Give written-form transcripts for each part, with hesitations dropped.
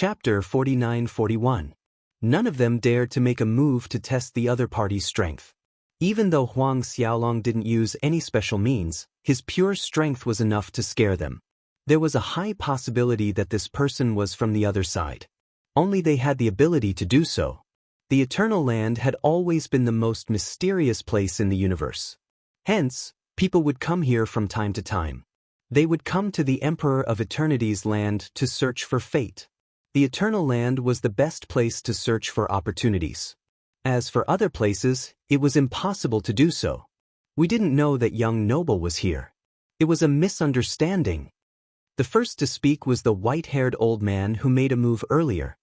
Chapter 49-41. None of them dared to make a move to test the other party's strength. Even though Huang Xiaolong didn't use any special means, his pure strength was enough to scare them. There was a high possibility that this person was from the other side. Only they had the ability to do so. The Eternal Land had always been the most mysterious place in the universe. Hence, people would come here from time to time. They would come to the Emperor of Eternity's land to search for fate. The Eternal Land was the best place to search for opportunities. As for other places, it was impossible to do so. We didn't know that young noble was here. It was a misunderstanding. The first to speak was the white-haired old man who made a move earlier.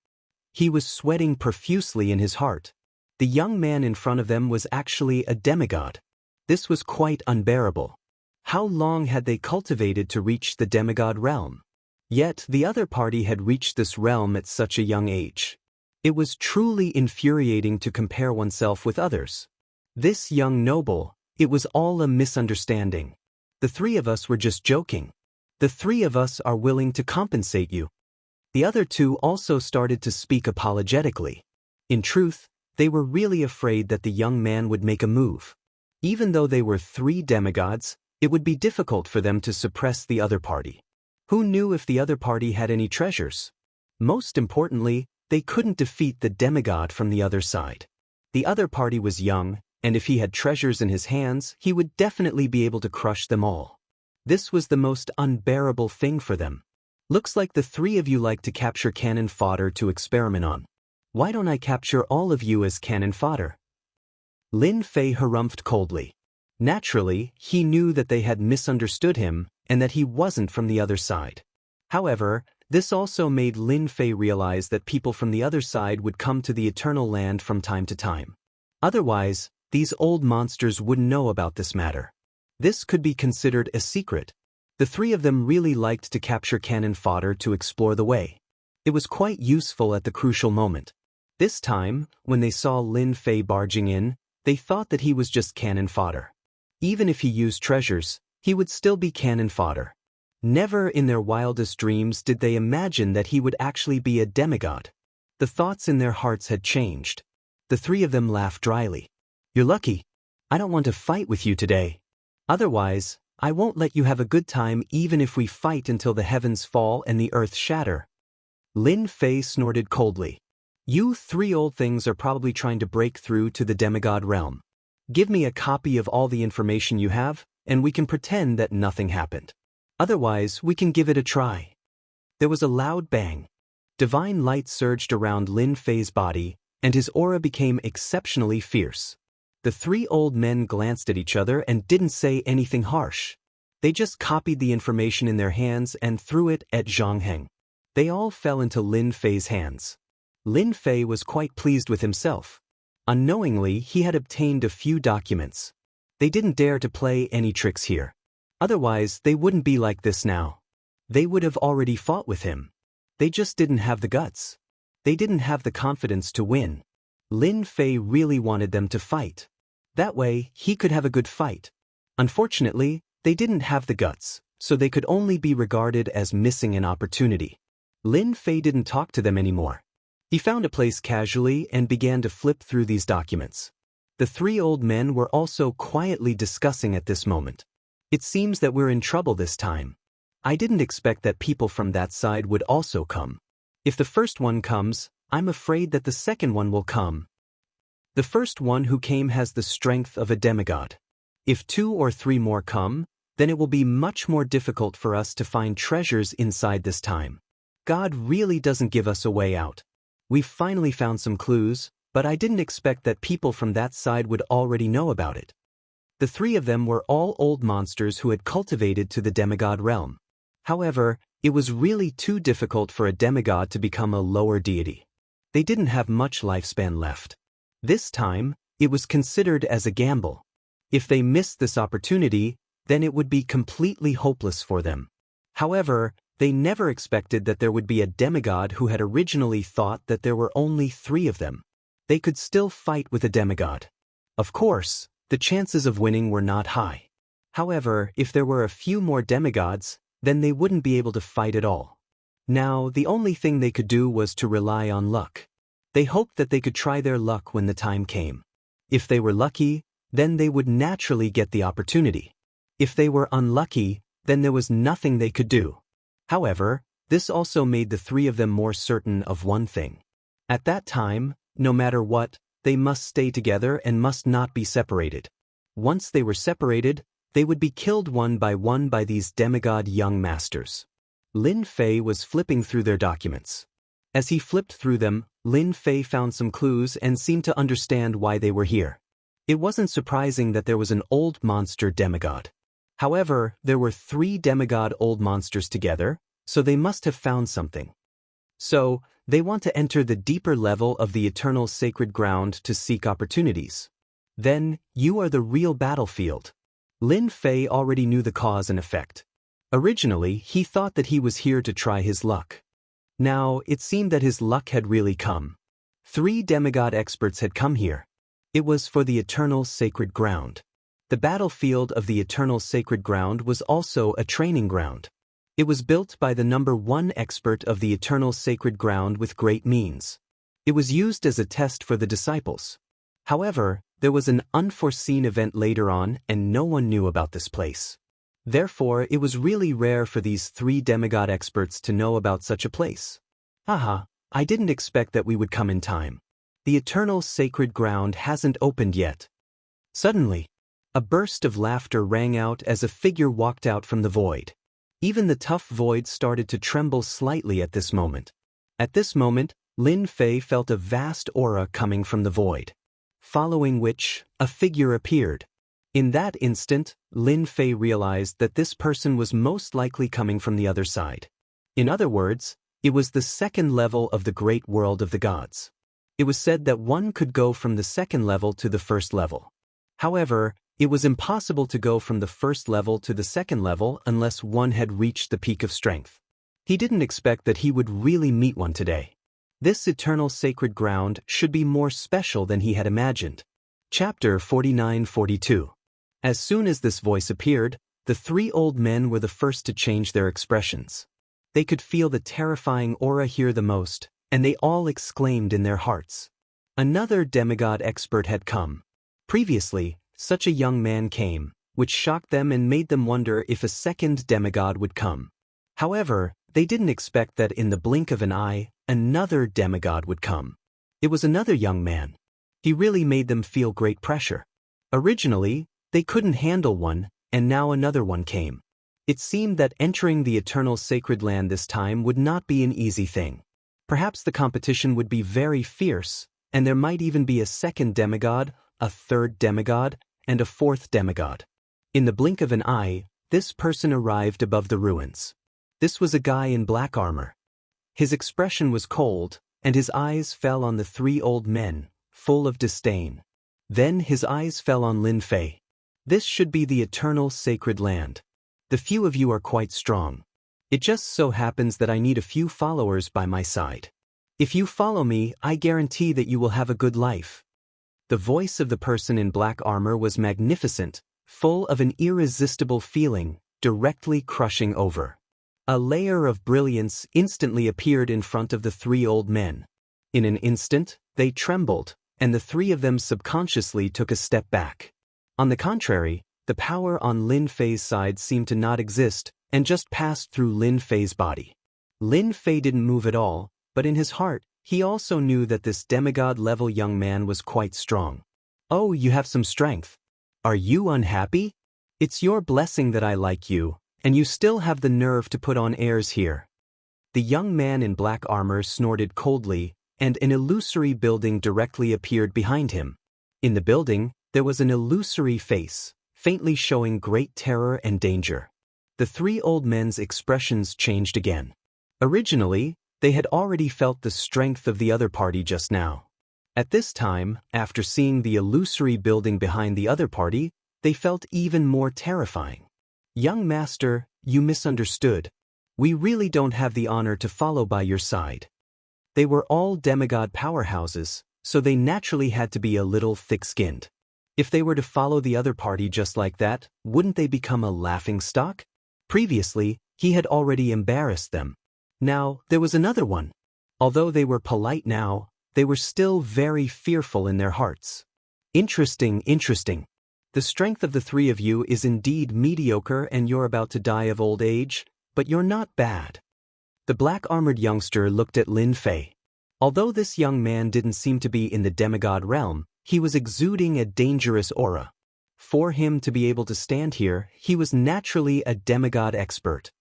He was sweating profusely in his heart. The young man in front of them was actually a demigod. This was quite unbearable. How long had they cultivated to reach the demigod realm? Yet the other party had reached this realm at such a young age. It was truly infuriating to compare oneself with others. This young noble, it was all a misunderstanding. The three of us were just joking. The three of us are willing to compensate you. The other two also started to speak apologetically. In truth, they were really afraid that the young man would make a move. Even though they were three demigods, it would be difficult for them to suppress the other party. Who knew if the other party had any treasures? Most importantly, they couldn't defeat the demigod from the other side. The other party was young, and if he had treasures in his hands, he would definitely be able to crush them all. This was the most unbearable thing for them. Looks like the three of you like to capture cannon fodder to experiment on. Why don't I capture all of you as cannon fodder? Lin Fei harumphed coldly. Naturally, he knew that they had misunderstood him and that he wasn't from the other side. However, this also made Lin Fei realize that people from the other side would come to the Eternal Land from time to time. Otherwise, these old monsters wouldn't know about this matter. This could be considered a secret. The three of them really liked to capture cannon fodder to explore the way. It was quite useful at the crucial moment. This time, when they saw Lin Fei barging in, they thought that he was just cannon fodder. Even if he used treasures, he would still be cannon fodder. Never in their wildest dreams did they imagine that he would actually be a demigod. The thoughts in their hearts had changed. The three of them laughed dryly. "You're lucky. I don't want to fight with you today. Otherwise, I won't let you have a good time even if we fight until the heavens fall and the earth shatter." Lin Fei snorted coldly. "You three old things are probably trying to break through to the demigod realm. Give me a copy of all the information you have, and we can pretend that nothing happened. Otherwise, we can give it a try." There was a loud bang. Divine light surged around Lin Fei's body, and his aura became exceptionally fierce. The three old men glanced at each other and didn't say anything harsh. They just copied the information in their hands and threw it at Jianghu. They all fell into Lin Fei's hands. Lin Fei was quite pleased with himself. Unknowingly, he had obtained a few documents. They didn't dare to play any tricks here. Otherwise, they wouldn't be like this now. They would have already fought with him. They just didn't have the guts. They didn't have the confidence to win. Lin Fei really wanted them to fight. That way, he could have a good fight. Unfortunately, they didn't have the guts, so they could only be regarded as missing an opportunity. Lin Fei didn't talk to them anymore. He found a place casually and began to flip through these documents. The three old men were also quietly discussing at this moment. "It seems that we're in trouble this time. I didn't expect that people from that side would also come. If the first one comes, I'm afraid that the second one will come. The first one who came has the strength of a demigod. If 2 or 3 more come, then it will be much more difficult for us to find treasures inside this time. God really doesn't give us a way out. We've finally found some clues, but I didn't expect that people from that side would already know about it." The three of them were all old monsters who had cultivated to the demigod realm. However, it was really too difficult for a demigod to become a lower deity. They didn't have much lifespan left. This time, it was considered as a gamble. If they missed this opportunity, then it would be completely hopeless for them. However, they never expected that there would be a demigod who had originally thought that there were only 3 of them. They could still fight with a demigod. Of course, the chances of winning were not high. However, if there were a few more demigods, then they wouldn't be able to fight at all. Now, the only thing they could do was to rely on luck. They hoped that they could try their luck when the time came. If they were lucky, then they would naturally get the opportunity. If they were unlucky, then there was nothing they could do. However, this also made the three of them more certain of one thing. At that time, no matter what, they must stay together and must not be separated. Once they were separated, they would be killed one by these demigod young masters. Lin Fei was flipping through their documents. As he flipped through them, Lin Fei found some clues and seemed to understand why they were here. It wasn't surprising that there was an old monster demigod. However, there were 3 demigod old monsters together, so they must have found something. So, they want to enter the deeper level of the eternal sacred ground to seek opportunities. Then, you are the real battlefield. Lin Fei already knew the cause and effect. Originally, he thought that he was here to try his luck. Now, it seemed that his luck had really come. 3 demigod experts had come here. It was for the eternal sacred ground. The battlefield of the eternal sacred ground was also a training ground. It was built by the number 1 expert of the eternal sacred ground with great means. It was used as a test for the disciples. However, there was an unforeseen event later on and no one knew about this place. Therefore, it was really rare for these 3 demigod experts to know about such a place. Haha, I didn't expect that we would come in time. The eternal sacred ground hasn't opened yet. Suddenly, a burst of laughter rang out as a figure walked out from the void. Even the tough void started to tremble slightly at this moment. At this moment, Lin Fei felt a vast aura coming from the void. Following which, a figure appeared. In that instant, Lin Fei realized that this person was most likely coming from the other side. In other words, it was the second level of the great world of the gods. It was said that one could go from the second level to the first level. However, it was impossible to go from the first level to the second level unless one had reached the peak of strength. He didn't expect that he would really meet one today. This eternal sacred ground should be more special than he had imagined. Chapter 49-42. As soon as this voice appeared, the 3 old men were the first to change their expressions. They could feel the terrifying aura here the most, and they all exclaimed in their hearts. Another demigod expert had come. Previously, such a young man came, which shocked them and made them wonder if a second demigod would come. However, they didn't expect that in the blink of an eye, another demigod would come. It was another young man. He really made them feel great pressure. Originally, they couldn't handle one, and now another one came. It seemed that entering the eternal sacred land this time would not be an easy thing. Perhaps the competition would be very fierce, and there might even be a second demigod, a third demigod, and a fourth demigod. In the blink of an eye, this person arrived above the ruins. This was a guy in black armor. His expression was cold, and his eyes fell on the 3 old men, full of disdain. Then his eyes fell on Lin Fei. This should be the eternal sacred land. The few of you are quite strong. It just so happens that I need a few followers by my side. If you follow me, I guarantee that you will have a good life. The voice of the person in black armor was magnificent, full of an irresistible feeling, directly crushing over. A layer of brilliance instantly appeared in front of the 3 old men. In an instant, they trembled, and the 3 of them subconsciously took a step back. On the contrary, the power on Lin Fei's side seemed to not exist and just passed through Lin Fei's body. Lin Fei didn't move at all, but in his heart, he also knew that this demigod-level young man was quite strong. Oh, you have some strength. Are you unhappy? It's your blessing that I like you, and you still have the nerve to put on airs here. The young man in black armor snorted coldly, and an illusory building directly appeared behind him. In the building, there was an illusory face, faintly showing great terror and danger. The 3 old men's expressions changed again. Originally, they had already felt the strength of the other party just now. At this time, after seeing the illusory building behind the other party, they felt even more terrifying. Young master, you misunderstood. We really don't have the honor to follow by your side. They were all demigod powerhouses, so they naturally had to be a little thick-skinned. If they were to follow the other party just like that, wouldn't they become a laughingstock? Previously, he had already embarrassed them. Now, there was another one. Although they were polite now, they were still very fearful in their hearts. Interesting. The strength of the three of you is indeed mediocre and you're about to die of old age, but you're not bad. The black-armored youngster looked at Lin Fei. Although this young man didn't seem to be in the demigod realm, he was exuding a dangerous aura. For him to be able to stand here, he was naturally a demigod expert.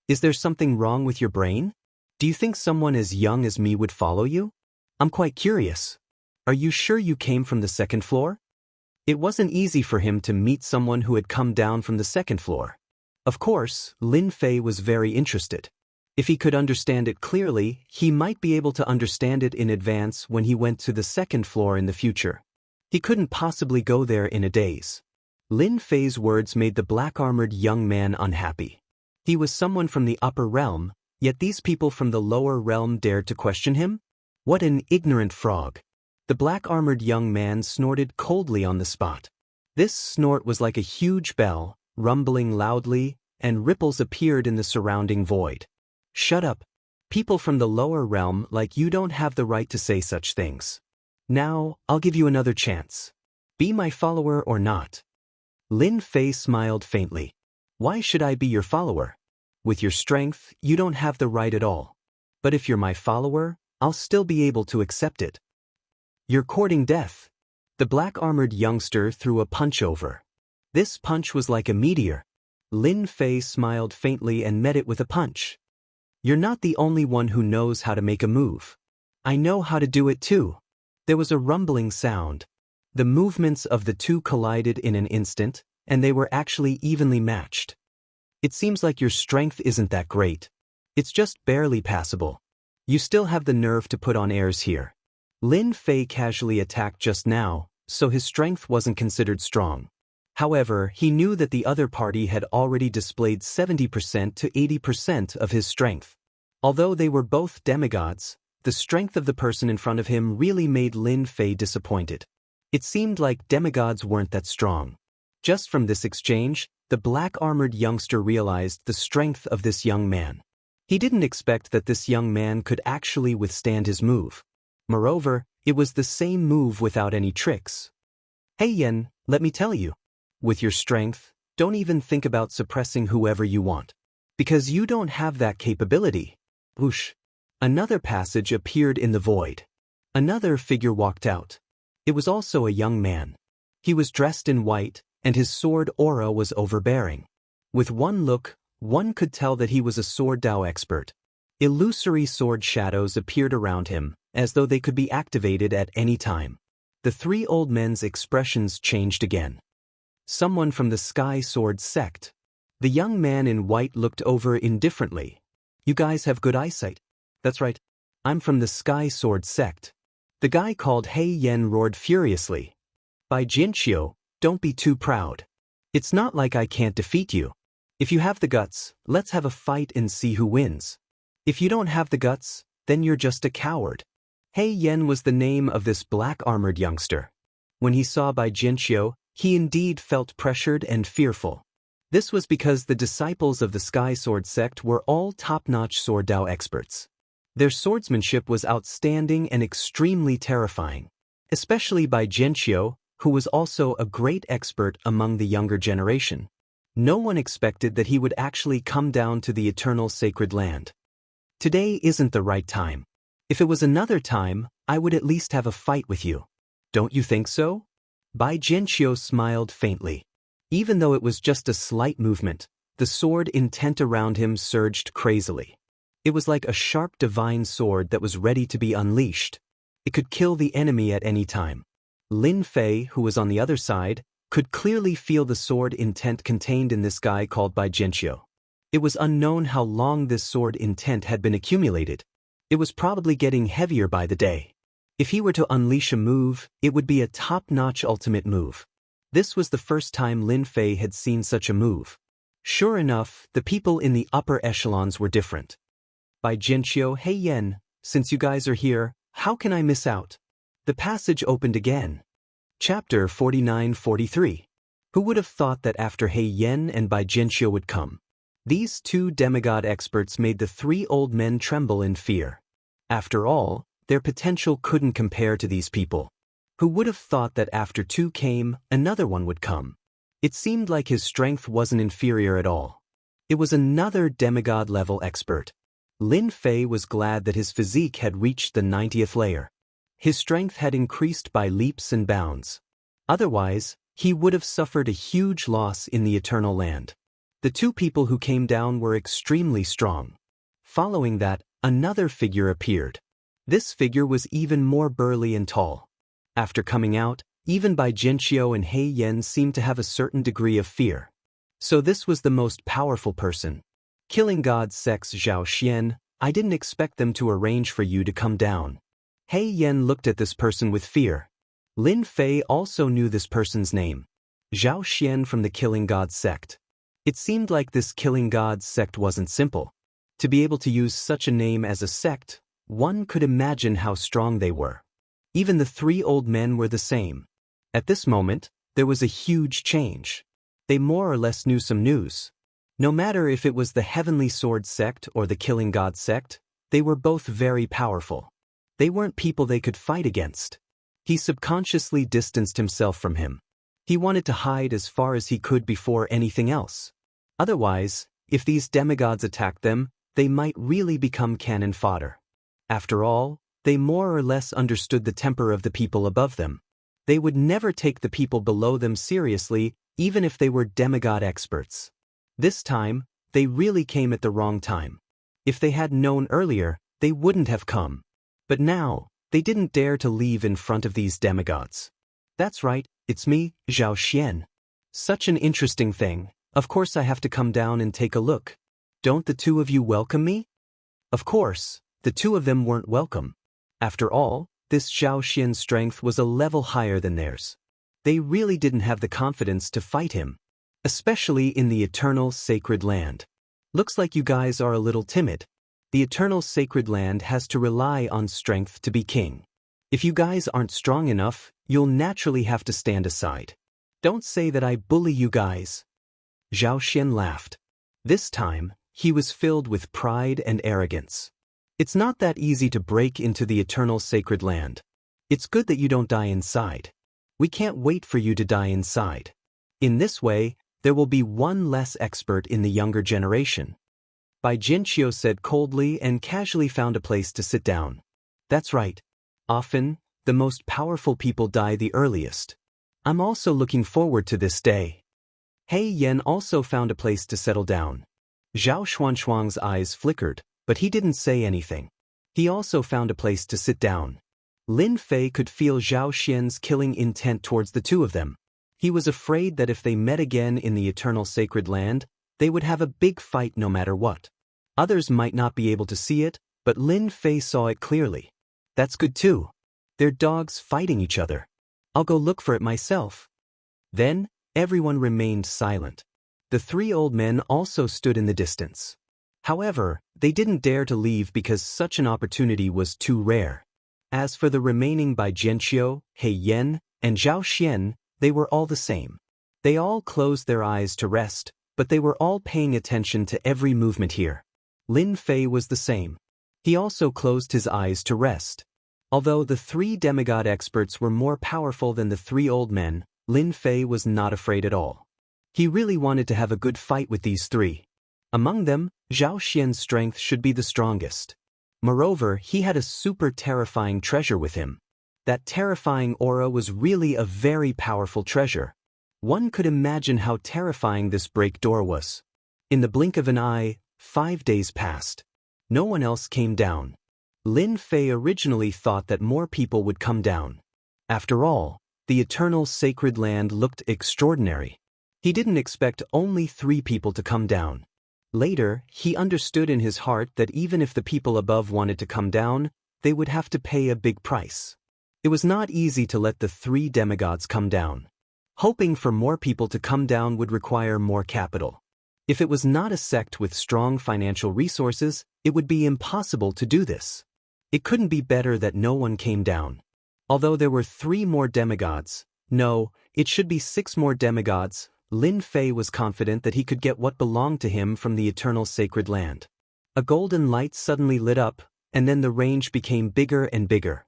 Is there something wrong with your brain? Do you think someone as young as me would follow you? I'm quite curious. Are you sure you came from the second floor? It wasn't easy for him to meet someone who had come down from the second floor. Of course, Lin Fei was very interested. If he could understand it clearly, he might be able to understand it in advance when he went to the second floor in the future. He couldn't possibly go there in a daze. Lin Fei's words made the black-armored young man unhappy. He was someone from the upper realm, yet these people from the lower realm dared to question him? What an ignorant frog. The black-armored young man snorted coldly on the spot. This snort was like a huge bell, rumbling loudly, and ripples appeared in the surrounding void. Shut up. People from the lower realm like you don't have the right to say such things. Now, I'll give you another chance. Be my follower or not. Lin Fei smiled faintly. Why should I be your follower? With your strength, you don't have the right at all. But if you're my follower, I'll still be able to accept it. You're courting death. The black-armored youngster threw a punch over. This punch was like a meteor. Lin Fei smiled faintly and met it with a punch. You're not the only one who knows how to make a move. I know how to do it too. There was a rumbling sound. The movements of the two collided in an instant, and they were actually evenly matched. It seems like your strength isn't that great. It's just barely passable. You still have the nerve to put on airs here. Lin Fei casually attacked just now, so his strength wasn't considered strong. However, he knew that the other party had already displayed 70% to 80% of his strength. Although they were both demigods, the strength of the person in front of him really made Lin Fei disappointed. It seemed like demigods weren't that strong. Just from this exchange, the black-armored youngster realized the strength of this young man. He didn't expect that this young man could actually withstand his move. Moreover, it was the same move without any tricks. Hey Yen, let me tell you. With your strength, don't even think about suppressing whoever you want. Because you don't have that capability. Whoosh. Another passage appeared in the void. Another figure walked out. It was also a young man. He was dressed in white, and his sword aura was overbearing. With one look, one could tell that he was a sword Dao expert. Illusory sword shadows appeared around him, as though they could be activated at any time. The three old men's expressions changed again. Someone from the Sky Sword sect. The young man in white looked over indifferently. You guys have good eyesight. That's right. I'm from the Sky Sword sect. The guy called Hei Yen roared furiously. By Jinqiu, don't be too proud. It's not like I can't defeat you. If you have the guts, let's have a fight and see who wins. If you don't have the guts, then you're just a coward. Hei Yen was the name of this black-armored youngster. When he saw Bai Jinqiu, he indeed felt pressured and fearful. This was because the disciples of the Sky Sword sect were all top-notch sword Dao experts. Their swordsmanship was outstanding and extremely terrifying, especially Bai Jinqiu, who was also a great expert among the younger generation. No one expected that he would actually come down to the eternal sacred land. Today isn't the right time. If it was another time, I would at least have a fight with you. Don't you think so? Bai Jinqiu smiled faintly. Even though it was just a slight movement, the sword intent around him surged crazily. It was like a sharp divine sword that was ready to be unleashed. It could kill the enemy at any time. Lin Fei, who was on the other side, could clearly feel the sword intent contained in this guy called Bai Jinqiu. It was unknown how long this sword intent had been accumulated. It was probably getting heavier by the day. If he were to unleash a move, it would be a top-notch ultimate move. This was the first time Lin Fei had seen such a move. Sure enough, the people in the upper echelons were different. Bai Jinqiu, Hei Yen, since you guys are here, how can I miss out? The passage opened again. Chapter 49-43. Who would have thought that after Hei Yen and Bai Jinqiu would come? These two demigod experts made the three old men tremble in fear. After all, their potential couldn't compare to these people. Who would have thought that after two came, another one would come? It seemed like his strength wasn't inferior at all. It was another demigod-level expert. Lin Fei was glad that his physique had reached the 90th layer. His strength had increased by leaps and bounds. Otherwise, he would have suffered a huge loss in the Eternal Land. The two people who came down were extremely strong. Following that, another figure appeared. This figure was even more burly and tall. After coming out, even Bai Jinqiu and He Yan seemed to have a certain degree of fear. So this was the most powerful person. Killing God Sex Zhao Xian, I didn't expect them to arrange for you to come down. He Yan looked at this person with fear. Lin Fei also knew this person's name. Zhao Xian from the Killing God sect. It seemed like this Killing God sect wasn't simple. To be able to use such a name as a sect, one could imagine how strong they were. Even the three old men were the same. At this moment, there was a huge change. They more or less knew some news. No matter if it was the Heavenly Sword sect or the Killing God sect, they were both very powerful. They weren't people they could fight against. He subconsciously distanced himself from him. He wanted to hide as far as he could before anything else. Otherwise, if these demigods attacked them, they might really become cannon fodder. After all, they more or less understood the temper of the people above them. They would never take the people below them seriously, even if they were demigod experts. This time, they really came at the wrong time. If they had known earlier, they wouldn't have come. But now, they didn't dare to leave in front of these demigods. That's right, it's me, Zhao Xian. Such an interesting thing. Of course I have to come down and take a look. Don't the two of you welcome me? Of course, the two of them weren't welcome. After all, this Zhao Xian's strength was a level higher than theirs. They really didn't have the confidence to fight him. Especially in the Eternal Sacred Land. Looks like you guys are a little timid. The Eternal Sacred Land has to rely on strength to be king. If you guys aren't strong enough, you'll naturally have to stand aside. Don't say that I bully you guys. Zhao Xian laughed. This time, he was filled with pride and arrogance. It's not that easy to break into the Eternal Sacred Land. It's good that you don't die inside. We can't wait for you to die inside. In this way, there will be one less expert in the younger generation. Bai Jinqiu said coldly and casually found a place to sit down. That's right. Often, the most powerful people die the earliest. I'm also looking forward to this day. He Yan also found a place to settle down. Zhao Xuanxuang's eyes flickered, but he didn't say anything. He also found a place to sit down. Lin Fei could feel Zhao Xian's killing intent towards the two of them. He was afraid that if they met again in the Eternal Sacred Land, they would have a big fight no matter what. Others might not be able to see it, but Lin Fei saw it clearly. That's good too. They're dogs fighting each other. I'll go look for it myself. Then, everyone remained silent. The three old men also stood in the distance. However, they didn't dare to leave because such an opportunity was too rare. As for the remaining Bai Jinqiu, He Yan, and Zhao Xian, they were all the same. They all closed their eyes to rest, but they were all paying attention to every movement here. Lin Fei was the same. He also closed his eyes to rest. Although the three demigod experts were more powerful than the three old men, Lin Fei was not afraid at all. He really wanted to have a good fight with these three. Among them, Zhao Xian's strength should be the strongest. Moreover, he had a super terrifying treasure with him. That terrifying aura was really a very powerful treasure. One could imagine how terrifying this break door was. In the blink of an eye, 5 days passed. No one else came down. Lin Fei originally thought that more people would come down. After all, the Eternal Sacred Land looked extraordinary. He didn't expect only 3 people to come down. Later, he understood in his heart that even if the people above wanted to come down, they would have to pay a big price. It was not easy to let the 3 demigods come down. Hoping for more people to come down would require more capital. If it was not a sect with strong financial resources, it would be impossible to do this. It couldn't be better that no one came down. Although there were 3 more demigods, no, it should be 6 more demigods, Lin Fei was confident that he could get what belonged to him from the eternal sacred land. A golden light suddenly lit up, and then the range became bigger and bigger.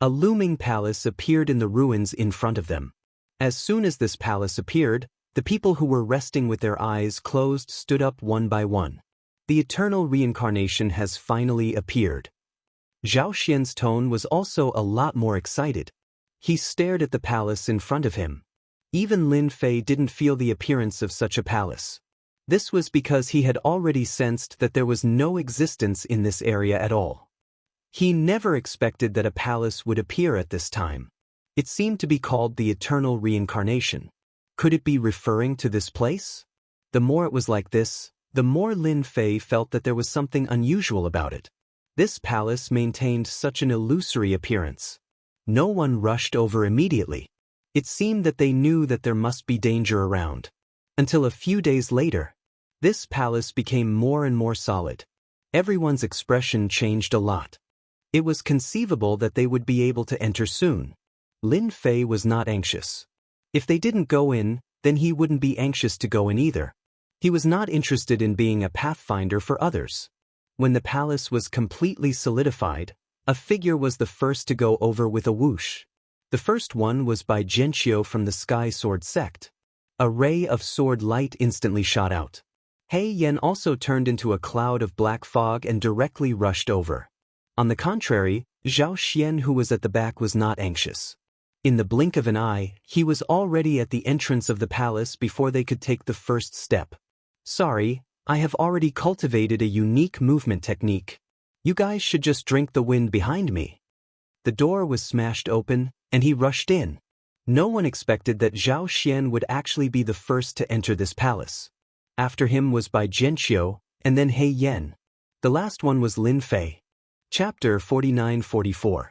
A looming palace appeared in the ruins in front of them. As soon as this palace appeared, the people who were resting with their eyes closed stood up one by one. The eternal reincarnation has finally appeared. Zhao Xian's tone was also a lot more excited. He stared at the palace in front of him. Even Lin Fei didn't feel the appearance of such a palace. This was because he had already sensed that there was no existence in this area at all. He never expected that a palace would appear at this time. It seemed to be called the eternal reincarnation. Could it be referring to this place? The more it was like this, the more Lin Fei felt that there was something unusual about it. This palace maintained such an illusory appearance. No one rushed over immediately. It seemed that they knew that there must be danger around. Until a few days later, this palace became more and more solid. Everyone's expression changed a lot. It was conceivable that they would be able to enter soon. Lin Fei was not anxious. If they didn't go in, then he wouldn't be anxious to go in either. He was not interested in being a pathfinder for others. When the palace was completely solidified, a figure was the first to go over with a whoosh. The first one was by Jianghu from the Sky Sword sect. A ray of sword light instantly shot out. He Yan also turned into a cloud of black fog and directly rushed over. On the contrary, Zhao Xian, who was at the back, was not anxious. In the blink of an eye, he was already at the entrance of the palace before they could take the first step. Sorry, I have already cultivated a unique movement technique. You guys should just drink the wind behind me. The door was smashed open, and he rushed in. No one expected that Zhao Xian would actually be the first to enter this palace. After him was Bai Jianqiu, and then He Yan. The last one was Lin Fei. Chapter 49-44.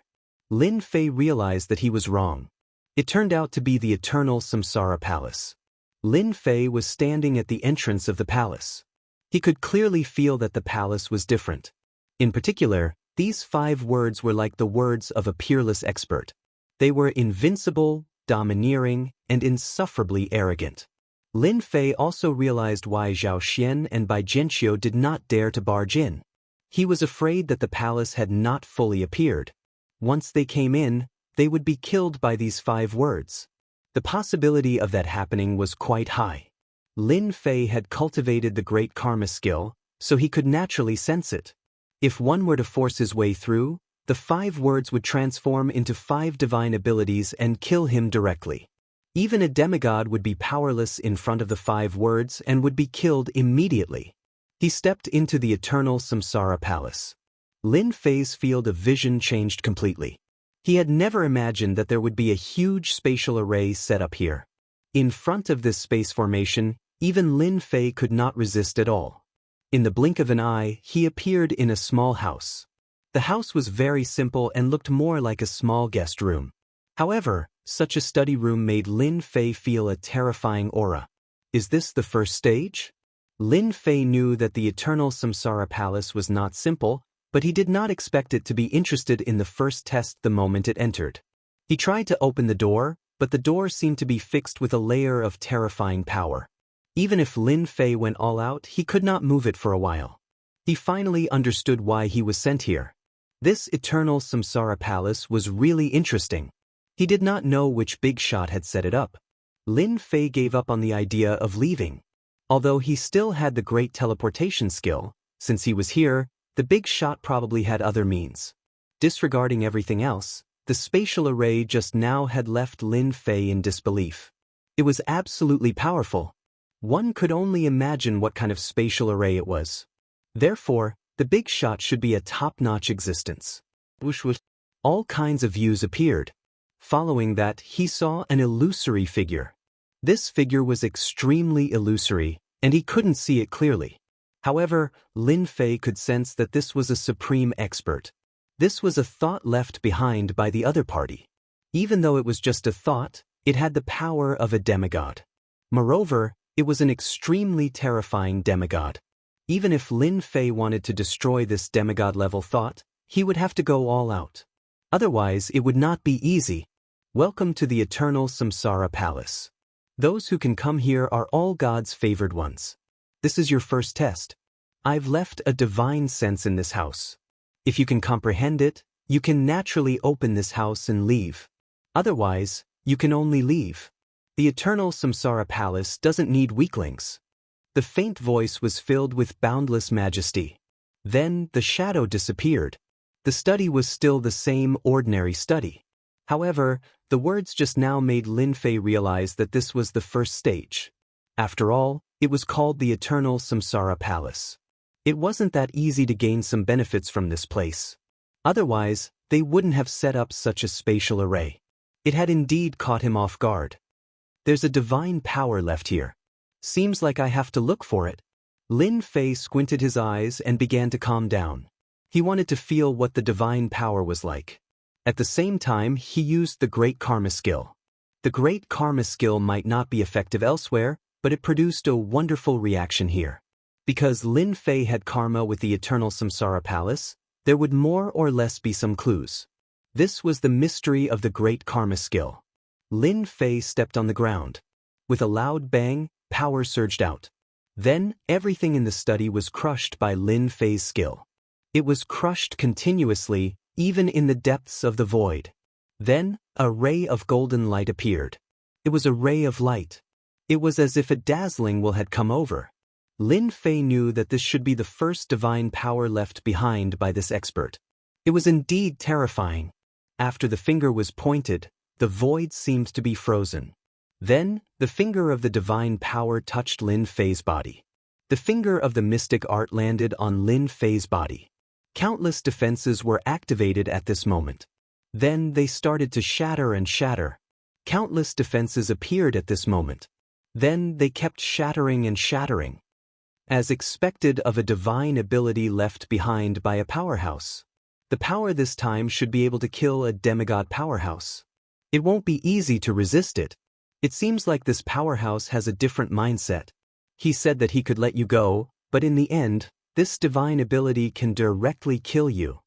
Lin Fei realized that he was wrong. It turned out to be the eternal Samsara Palace. Lin Fei was standing at the entrance of the palace. He could clearly feel that the palace was different. In particular, these 5 words were like the words of a peerless expert. They were invincible, domineering, and insufferably arrogant. Lin Fei also realized why Zhao Xian and Bai Jianqiu did not dare to barge in. He was afraid that the palace had not fully appeared. Once they came in, they would be killed by these 5 words. The possibility of that happening was quite high. Lin Fei had cultivated the great karma skill, so he could naturally sense it. If one were to force his way through, the 5 words would transform into 5 divine abilities and kill him directly. Even a demigod would be powerless in front of the 5 words and would be killed immediately. He stepped into the eternal Samsara Palace. Lin Fei's field of vision changed completely. He had never imagined that there would be a huge spatial array set up here. In front of this space formation, even Lin Fei could not resist at all. In the blink of an eye, he appeared in a small house. The house was very simple and looked more like a small guest room. However, such a study room made Lin Fei feel a terrifying aura. Is this the first stage? Lin Fei knew that the eternal Samsara Palace was not simple, but he did not expect it to be interested in the first test the moment it entered. He tried to open the door, but the door seemed to be fixed with a layer of terrifying power. Even if Lin Fei went all out, he could not move it for a while. He finally understood why he was sent here. This eternal Samsara Palace was really interesting. He did not know which big shot had set it up. Lin Fei gave up on the idea of leaving. Although he still had the great teleportation skill, since he was here, the big shot probably had other means. Disregarding everything else, the spatial array just now had left Lin Fei in disbelief. It was absolutely powerful. One could only imagine what kind of spatial array it was. Therefore, the big shot should be a top-notch existence. All kinds of views appeared. Following that, he saw an illusory figure. This figure was extremely illusory, and he couldn't see it clearly. However, Lin Fei could sense that this was a supreme expert. This was a thought left behind by the other party. Even though it was just a thought, it had the power of a demigod. Moreover, it was an extremely terrifying demigod. Even if Lin Fei wanted to destroy this demigod-level thought, he would have to go all out. Otherwise, it would not be easy. Welcome to the eternal Samsara Palace. Those who can come here are all God's favored ones. This is your first test. I've left a divine sense in this house. If you can comprehend it, you can naturally open this house and leave. Otherwise, you can only leave. The eternal samsara palace doesn't need weaklings. The faint voice was filled with boundless majesty. Then the shadow disappeared. The study was still the same ordinary study. However, the words just now made Lin Fei realize that this was the first stage. After all, it was called the Eternal Samsara Palace. It wasn't that easy to gain some benefits from this place. Otherwise, they wouldn't have set up such a spatial array. It had indeed caught him off guard. There's a divine power left here. Seems like I have to look for it. Lin Fei squinted his eyes and began to calm down. He wanted to feel what the divine power was like. At the same time, he used the Great Karma skill. The Great Karma skill might not be effective elsewhere, but it produced a wonderful reaction here. Because Lin Fei had karma with the Eternal Samsara Palace, there would more or less be some clues. This was the mystery of the Great Karma skill. Lin Fei stepped on the ground. With a loud bang, power surged out. Then, everything in the study was crushed by Lin Fei's skill. It was crushed continuously, even in the depths of the void. Then, a ray of golden light appeared. It was a ray of light. It was as if a dazzling will had come over. Lin Fei knew that this should be the first divine power left behind by this expert. It was indeed terrifying. After the finger was pointed, the void seemed to be frozen. Then, the finger of the divine power touched Lin Fei's body. The finger of the mystic art landed on Lin Fei's body. Countless defenses were activated at this moment. Then they started to shatter and shatter. Countless defenses appeared at this moment. Then they kept shattering and shattering. As expected of a divine ability left behind by a powerhouse. The power this time should be able to kill a demigod powerhouse. It won't be easy to resist it. It seems like this powerhouse has a different mindset. He said that he could let you go, but in the end, this divine ability can directly kill you.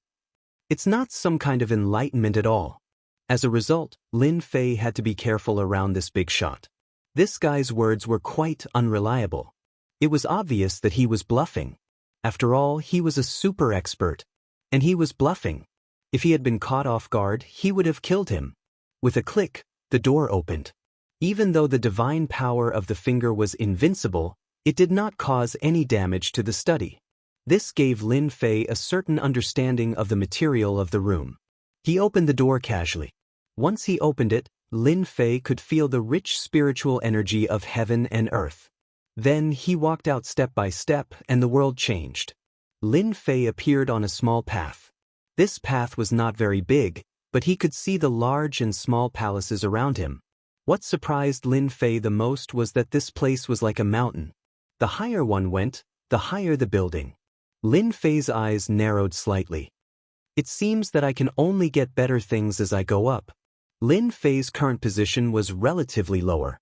It's not some kind of enlightenment at all. As a result, Lin Fei had to be careful around this big shot. This guy's words were quite unreliable. It was obvious that he was bluffing. After all, he was a super expert. And he was bluffing. If he had been caught off guard, he would have killed him. With a click, the door opened. Even though the divine power of the finger was invincible, it did not cause any damage to the study. This gave Lin Fei a certain understanding of the material of the room. He opened the door casually. Once he opened it, Lin Fei could feel the rich spiritual energy of heaven and earth. Then he walked out step by step and the world changed. Lin Fei appeared on a small path. This path was not very big, but he could see the large and small palaces around him. What surprised Lin Fei the most was that this place was like a mountain. The higher one went, the higher the building. Lin Fei's eyes narrowed slightly. It seems that I can only get better things as I go up. Lin Fei's current position was relatively lower.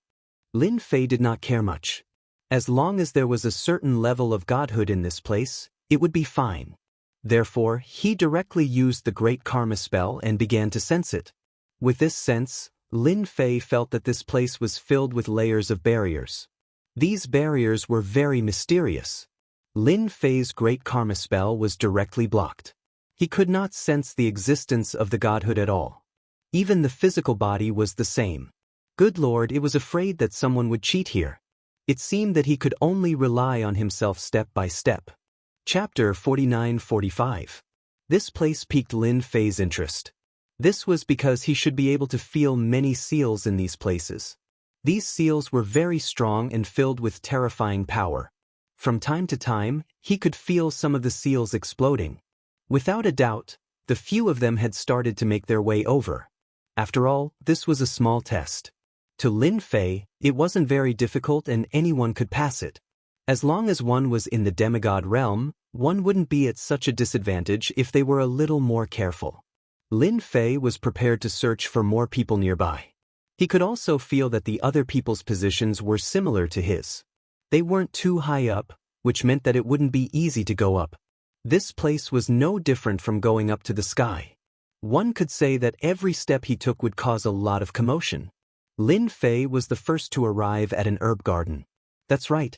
Lin Fei did not care much. As long as there was a certain level of godhood in this place, it would be fine. Therefore, he directly used the Great Karma spell and began to sense it. With this sense, Lin Fei felt that this place was filled with layers of barriers. These barriers were very mysterious. Lin Fei's Great Karma spell was directly blocked. He could not sense the existence of the godhood at all. Even the physical body was the same. Good Lord, it was afraid that someone would cheat here. It seemed that he could only rely on himself step by step. Chapter 49-45. This place piqued Lin Fei's interest. This was because he should be able to feel many seals in these places. These seals were very strong and filled with terrifying power. From time to time, he could feel some of the seals exploding. Without a doubt, the few of them had started to make their way over. After all, this was a small test. To Lin Fei, it wasn't very difficult and anyone could pass it. As long as one was in the demigod realm, one wouldn't be at such a disadvantage if they were a little more careful. Lin Fei was prepared to search for more people nearby. He could also feel that the other people's positions were similar to his. They weren't too high up, which meant that it wouldn't be easy to go up. This place was no different from going up to the sky. One could say that every step he took would cause a lot of commotion. Lin Fei was the first to arrive at an herb garden. That's right.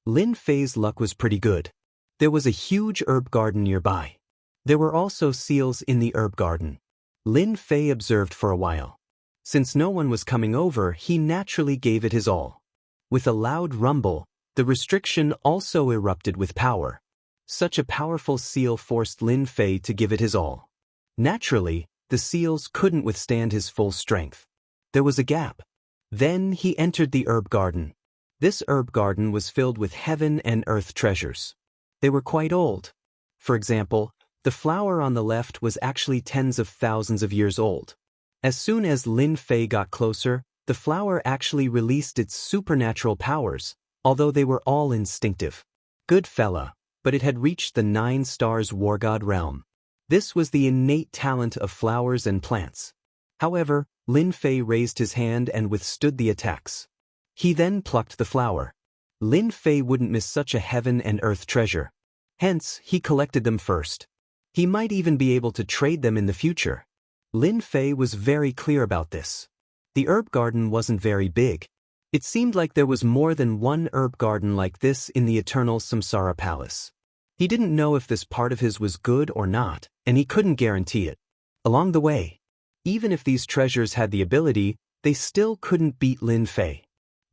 Lin Fei's luck was pretty good. There was a huge herb garden nearby. There were also seals in the herb garden. Lin Fei observed for a while. Since no one was coming over, he naturally gave it his all. With a loud rumble, the restriction also erupted with power. Such a powerful seal forced Lin Fei to give it his all. Naturally, the seals couldn't withstand his full strength. There was a gap. Then he entered the herb garden. This herb garden was filled with heaven and earth treasures. They were quite old. For example, the flower on the left was actually tens of thousands of years old. As soon as Lin Fei got closer, the flower actually released its supernatural powers, although they were all instinctive. Good fella, but it had reached the 9 stars war god realm. This was the innate talent of flowers and plants. However, Lin Fei raised his hand and withstood the attacks. He then plucked the flower. Lin Fei wouldn't miss such a heaven and earth treasure. Hence, he collected them first. He might even be able to trade them in the future. Lin Fei was very clear about this. The herb garden wasn't very big. It seemed like there was more than one herb garden like this in the eternal Samsara Palace. He didn't know if this part of his was good or not, and he couldn't guarantee it. Along the way, even if these treasures had the ability, they still couldn't beat Lin Fei.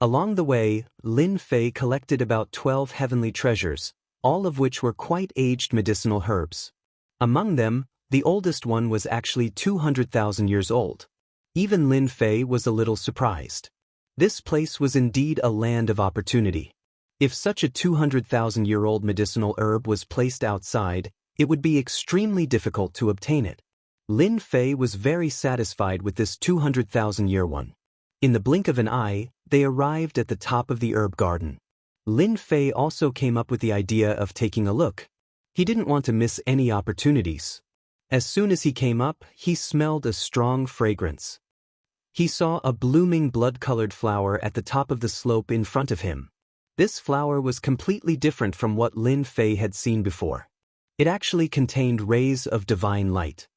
Along the way, Lin Fei collected about 12 heavenly treasures, all of which were quite aged medicinal herbs. Among them, the oldest one was actually 200,000 years old. Even Lin Fei was a little surprised. This place was indeed a land of opportunity. If such a 200,000-year-old medicinal herb was placed outside, it would be extremely difficult to obtain it. Lin Fei was very satisfied with this 200,000-year one. In the blink of an eye, they arrived at the top of the herb garden. Lin Fei also came up with the idea of taking a look. He didn't want to miss any opportunities. As soon as he came up, he smelled a strong fragrance. He saw a blooming blood-colored flower at the top of the slope in front of him. This flower was completely different from what Lin Fei had seen before. It actually contained rays of divine light.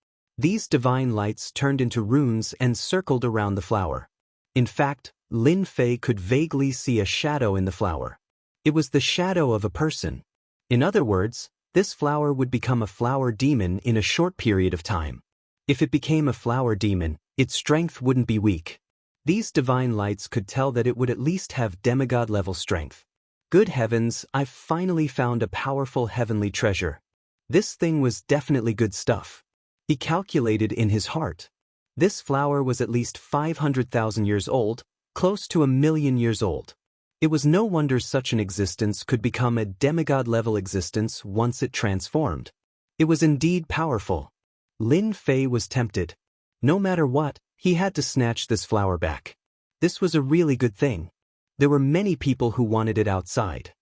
These divine lights turned into runes and circled around the flower. In fact, Lin Fei could vaguely see a shadow in the flower. It was the shadow of a person. In other words, this flower would become a flower demon in a short period of time. If it became a flower demon, its strength wouldn't be weak. These divine lights could tell that it would at least have demigod-level strength. Good heavens, I've finally found a powerful heavenly treasure. This thing was definitely good stuff. He calculated in his heart. This flower was at least 500,000 years old, close to 1,000,000 years old. It was no wonder such an existence could become a demigod-level existence once it transformed. It was indeed powerful. Lin Fei was tempted. No matter what, he had to snatch this flower back. This was a really good thing. There were many people who wanted it outside.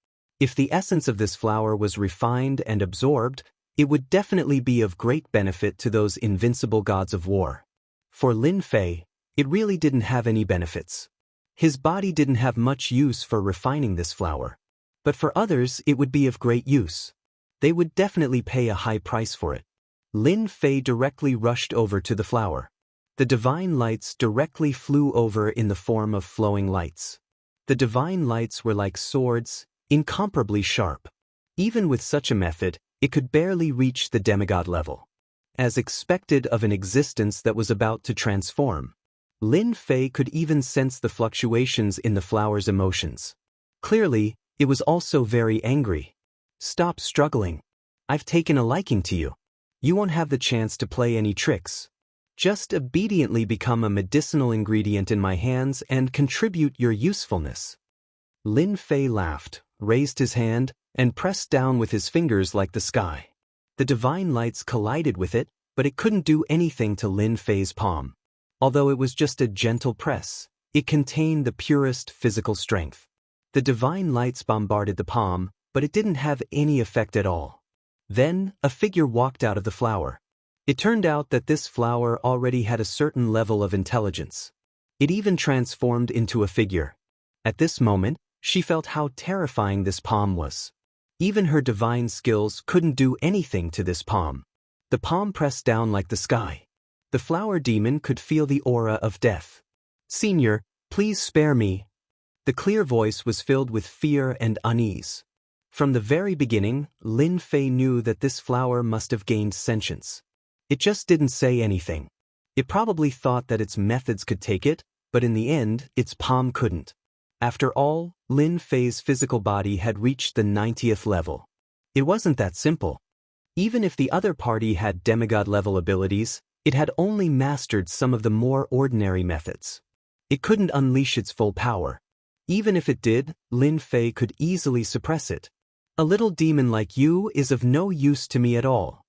If the essence of this flower was refined and absorbed, it would definitely be of great benefit to those invincible gods of war. For Lin Fei, it really didn't have any benefits. His body didn't have much use for refining this flower. But for others, it would be of great use. They would definitely pay a high price for it. Lin Fei directly rushed over to the flower. The divine lights directly flew over in the form of flowing lights. The divine lights were like swords, incomparably sharp. Even with such a method, it could barely reach the demigod level. As expected of an existence that was about to transform, Lin Fei could even sense the fluctuations in the flower's emotions. Clearly, it was also very angry. Stop struggling. I've taken a liking to you. You won't have the chance to play any tricks. Just obediently become a medicinal ingredient in my hands and contribute your usefulness. Lin Fei laughed, raised his hand, and pressed down with his fingers like the sky. The divine lights collided with it, but it couldn't do anything to Lin Fei's palm. Although it was just a gentle press, it contained the purest physical strength. The divine lights bombarded the palm, but it didn't have any effect at all. Then, a figure walked out of the flower. It turned out that this flower already had a certain level of intelligence. It even transformed into a figure. At this moment, she felt how terrifying this palm was. Even her divine skills couldn't do anything to this palm. The palm pressed down like the sky. The flower demon could feel the aura of death. "Senior, Please spare me. The clear voice was filled with fear and unease. From the very beginning, Lin Fei knew that this flower must have gained sentience. It just didn't say anything. It probably thought that its methods could take it, but in the end, its palm couldn't. After all, Lin Fei's physical body had reached the 90th level. It wasn't that simple. Even if the other party had demigod-level abilities, it had only mastered some of the more ordinary methods. It couldn't unleash its full power. Even if it did, Lin Fei could easily suppress it. A little demon like you is of no use to me at all.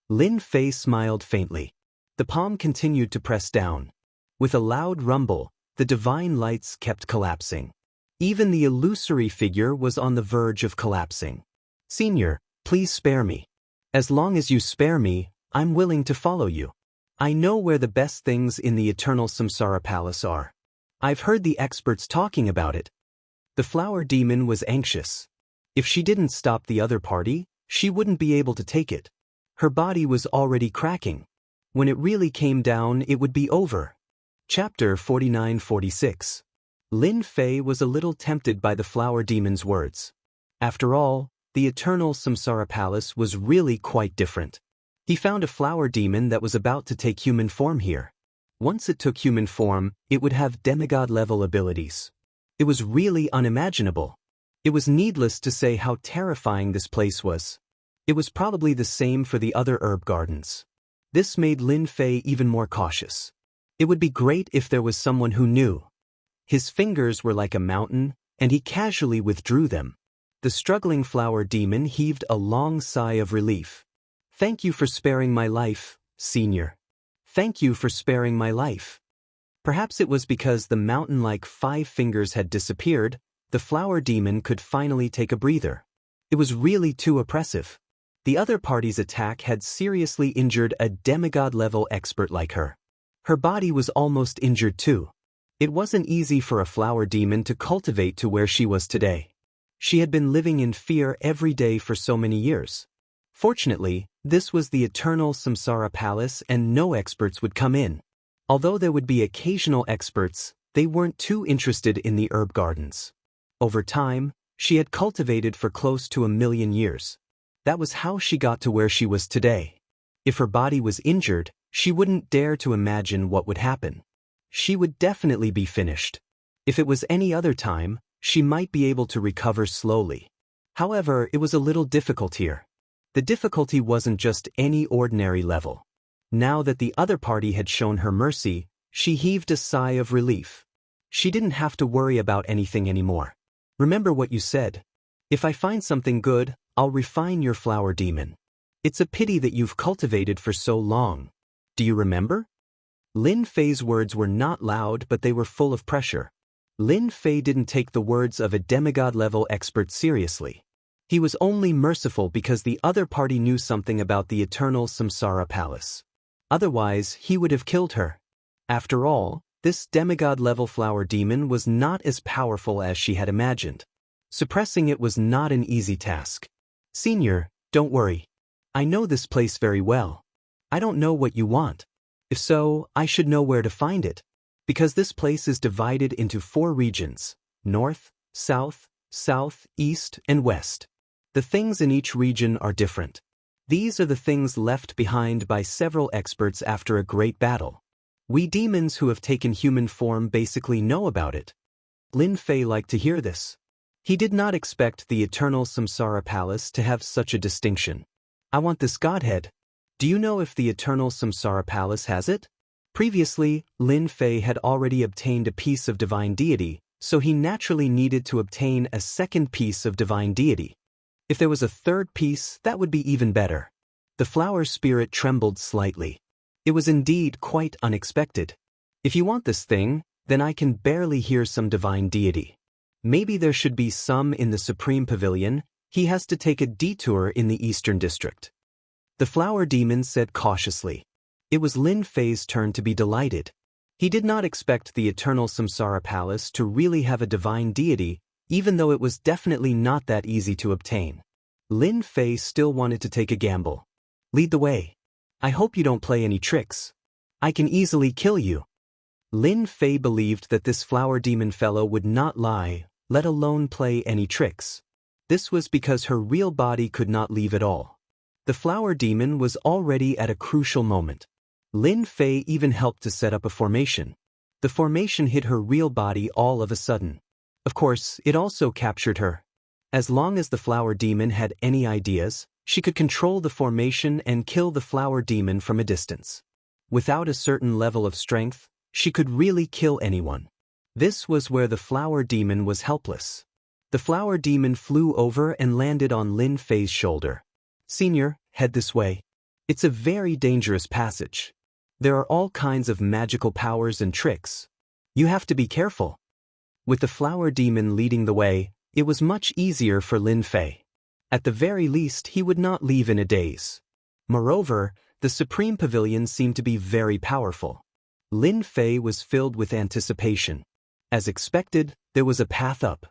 Lin Fei smiled faintly. The palm continued to press down. With a loud rumble, the divine lights kept collapsing. Even the illusory figure was on the verge of collapsing. Senior, please spare me. As long as you spare me, I'm willing to follow you. I know where the best things in the eternal Samsara Palace are. I've heard the experts talking about it. The flower demon was anxious. If she didn't stop the other party, she wouldn't be able to take it. Her body was already cracking. When it really came down, it would be over. Chapter 49-46. Lin Fei was a little tempted by the flower demon's words. After all, the eternal Samsara Palace was really quite different. He found a flower demon that was about to take human form here. Once it took human form, it would have demigod-level abilities. It was really unimaginable. It was needless to say how terrifying this place was. It was probably the same for the other herb gardens. This made Lin Fei even more cautious. It would be great if there was someone who knew. His fingers were like a mountain, and he casually withdrew them. The struggling flower demon heaved a long sigh of relief. Thank you for sparing my life, Senior. Thank you for sparing my life. Perhaps it was because the mountain-like 5 fingers had disappeared, the flower demon could finally take a breather. It was really too oppressive. The other party's attack had seriously injured a demigod-level expert like her. Her body was almost injured too. It wasn't easy for a flower demon to cultivate to where she was today. She had been living in fear every day for so many years. Fortunately, this was the eternal Samsara Palace and no experts would come in. Although there would be occasional experts, they weren't too interested in the herb gardens. Over time, she had cultivated for close to 1,000,000 years. That was how she got to where she was today. If her body was injured, she wouldn't dare to imagine what would happen. She would definitely be finished. If it was any other time, she might be able to recover slowly. However, it was a little difficult here. The difficulty wasn't just any ordinary level. Now that the other party had shown her mercy, she heaved a sigh of relief. She didn't have to worry about anything anymore. Remember what you said. If I find something good, I'll refine your flower demon. It's a pity that you've cultivated for so long. Do you remember? Lin Fei's words were not loud, but they were full of pressure. Lin Fei didn't take the words of a demigod-level expert seriously. He was only merciful because the other party knew something about the eternal Samsara Palace. Otherwise, he would have killed her. After all, this demigod-level flower demon was not as powerful as she had imagined. Suppressing it was not an easy task. Senior, don't worry. I know this place very well. I don't know what you want. If so, I should know where to find it. Because this place is divided into 4 regions: north, south, south, east, and west. The things in each region are different. These are the things left behind by several experts after a great battle. We demons who have taken human form basically know about it. Lin Fei liked to hear this. He did not expect the eternal Samsara Palace to have such a distinction. I want this godhead. Do you know if the eternal Samsara Palace has it? Previously, Lin Fei had already obtained a piece of divine deity, so he naturally needed to obtain a second piece of divine deity. If there was a third piece, that would be even better. The flower spirit trembled slightly. It was indeed quite unexpected. If you want this thing, then I can barely hear some divine deity. Maybe there should be some in the Supreme Pavilion. He has to take a detour in the Eastern District. The flower demon said cautiously. It was Lin Fei's turn to be delighted. He did not expect the eternal Samsara Palace to really have a divine deity, even though it was definitely not that easy to obtain. Lin Fei still wanted to take a gamble. Lead the way. I hope you don't play any tricks. I can easily kill you. Lin Fei believed that this flower demon fellow would not lie, let alone play any tricks. This was because her real body could not leave at all. The flower demon was already at a crucial moment. Lin Fei even helped to set up a formation. The formation hit her real body all of a sudden. Of course, it also captured her. As long as the flower demon had any ideas, she could control the formation and kill the flower demon from a distance. Without a certain level of strength, she could really kill anyone. This was where the flower demon was helpless. The flower demon flew over and landed on Lin Fei's shoulder. "Senior, head this way. It's a very dangerous passage. There are all kinds of magical powers and tricks. You have to be careful." With the flower demon leading the way, it was much easier for Lin Fei. At the very least, he would not leave in a daze. Moreover, the Supreme Pavilion seemed to be very powerful. Lin Fei was filled with anticipation. As expected, there was a path up.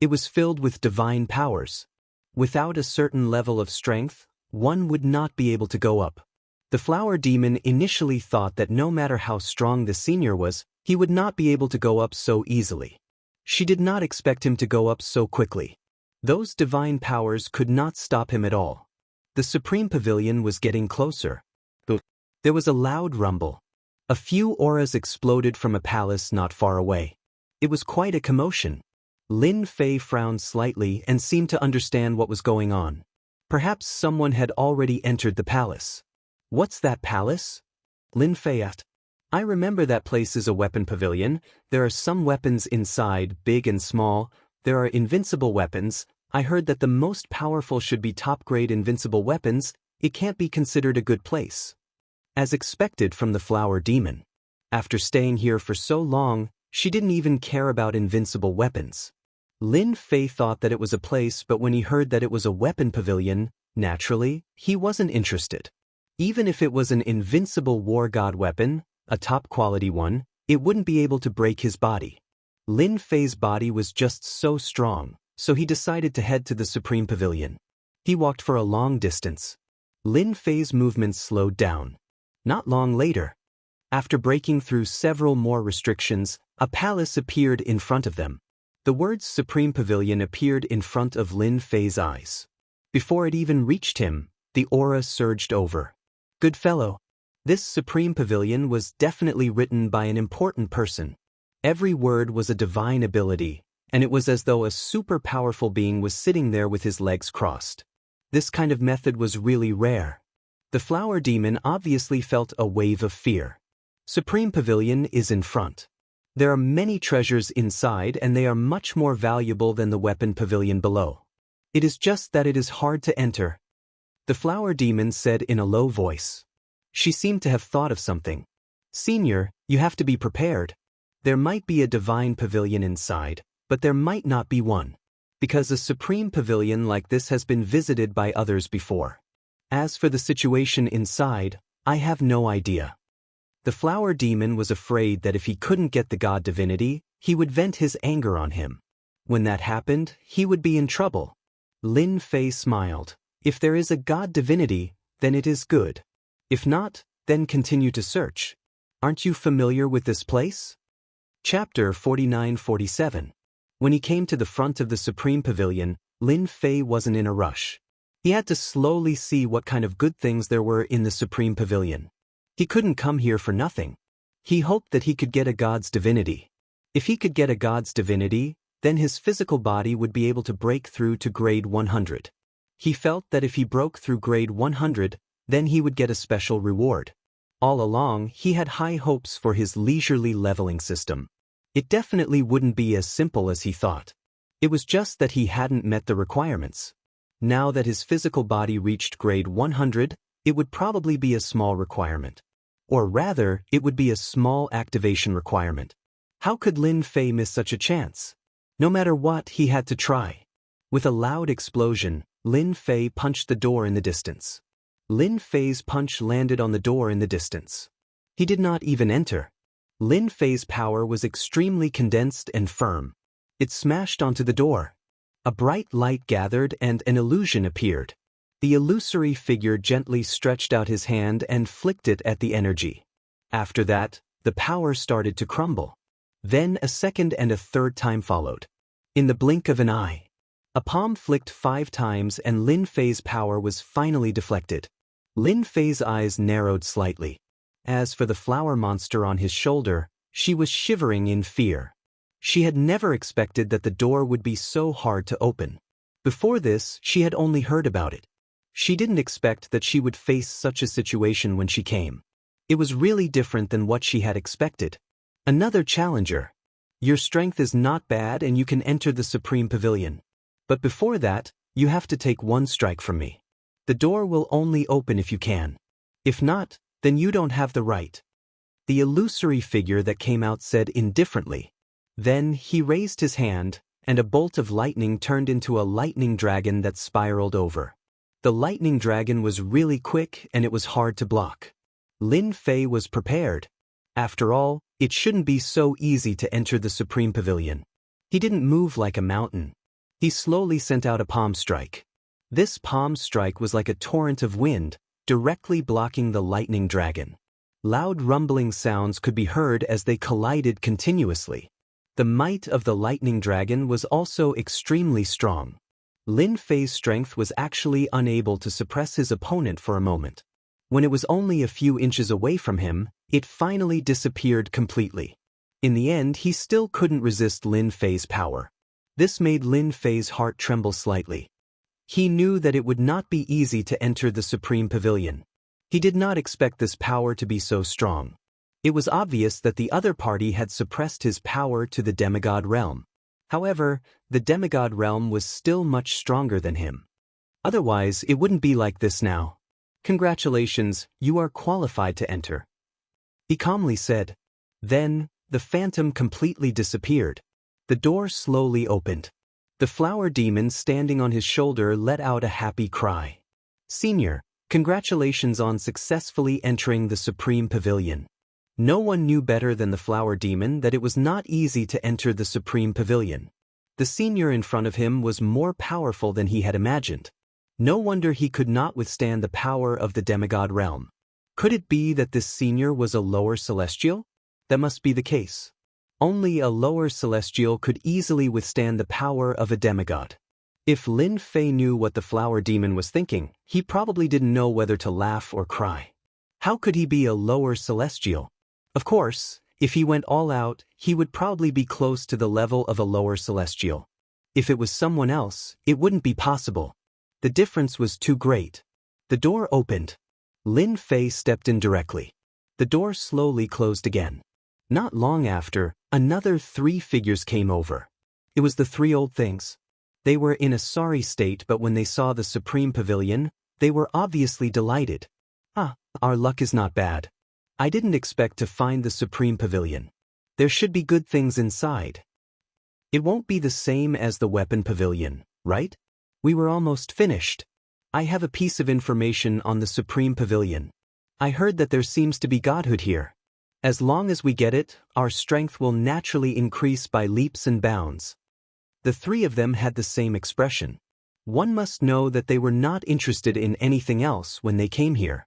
It was filled with divine powers. Without a certain level of strength, one would not be able to go up. The flower demon initially thought that no matter how strong the senior was, he would not be able to go up so easily. She did not expect him to go up so quickly. Those divine powers could not stop him at all. The Supreme Pavilion was getting closer. There was a loud rumble. A few auras exploded from a palace not far away. It was quite a commotion. Lin Fei frowned slightly and seemed to understand what was going on. Perhaps someone had already entered the palace. "What's that palace?" Lin Fei asked. "I remember that place is a weapon pavilion. There are some weapons inside, big and small. There are invincible weapons. I heard that the most powerful should be top-grade invincible weapons. It can't be considered a good place." As expected from the flower demon. After staying here for so long, she didn't even care about invincible weapons. Lin Fei thought that it was a place, but when he heard that it was a weapon pavilion, naturally, he wasn't interested. Even if it was an invincible war god weapon, a top-quality one, it wouldn't be able to break his body. Lin Fei's body was just so strong, so he decided to head to the Supreme Pavilion. He walked for a long distance. Lin Fei's movements slowed down. Not long later, after breaking through several more restrictions, a palace appeared in front of them. The words Supreme Pavilion appeared in front of Lin Fei's eyes. Before it even reached him, the aura surged over. "Good fellow." This Supreme Pavilion was definitely written by an important person. Every word was a divine ability, and it was as though a super powerful being was sitting there with his legs crossed. This kind of method was really rare. The flower demon obviously felt a wave of fear. Supreme Pavilion is in front. There are many treasures inside, and they are much more valuable than the weapon pavilion below. It is just that it is hard to enter. The flower demon said in a low voice. She seemed to have thought of something. "Senior, you have to be prepared. There might be a divine pavilion inside, but there might not be one. Because a supreme pavilion like this has been visited by others before. As for the situation inside, I have no idea." The flower demon was afraid that if he couldn't get the god divinity, he would vent his anger on him. When that happened, he would be in trouble. Lin Fei smiled. "If there is a god divinity, then it is good. If not, then continue to search. Aren't you familiar with this place?" Chapter 49-47. When he came to the front of the Supreme Pavilion, Lin Fei wasn't in a rush. He had to slowly see what kind of good things there were in the Supreme Pavilion. He couldn't come here for nothing. He hoped that he could get a god's divinity. If he could get a god's divinity, then his physical body would be able to break through to grade 100. He felt that if he broke through grade 100, then he would get a special reward. All along, he had high hopes for his leisurely leveling system. It definitely wouldn't be as simple as he thought. It was just that he hadn't met the requirements. Now that his physical body reached grade 100, it would probably be a small requirement. Or rather, it would be a small activation requirement. How could Lin Fei miss such a chance? No matter what, he had to try. With a loud explosion, Lin Fei punched the door in the distance. Lin Fei's punch landed on the door in the distance. He did not even enter. Lin Fei's power was extremely condensed and firm. It smashed onto the door. A bright light gathered and an illusion appeared. The illusory figure gently stretched out his hand and flicked it at the energy. After that, The power started to crumble. Then a second and a third time followed. In the blink of an eye, a palm flicked 5 times and Lin Fei's power was finally deflected. Lin Fei's eyes narrowed slightly. As for the flower monster on his shoulder, she was shivering in fear. She had never expected that the door would be so hard to open. Before this, she had only heard about it. She didn't expect that she would face such a situation when she came. It was really different than what she had expected. Another challenger. Your strength is not bad and you can enter the Supreme Pavilion. But before that, you have to take 1 strike from me. The door will only open if you can. If not, then you don't have the right. The illusory figure that came out said indifferently. Then he raised his hand, and a bolt of lightning turned into a lightning dragon that spiraled over. The lightning dragon was really quick and it was hard to block. Lin Fei was prepared. After all, it shouldn't be so easy to enter the Supreme Pavilion. He didn't move like a mountain. He slowly sent out a palm strike. This palm strike was like a torrent of wind, directly blocking the lightning dragon. Loud rumbling sounds could be heard as they collided continuously. The might of the lightning dragon was also extremely strong. Lin Fei's strength was actually unable to suppress his opponent for a moment. When it was only a few inches away from him, it finally disappeared completely. In the end, he still couldn't resist Lin Fei's power. This made Lin Fei's heart tremble slightly. He knew that it would not be easy to enter the Supreme Pavilion. He did not expect this power to be so strong. It was obvious that the other party had suppressed his power to the demigod realm. However, the demigod realm was still much stronger than him. Otherwise, it wouldn't be like this now. Congratulations, you are qualified to enter, he calmly said. Then, the phantom completely disappeared. The door slowly opened. The flower demon standing on his shoulder let out a happy cry. Senior, congratulations on successfully entering the Supreme Pavilion. No one knew better than the flower demon that it was not easy to enter the Supreme Pavilion. The senior in front of him was more powerful than he had imagined. No wonder he could not withstand the power of the demigod realm. Could it be that this senior was a lower celestial? That must be the case. Only a lower celestial could easily withstand the power of a demigod. If Lin Fei knew what the flower demon was thinking, he probably didn't know whether to laugh or cry. How could he be a lower celestial? Of course, if he went all out, he would probably be close to the level of a lower celestial. If it was someone else, it wouldn't be possible. The difference was too great. The door opened. Lin Fei stepped in directly. The door slowly closed again. Not long after, another 3 figures came over. It was the 3 old things. They were in a sorry state, but when they saw the Supreme Pavilion, they were obviously delighted. Our luck is not bad. I didn't expect to find the Supreme Pavilion. There should be good things inside. It won't be the same as the Weapon Pavilion, right? We were almost finished. I have a piece of information on the Supreme Pavilion. I heard that there seems to be godhood here. As long as we get it, our strength will naturally increase by leaps and bounds. The 3 of them had the same expression. One must know that they were not interested in anything else when they came here.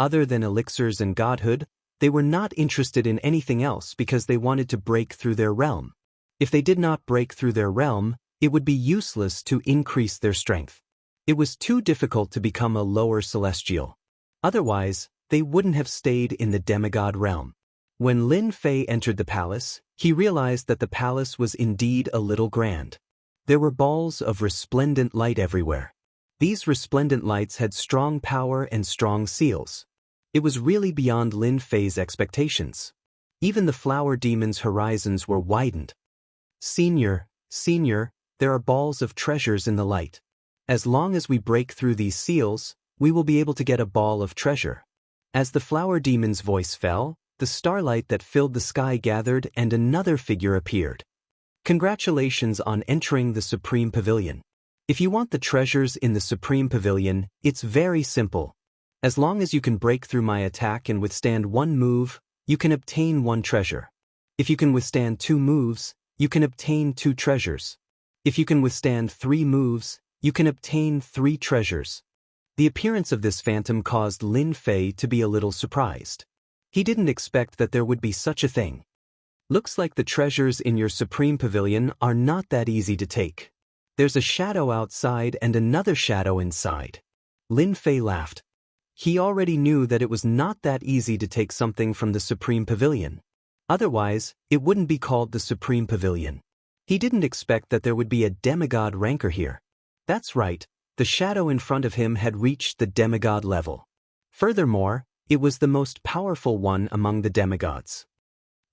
Other than elixirs and godhood, they were not interested in anything else because they wanted to break through their realm. If they did not break through their realm, it would be useless to increase their strength. It was too difficult to become a lower celestial. Otherwise, they wouldn't have stayed in the demigod realm. When Lin Fei entered the palace, he realized that the palace was indeed a little grand. There were balls of resplendent light everywhere. These resplendent lights had strong power and strong seals. It was really beyond Lin Fei's expectations. Even the flower demon's horizons were widened. Senior, there are balls of treasures in the light. As long as we break through these seals, we will be able to get a ball of treasure. As the flower demon's voice fell, the starlight that filled the sky gathered and another figure appeared. Congratulations on entering the Supreme Pavilion. If you want the treasures in the Supreme Pavilion, it's very simple. As long as you can break through my attack and withstand 1 move, you can obtain 1 treasure. If you can withstand 2 moves, you can obtain 2 treasures. If you can withstand 3 moves, you can obtain 3 treasures. The appearance of this phantom caused Lin Fei to be a little surprised. He didn't expect that there would be such a thing. Looks like the treasures in your Supreme Pavilion are not that easy to take. There's a shadow outside and another shadow inside. Lin Fei laughed. He already knew that it was not that easy to take something from the Supreme Pavilion. Otherwise, it wouldn't be called the Supreme Pavilion. He didn't expect that there would be a demigod ranker here. That's right, the shadow in front of him had reached the demigod level. Furthermore, it was the most powerful one among the demigods.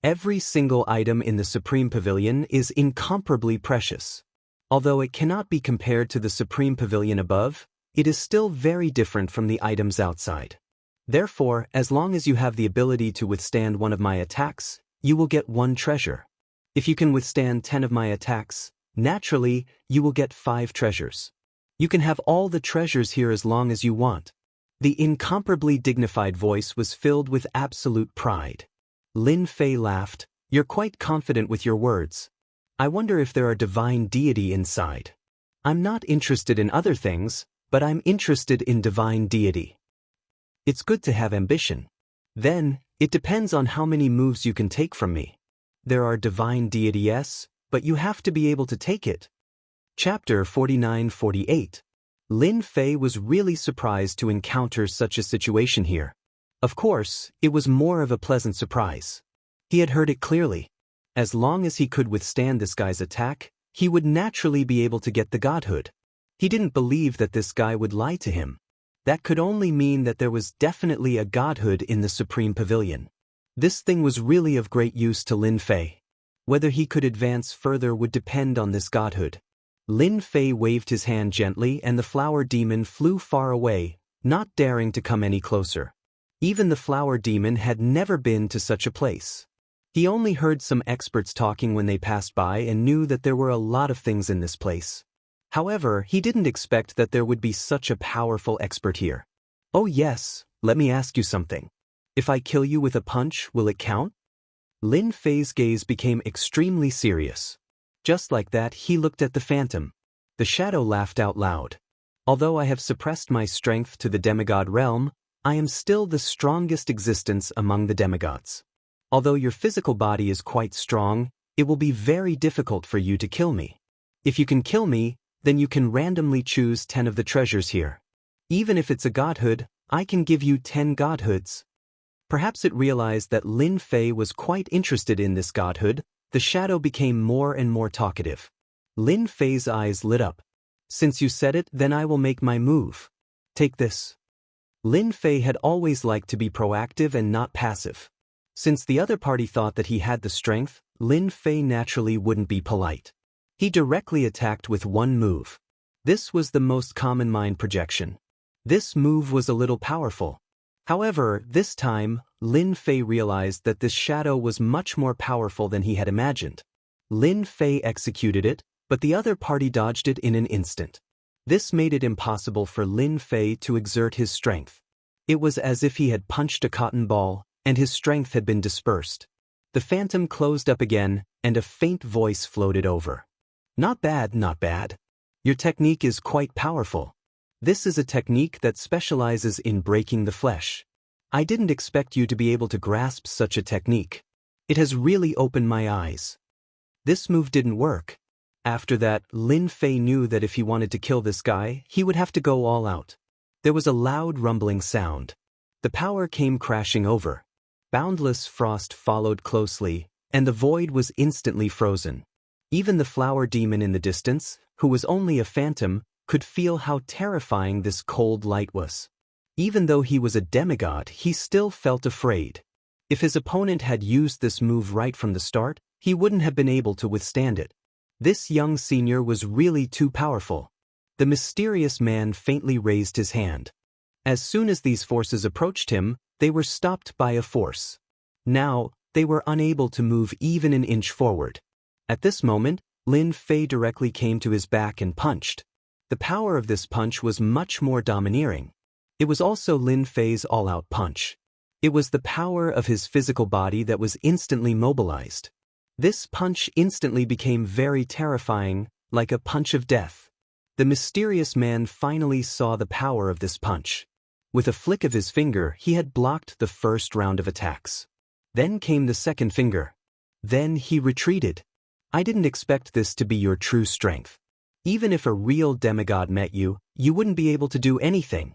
Every single item in the Supreme Pavilion is incomparably precious. Although it cannot be compared to the Supreme Pavilion above, it is still very different from the items outside. Therefore, as long as you have the ability to withstand one of my attacks, you will get 1 treasure. If you can withstand 10 of my attacks, naturally, you will get 5 treasures. You can have all the treasures here as long as you want. The incomparably dignified voice was filled with absolute pride. Lin Fei laughed. You're quite confident with your words. I wonder if there are divine deity inside. I'm not interested in other things, but I'm interested in divine deity. It's good to have ambition. Then, it depends on how many moves you can take from me. There are divine deity, yes, but you have to be able to take it. Chapter 49-48. Lin Fei was really surprised to encounter such a situation here. Of course, it was more of a pleasant surprise. He had heard it clearly. As long as he could withstand this guy's attack, he would naturally be able to get the godhood. He didn't believe that this guy would lie to him. That could only mean that there was definitely a godhood in the Supreme Pavilion. This thing was really of great use to Lin Fei. Whether he could advance further would depend on this godhood. Lin Fei waved his hand gently and the flower demon flew far away, not daring to come any closer. Even the flower demon had never been to such a place. He only heard some experts talking when they passed by and knew that there were a lot of things in this place. However, he didn't expect that there would be such a powerful expert here. Oh yes, let me ask you something. If I kill you with a punch, will it count? Lin Fei's gaze became extremely serious. Just like that, he looked at the phantom. The shadow laughed out loud. Although I have suppressed my strength to the demigod realm, I am still the strongest existence among the demigods. Although your physical body is quite strong, it will be very difficult for you to kill me. If you can kill me, then you can randomly choose 10 of the treasures here. Even if it's a godhood, I can give you 10 godhoods. Perhaps it realized that Lin Fei was quite interested in this godhood. The shadow became more and more talkative. Lin Fei's eyes lit up. Since you said it, then I will make my move. Take this. Lin Fei had always liked to be proactive and not passive. Since the other party thought that he had the strength, Lin Fei naturally wouldn't be polite. He directly attacked with 1 move. This was the most common mind projection. This move was a little powerful. However, this time, Lin Fei realized that this shadow was much more powerful than he had imagined. Lin Fei executed it, but the other party dodged it in an instant. This made it impossible for Lin Fei to exert his strength. It was as if he had punched a cotton ball, and his strength had been dispersed. The phantom closed up again, and a faint voice floated over. Not bad, not bad. Your technique is quite powerful. This is a technique that specializes in breaking the flesh. I didn't expect you to be able to grasp such a technique. It has really opened my eyes. This move didn't work. After that, Lin Fei knew that if he wanted to kill this guy, he would have to go all out. There was a loud rumbling sound. The power came crashing over. Boundless frost followed closely, and the void was instantly frozen. Even the flower demon in the distance, who was only a phantom, could feel how terrifying this cold light was. Even though he was a demigod, he still felt afraid. If his opponent had used this move right from the start, he wouldn't have been able to withstand it. This young senior was really too powerful. The mysterious man faintly raised his hand. As soon as these forces approached him, they were stopped by a force. Now, they were unable to move even an inch forward. At this moment, Lin Fei directly came to his back and punched. The power of this punch was much more domineering. It was also Lin Fei's all-out punch. It was the power of his physical body that was instantly mobilized. This punch instantly became very terrifying, like a punch of death. The mysterious man finally saw the power of this punch. With a flick of his finger, he had blocked the first round of attacks. Then came the second finger. Then he retreated. I didn't expect this to be your true strength. Even if a real demigod met you, you wouldn't be able to do anything.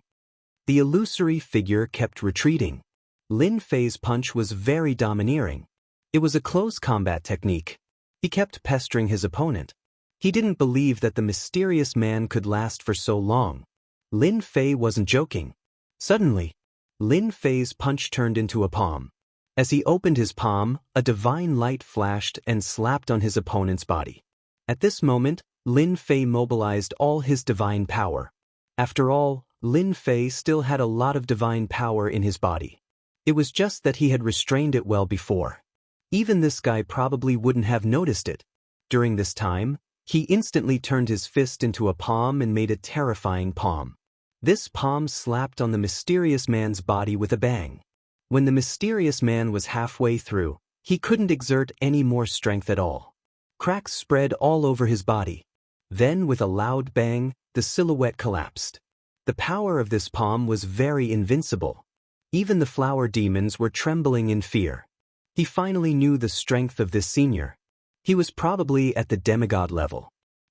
The illusory figure kept retreating. Lin Fei's punch was very domineering. It was a close combat technique. He kept pestering his opponent. He didn't believe that the mysterious man could last for so long. Lin Fei wasn't joking. Suddenly, Lin Fei's punch turned into a palm. As he opened his palm, a divine light flashed and slapped on his opponent's body. At this moment, Lin Fei mobilized all his divine power. After all, Lin Fei still had a lot of divine power in his body. It was just that he had restrained it well before. Even this guy probably wouldn't have noticed it. During this time, he instantly turned his fist into a palm and made a terrifying palm. This palm slapped on the mysterious man's body with a bang. When the mysterious man was halfway through, he couldn't exert any more strength at all. Cracks spread all over his body. Then, with a loud bang, the silhouette collapsed. The power of this palm was very invincible. Even the flower demons were trembling in fear. He finally knew the strength of this senior. He was probably at the demigod level.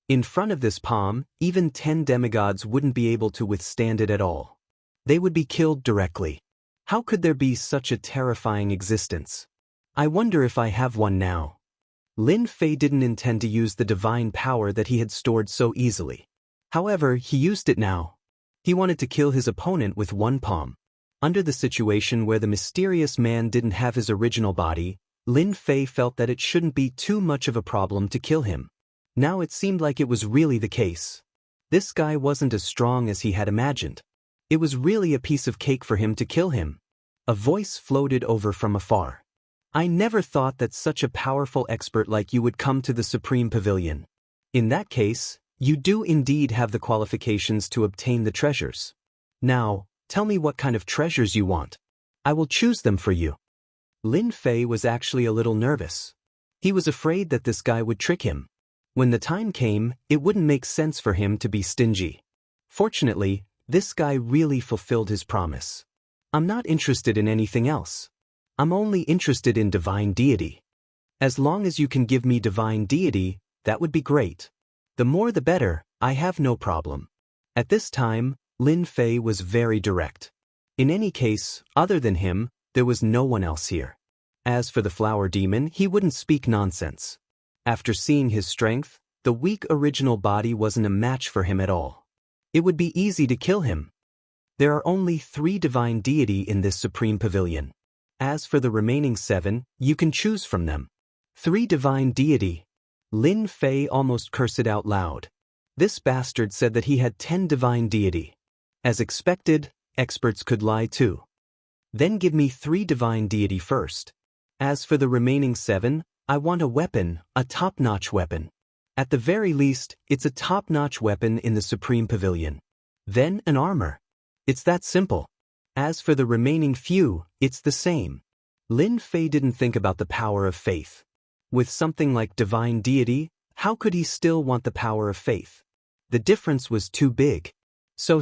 In front of this palm, even 10 demigods wouldn't be able to withstand it at all. They would be killed directly. How could there be such a terrifying existence? I wonder if I have one now. Lin Fei didn't intend to use the divine power that he had stored so easily. However, he used it now. He wanted to kill his opponent with one palm. Under the situation where the mysterious man didn't have his original body, Lin Fei felt that it shouldn't be too much of a problem to kill him. Now it seemed like it was really the case. This guy wasn't as strong as he had imagined. It was really a piece of cake for him to kill him. A voice floated over from afar. I never thought that such a powerful expert like you would come to the Supreme Pavilion. In that case, you do indeed have the qualifications to obtain the treasures. Now, tell me what kind of treasures you want. I will choose them for you. Lin Fei was actually a little nervous. He was afraid that this guy would trick him. When the time came, it wouldn't make sense for him to be stingy. Fortunately, this guy really fulfilled his promise. I'm not interested in anything else. I'm only interested in divine deity. As long as you can give me divine deity, that would be great. The more the better, I have no problem. At this time, Lin Fei was very direct. In any case, other than him, there was no one else here. As for the flower demon, he wouldn't speak nonsense. After seeing his strength, the weak original body wasn't a match for him at all. It would be easy to kill him. There are only 3 divine deity in this Supreme Pavilion. As for the remaining 7, you can choose from them. 3 divine deity. Lin Fei almost cursed it out loud. This bastard said that he had 10 divine deity. As expected, experts could lie too. Then give me 3 divine deity first. As for the remaining 7, I want a weapon, a top-notch weapon. At the very least, it's a top-notch weapon in the Supreme Pavilion. Then an armor. It's that simple. As for the remaining few, it's the same. Lin Fei didn't think about the power of faith. With something like divine deity, how could he still want the power of faith? The difference was too big. So.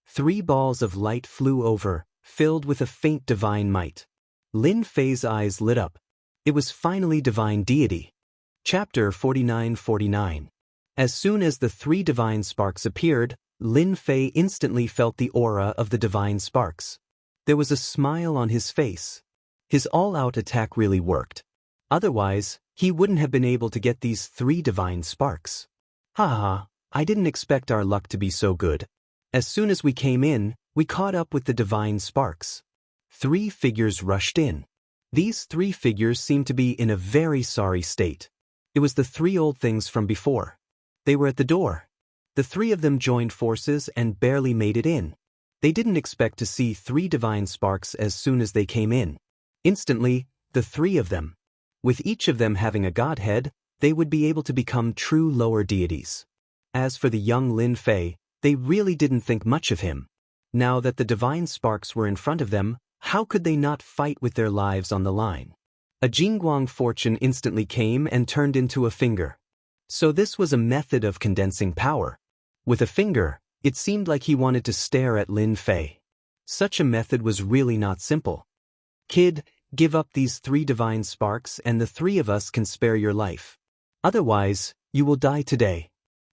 3 balls of light flew over, filled with a faint divine might. Lin Fei's eyes lit up. It was finally divine deity. Chapter 49-49. As soon as the 3 divine sparks appeared, Lin Fei instantly felt the aura of the divine sparks. There was a smile on his face. His all-out attack really worked. Otherwise, he wouldn't have been able to get these 3 divine sparks. Haha, I didn't expect our luck to be so good. As soon as we came in, we caught up with the divine sparks. 3 figures rushed in. These 3 figures seemed to be in a very sorry state. It was the 3 old things from before. They were at the door. The 3 of them joined forces and barely made it in. They didn't expect to see 3 divine sparks as soon as they came in. Instantly, the 3 of them. With each of them having a godhead, they would be able to become true lower deities. As for the young Lin Fei, they really didn't think much of him. Now that the divine sparks were in front of them, how could they not fight with their lives on the line? A Jingguang fortune instantly came and turned into a finger. So this was a method of condensing power. With a finger, It seemed like he wanted to stare at Lin Fei. Such a method was really not simple. Kid, give up these 3 divine sparks and the 3 of us can spare your life. Otherwise, you will die today.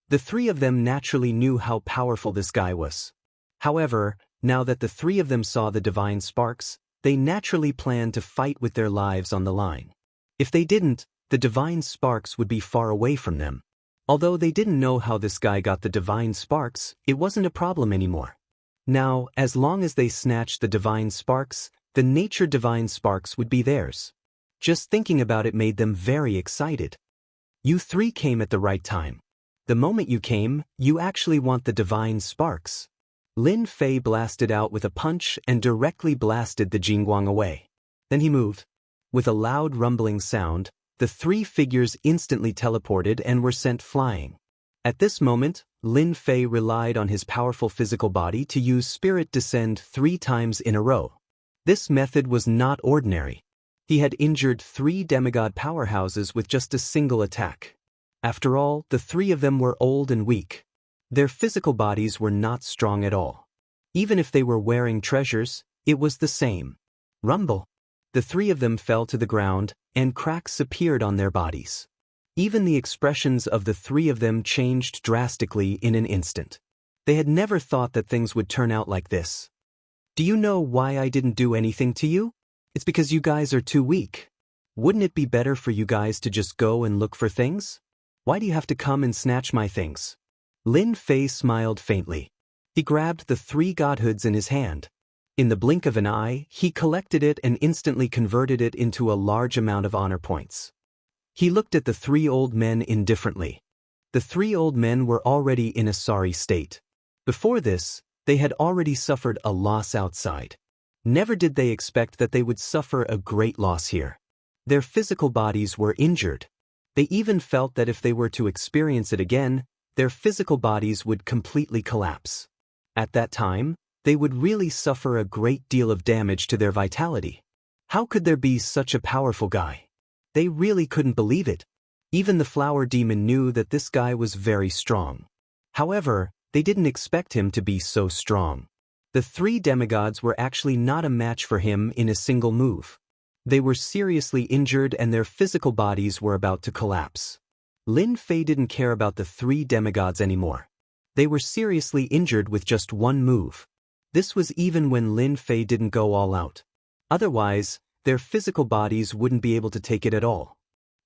The 3 of them naturally knew how powerful this guy was. However, now that the 3 of them saw the divine sparks, they naturally planned to fight with their lives on the line. If they didn't, the divine sparks would be far away from them. Although they didn't know how this guy got the divine sparks, it wasn't a problem anymore. Now, as long as they snatched the divine sparks, the nature divine sparks would be theirs. Just thinking about it made them very excited. You 3 came at the right time. The moment you came, you actually want the divine sparks. Lin Fei blasted out with a punch and directly blasted the Jingguang away. Then he moved. With a loud rumbling sound, the 3 figures instantly teleported and were sent flying. At this moment, Lin Fei relied on his powerful physical body to use Spirit Descend 3 times in a row. This method was not ordinary. He had injured 3 demigod powerhouses with just a single attack. After all, the 3 of them were old and weak. Their physical bodies were not strong at all. Even if they were wearing treasures, it was the same. Rumble. The 3 of them fell to the ground, and cracks appeared on their bodies. Even the expressions of the 3 of them changed drastically in an instant. They had never thought that things would turn out like this. Do you know why I didn't do anything to you? It's because you guys are too weak. Wouldn't it be better for you guys to just go and look for things? Why do you have to come and snatch my things? Lin Fei smiled faintly. He grabbed the 3 godhoods in his hand. In the blink of an eye, he collected it and instantly converted it into a large amount of honor points. He looked at the 3 old men indifferently. The 3 old men were already in a sorry state. Before this, they had already suffered a loss outside. Never did they expect that they would suffer a great loss here. Their physical bodies were injured. They even felt that if they were to experience it again, their physical bodies would completely collapse. At that time, they would really suffer a great deal of damage to their vitality. How could there be such a powerful guy? They really couldn't believe it. Even the flower demon knew that this guy was very strong. However, they didn't expect him to be so strong. The 3 demigods were actually not a match for him in a single move. They were seriously injured and their physical bodies were about to collapse. Lin Fei didn't care about the 3 demigods anymore. They were seriously injured with just one move. This was even when Lin Fei didn't go all out. Otherwise, their physical bodies wouldn't be able to take it at all.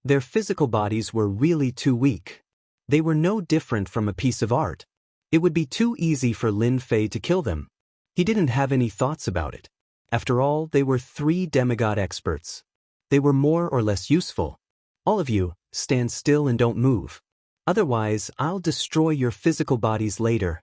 Their physical bodies were really too weak. They were no different from a piece of art. It would be too easy for Lin Fei to kill them. He didn't have any thoughts about it. After all, they were 3 demigod experts. They were more or less useful. All of you, stand still and don't move. Otherwise, I'll destroy your physical bodies later.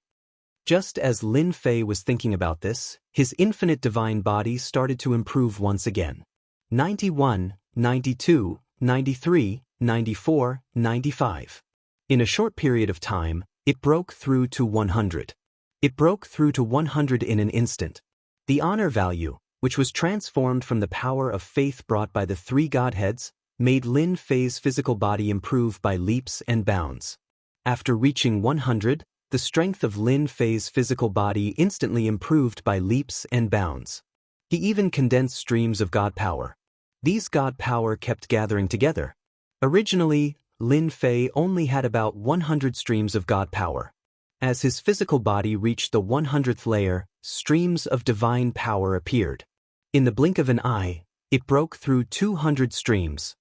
Just as Lin Fei was thinking about this, his infinite divine body started to improve once again. 91, 92, 93, 94, 95. In a short period of time, it broke through to 100. It broke through to 100 in an instant. The honor value, which was transformed from the power of faith brought by the 3 godheads, made Lin Fei's physical body improve by leaps and bounds. After reaching 100, the strength of Lin Fei's physical body instantly improved by leaps and bounds. He even condensed streams of God power. These God power kept gathering together. Originally, Lin Fei only had about 100 streams of God power. As his physical body reached the 100th layer, streams of divine power appeared. In the blink of an eye, it broke through 200 streams,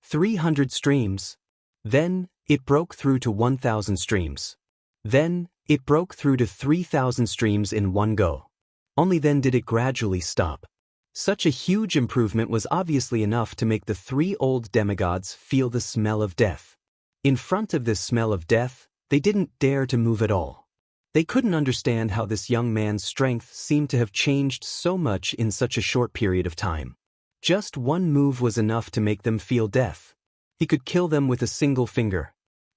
300 streams. Then, it broke through to 1,000 streams. Then, it broke through to 3,000 streams in one go. Only then did it gradually stop. Such a huge improvement was obviously enough to make the 3 old demigods feel the smell of death. In front of this smell of death, they didn't dare to move at all. They couldn't understand how this young man's strength seemed to have changed so much in such a short period of time. Just one move was enough to make them feel death. He could kill them with a single finger.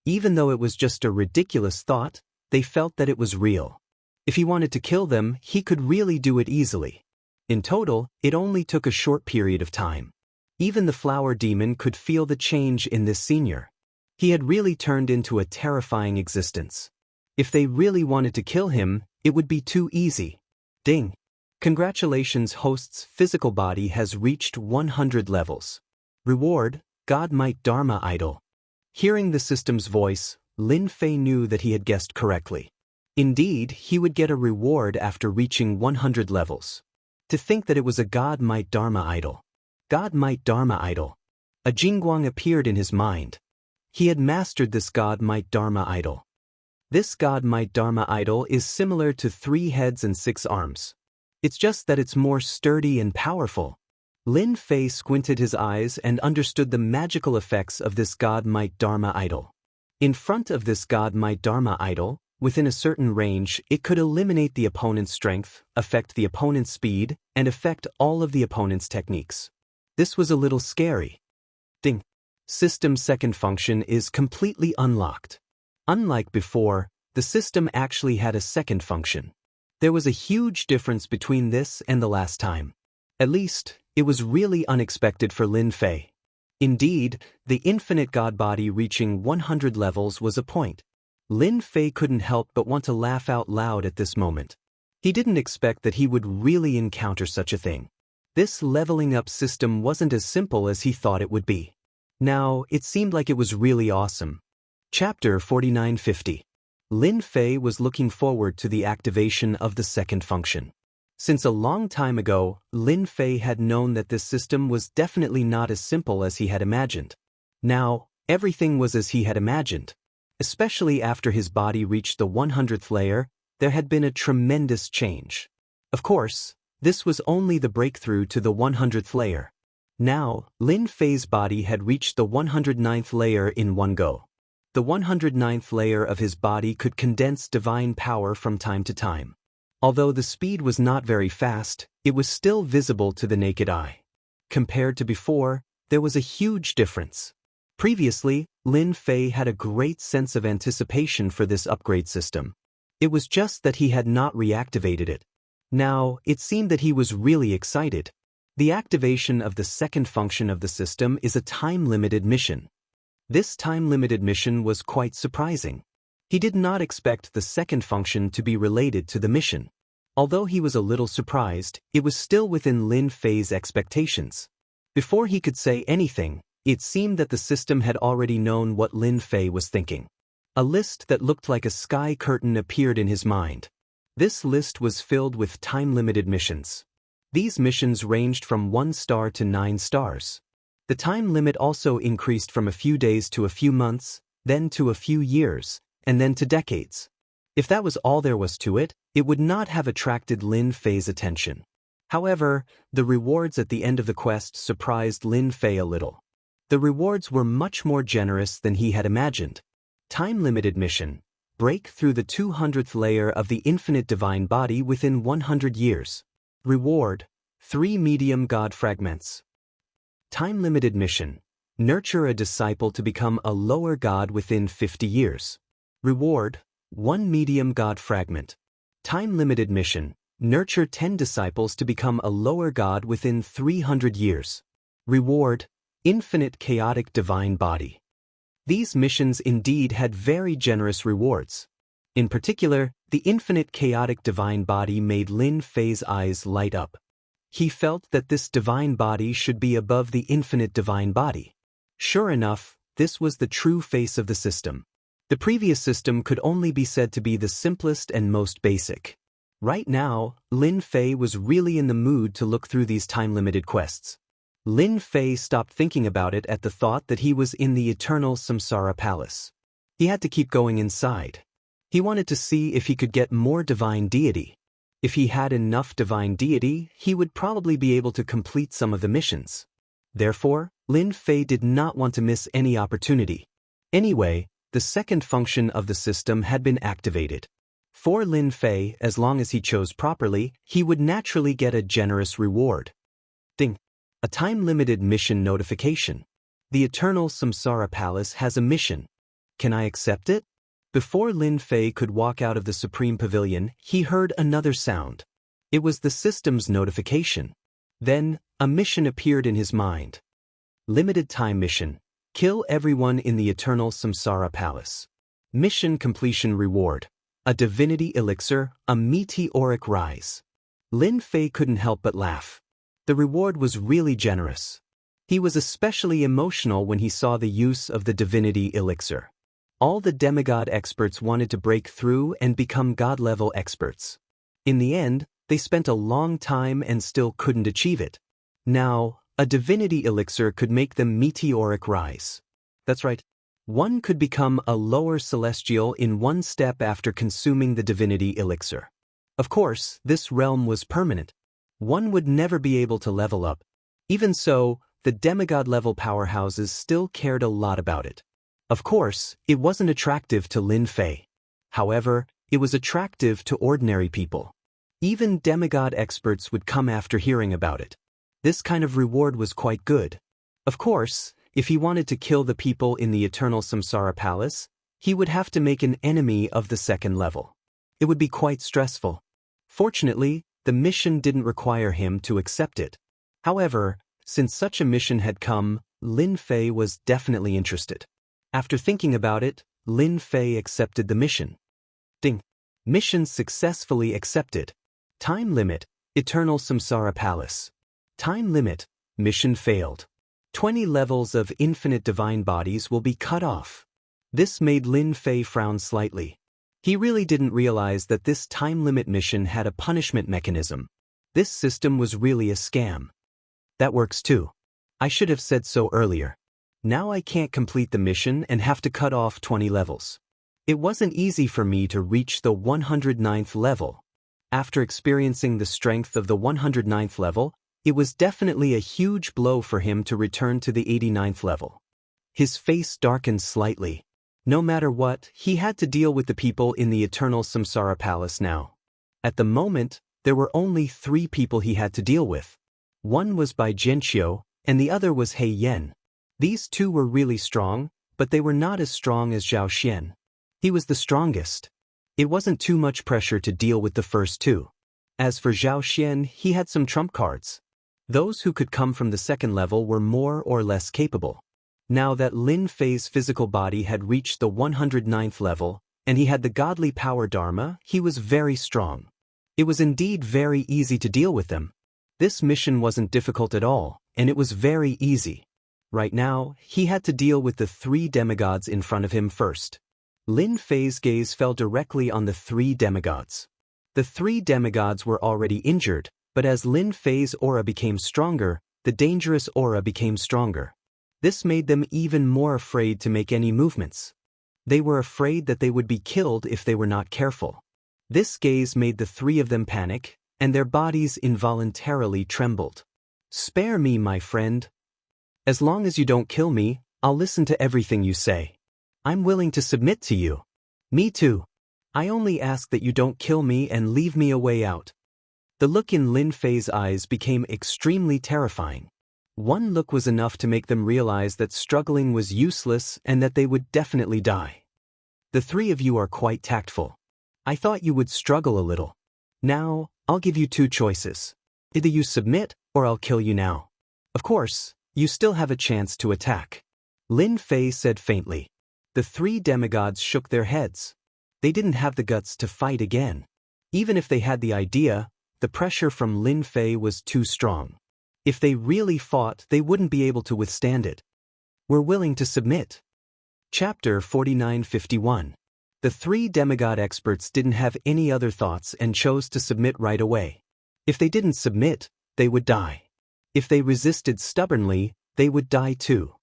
Even though it was just a ridiculous thought, they felt that it was real. If he wanted to kill them, he could really do it easily. In total, it only took a short period of time. Even the flower demon could feel the change in this senior. He had really turned into a terrifying existence. If they really wanted to kill him, it would be too easy. Ding. Congratulations, host's physical body has reached 100 levels. Reward, God Might Dharma Idol. Hearing the system's voice, Lin Fei knew that he had guessed correctly. Indeed, he would get a reward after reaching 100 levels. To think that it was a God Might Dharma Idol. God Might Dharma Idol. A Jingguang appeared in his mind. He had mastered this God Might Dharma Idol. This God Might Dharma Idol is similar to 3 heads and 6 arms. It's just that it's more sturdy and powerful. Lin Fei squinted his eyes and understood the magical effects of this God Might Dharma Idol. In front of this God Might Dharma Idol, within a certain range, it could eliminate the opponent's strength, affect the opponent's speed, and affect all of the opponent's techniques. This was a little scary. Ding. System's second function is completely unlocked. Unlike before, the system actually had a second function. There was a huge difference between this and the last time. At least, it was really unexpected for Lin Fei. Indeed, the infinite god body reaching 100 levels was a point. Lin Fei couldn't help but want to laugh out loud at this moment. He didn't expect that he would really encounter such a thing. This leveling up system wasn't as simple as he thought it would be. Now, it seemed like it was really awesome. Chapter 4950. Lin Fei was looking forward to the activation of the second function. Since a long time ago, Lin Fei had known that this system was definitely not as simple as he had imagined. Now, everything was as he had imagined. Especially after his body reached the 100th layer, there had been a tremendous change. Of course, this was only the breakthrough to the 100th layer. Now, Lin Fei's body had reached the 109th layer in one go. The 109th layer of his body could condense divine power from time to time. Although the speed was not very fast, it was still visible to the naked eye. Compared to before, there was a huge difference. Previously, Lin Fei had a great sense of anticipation for this upgrade system. It was just that he had not reactivated it. Now, it seemed that he was really excited. The activation of the second function of the system is a time-limited mission. This time-limited mission was quite surprising. He did not expect the second function to be related to the mission. Although he was a little surprised, it was still within Lin Fei's expectations. Before he could say anything, it seemed that the system had already known what Lin Fei was thinking. A list that looked like a sky curtain appeared in his mind. This list was filled with time-limited missions. These missions ranged from 1 star to 9 stars. The time limit also increased from a few days to a few months, then to a few years, and then to decades. If that was all there was to it, it would not have attracted Lin Fei's attention. However, the rewards at the end of the quest surprised Lin Fei a little. The rewards were much more generous than he had imagined. Time-limited mission: break through the 200th layer of the infinite divine body within 100 years. Reward: 3 medium god fragments. Time-limited mission: nurture a disciple to become a lower god within 50 years. Reward: 1 medium god fragment. Time-limited mission: nurture 10 disciples to become a lower god within 300 years. Reward: infinite chaotic divine body. These missions indeed had very generous rewards. In particular, the infinite chaotic divine body made Lin Fei's eyes light up. He felt that this divine body should be above the infinite divine body. Sure enough, this was the true face of the system. The previous system could only be said to be the simplest and most basic. Right now, Lin Fei was really in the mood to look through these time-limited quests. Lin Fei stopped thinking about it at the thought that he was in the eternal Samsara Palace. He had to keep going inside. He wanted to see if he could get more divine deity. If he had enough divine deity, he would probably be able to complete some of the missions. Therefore, Lin Fei did not want to miss any opportunity. Anyway, the second function of the system had been activated. For Lin Fei, as long as he chose properly, he would naturally get a generous reward. Ding! A time-limited mission notification. The Eternal Samsara Palace has a mission. Can I accept it? Before Lin Fei could walk out of the Supreme Pavilion, he heard another sound. It was the system's notification. Then, a mission appeared in his mind. Limited time mission: kill everyone in the Eternal Samsara Palace. Mission completion reward: A divinity elixir, a meteoric rise. Lin Fei couldn't help but laugh. The reward was really generous. He was especially emotional when he saw the use of the divinity elixir. All the demigod experts wanted to break through and become god-level experts. In the end, they spent a long time and still couldn't achieve it. Now, a divinity elixir could make them meteoric rise. That's right. One could become a lower celestial in one step after consuming the divinity elixir. Of course, this realm was permanent. One would never be able to level up. Even so, the demigod-level powerhouses still cared a lot about it. Of course, it wasn't attractive to Lin Fei. However, it was attractive to ordinary people. Even demigod experts would come after hearing about it. This kind of reward was quite good. Of course, if he wanted to kill the people in the Eternal Samsara Palace, he would have to make an enemy of the second level. It would be quite stressful. Fortunately, the mission didn't require him to accept it. However, since such a mission had come, Lin Fei was definitely interested. After thinking about it, Lin Fei accepted the mission. Ding! Mission successfully accepted. Time limit, Eternal Samsara Palace. Time limit, mission failed. 20 levels of infinite divine bodies will be cut off. This made Lin Fei frown slightly. He really didn't realize that this time limit mission had a punishment mechanism. This system was really a scam. That works too. I should have said so earlier. Now I can't complete the mission and have to cut off 20 levels. It wasn't easy for me to reach the 109th level. After experiencing the strength of the 109th level, it was definitely a huge blow for him to return to the 89th level. His face darkened slightly. No matter what, he had to deal with the people in the Eternal Samsara Palace now. At the moment, there were only 3 people he had to deal with. One was Bai Jianqiu, and the other was He Yan. These 2 were really strong, but they were not as strong as Zhao Xian. He was the strongest. It wasn't too much pressure to deal with the first 2. As for Zhao Xian, he had some trump cards. Those who could come from the second level were more or less capable. Now that Lin Fei's physical body had reached the 109th level, and he had the godly power Dharma, he was very strong. It was indeed very easy to deal with them. This mission wasn't difficult at all, and it was very easy. Right now, he had to deal with the 3 demigods in front of him first. Lin Fei's gaze fell directly on the 3 demigods. The 3 demigods were already injured, but as Lin Fei's aura became stronger, the dangerous aura became stronger. This made them even more afraid to make any movements. They were afraid that they would be killed if they were not careful. This gaze made the 3 of them panic, and their bodies involuntarily trembled. "Spare me, my friend. As long as you don't kill me, I'll listen to everything you say. I'm willing to submit to you." "Me too. I only ask that you don't kill me and leave me a way out." The look in Lin Fei's eyes became extremely terrifying. One look was enough to make them realize that struggling was useless and that they would definitely die. "The 3 of you are quite tactful. I thought you would struggle a little. Now, I'll give you 2 choices. Either you submit, or I'll kill you now. Of course, you still have a chance to attack." Lin Fei said faintly. The 3 demigods shook their heads. They didn't have the guts to fight again. Even if they had the idea, the pressure from Lin Fei was too strong. If they really fought, they wouldn't be able to withstand it. "We're willing to submit." Chapter 4951. The 3 demigod experts didn't have any other thoughts and chose to submit right away. If they didn't submit, they would die. If they resisted stubbornly, they would die too.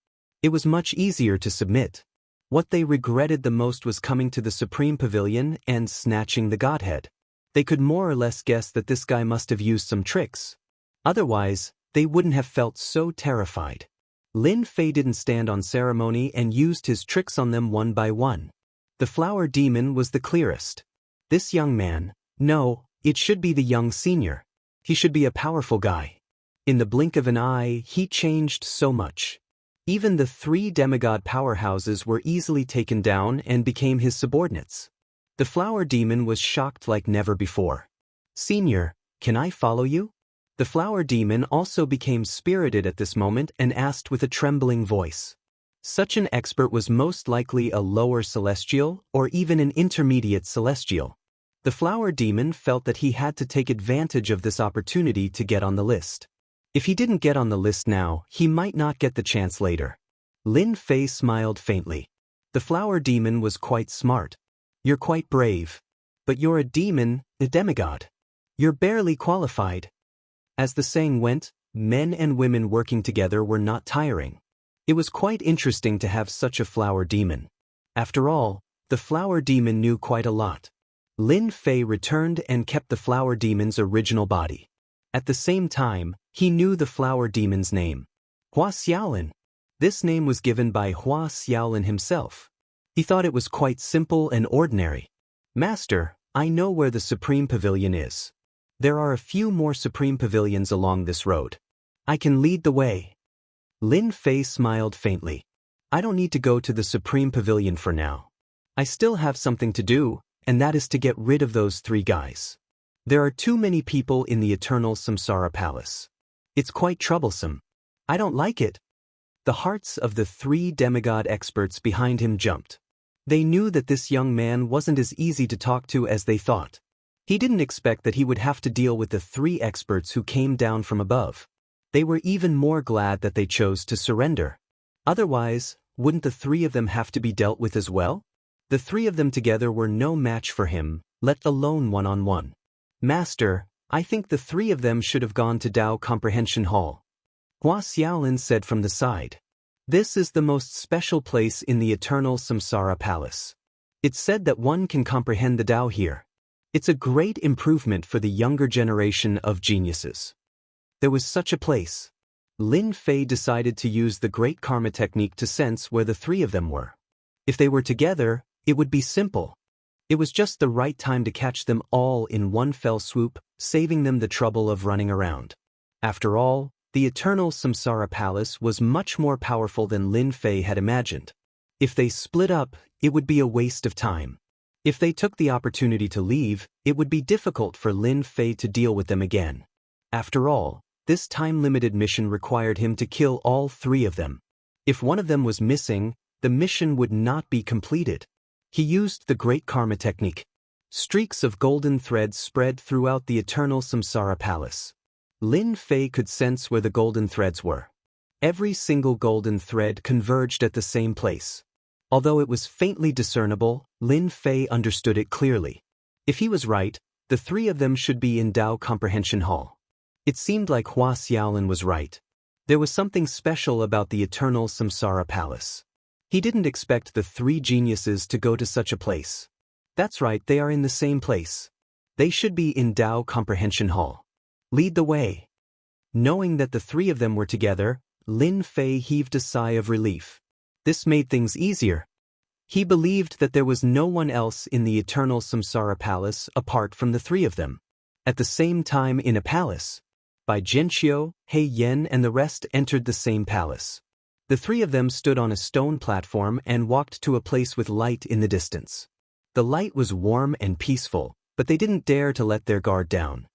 It was much easier to submit. What they regretted the most was coming to the Supreme Pavilion and snatching the Godhead. They could more or less guess that this guy must have used some tricks. Otherwise, they wouldn't have felt so terrified. Lin Fei didn't stand on ceremony and used his tricks on them one by one. The flower demon was the clearest. This young man, no, it should be the young senior. He should be a powerful guy. In the blink of an eye, he changed so much. Even the 3 demigod powerhouses were easily taken down and became his subordinates. The flower demon was shocked like never before. "Senior, can I follow you?" The flower demon also became spirited at this moment and asked with a trembling voice. Such an expert was most likely a lower celestial or even an intermediate celestial. The flower demon felt that he had to take advantage of this opportunity to get on the list. If he didn't get on the list now, he might not get the chance later. Lin Fei smiled faintly. The flower demon was quite smart. You're quite brave. But you're a demon, a demigod. You're barely qualified. As the saying went, men and women working together were not tiring. It was quite interesting to have such a flower demon. After all, the flower demon knew quite a lot. Lin Fei returned and kept the flower demon's original body. At the same time, he knew the flower demon's name. Hua Xiaolin. This name was given by Hua Xiaolin himself. He thought it was quite simple and ordinary. Master, I know where the Supreme Pavilion is. There are a few more Supreme Pavilions along this road. I can lead the way. Lin Fei smiled faintly. I don't need to go to the Supreme Pavilion for now. I still have something to do, and that is to get rid of those 3 guys. There are too many people in the Eternal Samsara Palace. It's quite troublesome. I don't like it. The hearts of the 3 demigod experts behind him jumped. They knew that this young man wasn't as easy to talk to as they thought. He didn't expect that he would have to deal with the 3 experts who came down from above. They were even more glad that they chose to surrender. Otherwise, wouldn't the 3 of them have to be dealt with as well? The 3 of them together were no match for him, let alone one-on-one. Master, I think the 3 of them should have gone to Dao Comprehension Hall. Hua Xiaolin said from the side. This is the most special place in the Eternal Samsara Palace. It's said that one can comprehend the Dao here. It's a great improvement for the younger generation of geniuses. There was such a place. Lin Fei decided to use the Great Karma technique to sense where the 3 of them were. If they were together, it would be simple. It was just the right time to catch them all in one fell swoop, saving them the trouble of running around. After all, the Eternal Samsara Palace was much more powerful than Lin Fei had imagined. If they split up, it would be a waste of time. If they took the opportunity to leave, it would be difficult for Lin Fei to deal with them again. After all, this time-limited mission required him to kill all 3 of them. If one of them was missing, the mission would not be completed. He used the Great Karma technique. Streaks of golden threads spread throughout the Eternal Samsara Palace. Lin Fei could sense where the golden threads were. Every single golden thread converged at the same place. Although it was faintly discernible, Lin Fei understood it clearly. If he was right, the 3 of them should be in Dao Comprehension Hall. It seemed like Hua Xiaolin was right. There was something special about the Eternal Samsara Palace. He didn't expect the 3 geniuses to go to such a place. That's right, they are in the same place. They should be in Dao Comprehension Hall. Lead the way. Knowing that the 3 of them were together, Lin Fei heaved a sigh of relief. This made things easier. He believed that there was no one else in the Eternal Samsara Palace apart from the 3 of them. At the same time in a palace, Bai Jianqiu, He Yan and the rest entered the same palace. The 3 of them stood on a stone platform and walked to a place with light in the distance. The light was warm and peaceful, but they didn't dare to let their guard down.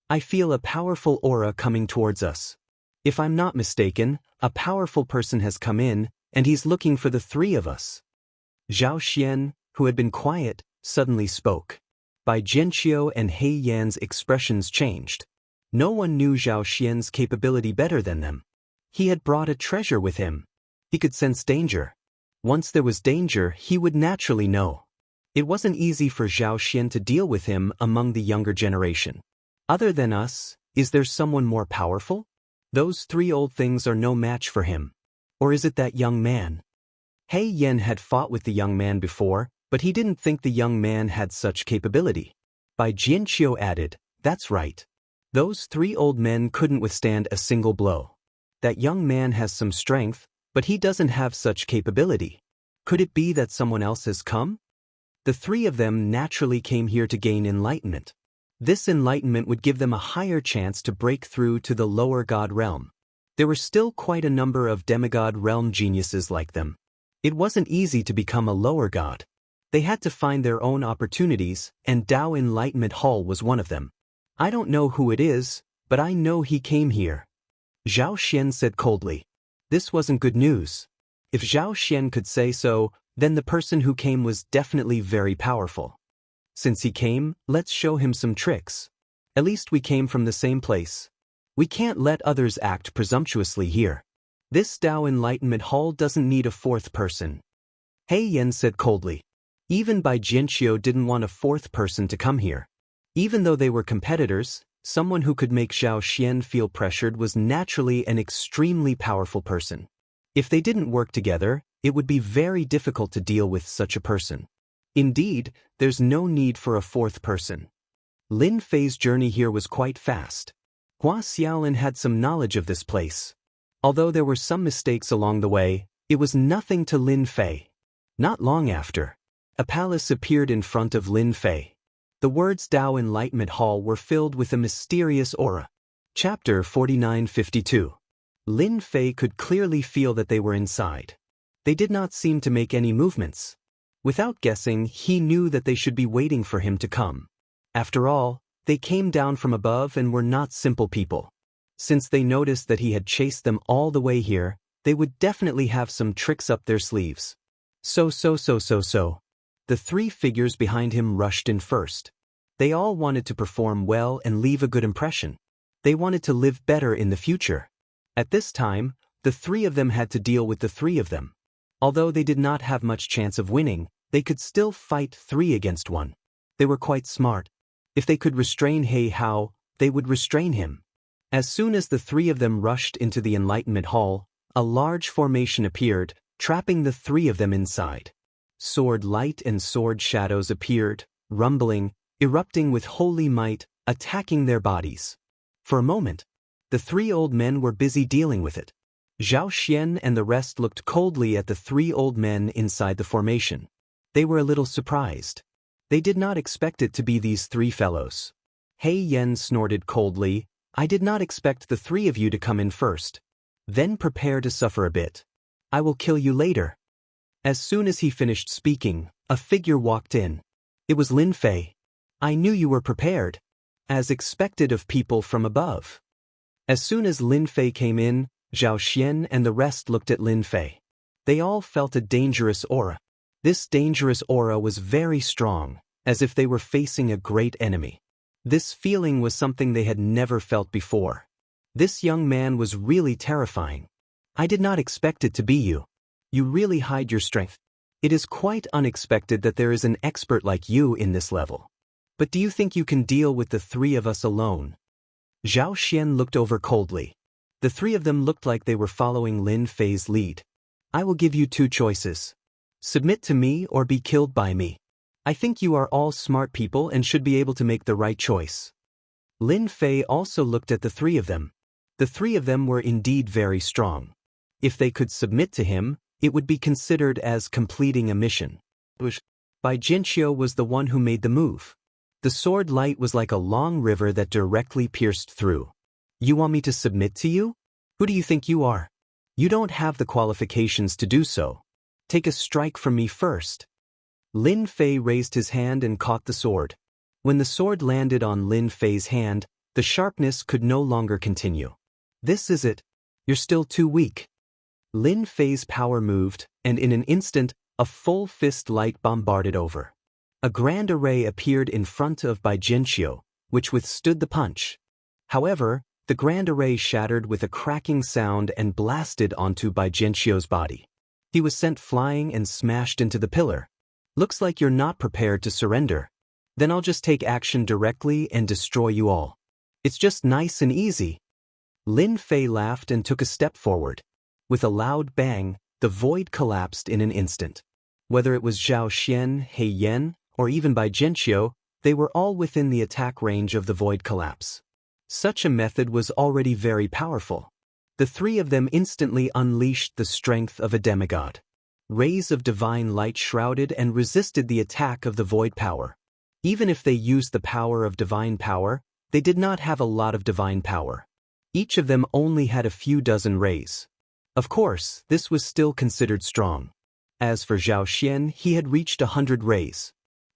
I feel a powerful aura coming towards us. If I'm not mistaken, a powerful person has come in, and he's looking for the 3 of us. Zhao Xian, who had been quiet, suddenly spoke. Bai Jianqiu and He Yan's expressions changed. No one knew Zhao Xian's capability better than them. He had brought a treasure with him. He could sense danger. Once there was danger, he would naturally know. It wasn't easy for Zhao Xian to deal with him among the younger generation. Other than us, is there someone more powerful? Those 3 old things are no match for him. Or is it that young man? He Yan had fought with the young man before, but he didn't think the young man had such capability. Bai Jianqiu added, that's right. Those 3 old men couldn't withstand a single blow. That young man has some strength, but he doesn't have such capability. Could it be that someone else has come? The 3 of them naturally came here to gain enlightenment. This enlightenment would give them a higher chance to break through to the lower god realm. There were still quite a number of demigod realm geniuses like them. It wasn't easy to become a lower god. They had to find their own opportunities, and Dao Enlightenment Hall was one of them. I don't know who it is, but I know he came here. Zhao Xian said coldly. This wasn't good news. If Zhao Xian could say so, then the person who came was definitely very powerful. Since he came, let's show him some tricks. At least we came from the same place. We can't let others act presumptuously here. This Dao Enlightenment Hall doesn't need a fourth person. He Yan said coldly. Even Bai Jianqiu didn't want a fourth person to come here. Even though they were competitors, someone who could make Zhao Xian feel pressured was naturally an extremely powerful person. If they didn't work together, it would be very difficult to deal with such a person. Indeed, there's no need for a fourth person. Lin Fei's journey here was quite fast. Hua Xiaolin had some knowledge of this place. Although there were some mistakes along the way, it was nothing to Lin Fei. Not long after, a palace appeared in front of Lin Fei. The words Dao Enlightenment Hall were filled with a mysterious aura. Chapter 4952. Lin Fei could clearly feel that they were inside. They did not seem to make any movements. Without guessing, he knew that they should be waiting for him to come. After all, they came down from above and were not simple people. Since they noticed that he had chased them all the way here, they would definitely have some tricks up their sleeves. So. The three figures behind him rushed in first. They all wanted to perform well and leave a good impression. They wanted to live better in the future. At this time, the three of them had to deal with the three of them. Although they did not have much chance of winning, they could still fight 3 against 1. They were quite smart. If they could restrain He Hao, they would restrain him. As soon as the three of them rushed into the Enlightenment Hall, a large formation appeared, trapping the three of them inside. Sword light and sword shadows appeared, rumbling, erupting with holy might, attacking their bodies. For a moment, the 3 old men were busy dealing with it. Zhao Xian and the rest looked coldly at the 3 old men inside the formation. They were a little surprised. They did not expect it to be these 3 fellows. He Yan snorted coldly, I did not expect the 3 of you to come in first. Then prepare to suffer a bit. I will kill you later. As soon as he finished speaking, a figure walked in. It was Lin Fei. I knew you were prepared. As expected of people from above. As soon as Lin Fei came in, Zhao Xian and the rest looked at Lin Fei. They all felt a dangerous aura. This dangerous aura was very strong, as if they were facing a great enemy. This feeling was something they had never felt before. This young man was really terrifying. I did not expect it to be you. You really hide your strength. It is quite unexpected that there is an expert like you in this level. But do you think you can deal with the 3 of us alone? Zhao Xian looked over coldly. The 3 of them looked like they were following Lin Fei's lead. I will give you 2 choices. Submit to me or be killed by me. I think you are all smart people and should be able to make the right choice. Lin Fei also looked at the 3 of them. The 3 of them were indeed very strong. If they could submit to him, it would be considered as completing a mission. Bai Jianqiu was the one who made the move. The sword light was like a long river that directly pierced through. You want me to submit to you? Who do you think you are? You don't have the qualifications to do so. Take a strike from me first. Lin Fei raised his hand and caught the sword. When the sword landed on Lin Fei's hand, the sharpness could no longer continue. This is it. You're still too weak. Lin Fei's power moved, and in an instant, a full fist light bombarded over. A grand array appeared in front of Bai Jianqiu, which withstood the punch. However, the grand array shattered with a cracking sound and blasted onto Bai Jianqiu's body. He was sent flying and smashed into the pillar. Looks like you're not prepared to surrender. Then I'll just take action directly and destroy you all. It's just nice and easy. Lin Fei laughed and took a step forward. With a loud bang, the void collapsed in an instant. Whether it was Zhao Xian, He Yan, or even Bai Jianqiu, they were all within the attack range of the void collapse. Such a method was already very powerful. The 3 of them instantly unleashed the strength of a demigod. Rays of divine light shrouded and resisted the attack of the void power. Even if they used the power of divine power, they did not have a lot of divine power. Each of them only had a few dozen rays. Of course, this was still considered strong. As for Zhao Xian, he had reached 100 rays.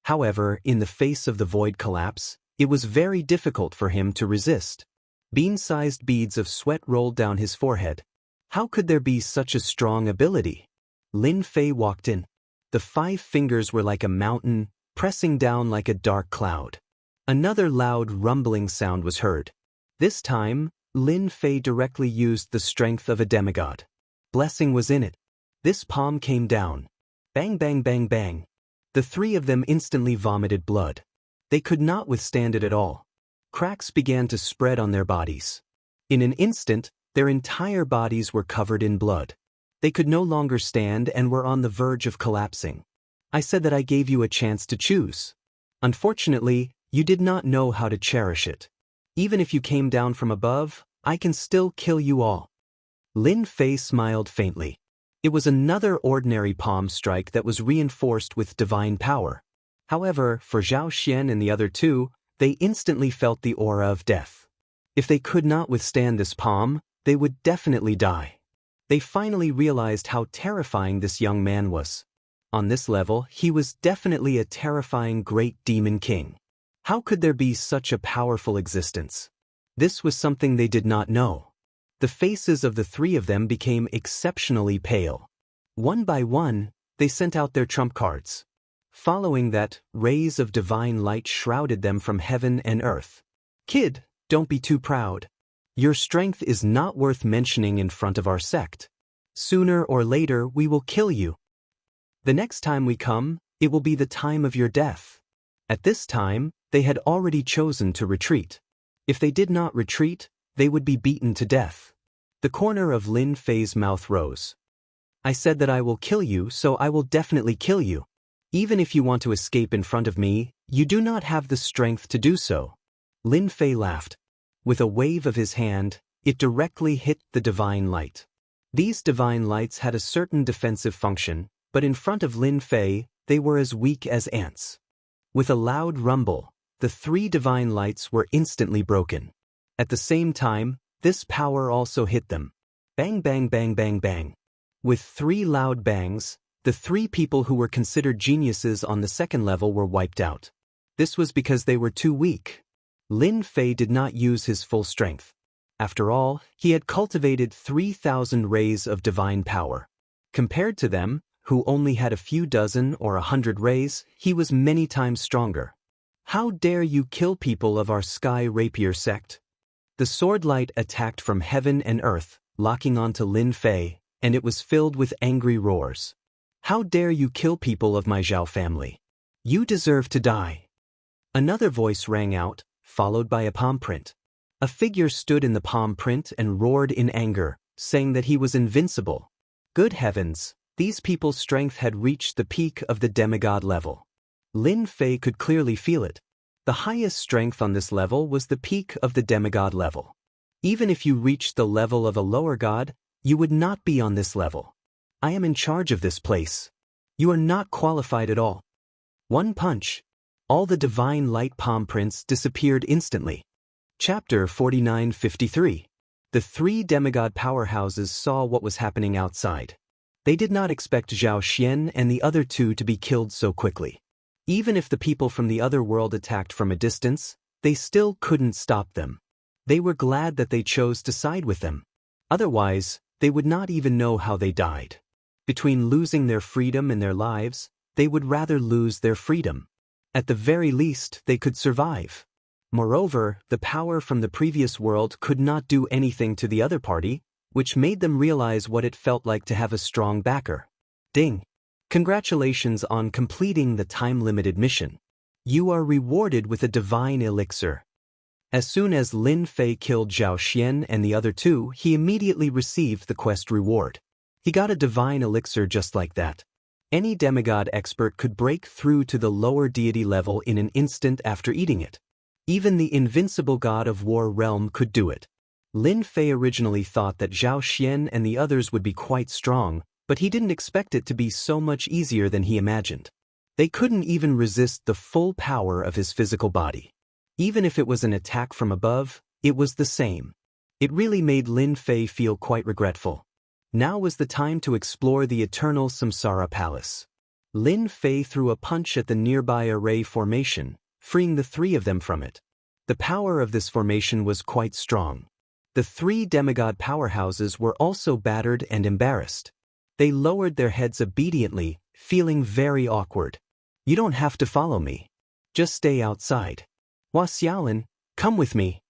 However, in the face of the void collapse, it was very difficult for him to resist. Bean-sized beads of sweat rolled down his forehead. How could there be such a strong ability? Lin Fei walked in. The 5 fingers were like a mountain, pressing down like a dark cloud. Another loud rumbling sound was heard. This time, Lin Fei directly used the strength of a demigod. Blessing was in it. This palm came down. Bang bang bang bang. The 3 of them instantly vomited blood. They could not withstand it at all. Cracks began to spread on their bodies. In an instant, their entire bodies were covered in blood. They could no longer stand and were on the verge of collapsing. I said that I gave you a chance to choose. Unfortunately, you did not know how to cherish it. Even if you came down from above, I can still kill you all. Lin Fei smiled faintly. It was another ordinary palm strike that was reinforced with divine power. However, for Zhao Xian and the other 2, they instantly felt the aura of death. If they could not withstand this palm, they would definitely die. They finally realized how terrifying this young man was. On this level, he was definitely a terrifying great demon king. How could there be such a powerful existence? This was something they did not know. The faces of the 3 of them became exceptionally pale. One by one, they sent out their trump cards. Following that, rays of divine light shrouded them from heaven and earth. Kid, don't be too proud. Your strength is not worth mentioning in front of our sect. Sooner or later, we will kill you. The next time we come, it will be the time of your death. At this time, they had already chosen to retreat. If they did not retreat, they would be beaten to death. The corner of Lin Fei's mouth rose. I said that I will kill you, so I will definitely kill you. Even if you want to escape in front of me, you do not have the strength to do so. Lin Fei laughed. With a wave of his hand, it directly hit the divine light. These divine lights had a certain defensive function, but in front of Lin Fei, they were as weak as ants. With a loud rumble, the 3 divine lights were instantly broken. At the same time, this power also hit them. Bang bang bang bang bang. With 3 loud bangs, the 3 people who were considered geniuses on the 2nd level were wiped out. This was because they were too weak. Lin Fei did not use his full strength. After all, he had cultivated 3,000 rays of divine power. Compared to them, who only had a few dozen or 100 rays, he was many times stronger. How dare you kill people of our Sky Rapier sect? The sword light attacked from heaven and earth, locking onto Lin Fei, and it was filled with angry roars. How dare you kill people of my Zhao family? You deserve to die. Another voice rang out, followed by a palm print. A figure stood in the palm print and roared in anger, saying that he was invincible. Good heavens, these people's strength had reached the peak of the demigod level. Lin Fei could clearly feel it. The highest strength on this level was the peak of the demigod level. Even if you reached the level of a lower god, you would not be on this level. I am in charge of this place. You are not qualified at all. One punch. All the divine light palm prints disappeared instantly. Chapter 4953. The 3 demigod powerhouses saw what was happening outside. They did not expect Zhao Xian and the other 2 to be killed so quickly. Even if the people from the other world attacked from a distance, they still couldn't stop them. They were glad that they chose to side with them. Otherwise, they would not even know how they died. Between losing their freedom and their lives, they would rather lose their freedom. At the very least, they could survive. Moreover, the power from the previous world could not do anything to the other party, which made them realize what it felt like to have a strong backer. Ding! Congratulations on completing the time-limited mission. You are rewarded with a divine elixir. As soon as Lin Fei killed Zhao Xian and the other 2, he immediately received the quest reward. He got a divine elixir just like that. Any demigod expert could break through to the lower deity level in an instant after eating it. Even the invincible god of war realm could do it. Lin Fei originally thought that Zhao Xian and the others would be quite strong, but he didn't expect it to be so much easier than he imagined. They couldn't even resist the full power of his physical body. Even if it was an attack from above, it was the same. It really made Lin Fei feel quite regretful. Now was the time to explore the eternal Samsara Palace. Lin Fei threw a punch at the nearby array formation, freeing the 3 of them from it. The power of this formation was quite strong. The 3 demigod powerhouses were also battered and embarrassed. They lowered their heads obediently, feeling very awkward. You don't have to follow me. Just stay outside. Hua Xiaolin, come with me.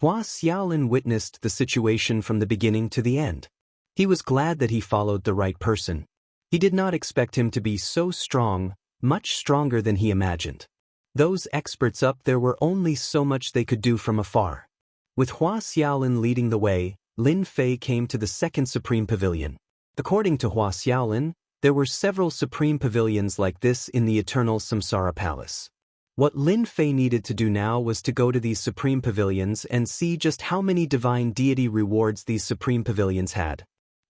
Hua Xiaolin witnessed the situation from the beginning to the end. He was glad that he followed the right person. He did not expect him to be so strong, much stronger than he imagined. Those experts up there were only so much they could do from afar. With Hua Xiaolin leading the way, Lin Fei came to the second Supreme Pavilion. According to Hua Xiaolin, there were several Supreme Pavilions like this in the Eternal Samsara Palace. What Lin Fei needed to do now was to go to these Supreme Pavilions and see just how many divine deity rewards these Supreme Pavilions had.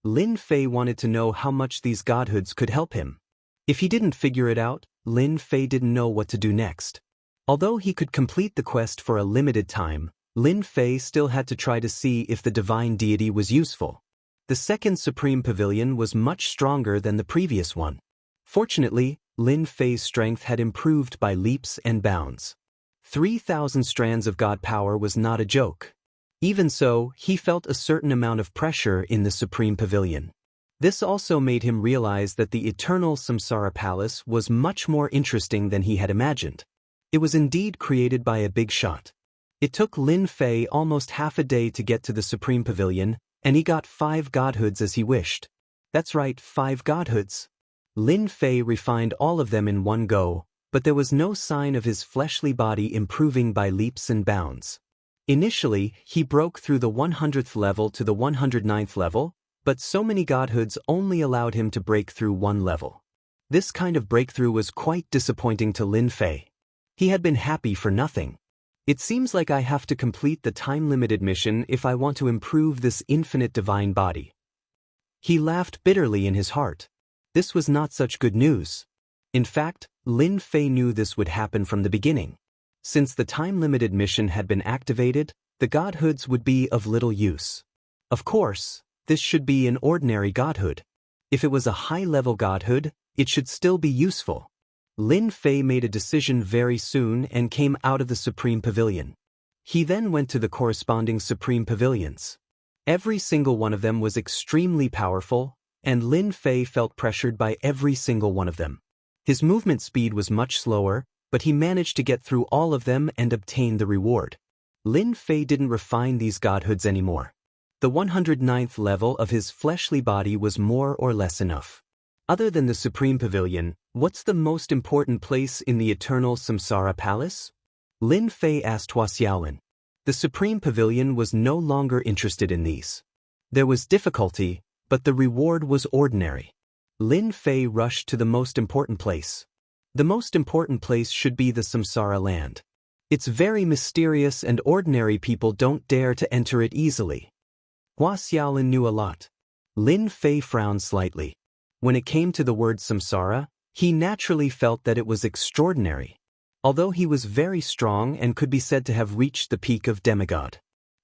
Lin Fei wanted to know how much these godhoods could help him. If he didn't figure it out, Lin Fei didn't know what to do next. Although he could complete the quest for a limited time, Lin Fei still had to try to see if the divine deity was useful. The second Supreme Pavilion was much stronger than the previous one. Fortunately, Lin Fei's strength had improved by leaps and bounds. 3,000 strands of God power was not a joke. Even so, he felt a certain amount of pressure in the Supreme Pavilion. This also made him realize that the Eternal Samsara Palace was much more interesting than he had imagined. It was indeed created by a big shot. It took Lin Fei almost half a day to get to the Supreme Pavilion, and he got 5 godhoods as he wished. That's right, 5 godhoods. Lin Fei refined all of them in one go, but there was no sign of his fleshly body improving by leaps and bounds. Initially, he broke through the 100th level to the 109th level, but so many godhoods only allowed him to break through one level. This kind of breakthrough was quite disappointing to Lin Fei. He had been happy for nothing. It seems like I have to complete the time-limited mission if I want to improve this infinite divine body. He laughed bitterly in his heart. This was not such good news. In fact, Lin Fei knew this would happen from the beginning. Since the time-limited mission had been activated, the godhoods would be of little use. Of course, this should be an ordinary godhood. If it was a high-level godhood, it should still be useful. Lin Fei made a decision very soon and came out of the Supreme Pavilion. He then went to the corresponding Supreme Pavilions. Every single one of them was extremely powerful, and Lin Fei felt pressured by every single one of them. His movement speed was much slower, but he managed to get through all of them and obtain the reward. Lin Fei didn't refine these godhoods anymore. The 109th level of his fleshly body was more or less enough. Other than the Supreme Pavilion, what's the most important place in the Eternal Samsara Palace? Lin Fei asked Hua Xiaolin. The Supreme Pavilion was no longer interested in these. There was difficulty, but the reward was ordinary. Lin Fei rushed to the most important place. The most important place should be the Samsara land. It's very mysterious and ordinary people don't dare to enter it easily. Hua Xiaolin knew a lot. Lin Fei frowned slightly. When it came to the word samsara, he naturally felt that it was extraordinary. Although he was very strong and could be said to have reached the peak of demigod.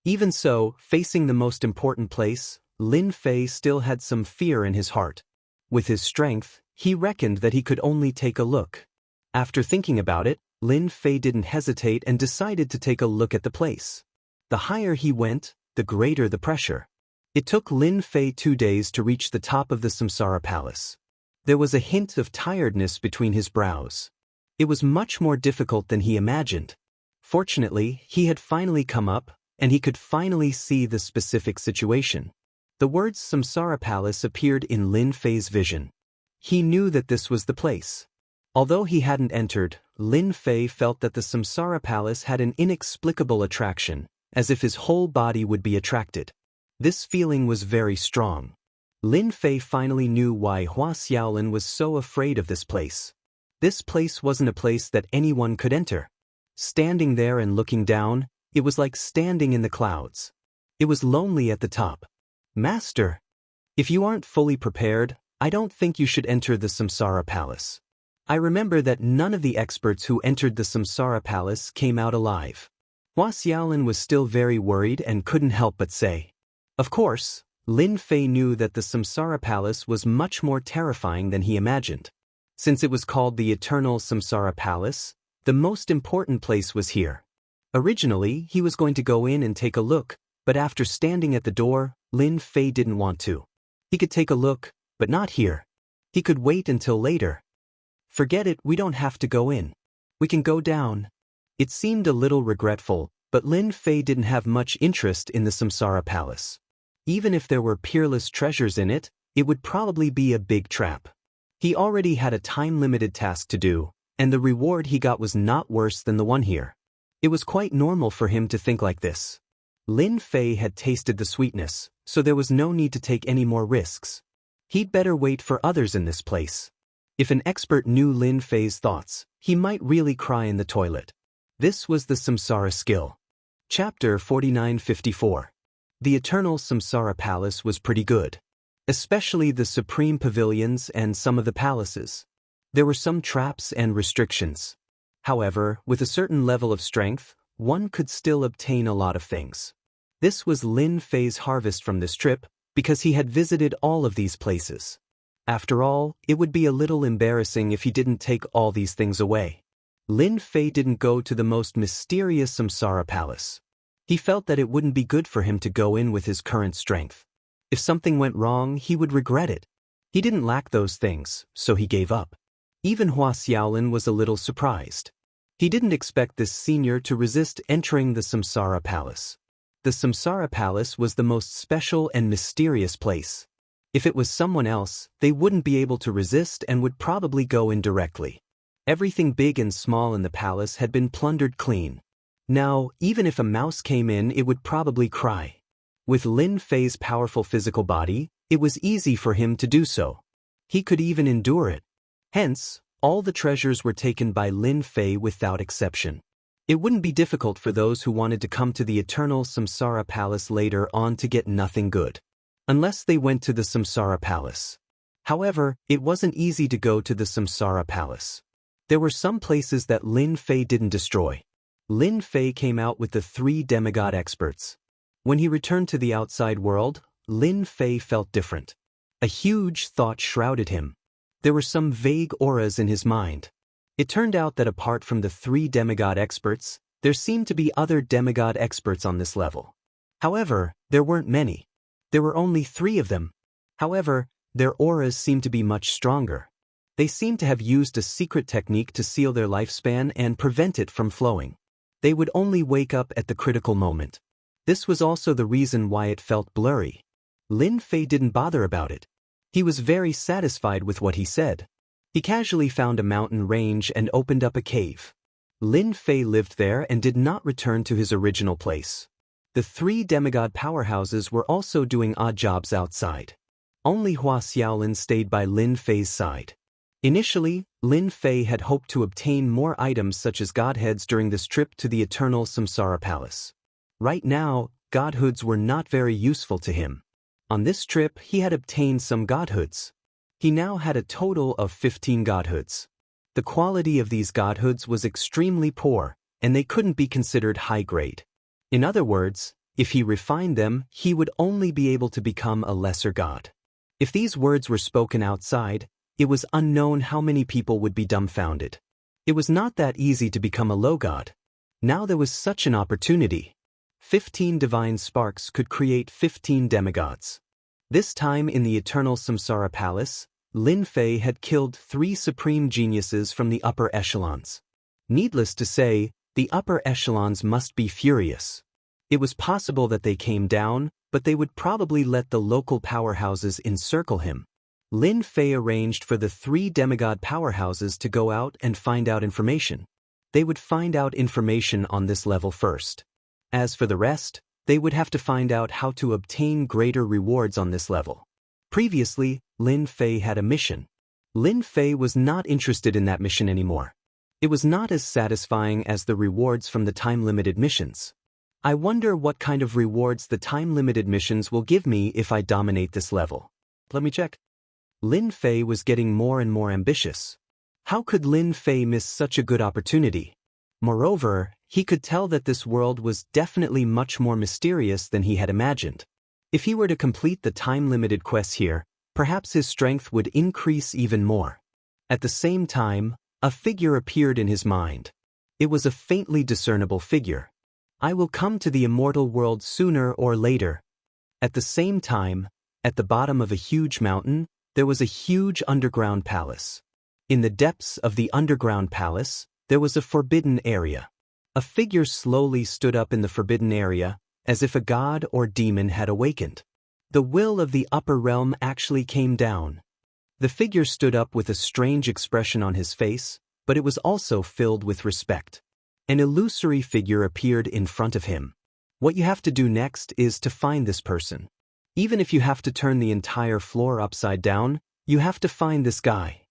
Even so, facing the most important place, Lin Fei still had some fear in his heart. With his strength, he reckoned that he could only take a look. After thinking about it, Lin Fei didn't hesitate and decided to take a look at the place. The higher he went, the greater the pressure. It took Lin Fei 2 days to reach the top of the Samsara Palace. There was a hint of tiredness between his brows. It was much more difficult than he imagined. Fortunately, he had finally come up, and he could finally see the specific situation. The words Samsara Palace appeared in Lin Fei's vision. He knew that this was the place. Although he hadn't entered, Lin Fei felt that the Samsara Palace had an inexplicable attraction, as if his whole body would be attracted. This feeling was very strong. Lin Fei finally knew why Hua Xiaolin was so afraid of this place. This place wasn't a place that anyone could enter. Standing there and looking down, it was like standing in the clouds. It was lonely at the top. Master, if you aren't fully prepared, I don't think you should enter the Samsara Palace. I remember that none of the experts who entered the Samsara Palace came out alive. Hua Xiaolin was still very worried and couldn't help but say. Of course, Lin Fei knew that the Samsara Palace was much more terrifying than he imagined. Since it was called the Eternal Samsara Palace, the most important place was here. Originally, he was going to go in and take a look, but after standing at the door, Lin Fei didn't want to. He could take a look, But not here. He could wait until later. Forget it, we don't have to go in. We can go down. It seemed a little regretful, but Lin Fei didn't have much interest in the Samsara Palace. Even if there were peerless treasures in it, it would probably be a big trap. He already had a time-limited task to do, and the reward he got was not worse than the one here. It was quite normal for him to think like this. Lin Fei had tasted the sweetness, so there was no need to take any more risks. He'd better wait for others in this place. If an expert knew Lin Fei's thoughts, he might really cry in the toilet. This was the Samsara skill. Chapter 4954. The Eternal Samsara Palace was pretty good. Especially the Supreme Pavilions and some of the palaces. There were some traps and restrictions. However, with a certain level of strength, one could still obtain a lot of things. This was Lin Fei's harvest from this trip, because he had visited all of these places. After all, it would be a little embarrassing if he didn't take all these things away. Lin Fei didn't go to the most mysterious Samsara Palace. He felt that it wouldn't be good for him to go in with his current strength. If something went wrong, he would regret it. He didn't lack those things, so he gave up. Even Hua Xiaolin was a little surprised. He didn't expect this senior to resist entering the Samsara Palace. The Samsara Palace was the most special and mysterious place. If it was someone else, they wouldn't be able to resist and would probably go in directly. Everything big and small in the palace had been plundered clean. Now, even if a mouse came in, it would probably cry. With Lin Fei's powerful physical body, it was easy for him to do so. He could even endure it. Hence, all the treasures were taken by Lin Fei without exception. It wouldn't be difficult for those who wanted to come to the Eternal Samsara Palace later on to get nothing good. Unless they went to the Samsara Palace. However, it wasn't easy to go to the Samsara Palace. There were some places that Lin Fei didn't destroy. Lin Fei came out with the 3 demigod experts. When he returned to the outside world, Lin Fei felt different. A huge thought shrouded him. There were some vague auras in his mind. It turned out that apart from the 3 demigod experts, there seemed to be other demigod experts on this level. However, there weren't many. There were only 3 of them. However, their auras seemed to be much stronger. They seemed to have used a secret technique to seal their lifespan and prevent it from flowing. They would only wake up at the critical moment. This was also the reason why it felt blurry. Lin Fei didn't bother about it. He was very satisfied with what he said. He casually found a mountain range and opened up a cave. Lin Fei lived there and did not return to his original place. The 3 demigod powerhouses were also doing odd jobs outside. Only Hua Xiaolin stayed by Lin Fei's side. Initially, Lin Fei had hoped to obtain more items such as godheads during this trip to the Eternal Samsara Palace. Right now, godhoods were not very useful to him. On this trip, he had obtained some godhoods. He now had a total of 15 godhoods. The quality of these godhoods was extremely poor, and they couldn't be considered high grade. In other words, if he refined them, he would only be able to become a lesser god. If these words were spoken outside, it was unknown how many people would be dumbfounded. It was not that easy to become a low god. Now there was such an opportunity. 15 divine sparks could create 15 demigods. This time in the Eternal Samsara Palace, Lin Fei had killed 3 supreme geniuses from the upper echelons. Needless to say, the upper echelons must be furious. It was possible that they came down, but they would probably let the local powerhouses encircle him. Lin Fei arranged for the 3 demigod powerhouses to go out and find out information. They would find out information on this level first. As for the rest, they would have to find out how to obtain greater rewards on this level. Previously, Lin Fei had a mission. Lin Fei was not interested in that mission anymore. It was not as satisfying as the rewards from the time-limited missions. I wonder what kind of rewards the time-limited missions will give me if I dominate this level. Let me check. Lin Fei was getting more and more ambitious. How could Lin Fei miss such a good opportunity? Moreover, he could tell that this world was definitely much more mysterious than he had imagined. If he were to complete the time-limited quests here, perhaps his strength would increase even more. At the same time, a figure appeared in his mind. It was a faintly discernible figure. I will come to the immortal world sooner or later. At the same time, at the bottom of a huge mountain, there was a huge underground palace. In the depths of the underground palace, there was a forbidden area. A figure slowly stood up in the forbidden area, as if a god or demon had awakened. The will of the upper realm actually came down. The figure stood up with a strange expression on his face, but it was also filled with respect. An illusory figure appeared in front of him. What you have to do next is to find this person. Even if you have to turn the entire floor upside down, you have to find this guy.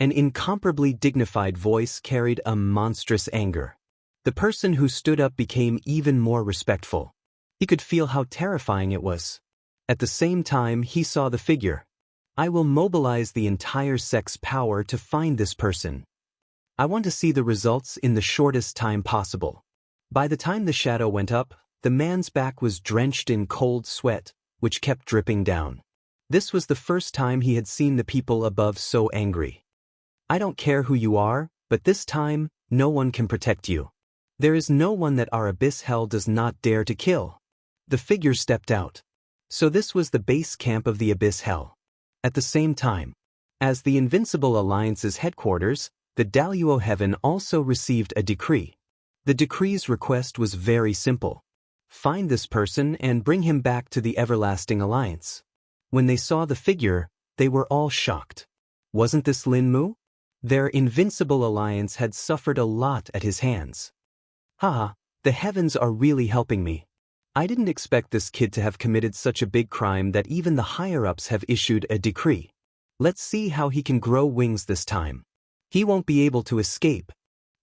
An incomparably dignified voice carried a monstrous anger. The person who stood up became even more respectful. He could feel how terrifying it was. At the same time, he saw the figure. I will mobilize the entire sect's power to find this person. I want to see the results in the shortest time possible. By the time the shadow went up, the man's back was drenched in cold sweat, which kept dripping down. This was the first time he had seen the people above so angry. I don't care who you are, but this time, no one can protect you. There is no one that our abyss hell does not dare to kill. The figure stepped out. So this was the base camp of the abyss hell. At the same time, as the Invincible Alliance's headquarters, the Daluo Heaven also received a decree. The decree's request was very simple. Find this person and bring him back to the Everlasting Alliance. When they saw the figure, they were all shocked. Wasn't this Lin Mu? Their Invincible Alliance had suffered a lot at his hands. Haha, the heavens are really helping me. I didn't expect this kid to have committed such a big crime that even the higher-ups have issued a decree. Let's see how he can grow wings this time. He won't be able to escape.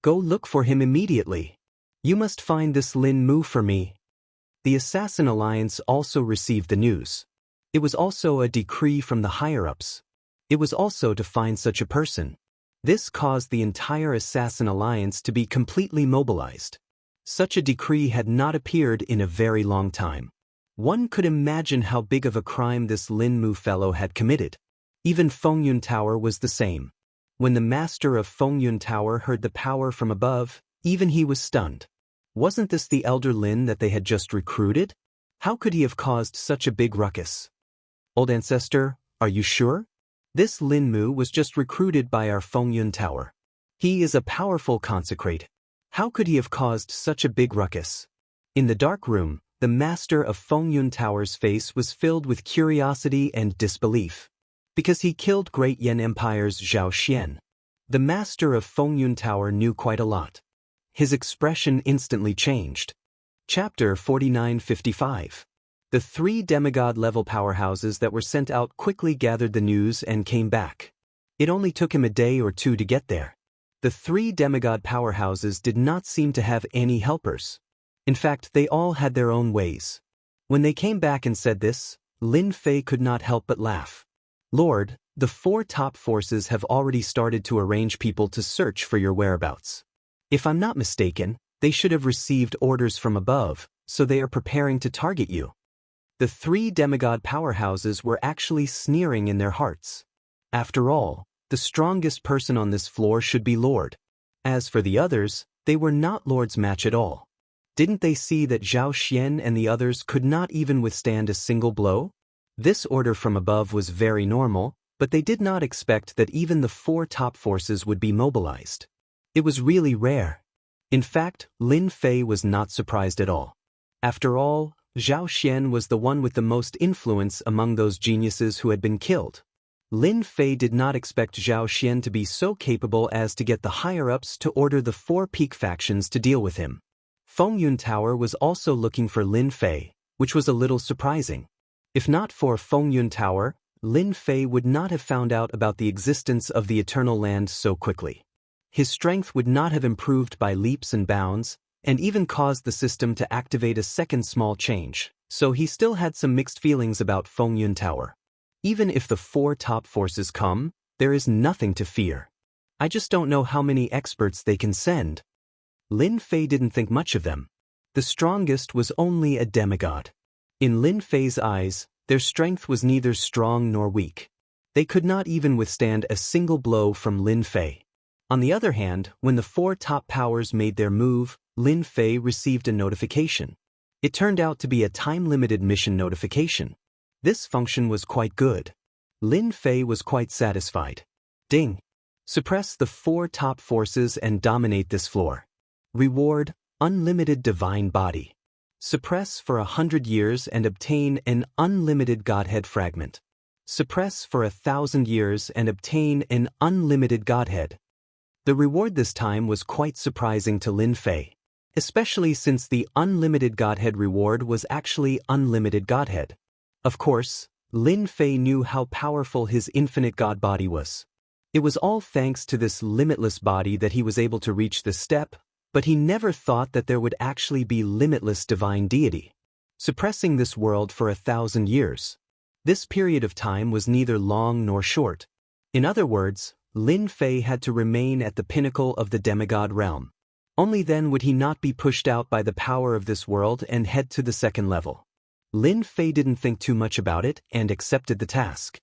Go look for him immediately. You must find this Lin Mu for me. The Assassin Alliance also received the news. It was also a decree from the higher-ups. It was also to find such a person. This caused the entire Assassin Alliance to be completely mobilized. Such a decree had not appeared in a very long time. One could imagine how big of a crime this Lin Mu fellow had committed. Even Fengyun Tower was the same. When the master of Fengyun Tower heard the power from above, even he was stunned. Wasn't this the elder Lin that they had just recruited? How could he have caused such a big ruckus? Old ancestor, are you sure? This Lin Mu was just recruited by our Fengyun Tower. He is a powerful consecrate. How could he have caused such a big ruckus? In the dark room, the master of Fengyun Tower's face was filled with curiosity and disbelief. Because he killed Great Yan Empire's Zhao Xian. The master of Fengyun Tower knew quite a lot. His expression instantly changed. Chapter 4955. The 3 demigod-level powerhouses that were sent out quickly gathered the news and came back. It only took him a day or two to get there. The 3 demigod powerhouses did not seem to have any helpers. In fact, they all had their own ways. When they came back and said this, Lin Fei could not help but laugh. Lord, the 4 top forces have already started to arrange people to search for your whereabouts. If I'm not mistaken, they should have received orders from above, so they are preparing to target you. The 3 demigod powerhouses were actually sneering in their hearts. After all, the strongest person on this floor should be Lord. As for the others, they were not Lord's match at all. Didn't they see that Zhao Xian and the others could not even withstand a single blow? This order from above was very normal, but they did not expect that even the 4 top forces would be mobilized. It was really rare. In fact, Lin Fei was not surprised at all. After all, Zhao Xian was the one with the most influence among those geniuses who had been killed. Lin Fei did not expect Zhao Xian to be so capable as to get the higher-ups to order the 4 peak factions to deal with him. Fengyun Tower was also looking for Lin Fei, which was a little surprising. If not for Fengyun Tower, Lin Fei would not have found out about the existence of the Eternal Land so quickly. His strength would not have improved by leaps and bounds, and even caused the system to activate a second small change, so he still had some mixed feelings about Fengyun Tower. Even if the 4 top forces come, there is nothing to fear. I just don't know how many experts they can send. Lin Fei didn't think much of them. The strongest was only a demigod. In Lin Fei's eyes, their strength was neither strong nor weak. They could not even withstand a single blow from Lin Fei. On the other hand, when the 4 top powers made their move, Lin Fei received a notification. It turned out to be a time-limited mission notification. This function was quite good. Lin Fei was quite satisfied. Ding. Suppress the 4 top forces and dominate this floor. Reward, unlimited divine body. Suppress for 100 years and obtain an unlimited Godhead fragment. Suppress for 1,000 years and obtain an unlimited Godhead. The reward this time was quite surprising to Lin Fei, especially since the unlimited Godhead reward was actually unlimited Godhead. Of course, Lin Fei knew how powerful his infinite God body was. It was all thanks to this limitless body that he was able to reach this step, but he never thought that there would actually be limitless divine deity, suppressing this world for 1,000 years. This period of time was neither long nor short. In other words, Lin Fei had to remain at the pinnacle of the demigod realm. Only then would he not be pushed out by the power of this world and head to the second level. Lin Fei didn't think too much about it and accepted the task.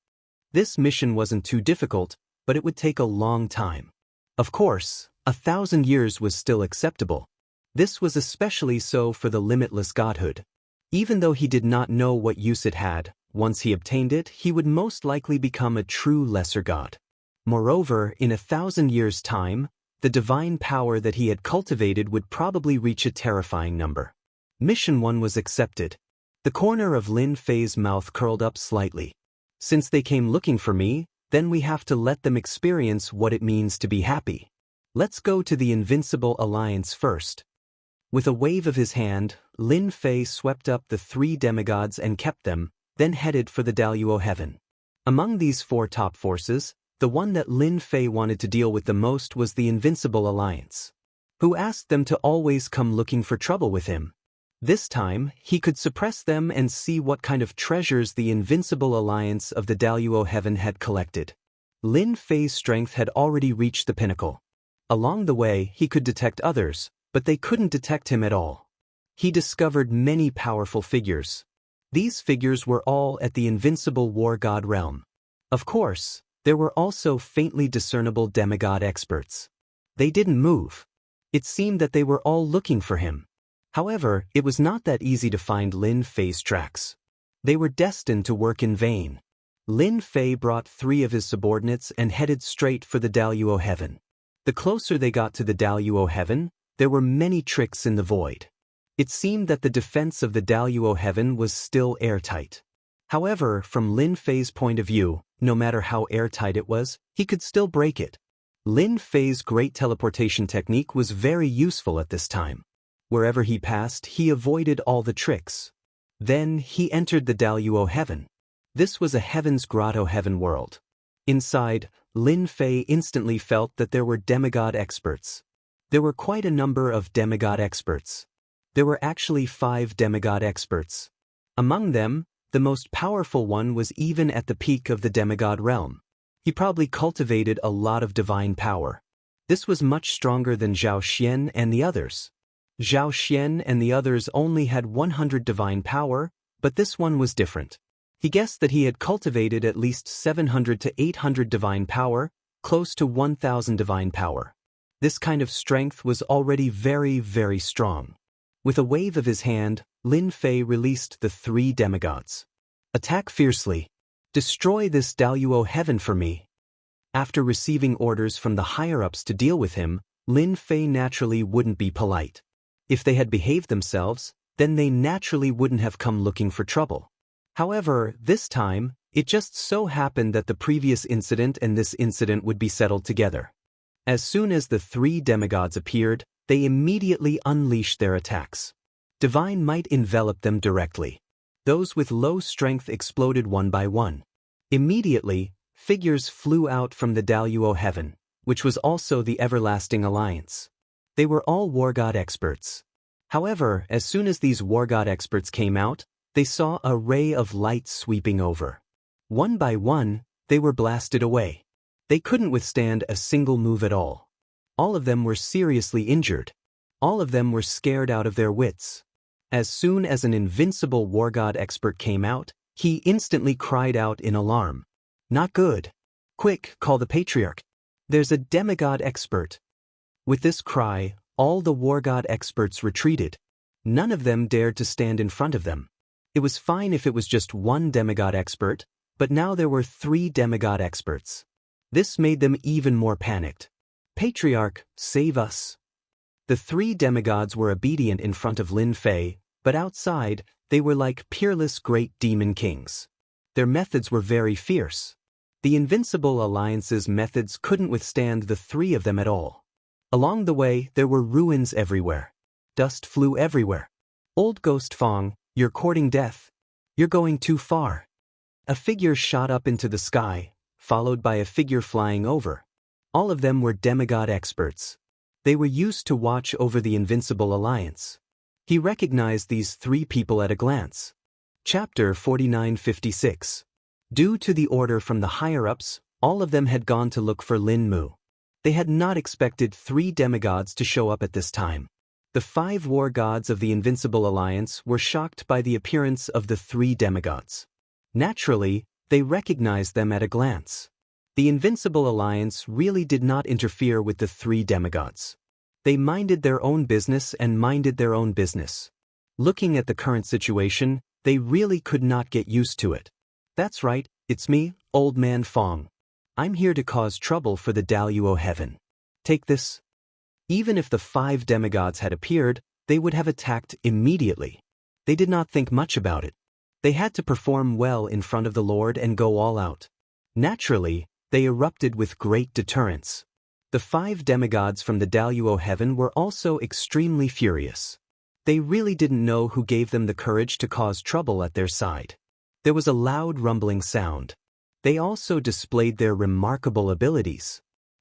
This mission wasn't too difficult, but it would take a long time. Of course, 1,000 years was still acceptable. This was especially so for the limitless godhood. Even though he did not know what use it had, once he obtained it, he would most likely become a true lesser god. Moreover, in 1,000 years' time, the divine power that he had cultivated would probably reach a terrifying number. Mission 1 was accepted. The corner of Lin Fei's mouth curled up slightly. Since they came looking for me, then we have to let them experience what it means to be happy. Let's go to the Invincible Alliance first. With a wave of his hand, Lin Fei swept up the 3 demigods and kept them, then headed for the Daluo heaven. Among these 4 top forces, the one that Lin Fei wanted to deal with the most was the Invincible Alliance, who asked them to always come looking for trouble with him. This time, he could suppress them and see what kind of treasures the Invincible Alliance of the Daluo heaven had collected. Lin Fei's strength had already reached the pinnacle. Along the way, he could detect others, but they couldn't detect him at all. He discovered many powerful figures. These figures were all at the Invincible War God realm. Of course, there were also faintly discernible demigod experts. They didn't move. It seemed that they were all looking for him. However, it was not that easy to find Lin Fei's tracks. They were destined to work in vain. Lin Fei brought 3 of his subordinates and headed straight for the Daluo heaven. The closer they got to the Daluo heaven, there were many tricks in the void. It seemed that the defense of the Daluo heaven was still airtight. However, from Lin Fei's point of view, no matter how airtight it was, he could still break it. Lin Fei's great teleportation technique was very useful at this time. Wherever he passed, he avoided all the tricks. Then, he entered the Daluo heaven. This was a heaven's grotto heaven world. Inside, Lin Fei instantly felt that there were demigod experts. There were quite a number of demigod experts. There were actually 5 demigod experts. Among them, the most powerful one was even at the peak of the demigod realm. He probably cultivated a lot of divine power. This was much stronger than Zhao Xian and the others. Zhao Xian and the others only had 100 divine power, but this one was different. He guessed that he had cultivated at least 700 to 800 divine power, close to 1,000 divine power. This kind of strength was already very, very strong. With a wave of his hand, Lin Fei released the 3 demigods. Attack fiercely. Destroy this Daluo heaven for me. After receiving orders from the higher-ups to deal with him, Lin Fei naturally wouldn't be polite. If they had behaved themselves, then they naturally wouldn't have come looking for trouble. However, this time, it just so happened that the previous incident and this incident would be settled together. As soon as the 3 demigods appeared, they immediately unleashed their attacks. Divine might enveloped them directly. Those with low strength exploded one by one. Immediately, figures flew out from the Daluo heaven, which was also the Everlasting Alliance. They were all war god experts. However, as soon as these war god experts came out, they saw a ray of light sweeping over. One by one, they were blasted away. They couldn't withstand a single move at all. All of them were seriously injured. All of them were scared out of their wits. As soon as an invincible war god expert came out, he instantly cried out in alarm. Not good. Quick, call the patriarch. There's a demigod expert. With this cry, all the war god experts retreated. None of them dared to stand in front of them. It was fine if it was just one demigod expert, But now there were 3 demigod experts. This made them even more panicked. Patriarch, save us. The 3 demigods were obedient in front of Lin Fei, but outside, they were like peerless great demon kings. Their methods were very fierce. The Invincible Alliance's methods couldn't withstand the 3 of them at all. Along the way, there were ruins everywhere. Dust flew everywhere. Old Ghost Fong, you're courting death. You're going too far. A figure shot up into the sky, followed by a figure flying over. All of them were demigod experts. They were used to watch over the Invincible Alliance. He recognized these 3 people at a glance. Chapter 4956. Due to the order from the higher-ups, all of them had gone to look for Lin Mu. They had not expected 3 demigods to show up at this time. The 5 war gods of the Invincible Alliance were shocked by the appearance of the 3 demigods. Naturally, they recognized them at a glance. The Invincible Alliance really did not interfere with the 3 demigods. They minded their own business and minded their own business. Looking at the current situation, they really could not get used to it. That's right, it's me, Old Man Fong. I'm here to cause trouble for the Daluo Heaven. Take this. Even if the 5 demigods had appeared, they would have attacked immediately. They did not think much about it. They had to perform well in front of the Lord and go all out. Naturally, they erupted with great deterrence. The 5 demigods from the Daluo Heaven were also extremely furious. They really didn't know who gave them the courage to cause trouble at their side. There was a loud rumbling sound. They also displayed their remarkable abilities.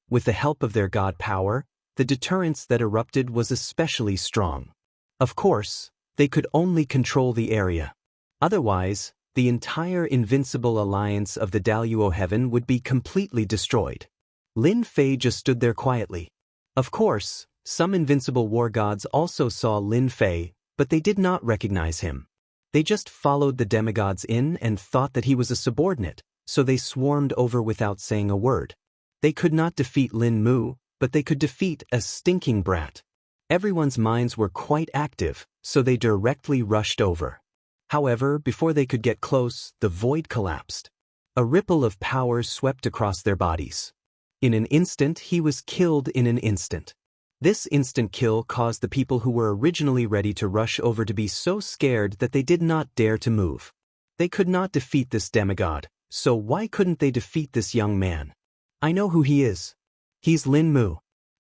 With the help of their god power, the deterrence that erupted was especially strong. Of course, they could only control the area. Otherwise, the entire Invincible Alliance of the Daluo Heaven would be completely destroyed. Lin Fei just stood there quietly. Of course, some Invincible War Gods also saw Lin Fei, but they did not recognize him. They just followed the demigods in and thought that he was a subordinate, so they swarmed over without saying a word. They could not defeat Lin Mu, but they could defeat a stinking brat. Everyone's minds were quite active, so they directly rushed over. However, before they could get close, the void collapsed. A ripple of power swept across their bodies. In an instant, he was killed in an instant. This instant kill caused the people who were originally ready to rush over to be so scared that they did not dare to move. They could not defeat this demigod, so why couldn't they defeat this young man? I know who he is. He's Lin Mu.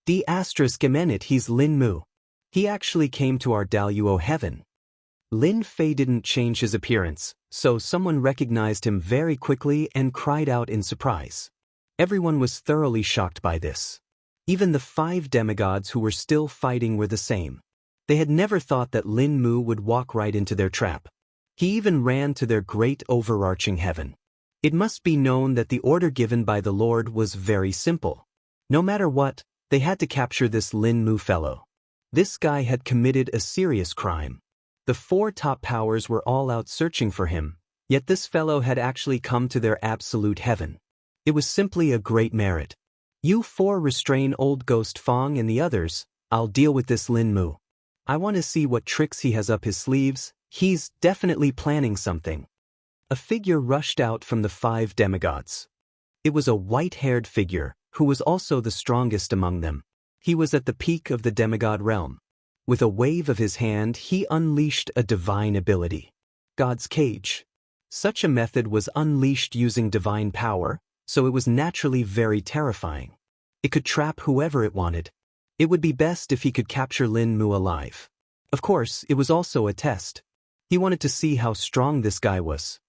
He's Lin Mu. He actually came to our Daluo Heaven. Lin Fei didn't change his appearance, so someone recognized him very quickly and cried out in surprise. Everyone was thoroughly shocked by this. Even the 5 demigods who were still fighting were the same. They had never thought that Lin Mu would walk right into their trap. He even ran to their great overarching heaven. It must be known that the order given by the Lord was very simple. No matter what, they had to capture this Lin Mu fellow. This guy had committed a serious crime. The 4 top powers were all out searching for him, yet this fellow had actually come to their absolute heaven. It was simply a great merit. You 4 restrain Old Ghost Fong and the others, I'll deal with this Lin Mu. I want to see what tricks he has up his sleeves, he's definitely planning something. A figure rushed out from the 5 demigods. It was a white-haired figure, who was also the strongest among them. He was at the peak of the demigod realm. With a wave of his hand, he unleashed a divine ability. God's Cage. Such a method was unleashed using divine power, so it was naturally very terrifying. It could trap whoever it wanted. It would be best if he could capture Lin Mu alive. Of course, it was also a test. He wanted to see how strong this guy was.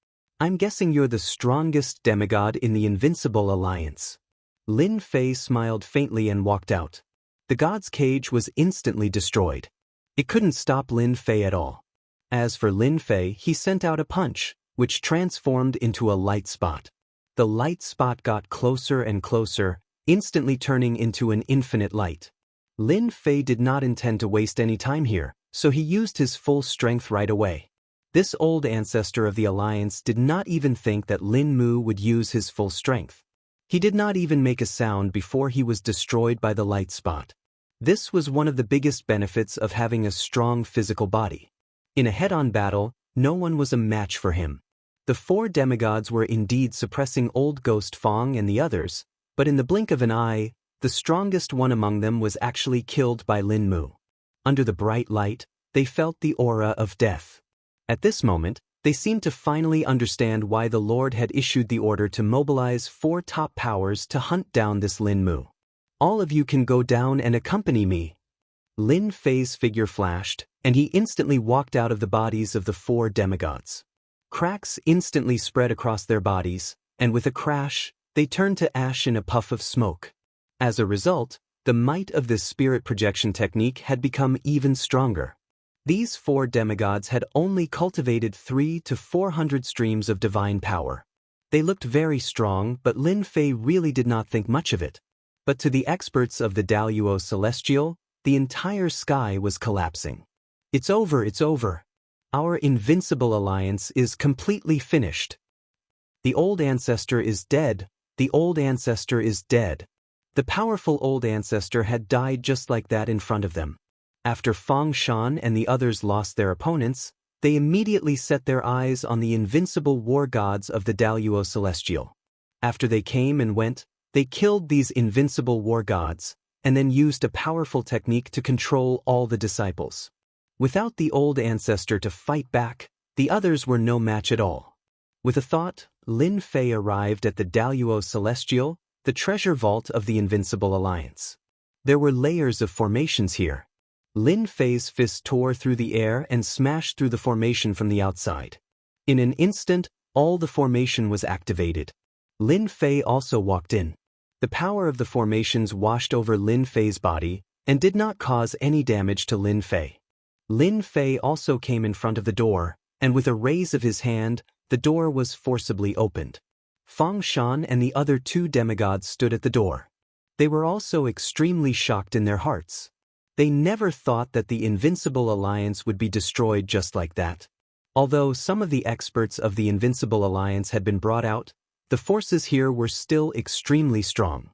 I'm guessing you're the strongest demigod in the Invincible Alliance. Lin Fei smiled faintly and walked out. The God's Cage was instantly destroyed. It couldn't stop Lin Fei at all. As for Lin Fei, he sent out a punch, which transformed into a light spot. The light spot got closer and closer, instantly turning into an infinite light. Lin Fei did not intend to waste any time here, so he used his full strength right away. This old ancestor of the Alliance did not even think that Lin Mu would use his full strength. He did not even make a sound before he was destroyed by the light spot. This was one of the biggest benefits of having a strong physical body. In a head-on battle, no one was a match for him. The 4 demigods were indeed suppressing old Ghost Fong and the others, but in the blink of an eye, the strongest one among them was actually killed by Lin Mu. Under the bright light, they felt the aura of death. At this moment, they seemed to finally understand why the Lord had issued the order to mobilize 4 top powers to hunt down this Lin Mu. All of you can go down and accompany me. Lin Fei's figure flashed, and he instantly walked out of the bodies of the 4 demigods. Cracks instantly spread across their bodies, and with a crash, they turned to ash in a puff of smoke. As a result, the might of this spirit projection technique had become even stronger. These 4 demigods had only cultivated 300 to 400 streams of divine power. They looked very strong, but Lin Fei really did not think much of it. But to the experts of the Daluo Celestial, the entire sky was collapsing. It's over, it's over. Our invincible alliance is completely finished. The old ancestor is dead. The old ancestor is dead. The powerful old ancestor had died just like that in front of them. After Fang Shan and the others lost their opponents, they immediately set their eyes on the invincible war gods of the Daluo Celestial. After they came and went, they killed these invincible war gods, and then used a powerful technique to control all the disciples. Without the old ancestor to fight back, the others were no match at all. With a thought, Lin Fei arrived at the Daluo Celestial, the treasure vault of the Invincible Alliance. There were layers of formations here. Lin Fei's fist tore through the air and smashed through the formation from the outside. In an instant, all the formation was activated. Lin Fei also walked in. The power of the formations washed over Lin Fei's body and did not cause any damage to Lin Fei. Lin Fei also came in front of the door, and with a raise of his hand, the door was forcibly opened. Fang Shan and the other 2 demigods stood at the door. They were also extremely shocked in their hearts. They never thought that the Invincible Alliance would be destroyed just like that. Although some of the experts of the Invincible Alliance had been brought out, the forces here were still extremely strong.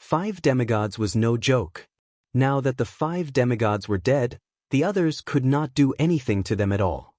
5 demigods was no joke. Now that the 5 demigods were dead, the others could not do anything to them at all.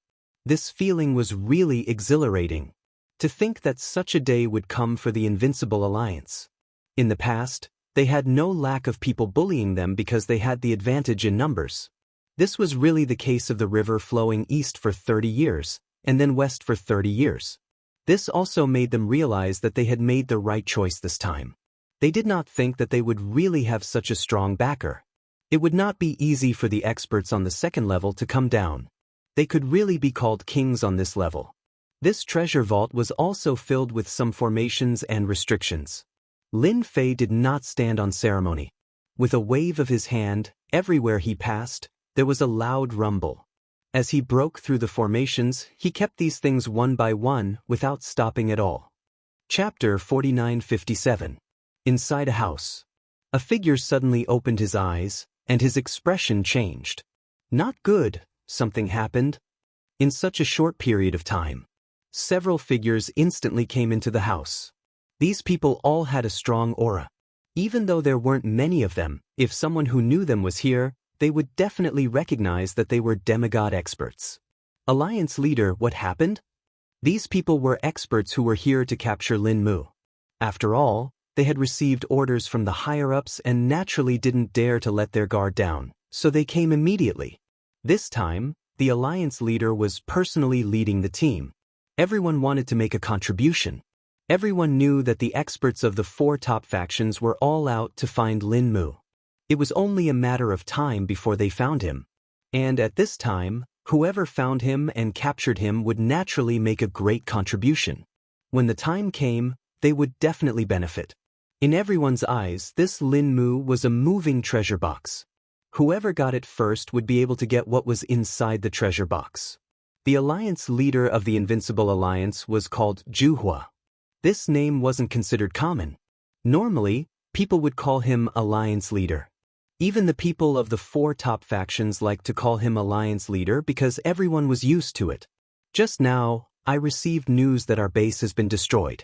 This feeling was really exhilarating. To think that such a day would come for the Invincible Alliance. In the past, they had no lack of people bullying them because they had the advantage in numbers. This was really the case of the river flowing east for 30 years, and then west for 30 years. This also made them realize that they had made the right choice this time. They did not think that they would really have such a strong backer. It would not be easy for the experts on the 2nd level to come down. They could really be called kings on this level. This treasure vault was also filled with some formations and restrictions. Lin Fei did not stand on ceremony. With a wave of his hand, everywhere he passed, there was a loud rumble. As he broke through the formations, he kept these things one by one without stopping at all. Chapter 4957. Inside a house. A figure suddenly opened his eyes, and his expression changed. Not good, something happened. In such a short period of time, several figures instantly came into the house. These people all had a strong aura. Even though there weren't many of them, if someone who knew them was here, they would definitely recognize that they were demigod experts. Alliance leader, what happened? These people were experts who were here to capture Lin Mu. After all, they had received orders from the higher-ups and naturally didn't dare to let their guard down, so they came immediately. This time, the alliance leader was personally leading the team. Everyone wanted to make a contribution. Everyone knew that the experts of the 4 top factions were all out to find Lin Mu. It was only a matter of time before they found him. And at this time, whoever found him and captured him would naturally make a great contribution. When the time came, they would definitely benefit. In everyone's eyes, this Lin Mu was a moving treasure box. Whoever got it first would be able to get what was inside the treasure box. The alliance leader of the Invincible Alliance was called Zhuhua. This name wasn't considered common. Normally, people would call him Alliance Leader. Even the people of the 4 top factions liked to call him Alliance Leader because everyone was used to it. Just now, I received news that our base has been destroyed.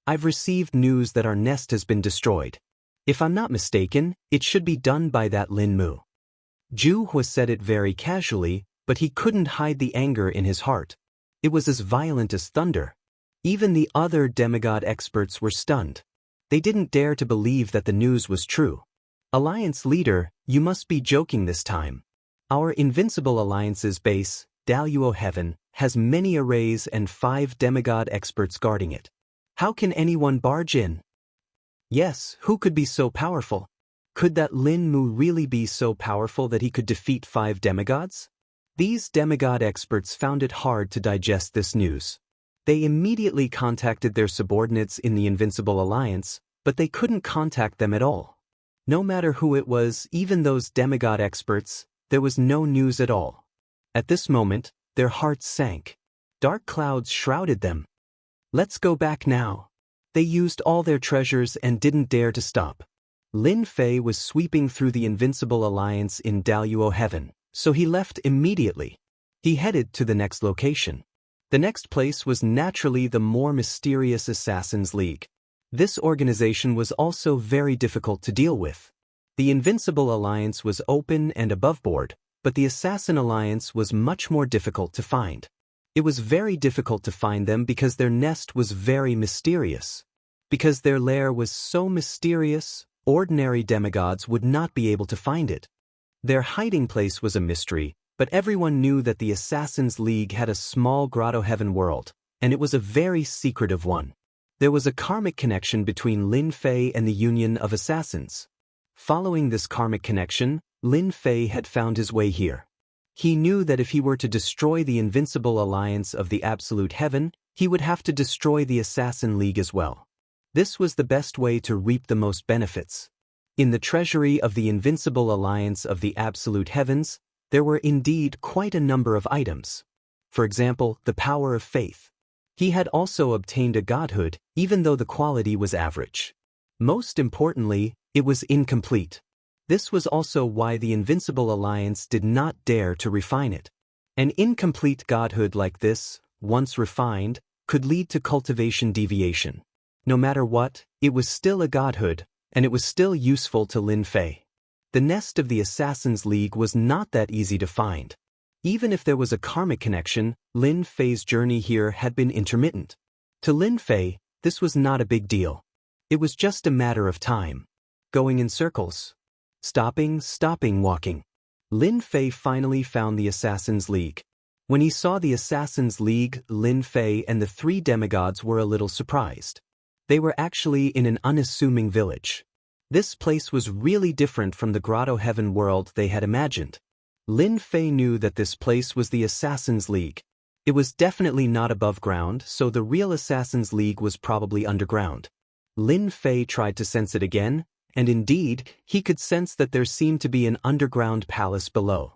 I've received news that our nest has been destroyed. If I'm not mistaken, it should be done by that Lin Mu. Zhuhua said it very casually, but he couldn't hide the anger in his heart. It was as violent as thunder. Even the other demigod experts were stunned. They didn't dare to believe that the news was true. Alliance leader, you must be joking this time. Our Invincible Alliance's base, Daluo Heaven, has many arrays and 5 demigod experts guarding it. How can anyone barge in? Yes, who could be so powerful? Could that Lin Mu really be so powerful that he could defeat 5 demigods? These demigod experts found it hard to digest this news. They immediately contacted their subordinates in the Invincible Alliance, but they couldn't contact them at all. No matter who it was, even those demigod experts, there was no news at all. At this moment, their hearts sank. Dark clouds shrouded them. Let's go back now. They used all their treasures and didn't dare to stop. Lin Fei was sweeping through the Invincible Alliance in Daluo Heaven, so he left immediately. He headed to the next location. The next place was naturally the more mysterious Assassins' League. This organization was also very difficult to deal with. The Invincible Alliance was open and aboveboard, but the Assassin Alliance was much more difficult to find. It was very difficult to find them because their nest was very mysterious. Because their lair was so mysterious, ordinary demigods would not be able to find it. Their hiding place was a mystery, but everyone knew that the Assassins' League had a small grotto heaven world, and it was a very secretive one. There was a karmic connection between Lin Fei and the Union of Assassins. Following this karmic connection, Lin Fei had found his way here. He knew that if he were to destroy the Invincible Alliance of the Absolute Heaven, he would have to destroy the Assassin League as well. This was the best way to reap the most benefits. In the treasury of the Invincible Alliance of the Absolute Heavens, there were indeed quite a number of items. For example, the power of faith. He had also obtained a godhood, even though the quality was average. Most importantly, it was incomplete. This was also why the Invincible Alliance did not dare to refine it. An incomplete godhood like this, once refined, could lead to cultivation deviation. No matter what, it was still a godhood, and it was still useful to Lin Fei. The nest of the Assassins' League was not that easy to find. Even if there was a karmic connection, Lin Fei's journey here had been intermittent. To Lin Fei, this was not a big deal. It was just a matter of time. Going in circles. Stopping, walking. Lin Fei finally found the Assassins' League. When he saw the Assassins' League, Lin Fei and the 3 demigods were a little surprised. They were actually in an unassuming village. This place was really different from the Grotto Heaven world they had imagined. Lin Fei knew that this place was the Assassins' League. It was definitely not above ground, so the real Assassins' League was probably underground. Lin Fei tried to sense it again, and indeed, he could sense that there seemed to be an underground palace below.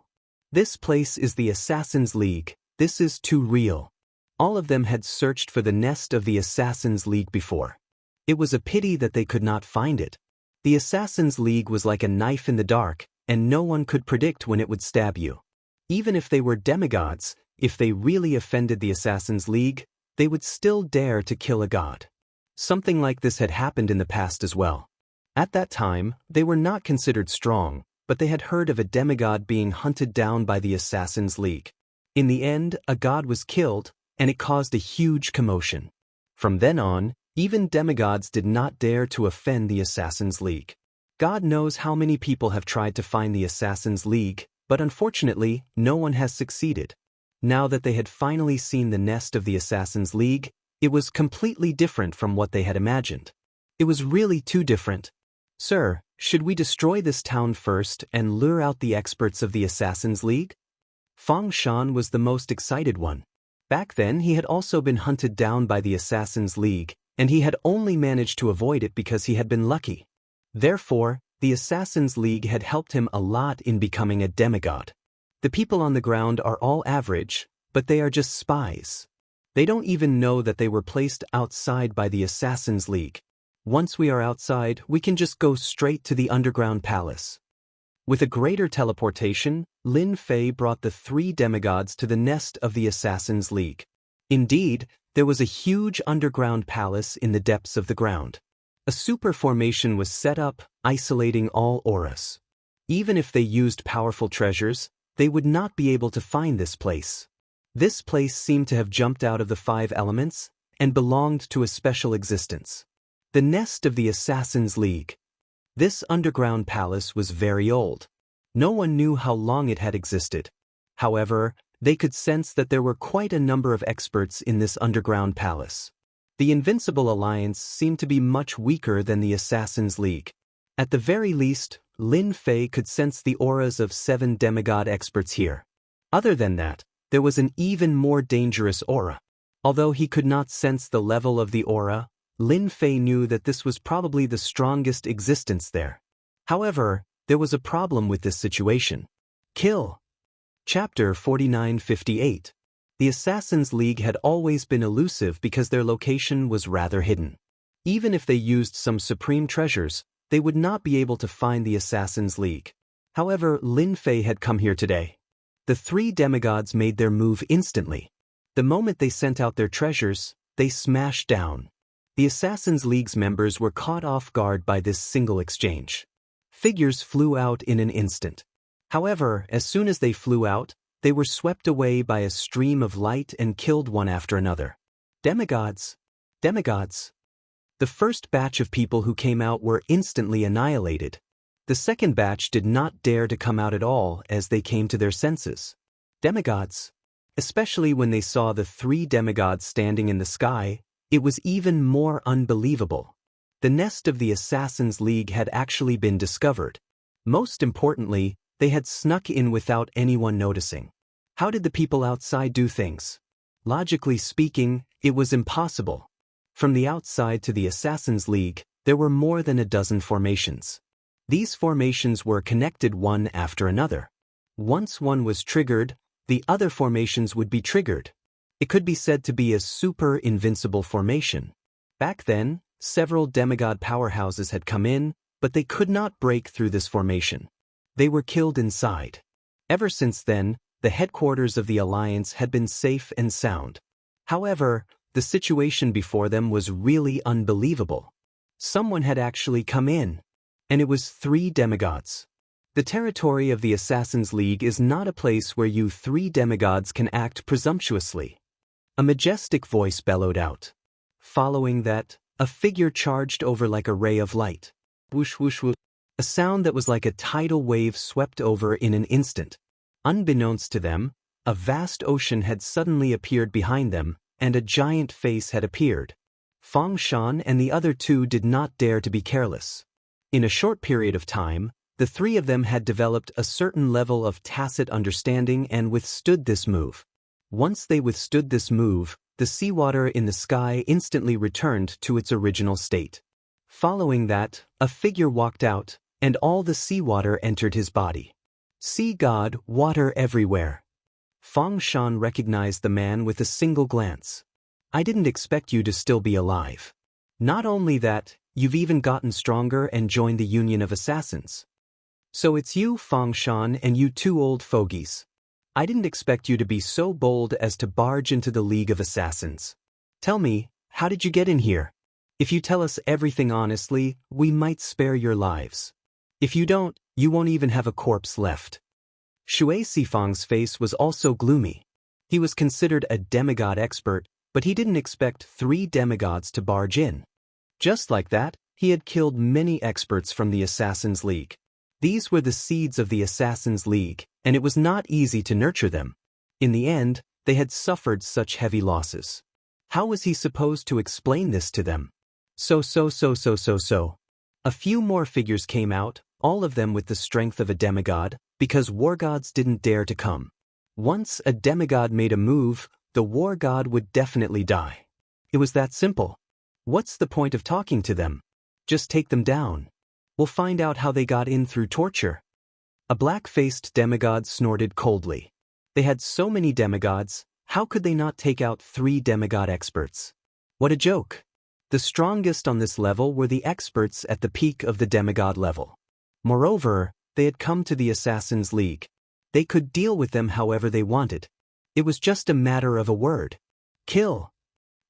This place is the Assassins' League. This is too real. All of them had searched for the nest of the Assassins' League before. It was a pity that they could not find it. The Assassins' League was like a knife in the dark, and no one could predict when it would stab you. Even if they were demigods, if they really offended the Assassins' League, they would still dare to kill a god. Something like this had happened in the past as well. At that time, they were not considered strong, but they had heard of a demigod being hunted down by the Assassins' League. In the end, a god was killed, and it caused a huge commotion. From then on, even demigods did not dare to offend the Assassins' League. God knows how many people have tried to find the Assassins' League, but unfortunately, no one has succeeded. Now that they had finally seen the nest of the Assassins' League, it was completely different from what they had imagined. It was really too different. Sir, should we destroy this town first and lure out the experts of the Assassins' League? Fang Shan was the most excited one. Back then he had also been hunted down by the Assassins' League, and he had only managed to avoid it because he had been lucky. Therefore, the Assassins' League had helped him a lot in becoming a demigod. The people on the ground are all average, but they are just spies. They don't even know that they were placed outside by the Assassins' League. Once we are outside, we can just go straight to the underground palace. With a greater teleportation, Lin Fei brought the 3 demigods to the nest of the Assassins' League. Indeed, there was a huge underground palace in the depths of the ground. A super formation was set up, isolating all auras. Even if they used powerful treasures, they would not be able to find this place. This place seemed to have jumped out of the 5 elements, and belonged to a special existence. The nest of the Assassin's League. This underground palace was very old. No one knew how long it had existed. However, they could sense that there were quite a number of experts in this underground palace. The Invincible Alliance seemed to be much weaker than the Assassin's League. At the very least, Lin Fei could sense the auras of 7 demigod experts here. Other than that, there was an even more dangerous aura. Although he could not sense the level of the aura, Lin Fei knew that this was probably the strongest existence there. However, there was a problem with this situation. Kill. Chapter 4958. The Assassin's League had always been elusive because their location was rather hidden. Even if they used some supreme treasures, they would not be able to find the Assassin's League. However, Lin Fei had come here today. The 3 demigods made their move instantly. The moment they sent out their treasures, they smashed down. The Assassin's League's members were caught off guard by this single exchange. Figures flew out in an instant. However, as soon as they flew out, they were swept away by a stream of light and killed one after another. Demigods! Demigods! The first batch of people who came out were instantly annihilated. The second batch did not dare to come out at all as they came to their senses. Demigods! Especially when they saw the 3 demigods standing in the sky, it was even more unbelievable. The nest of the Assassin's League had actually been discovered. Most importantly, they had snuck in without anyone noticing. How did the people outside do things? Logically speaking, it was impossible. From the outside to the Assassin's League, there were more than a dozen formations. These formations were connected one after another. Once one was triggered, the other formations would be triggered. It could be said to be a super invincible formation. Back then, several demigod powerhouses had come in, but they could not break through this formation. They were killed inside. Ever since then, the headquarters of the Alliance had been safe and sound. However, the situation before them was really unbelievable. Someone had actually come in. And it was 3 demigods. The territory of the Assassin's League is not a place where you 3 demigods can act presumptuously. A majestic voice bellowed out. Following that, a figure charged over like a ray of light. Whoosh whoosh whoosh. A sound that was like a tidal wave swept over in an instant. Unbeknownst to them, a vast ocean had suddenly appeared behind them, and a giant face had appeared. Fang Shan and the other 2 did not dare to be careless. In a short period of time, the 3 of them had developed a certain level of tacit understanding and withstood this move. Once they withstood this move, the seawater in the sky instantly returned to its original state. Following that, a figure walked out, and all the seawater entered his body. Sea God, water everywhere. Fang Shan recognized the man with a single glance. I didn't expect you to still be alive. Not only that, you've even gotten stronger and joined the Union of Assassins. So it's you, Fang Shan, and you 2 old fogies. I didn't expect you to be so bold as to barge into the League of Assassins. Tell me, how did you get in here? If you tell us everything honestly, we might spare your lives. If you don't, you won't even have a corpse left. Shui Sifang's face was also gloomy. He was considered a demigod expert, but he didn't expect 3 demigods to barge in. Just like that, he had killed many experts from the Assassin's League. These were the seeds of the Assassin's League, and it was not easy to nurture them. In the end, they had suffered such heavy losses. How was he supposed to explain this to them? So. A few more figures came out, all of them with the strength of a demigod, because war gods didn't dare to come. Once a demigod made a move, the war god would definitely die. It was that simple. What's the point of talking to them? Just take them down. We'll find out how they got in through torture. A black-faced demigod snorted coldly. They had so many demigods, how could they not take out 3 demigod experts? What a joke. The strongest on this level were the experts at the peak of the demigod level. Moreover, they had come to the Assassin's League. They could deal with them however they wanted. It was just a matter of a word. Kill.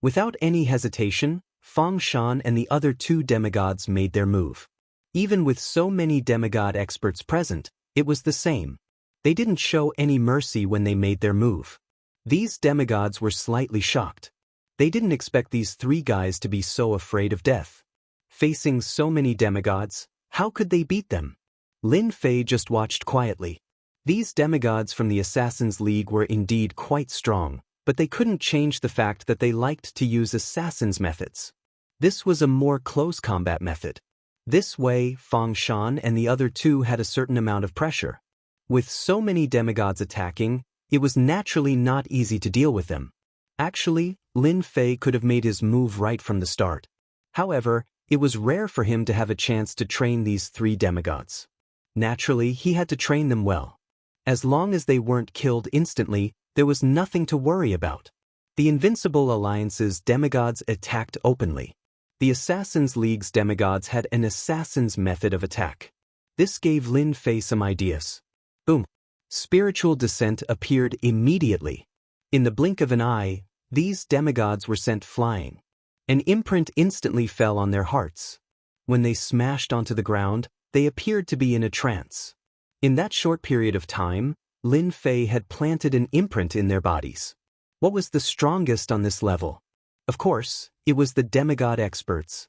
Without any hesitation, Fang Shan and the other 2 demigods made their move. Even with so many demigod experts present, it was the same. They didn't show any mercy when they made their move. These demigods were slightly shocked. They didn't expect these three guys to be so afraid of death. Facing so many demigods, how could they beat them? Lin Fei just watched quietly. These demigods from the Assassin's League were indeed quite strong, but they couldn't change the fact that they liked to use assassin's methods. This was a more close combat method. This way, Fang Shan and the other two had a certain amount of pressure. With so many demigods attacking, it was naturally not easy to deal with them. Actually, Lin Fei could have made his move right from the start. However, it was rare for him to have a chance to train these three demigods. Naturally, he had to train them well. As long as they weren't killed instantly, there was nothing to worry about. The Invincible Alliance's demigods attacked openly. The Assassin's League's demigods had an assassin's method of attack. This gave Lin Fei some ideas. Boom! Spiritual descent appeared immediately. In the blink of an eye, these demigods were sent flying. An imprint instantly fell on their hearts. When they smashed onto the ground, they appeared to be in a trance. In that short period of time, Lin Fei had planted an imprint in their bodies. What was the strongest on this level? Of course, it was the demigod experts.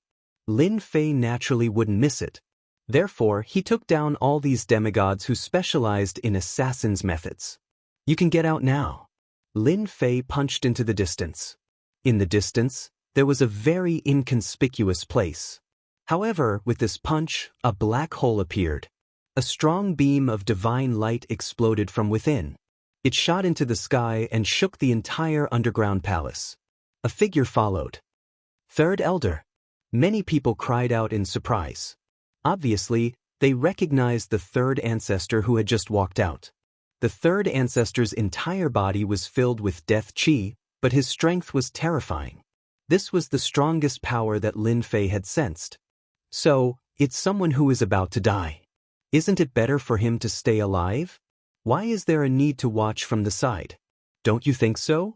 Lin Fei naturally wouldn't miss it. Therefore, he took down all these demigods who specialized in assassin's methods. You can get out now. Lin Fei punched into the distance. In the distance, there was a very inconspicuous place. However, with this punch, a black hole appeared. A strong beam of divine light exploded from within. It shot into the sky and shook the entire underground palace. A figure followed. Third Elder. Many people cried out in surprise. Obviously, they recognized the third ancestor who had just walked out. The third ancestor's entire body was filled with death chi, but his strength was terrifying. This was the strongest power that Lin Fei had sensed. So, it's someone who is about to die. Isn't it better for him to stay alive? Why is there a need to watch from the side? Don't you think so?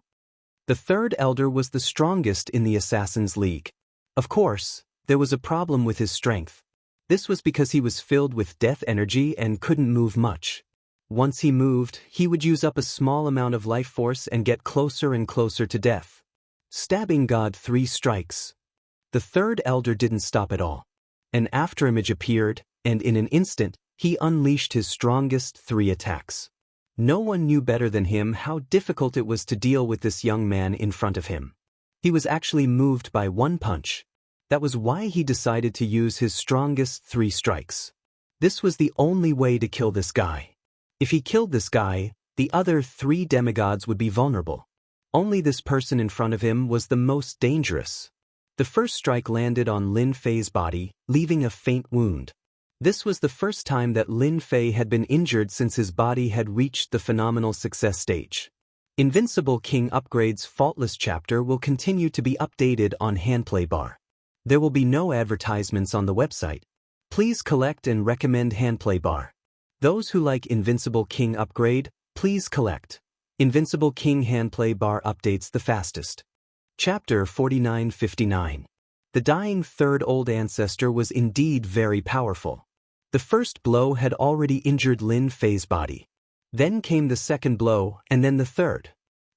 The third elder was the strongest in the Assassin's League. Of course, there was a problem with his strength. This was because he was filled with death energy and couldn't move much. Once he moved, he would use up a small amount of life force and get closer and closer to death. Stabbing God 3 strikes. The third elder didn't stop at all. An afterimage appeared, and in an instant, he unleashed his strongest 3 attacks. No one knew better than him how difficult it was to deal with this young man in front of him. He was actually moved by one punch. That was why he decided to use his strongest 3 strikes. This was the only way to kill this guy. If he killed this guy, the other 3 demigods would be vulnerable. Only this person in front of him was the most dangerous. The first strike landed on Lin Fei's body, leaving a faint wound. This was the first time that Lin Fei had been injured since his body had reached the phenomenal success stage. Invincible King Upgrade's Faultless chapter will continue to be updated on Handplay Bar. There will be no advertisements on the website. Please collect and recommend Handplay Bar. Those who like Invincible King Upgrade, please collect. Invincible King Handplay Bar updates the fastest. Chapter 4959. The dying third old ancestor was indeed very powerful. The first blow had already injured Lin Fei's body. Then came the second blow, and then the third.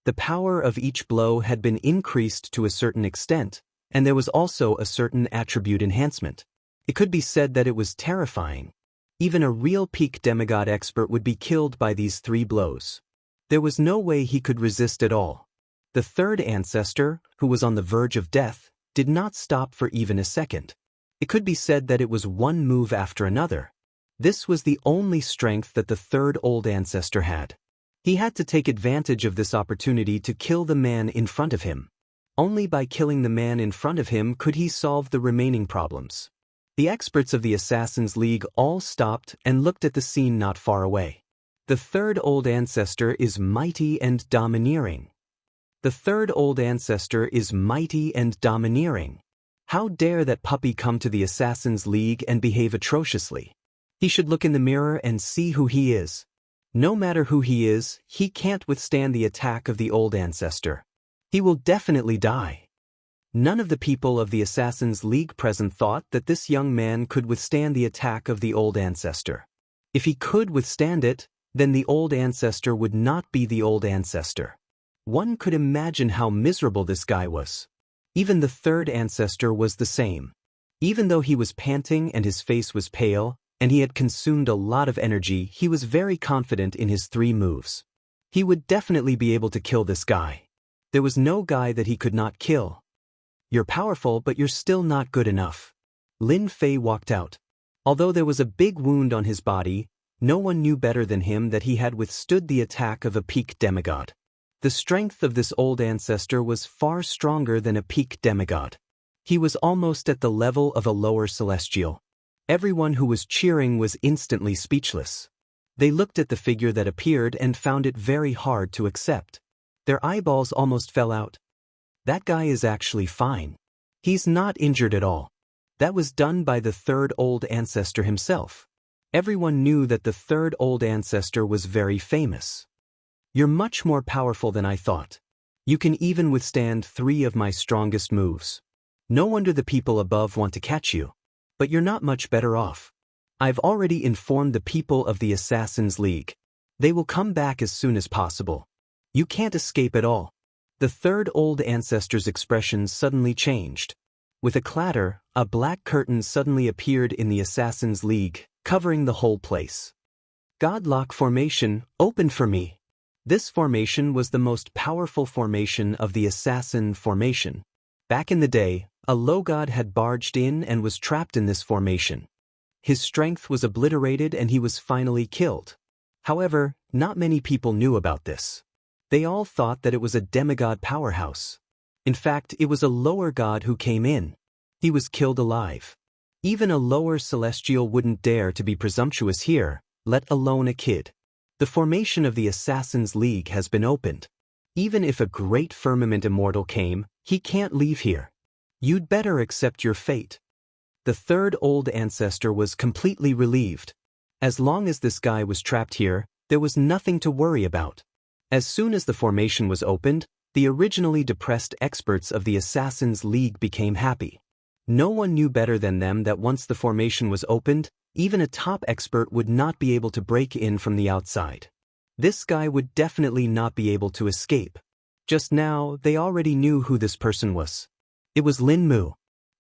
The power of each blow had been increased to a certain extent, and there was also a certain attribute enhancement. It could be said that it was terrifying. Even a real peak demigod expert would be killed by these 3 blows. There was no way he could resist at all. The third ancestor, who was on the verge of death, did not stop for even a second. It could be said that it was one move after another. This was the only strength that the third old ancestor had. He had to take advantage of this opportunity to kill the man in front of him. Only by killing the man in front of him could he solve the remaining problems. The experts of the Assassin's League all stopped and looked at the scene not far away. The third old ancestor is mighty and domineering. The third old ancestor is mighty and domineering. How dare that puppy come to the Assassin's League and behave atrociously? He should look in the mirror and see who he is. No matter who he is, he can't withstand the attack of the old ancestor. He will definitely die. None of the people of the Assassin's League present thought that this young man could withstand the attack of the old ancestor. If he could withstand it, then the old ancestor would not be the old ancestor. One could imagine how miserable this guy was. Even the third ancestor was the same. Even though he was panting and his face was pale, and he had consumed a lot of energy, he was very confident in his 3 moves. He would definitely be able to kill this guy. There was no guy that he could not kill. You're powerful, but you're still not good enough. Lin Fei walked out. Although there was a big wound on his body, no one knew better than him that he had withstood the attack of a peak demigod. The strength of this old ancestor was far stronger than a peak demigod. He was almost at the level of a lower celestial. Everyone who was cheering was instantly speechless. They looked at the figure that appeared and found it very hard to accept. Their eyeballs almost fell out. That guy is actually fine. He's not injured at all. That was done by the third old ancestor himself. Everyone knew that the third old ancestor was very famous. You're much more powerful than I thought. You can even withstand 3 of my strongest moves. No wonder the people above want to catch you. But you're not much better off. I've already informed the people of the Assassin's League. They will come back as soon as possible. You can't escape at all. The third old ancestor's expression suddenly changed. With a clatter, a black curtain suddenly appeared in the Assassin's League, covering the whole place. Godlock formation, open for me. This formation was the most powerful formation of the Assassin formation. Back in the day, a low god had barged in and was trapped in this formation. His strength was obliterated and he was finally killed. However, not many people knew about this. They all thought that it was a demigod powerhouse. In fact, it was a lower god who came in. He was killed alive. Even a lower celestial wouldn't dare to be presumptuous here, let alone a kid. The formation of the Assassin's League has been opened. Even if a great firmament immortal came, he can't leave here. You'd better accept your fate. The third old ancestor was completely relieved. As long as this guy was trapped here, there was nothing to worry about. As soon as the formation was opened, the originally depressed experts of the Assassin's League became happy. No one knew better than them that once the formation was opened, even a top expert would not be able to break in from the outside. This guy would definitely not be able to escape. Just now, they already knew who this person was. It was Lin Mu.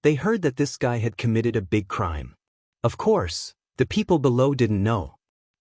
They heard that this guy had committed a big crime. Of course, the people below didn't know.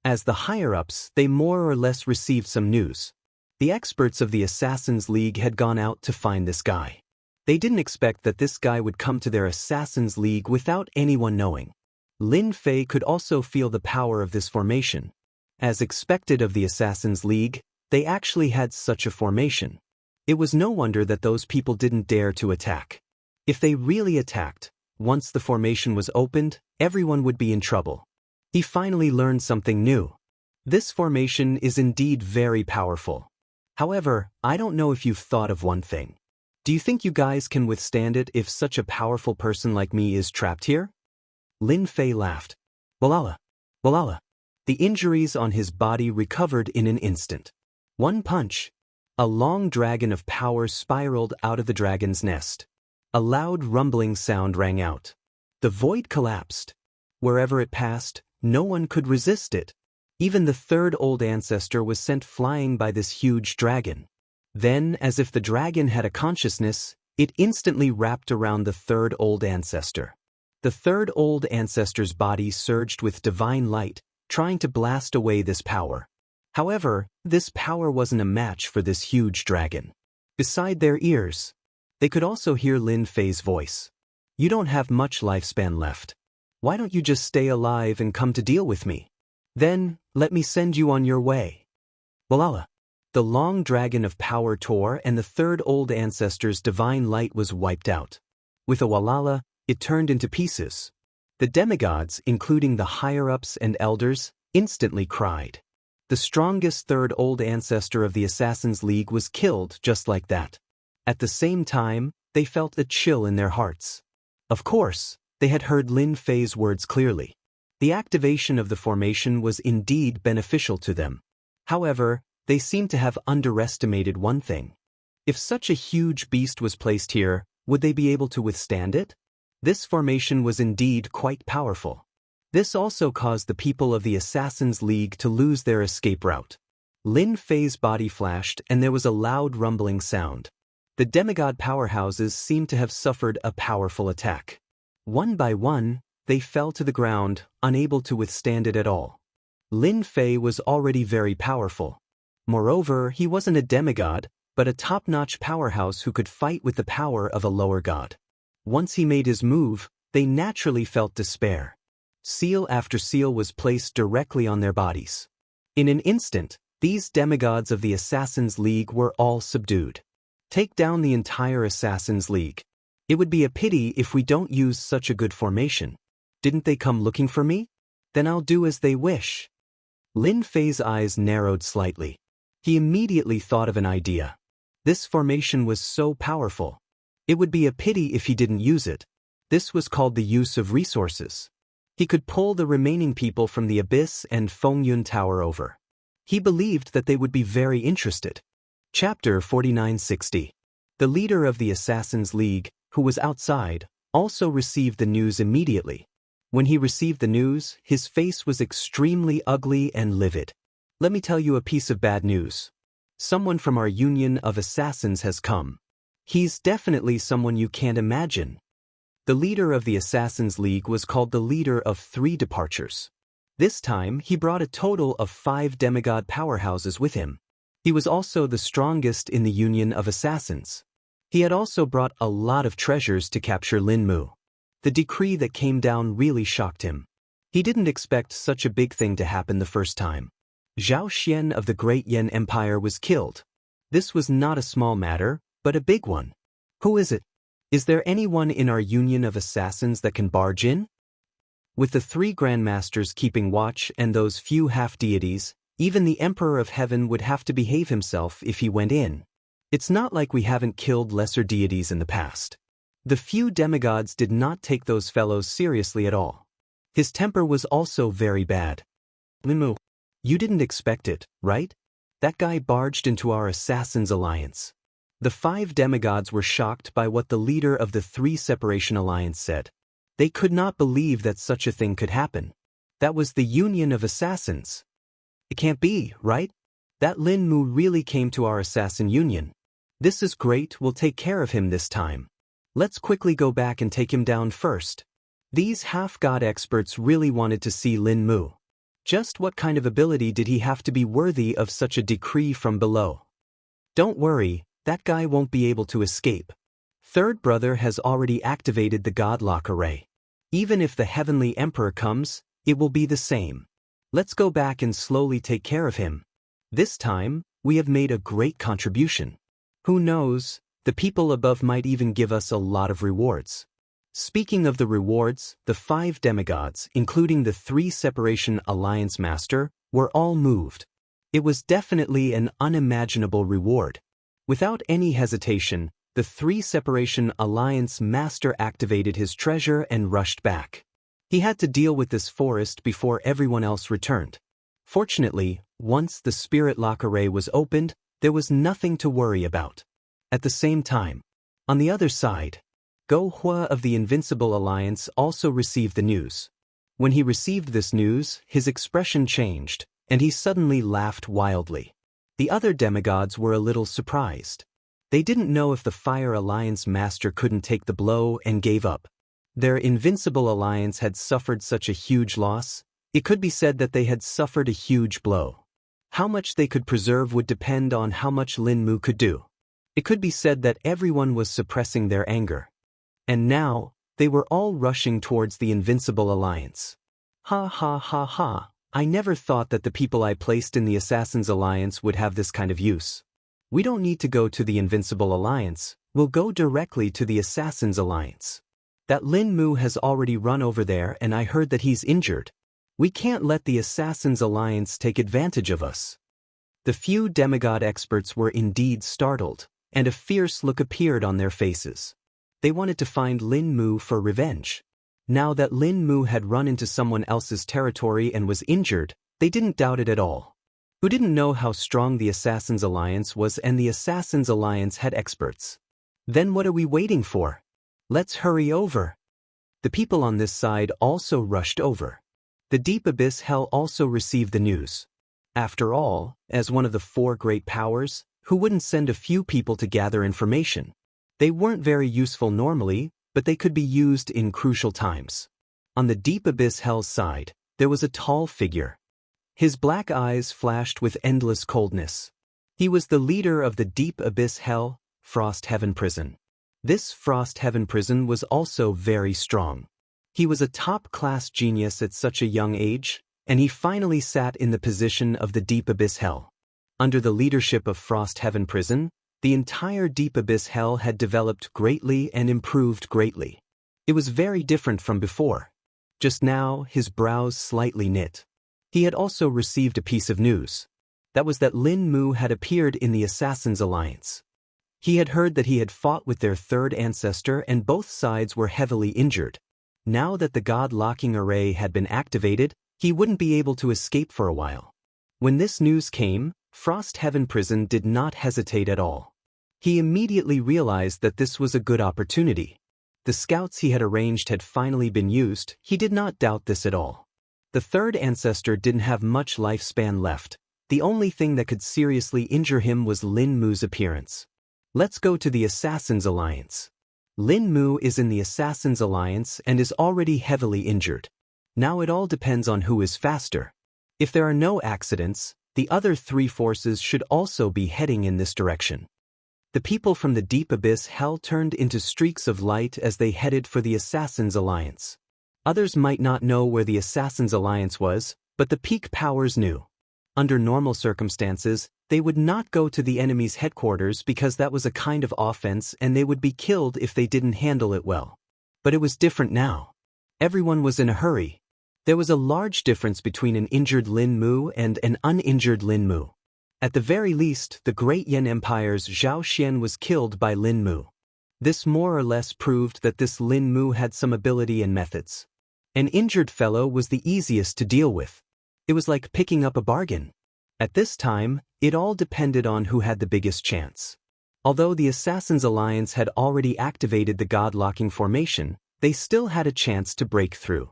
As the higher-ups, they more or less received some news. The experts of the Assassin's League had gone out to find this guy. They didn't expect that this guy would come to their Assassin's League without anyone knowing. Lin Fei could also feel the power of this formation. As expected of the Assassin's League, they actually had such a formation. It was no wonder that those people didn't dare to attack. If they really attacked, once the formation was opened, everyone would be in trouble. He finally learned something new. This formation is indeed very powerful. However, I don't know if you've thought of one thing. Do you think you guys can withstand it if such a powerful person like me is trapped here? Lin Fei laughed. Walala. Walala. The injuries on his body recovered in an instant. One punch. A long dragon of power spiraled out of the dragon's nest. A loud rumbling sound rang out. The void collapsed. Wherever it passed, no one could resist it. Even the third old ancestor was sent flying by this huge dragon. Then, as if the dragon had a consciousness, it instantly wrapped around the third old ancestor. The third old ancestor's body surged with divine light, trying to blast away this power. However, this power wasn't a match for this huge dragon. Beside their ears, they could also hear Lin Fei's voice. You don't have much lifespan left. Why don't you just stay alive and come to deal with me? Then, let me send you on your way. Walala. The long dragon of power tore and the third old ancestor's divine light was wiped out. With a walala, it turned into pieces. The demigods, including the higher-ups and elders, instantly cried. The strongest third old ancestor of the Assassin's League was killed just like that. At the same time, they felt a chill in their hearts. Of course, they had heard Lin Fei's words clearly. The activation of the formation was indeed beneficial to them. However, they seemed to have underestimated one thing. If such a huge beast was placed here, would they be able to withstand it? This formation was indeed quite powerful. This also caused the people of the Assassin's League to lose their escape route. Lin Fei's body flashed and there was a loud rumbling sound. The demigod powerhouses seemed to have suffered a powerful attack. One by one, they fell to the ground, unable to withstand it at all. Lin Fei was already very powerful. Moreover, he wasn't a demigod, but a top-notch powerhouse who could fight with the power of a lower god. Once he made his move, they naturally felt despair. Seal after seal was placed directly on their bodies. In an instant, these demigods of the Assassins' League were all subdued. Take down the entire Assassins' League. It would be a pity if we don't use such a good formation. Didn't they come looking for me? Then I'll do as they wish. Lin Fei's eyes narrowed slightly. He immediately thought of an idea. This formation was so powerful. It would be a pity if he didn't use it. This was called the use of resources. He could pull the remaining people from the Abyss and Fengyun Tower over. He believed that they would be very interested. Chapter 4960. The leader of the Assassins' League, who was outside, also received the news immediately. When he received the news, his face was extremely ugly and livid. Let me tell you a piece of bad news. Someone from our union of assassins has come. He's definitely someone you can't imagine. The leader of the Assassins' League was called the leader of 3 departures. This time, he brought a total of 5 demigod powerhouses with him. He was also the strongest in the union of assassins. He had also brought a lot of treasures to capture Lin Mu. The decree that came down really shocked him. He didn't expect such a big thing to happen the first time. Zhao Xian of the Great Yan Empire was killed. This was not a small matter, but a big one. Who is it? Is there anyone in our union of assassins that can barge in? With the 3 grandmasters keeping watch and those few half-deities, even the Emperor of Heaven would have to behave himself if he went in. It's not like we haven't killed lesser deities in the past. The few demigods did not take those fellows seriously at all. His temper was also very bad. Lin Mu, you didn't expect it, right? That guy barged into our Assassins' Alliance. The 5 demigods were shocked by what the leader of the 3 Separation Alliance said. They could not believe that such a thing could happen. That was the Union of Assassins. It can't be, right? That Lin Mu really came to our Assassin Union. This is great, we'll take care of him this time. Let's quickly go back and take him down first. These half-god experts really wanted to see Lin Mu. Just what kind of ability did he have to be worthy of such a decree from below? Don't worry, that guy won't be able to escape. Third brother has already activated the Godlock array. Even if the Heavenly Emperor comes, it will be the same. Let's go back and slowly take care of him. This time, we have made a great contribution. Who knows, the people above might even give us a lot of rewards. Speaking of the rewards, the 5 demigods, including the 3 Separation Alliance Master, were all moved. It was definitely an unimaginable reward. Without any hesitation, the 3 Separation Alliance Master activated his treasure and rushed back. He had to deal with this forest before everyone else returned. Fortunately, once the Spirit Lock Array was opened, there was nothing to worry about. At the same time, on the other side, Go Hua of the Invincible Alliance also received the news. When he received this news, his expression changed, and he suddenly laughed wildly. The other demigods were a little surprised. They didn't know if the Fire Alliance Master couldn't take the blow and gave up. Their Invincible Alliance had suffered such a huge loss, it could be said that they had suffered a huge blow. How much they could preserve would depend on how much Lin Mu could do. It could be said that everyone was suppressing their anger. And now, they were all rushing towards the Invincible Alliance. Ha ha ha ha, I never thought that the people I placed in the Assassins' Alliance would have this kind of use. We don't need to go to the Invincible Alliance, we'll go directly to the Assassins' Alliance. That Lin Mu has already run over there and I heard that he's injured. We can't let the Assassins' Alliance take advantage of us. The few demigod experts were indeed startled, and a fierce look appeared on their faces. They wanted to find Lin Mu for revenge. Now that Lin Mu had run into someone else's territory and was injured, they didn't doubt it at all. Who didn't know how strong the Assassins' Alliance was, and the Assassins' Alliance had experts? Then what are we waiting for? Let's hurry over. The people on this side also rushed over. The Deep Abyss Hell also received the news. After all, as one of the four great powers, who wouldn't send a few people to gather information? They weren't very useful normally, but they could be used in crucial times. On the deep abyss hell's side, there was a tall figure. His black eyes flashed with endless coldness. He was the leader of the deep abyss hell, Frost Heaven Prison. This Frost Heaven Prison was also very strong. He was a top-class genius at such a young age, and he finally sat in the position of the deep abyss hell. Under the leadership of Frost Heaven Prison, the entire deep abyss hell had developed greatly and improved greatly. It was very different from before. Just now, his brows slightly knit. He had also received a piece of news. That was that Lin Mu had appeared in the Assassin's Alliance. He had heard that he had fought with their third ancestor and both sides were heavily injured. Now that the God-locking array had been activated, he wouldn't be able to escape for a while. When this news came, Frost Heaven Prison did not hesitate at all. He immediately realized that this was a good opportunity. The scouts he had arranged had finally been used. He did not doubt this at all. The third ancestor didn't have much lifespan left. The only thing that could seriously injure him was Lin Mu's appearance. Let's go to the Assassin's Alliance. Lin Mu is in the Assassin's Alliance and is already heavily injured. Now it all depends on who is faster. If there are no accidents, the other three forces should also be heading in this direction. The people from the deep abyss hell turned into streaks of light as they headed for the Assassin's Alliance. Others might not know where the Assassin's Alliance was, but the peak powers knew. Under normal circumstances, they would not go to the enemy's headquarters because that was a kind of offense and they would be killed if they didn't handle it well. But it was different now. Everyone was in a hurry. There was a large difference between an injured Lin Mu and an uninjured Lin Mu. At the very least, the Great Yan Empire's Zhao Xian was killed by Lin Mu. This more or less proved that this Lin Mu had some ability and methods. An injured fellow was the easiest to deal with. It was like picking up a bargain. At this time, it all depended on who had the biggest chance. Although the Assassin's Alliance had already activated the God-locking formation, they still had a chance to break through.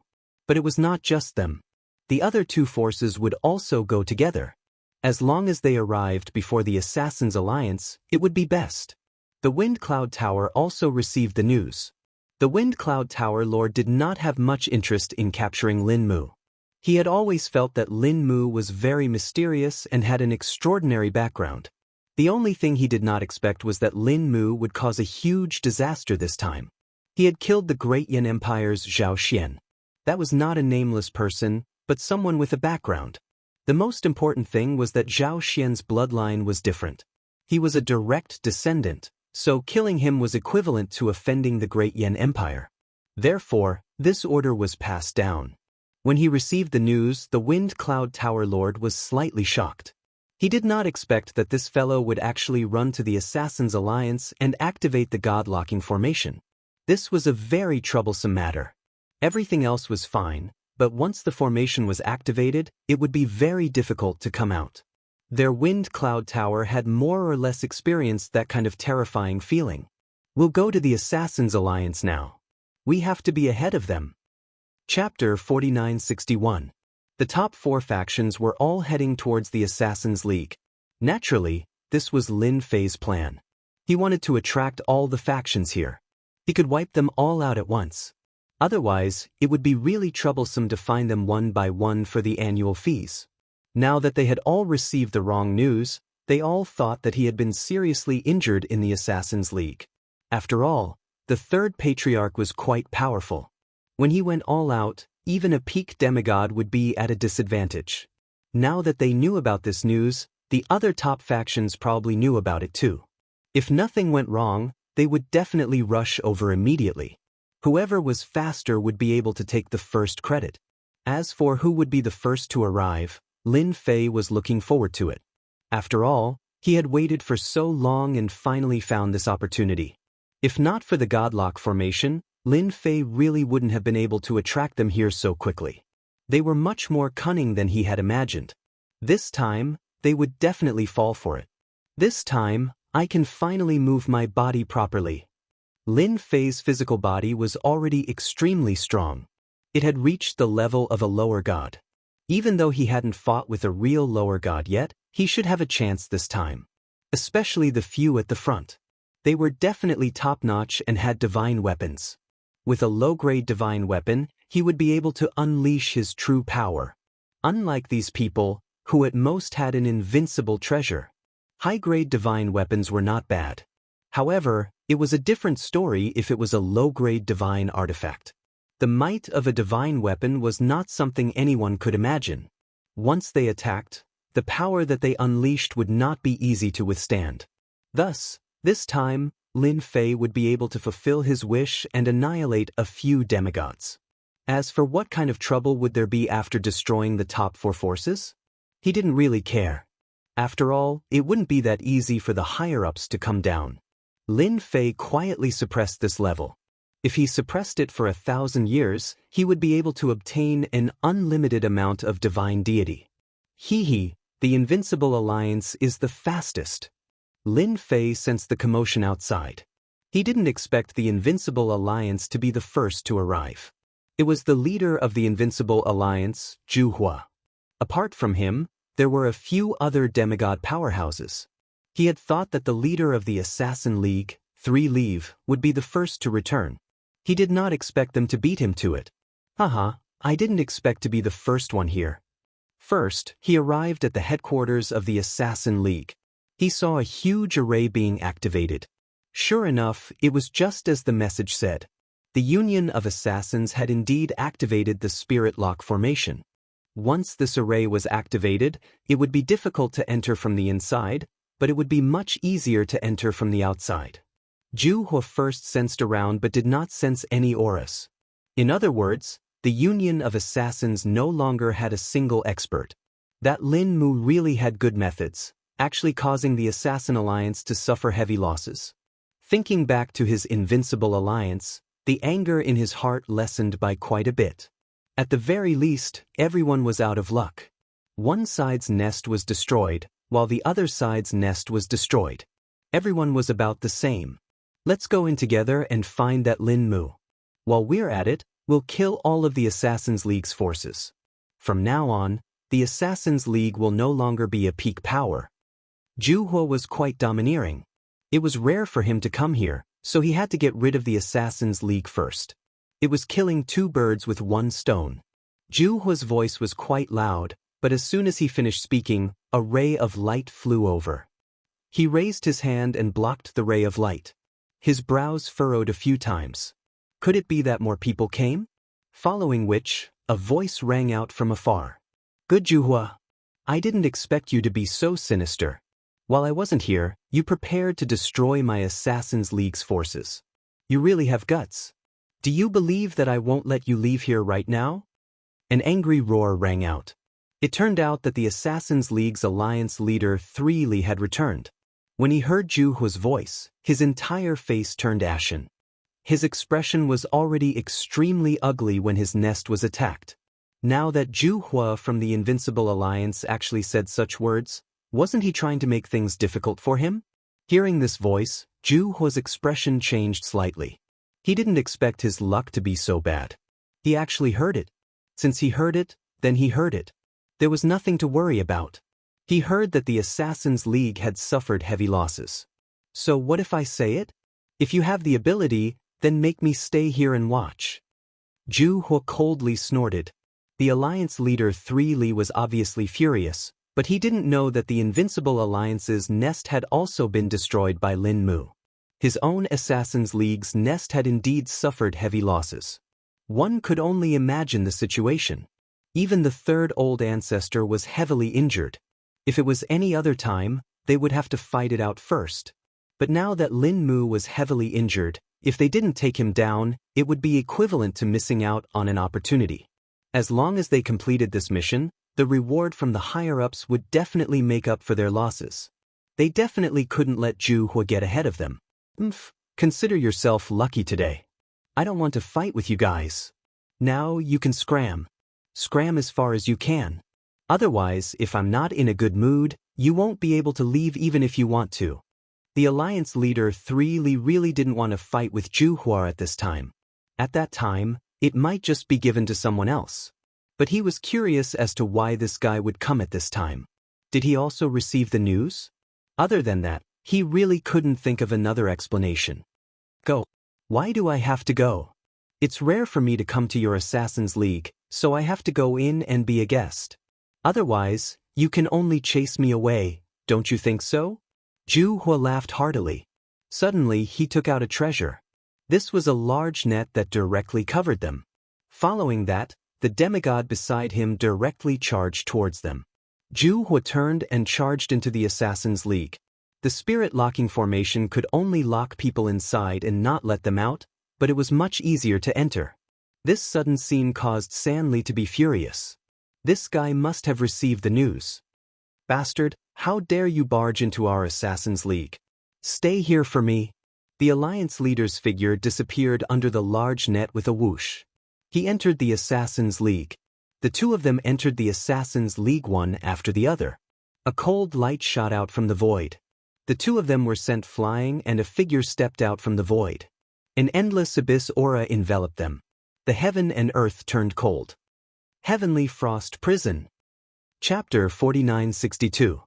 But it was not just them. The other two forces would also go together. As long as they arrived before the Assassin's Alliance, it would be best. The Wind Cloud Tower also received the news. The Wind Cloud Tower Lord did not have much interest in capturing Lin Mu. He had always felt that Lin Mu was very mysterious and had an extraordinary background. The only thing he did not expect was that Lin Mu would cause a huge disaster this time. He had killed the Great Yan Empire's Zhao Xian. That was not a nameless person, but someone with a background. The most important thing was that Zhao Xian's bloodline was different. He was a direct descendant, so killing him was equivalent to offending the Great Yan Empire. Therefore, this order was passed down. When he received the news, the Wind Cloud Tower Lord was slightly shocked. He did not expect that this fellow would actually run to the Assassin's Alliance and activate the God-locking formation. This was a very troublesome matter. Everything else was fine, but once the formation was activated, it would be very difficult to come out. Their Wind Cloud Tower had more or less experienced that kind of terrifying feeling. We'll go to the Assassin's Alliance now. We have to be ahead of them. Chapter 4961. The top four factions were all heading towards the Assassin's League. Naturally, this was Lin Fei's plan. He wanted to attract all the factions here. He could wipe them all out at once. Otherwise, it would be really troublesome to find them one by one for the annual fees. Now that they had all received the wrong news, they all thought that he had been seriously injured in the Assassin's League. After all, the third patriarch was quite powerful. When he went all out, even a peak demigod would be at a disadvantage. Now that they knew about this news, the other top factions probably knew about it too. If nothing went wrong, they would definitely rush over immediately. Whoever was faster would be able to take the first credit. As for who would be the first to arrive, Lin Fei was looking forward to it. After all, he had waited for so long and finally found this opportunity. If not for the Godlock formation, Lin Fei really wouldn't have been able to attract them here so quickly. They were much more cunning than he had imagined. This time, they would definitely fall for it. This time, I can finally move my body properly. Lin Fei's physical body was already extremely strong. It had reached the level of a lower god. Even though he hadn't fought with a real lower god yet, he should have a chance this time. Especially the few at the front. They were definitely top-notch and had divine weapons. With a low-grade divine weapon, he would be able to unleash his true power. Unlike these people, who at most had an invincible treasure. High-grade divine weapons were not bad. However, it was a different story if it was a low-grade divine artifact. The might of a divine weapon was not something anyone could imagine. Once they attacked, the power that they unleashed would not be easy to withstand. Thus, this time, Lin Fei would be able to fulfill his wish and annihilate a few demigods. As for what kind of trouble would there be after destroying the top 4 forces? He didn't really care. After all, it wouldn't be that easy for the higher-ups to come down. Lin Fei quietly suppressed this level. If he suppressed it for 1,000 years, he would be able to obtain an unlimited amount of divine deity. The Invincible Alliance is the fastest. Lin Fei sensed the commotion outside. He didn't expect the Invincible Alliance to be the first to arrive. It was the leader of the Invincible Alliance, Jianghu. Apart from him, there were a few other demigod powerhouses. He had thought that the leader of the Assassin League, 3 Leave, would be the first to return. He did not expect them to beat him to it. I didn't expect to be the first one here. First, he arrived at the headquarters of the Assassin League. He saw a huge array being activated. Sure enough, it was just as the message said. The Union of Assassins had indeed activated the Spirit Lock formation. Once this array was activated, it would be difficult to enter from the inside, but it would be much easier to enter from the outside. Jianghu first sensed around but did not sense any auras. In other words, the Union of Assassins no longer had a single expert. That Lin Mu really had good methods, actually causing the Assassin Alliance to suffer heavy losses. Thinking back to his Invincible Alliance, the anger in his heart lessened by quite a bit. At the very least, everyone was out of luck. One side's nest was destroyed, while the other side's nest was destroyed. Everyone was about the same. Let's go in together and find that Lin Mu. While we're at it, we'll kill all of the Assassin's League's forces. From now on, the Assassin's League will no longer be a peak power. Jianghu was quite domineering. It was rare for him to come here, so he had to get rid of the Assassin's League first. It was killing 2 birds with 1 stone. Jianghu's voice was quite loud, but as soon as he finished speaking, a ray of light flew over. He raised his hand and blocked the ray of light. His brows furrowed a few times. Could it be that more people came? Following which, a voice rang out from afar. Good Jianghu. I didn't expect you to be so sinister. While I wasn't here, you prepared to destroy my Assassin's League's forces. You really have guts. Do you believe that I won't let you leave here right now? An angry roar rang out. It turned out that the Assassin's League's alliance leader 3 Li had returned. When he heard Jianghu's voice, his entire face turned ashen. His expression was already extremely ugly when his nest was attacked. Now that Jianghu from the Invincible Alliance actually said such words, wasn't he trying to make things difficult for him? Hearing this voice, Jianghu's expression changed slightly. He didn't expect his luck to be so bad. He actually heard it. Since he heard it, then he heard it. There was nothing to worry about. He heard that the Assassin's League had suffered heavy losses. So what if I say it? If you have the ability, then make me stay here and watch. Jianghu coldly snorted. The alliance leader 3 Li was obviously furious, but he didn't know that the Invincible Alliance's nest had also been destroyed by Lin Mu. His own Assassin's League's nest had indeed suffered heavy losses. One could only imagine the situation. Even the 3rd old ancestor was heavily injured. If it was any other time, they would have to fight it out first. But now that Lin Mu was heavily injured, if they didn't take him down, it would be equivalent to missing out on an opportunity. As long as they completed this mission, the reward from the higher-ups would definitely make up for their losses. They definitely couldn't let Jianghu get ahead of them. Consider yourself lucky today. I don't want to fight with you guys. Now you can scram. Scram as far as you can. Otherwise, if I'm not in a good mood, you won't be able to leave even if you want to. The alliance leader 3 Li really didn't want to fight with Jianghu at this time. At that time, it might just be given to someone else. But he was curious as to why this guy would come at this time. Did he also receive the news? Other than that, he really couldn't think of another explanation. Go. Why do I have to go? It's rare for me to come to your Assassin's League, so I have to go in and be a guest. Otherwise, you can only chase me away, don't you think so? Jianghu laughed heartily. Suddenly he took out a treasure. This was a large net that directly covered them. Following that, the demigod beside him directly charged towards them. Jianghu turned and charged into the Assassin's League. The spirit-locking formation could only lock people inside and not let them out, but it was much easier to enter. This sudden scene caused Sanli to be furious. This guy must have received the news. Bastard, how dare you barge into our Assassin's League? Stay here for me. The Alliance leader's figure disappeared under the large net with a whoosh. He entered the Assassin's League. The two of them entered the Assassin's League one after the other. A cold light shot out from the void. The two of them were sent flying and a figure stepped out from the void. An endless abyss aura enveloped them. The heaven and earth turned cold. Heavenly Frost Prison. Chapter 4962.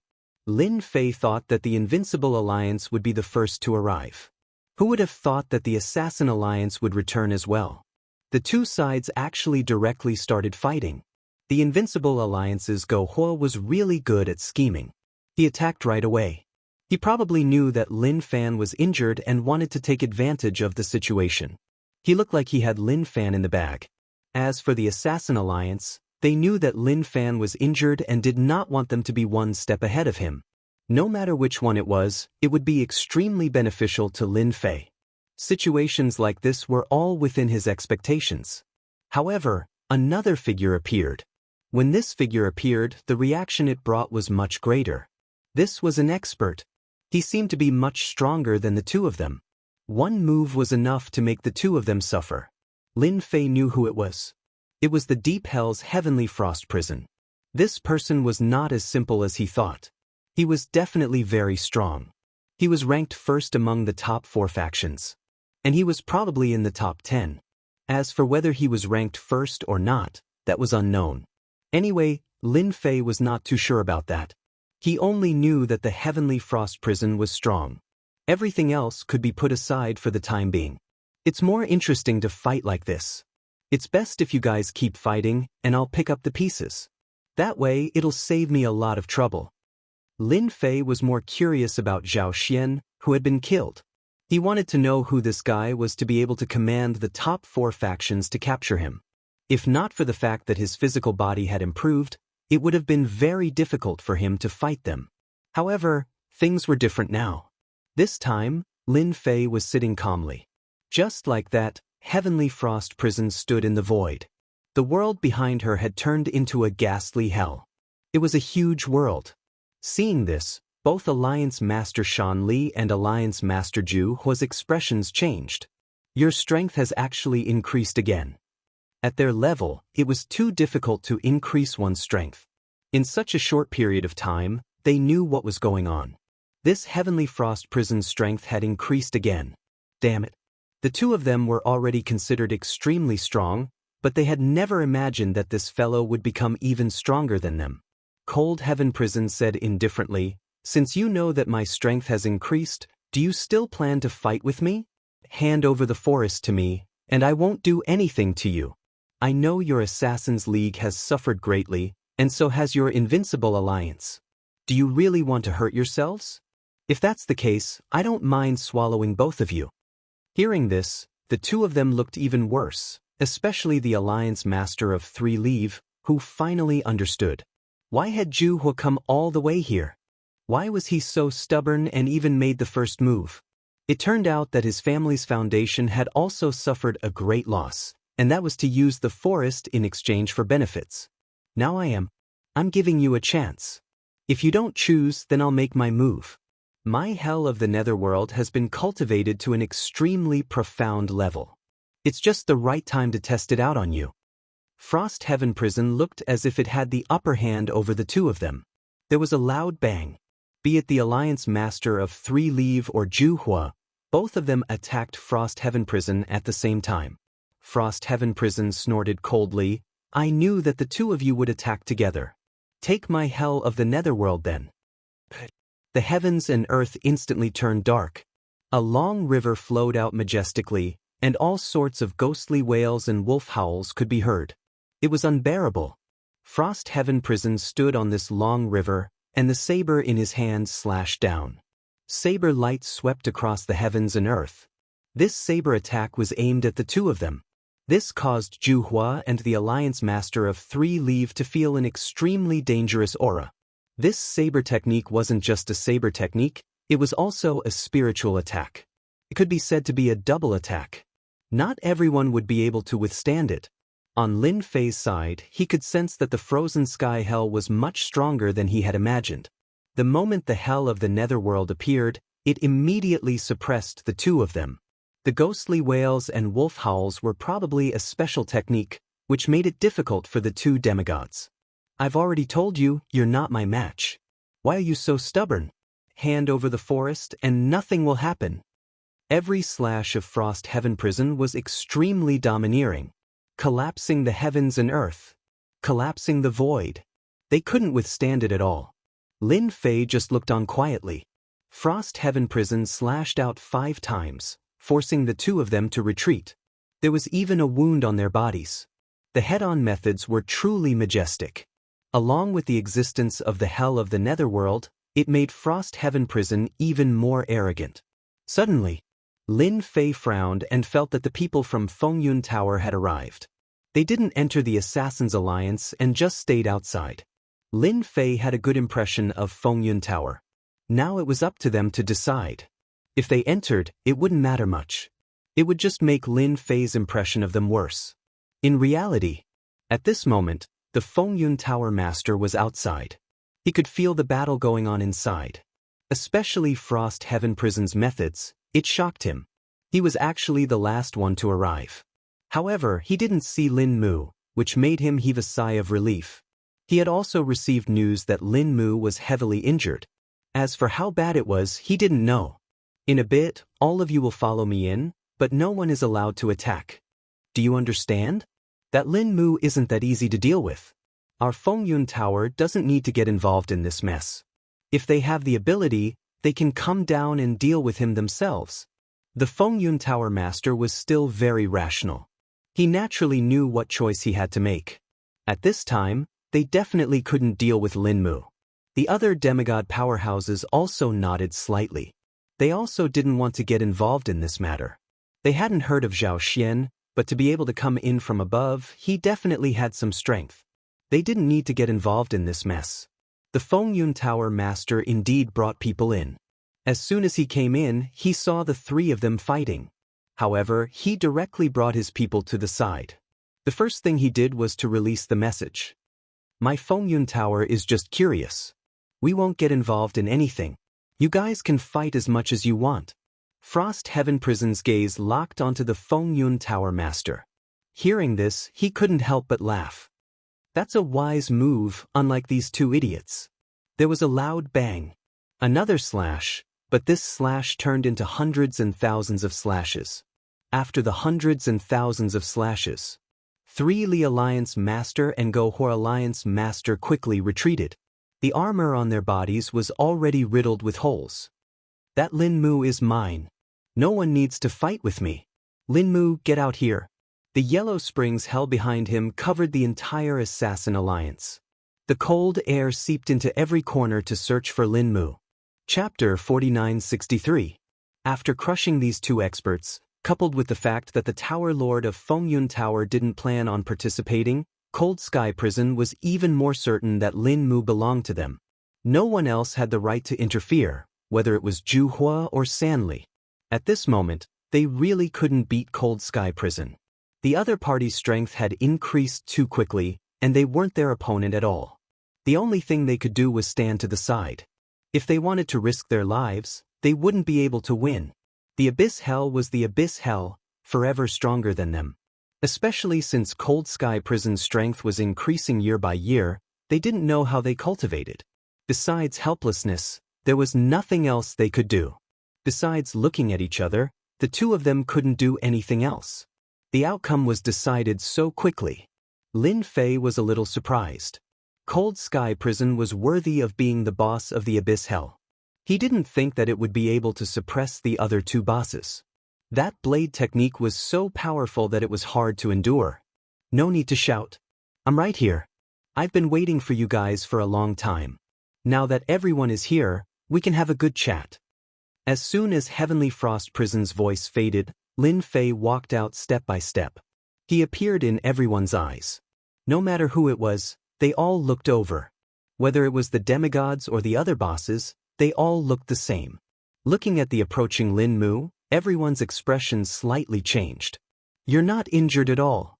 Lin Fei thought that the Invincible Alliance would be the first to arrive. Who would have thought that the Assassin Alliance would return as well? The two sides actually directly started fighting. The Invincible Alliance's Guohua was really good at scheming. He attacked right away. He probably knew that Lin Fan was injured and wanted to take advantage of the situation. He looked like he had Lin Fan in the bag. As for the Assassin Alliance, they knew that Lin Fan was injured and did not want them to be one step ahead of him. No matter which one it would be extremely beneficial to Lin Fei. Situations like this were all within his expectations. However, another figure appeared. When this figure appeared, the reaction it brought was much greater. This was an expert. He seemed to be much stronger than the two of them. One move was enough to make the two of them suffer. Lin Fei knew who it was. It was the Deep Hell's Heavenly Frost Prison. This person was not as simple as he thought. He was definitely very strong. He was ranked first among the top 4 factions. And he was probably in the top 10. As for whether he was ranked first or not, that was unknown. Anyway, Lin Fei was not too sure about that. He only knew that the Heavenly Frost Prison was strong. Everything else could be put aside for the time being. It's more interesting to fight like this. It's best if you guys keep fighting, and I'll pick up the pieces. That way, it'll save me a lot of trouble. Lin Fei was more curious about Zhao Xian, who had been killed. He wanted to know who this guy was to be able to command the top 4 factions to capture him. If not for the fact that his physical body had improved, it would have been very difficult for him to fight them. However, things were different now. This time, Lin Fei was sitting calmly. Just like that, Heavenly Frost Prison stood in the void. The world behind her had turned into a ghastly hell. It was a huge world. Seeing this, both Alliance Master Shan Li and Alliance Master Zhu's expressions changed. Your strength has actually increased again. At their level, it was too difficult to increase one's strength. In such a short period of time, they knew what was going on. This Heavenly Frost Prison's strength had increased again. Damn it. The two of them were already considered extremely strong, but they had never imagined that this fellow would become even stronger than them. Cold Heaven Prison said indifferently, "Since you know that my strength has increased, do you still plan to fight with me? Hand over the forest to me, and I won't do anything to you. I know your Assassin's League has suffered greatly, and so has your Invincible Alliance. Do you really want to hurt yourselves? If that's the case, I don't mind swallowing both of you." Hearing this, the two of them looked even worse, especially the Alliance Master of 3 Leave, who finally understood. Why had Jianghu come all the way here? Why was he so stubborn and even made the first move? It turned out that his family's foundation had also suffered a great loss, and that was to use the forest in exchange for benefits. Now I'm giving you a chance. If you don't choose, then I'll make my move. My hell of the netherworld has been cultivated to an extremely profound level. It's just the right time to test it out on you. Frost Heaven Prison looked as if it had the upper hand over the two of them. There was a loud bang. Be it the Alliance Master of 3 Leave or Jianghu, both of them attacked Frost Heaven Prison at the same time. Frost Heaven Prison snorted coldly, I knew that the two of you would attack together. Take my hell of the netherworld then. The heavens and earth instantly turned dark. A long river flowed out majestically, and all sorts of ghostly wails and wolf howls could be heard. It was unbearable. Frost Heaven Prison stood on this long river, and the saber in his hand slashed down. Saber light swept across the heavens and earth. This saber attack was aimed at the two of them. This caused Jianghu and the Alliance Master of Three Leave to feel an extremely dangerous aura. This saber technique wasn't just a saber technique, it was also a spiritual attack. It could be said to be a double attack. Not everyone would be able to withstand it. On Lin Fei's side, he could sense that the frozen sky hell was much stronger than he had imagined. The moment the hell of the netherworld appeared, it immediately suppressed the two of them. The ghostly wails and wolf howls were probably a special technique, which made it difficult for the two demigods. I've already told you, you're not my match. Why are you so stubborn? Hand over the forest and nothing will happen. Every slash of Frost Heaven Prison was extremely domineering, collapsing the heavens and earth, collapsing the void. They couldn't withstand it at all. Lin Fei just looked on quietly. Frost Heaven Prison slashed out 5 times, forcing the two of them to retreat. There was even a wound on their bodies. The head-on methods were truly majestic. Along with the existence of the hell of the netherworld, it made Frost Heaven Prison even more arrogant. Suddenly, Lin Fei frowned and felt that the people from Fengyun Tower had arrived. They didn't enter the Assassin's Alliance and just stayed outside. Lin Fei had a good impression of Fengyun Tower. Now it was up to them to decide. If they entered, it wouldn't matter much. It would just make Lin Fei's impression of them worse. In reality, at this moment, the Fengyun Tower Master was outside. He could feel the battle going on inside. Especially Frost Heaven Prison's methods, it shocked him. He was actually the last one to arrive. However, he didn't see Lin Mu, which made him heave a sigh of relief. He had also received news that Lin Mu was heavily injured. As for how bad it was, he didn't know. In a bit, all of you will follow me in, but no one is allowed to attack. Do you understand? That Lin Mu isn't that easy to deal with. Our Fengyun Tower doesn't need to get involved in this mess. If they have the ability, they can come down and deal with him themselves. The Fengyun Tower Master was still very rational. He naturally knew what choice he had to make. At this time, they definitely couldn't deal with Lin Mu. The other demigod powerhouses also nodded slightly. They also didn't want to get involved in this matter. They hadn't heard of Zhao Xian, but to be able to come in from above, he definitely had some strength. They didn't need to get involved in this mess. The Fengyun Tower Master indeed brought people in. As soon as he came in, he saw the 3 of them fighting. However, he directly brought his people to the side. The first thing he did was to release the message. My Fengyun Tower is just curious. We won't get involved in anything. You guys can fight as much as you want. Frost Heaven Prison's gaze locked onto the Fengyun Tower Master. Hearing this, he couldn't help but laugh. That's a wise move, unlike these 2 idiots. There was a loud bang. Another slash, but this slash turned into hundreds and thousands of slashes. After the hundreds and thousands of slashes, 3 Li Alliance Master and Gohor Alliance Master quickly retreated. The armor on their bodies was already riddled with holes. That Lin Mu is mine. No one needs to fight with me. Lin Mu, get out here. The yellow springs held behind him covered the entire Assassin Alliance. The cold air seeped into every corner to search for Lin Mu. Chapter 4963. After crushing these 2 experts, coupled with the fact that the Tower Lord of Fengyun Tower didn't plan on participating, Cold Sky Prison was even more certain that Lin Mu belonged to them. No one else had the right to interfere, whether it was Jianghu or Sanli. At this moment, they really couldn't beat Cold Sky Prison. The other party's strength had increased too quickly, and they weren't their opponent at all. The only thing they could do was stand to the side. If they wanted to risk their lives, they wouldn't be able to win. The Abyss Hell was the Abyss Hell, forever stronger than them. Especially since Cold Sky Prison's strength was increasing year by year, they didn't know how they cultivated. Besides helplessness, there was nothing else they could do. Besides looking at each other, the 2 of them couldn't do anything else. The outcome was decided so quickly. Lin Fei was a little surprised. Cold Sky Prison was worthy of being the boss of the Abyss Hell. He didn't think that it would be able to suppress the other two bosses. That blade technique was so powerful that it was hard to endure. No need to shout. I'm right here. I've been waiting for you guys for a long time. Now that everyone is here, we can have a good chat. As soon as Heavenly Frost Prison's voice faded, Lin Fei walked out step by step. He appeared in everyone's eyes. No matter who it was, they all looked over. Whether it was the demigods or the other bosses, they all looked the same. Looking at the approaching Lin Mu, everyone's expression slightly changed. You're not injured at all.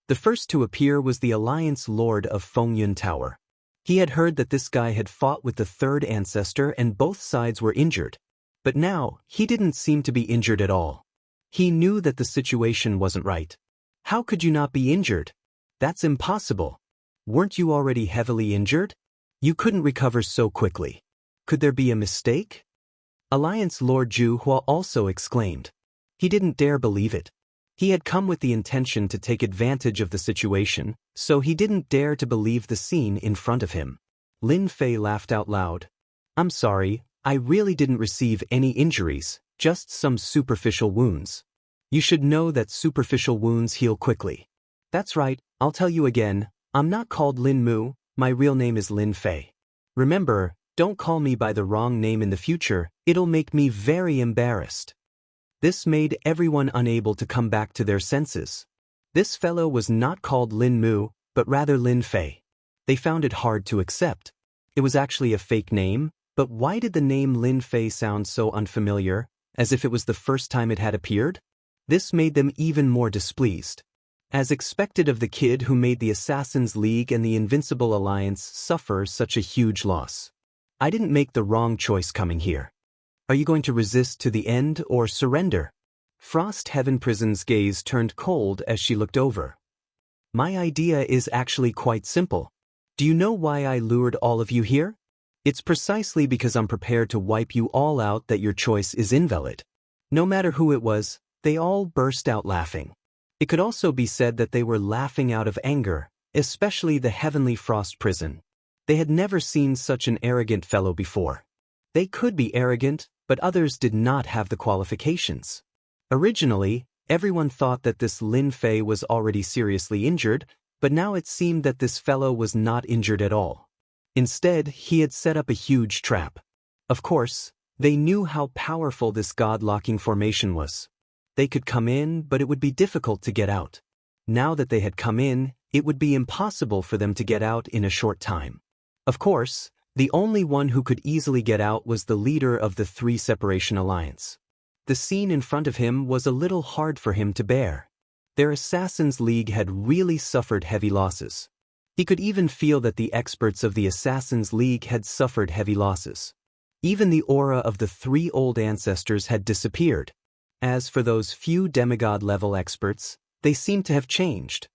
The first to appear was the Alliance Lord of Fengyun Tower. He had heard that this guy had fought with the third ancestor and both sides were injured. But now, he didn't seem to be injured at all. He knew that the situation wasn't right. How could you not be injured? That's impossible. Weren't you already heavily injured? You couldn't recover so quickly. Could there be a mistake? Alliance Lord Zhu Hua also exclaimed. He didn't dare believe it. He had come with the intention to take advantage of the situation, so he didn't dare to believe the scene in front of him. Lin Fei laughed out loud. I'm sorry, I really didn't receive any injuries, just some superficial wounds. You should know that superficial wounds heal quickly. That's right, I'll tell you again, I'm not called Lin Mu, my real name is Lin Fei. Remember, don't call me by the wrong name in the future, it'll make me very embarrassed. This made everyone unable to come back to their senses. This fellow was not called Lin Mu, but rather Lin Fei. They found it hard to accept. It was actually a fake name, but why did the name Lin Fei sound so unfamiliar, as if it was the first time it had appeared? This made them even more displeased. As expected of the kid who made the Assassin's League and the Invincible Alliance suffer such a huge loss. I didn't make the wrong choice coming here. Are you going to resist to the end or surrender? Frost Heaven Prison's gaze turned cold as she looked over. My idea is actually quite simple. Do you know why I lured all of you here? It's precisely because I'm prepared to wipe you all out that your choice is invalid. No matter who it was, they all burst out laughing. It could also be said that they were laughing out of anger, especially the Heavenly Frost Prison. They had never seen such an arrogant fellow before. They could be arrogant, but others did not have the qualifications. Originally, everyone thought that this Lin Fei was already seriously injured, but now it seemed that this fellow was not injured at all. Instead, he had set up a huge trap. Of course, they knew how powerful this god-locking formation was. They could come in, but it would be difficult to get out. Now that they had come in, it would be impossible for them to get out in a short time. Of course, the only one who could easily get out was the leader of the Three Separation Alliance. The scene in front of him was a little hard for him to bear. Their Assassin's League had really suffered heavy losses. He could even feel that the experts of the Assassin's League had suffered heavy losses. Even the aura of the three old ancestors had disappeared. As for those few demigod-level experts, they seemed to have changed.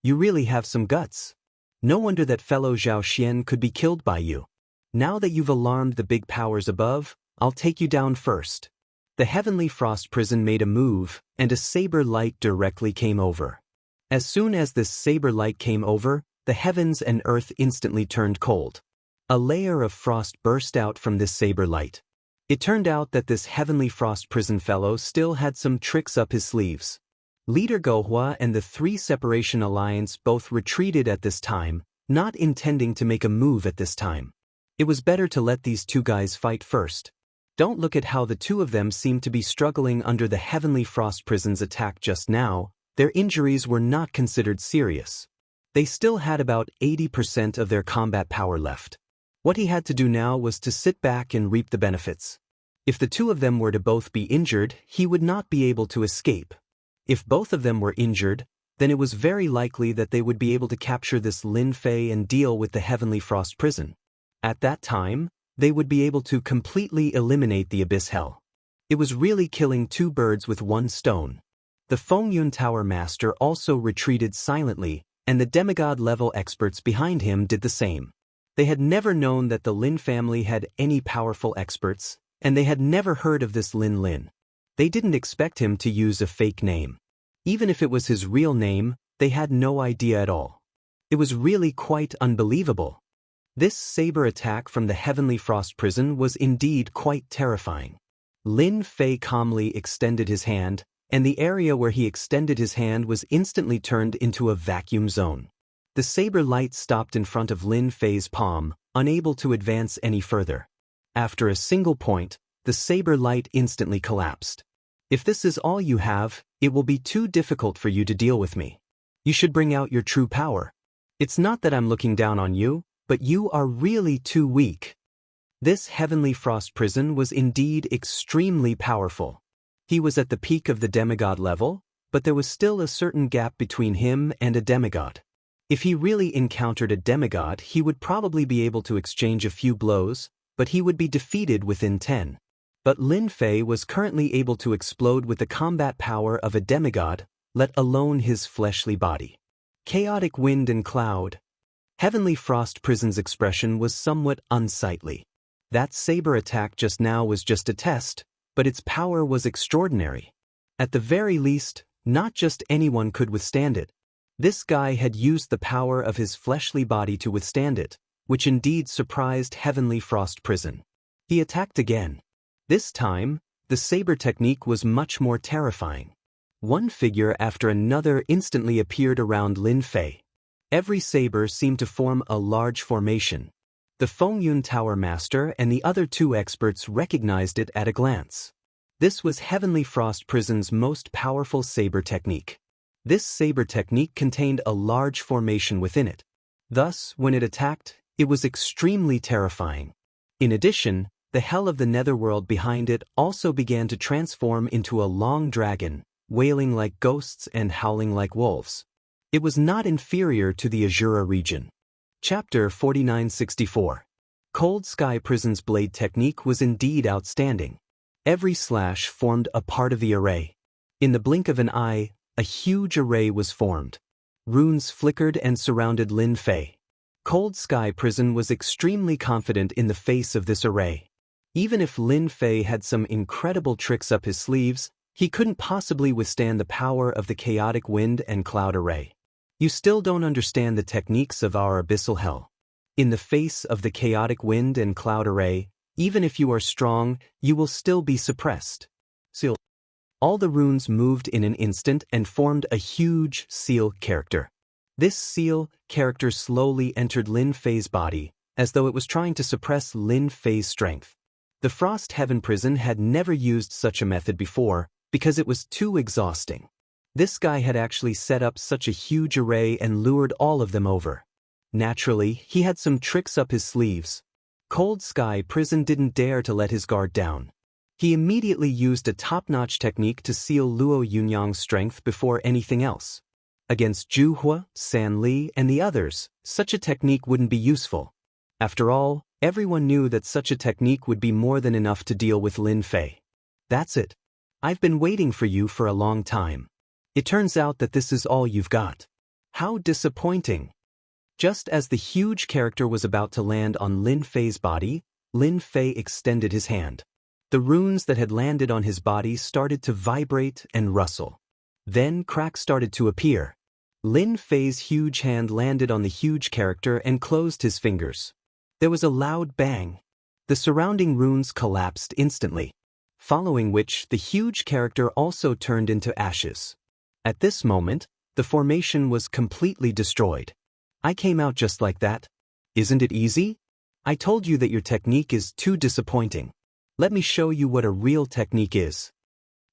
You really have some guts. No wonder that fellow Zhao Xian could be killed by you. Now that you've alarmed the big powers above, I'll take you down first. The Heavenly Frost Prison made a move, and a saber light directly came over. As soon as this saber light came over, the heavens and earth instantly turned cold. A layer of frost burst out from this saber light. It turned out that this Heavenly Frost Prison fellow still had some tricks up his sleeves. Leader Gohua and the Three Separation Alliance both retreated at this time, not intending to make a move at this time. It was better to let these two guys fight first. Don't look at how the two of them seemed to be struggling under the Heavenly Frost Prison's attack just now. Their injuries were not considered serious. They still had about 80% of their combat power left. What he had to do now was to sit back and reap the benefits. If the two of them were to both be injured, he would not be able to escape. If both of them were injured, then it was very likely that they would be able to capture this Lin Fei and deal with the Heavenly Frost Prison. At that time, they would be able to completely eliminate the Abyss Hell. It was really killing two birds with one stone. The Fengyun Tower Master also retreated silently, and the demigod-level experts behind him did the same. They had never known that the Lin family had any powerful experts, and they had never heard of this Lin. They didn't expect him to use a fake name. Even if it was his real name, they had no idea at all. It was really quite unbelievable. This saber attack from the Heavenly Frost Prison was indeed quite terrifying. Lin Fei calmly extended his hand, and the area where he extended his hand was instantly turned into a vacuum zone. The saber light stopped in front of Lin Fei's palm, unable to advance any further. After a single point, the saber light instantly collapsed. If this is all you have, it will be too difficult for you to deal with me. You should bring out your true power. It's not that I'm looking down on you, but you are really too weak. This Heavenly Frost Prison was indeed extremely powerful. He was at the peak of the demigod level, but there was still a certain gap between him and a demigod. If he really encountered a demigod, he would probably be able to exchange a few blows, but he would be defeated within 10. But Lin Fei was currently able to explode with the combat power of a demigod, let alone his fleshly body. Chaotic wind and cloud. Heavenly Frost Prison's expression was somewhat unsightly. That saber attack just now was just a test, but its power was extraordinary. At the very least, not just anyone could withstand it. This guy had used the power of his fleshly body to withstand it, which indeed surprised Heavenly Frost Prison. He attacked again. This time, the saber technique was much more terrifying. One figure after another instantly appeared around Lin Fei. Every saber seemed to form a large formation. The Fengyun Tower Master and the other two experts recognized it at a glance. This was Heavenly Frost Prison's most powerful saber technique. This saber technique contained a large formation within it. Thus, when it attacked, it was extremely terrifying. In addition, the hell of the netherworld behind it also began to transform into a long dragon, wailing like ghosts and howling like wolves. It was not inferior to the Azura region. Chapter 4964. Cold Sky Prison's blade technique was indeed outstanding. Every slash formed a part of the array. In the blink of an eye, a huge array was formed. Runes flickered and surrounded Lin Fei. Cold Sky Prison was extremely confident in the face of this array. Even if Lin Fei had some incredible tricks up his sleeves, he couldn't possibly withstand the power of the chaotic wind and cloud array. You still don't understand the techniques of our abyssal hell. In the face of the chaotic wind and cloud array, even if you are strong, you will still be suppressed. Seal. All the runes moved in an instant and formed a huge seal character. This seal character slowly entered Lin Fei's body, as though it was trying to suppress Lin Fei's strength. The Frost Heaven Prison had never used such a method before, because it was too exhausting. This guy had actually set up such a huge array and lured all of them over. Naturally, he had some tricks up his sleeves. Cold Sky Prison didn't dare to let his guard down. He immediately used a top-notch technique to seal Luo Yunyang's strength before anything else. Against Zhuhua, San Li, and the others, such a technique wouldn't be useful. After all, everyone knew that such a technique would be more than enough to deal with Lin Fei. That's it. I've been waiting for you for a long time. It turns out that this is all you've got. How disappointing. Just as the huge character was about to land on Lin Fei's body, Lin Fei extended his hand. The runes that had landed on his body started to vibrate and rustle. Then cracks started to appear. Lin Fei's huge hand landed on the huge character and closed his fingers. There was a loud bang. The surrounding runes collapsed instantly, following which the huge character also turned into ashes. At this moment, the formation was completely destroyed. I came out just like that. Isn't it easy? I told you that your technique is too disappointing. Let me show you what a real technique is.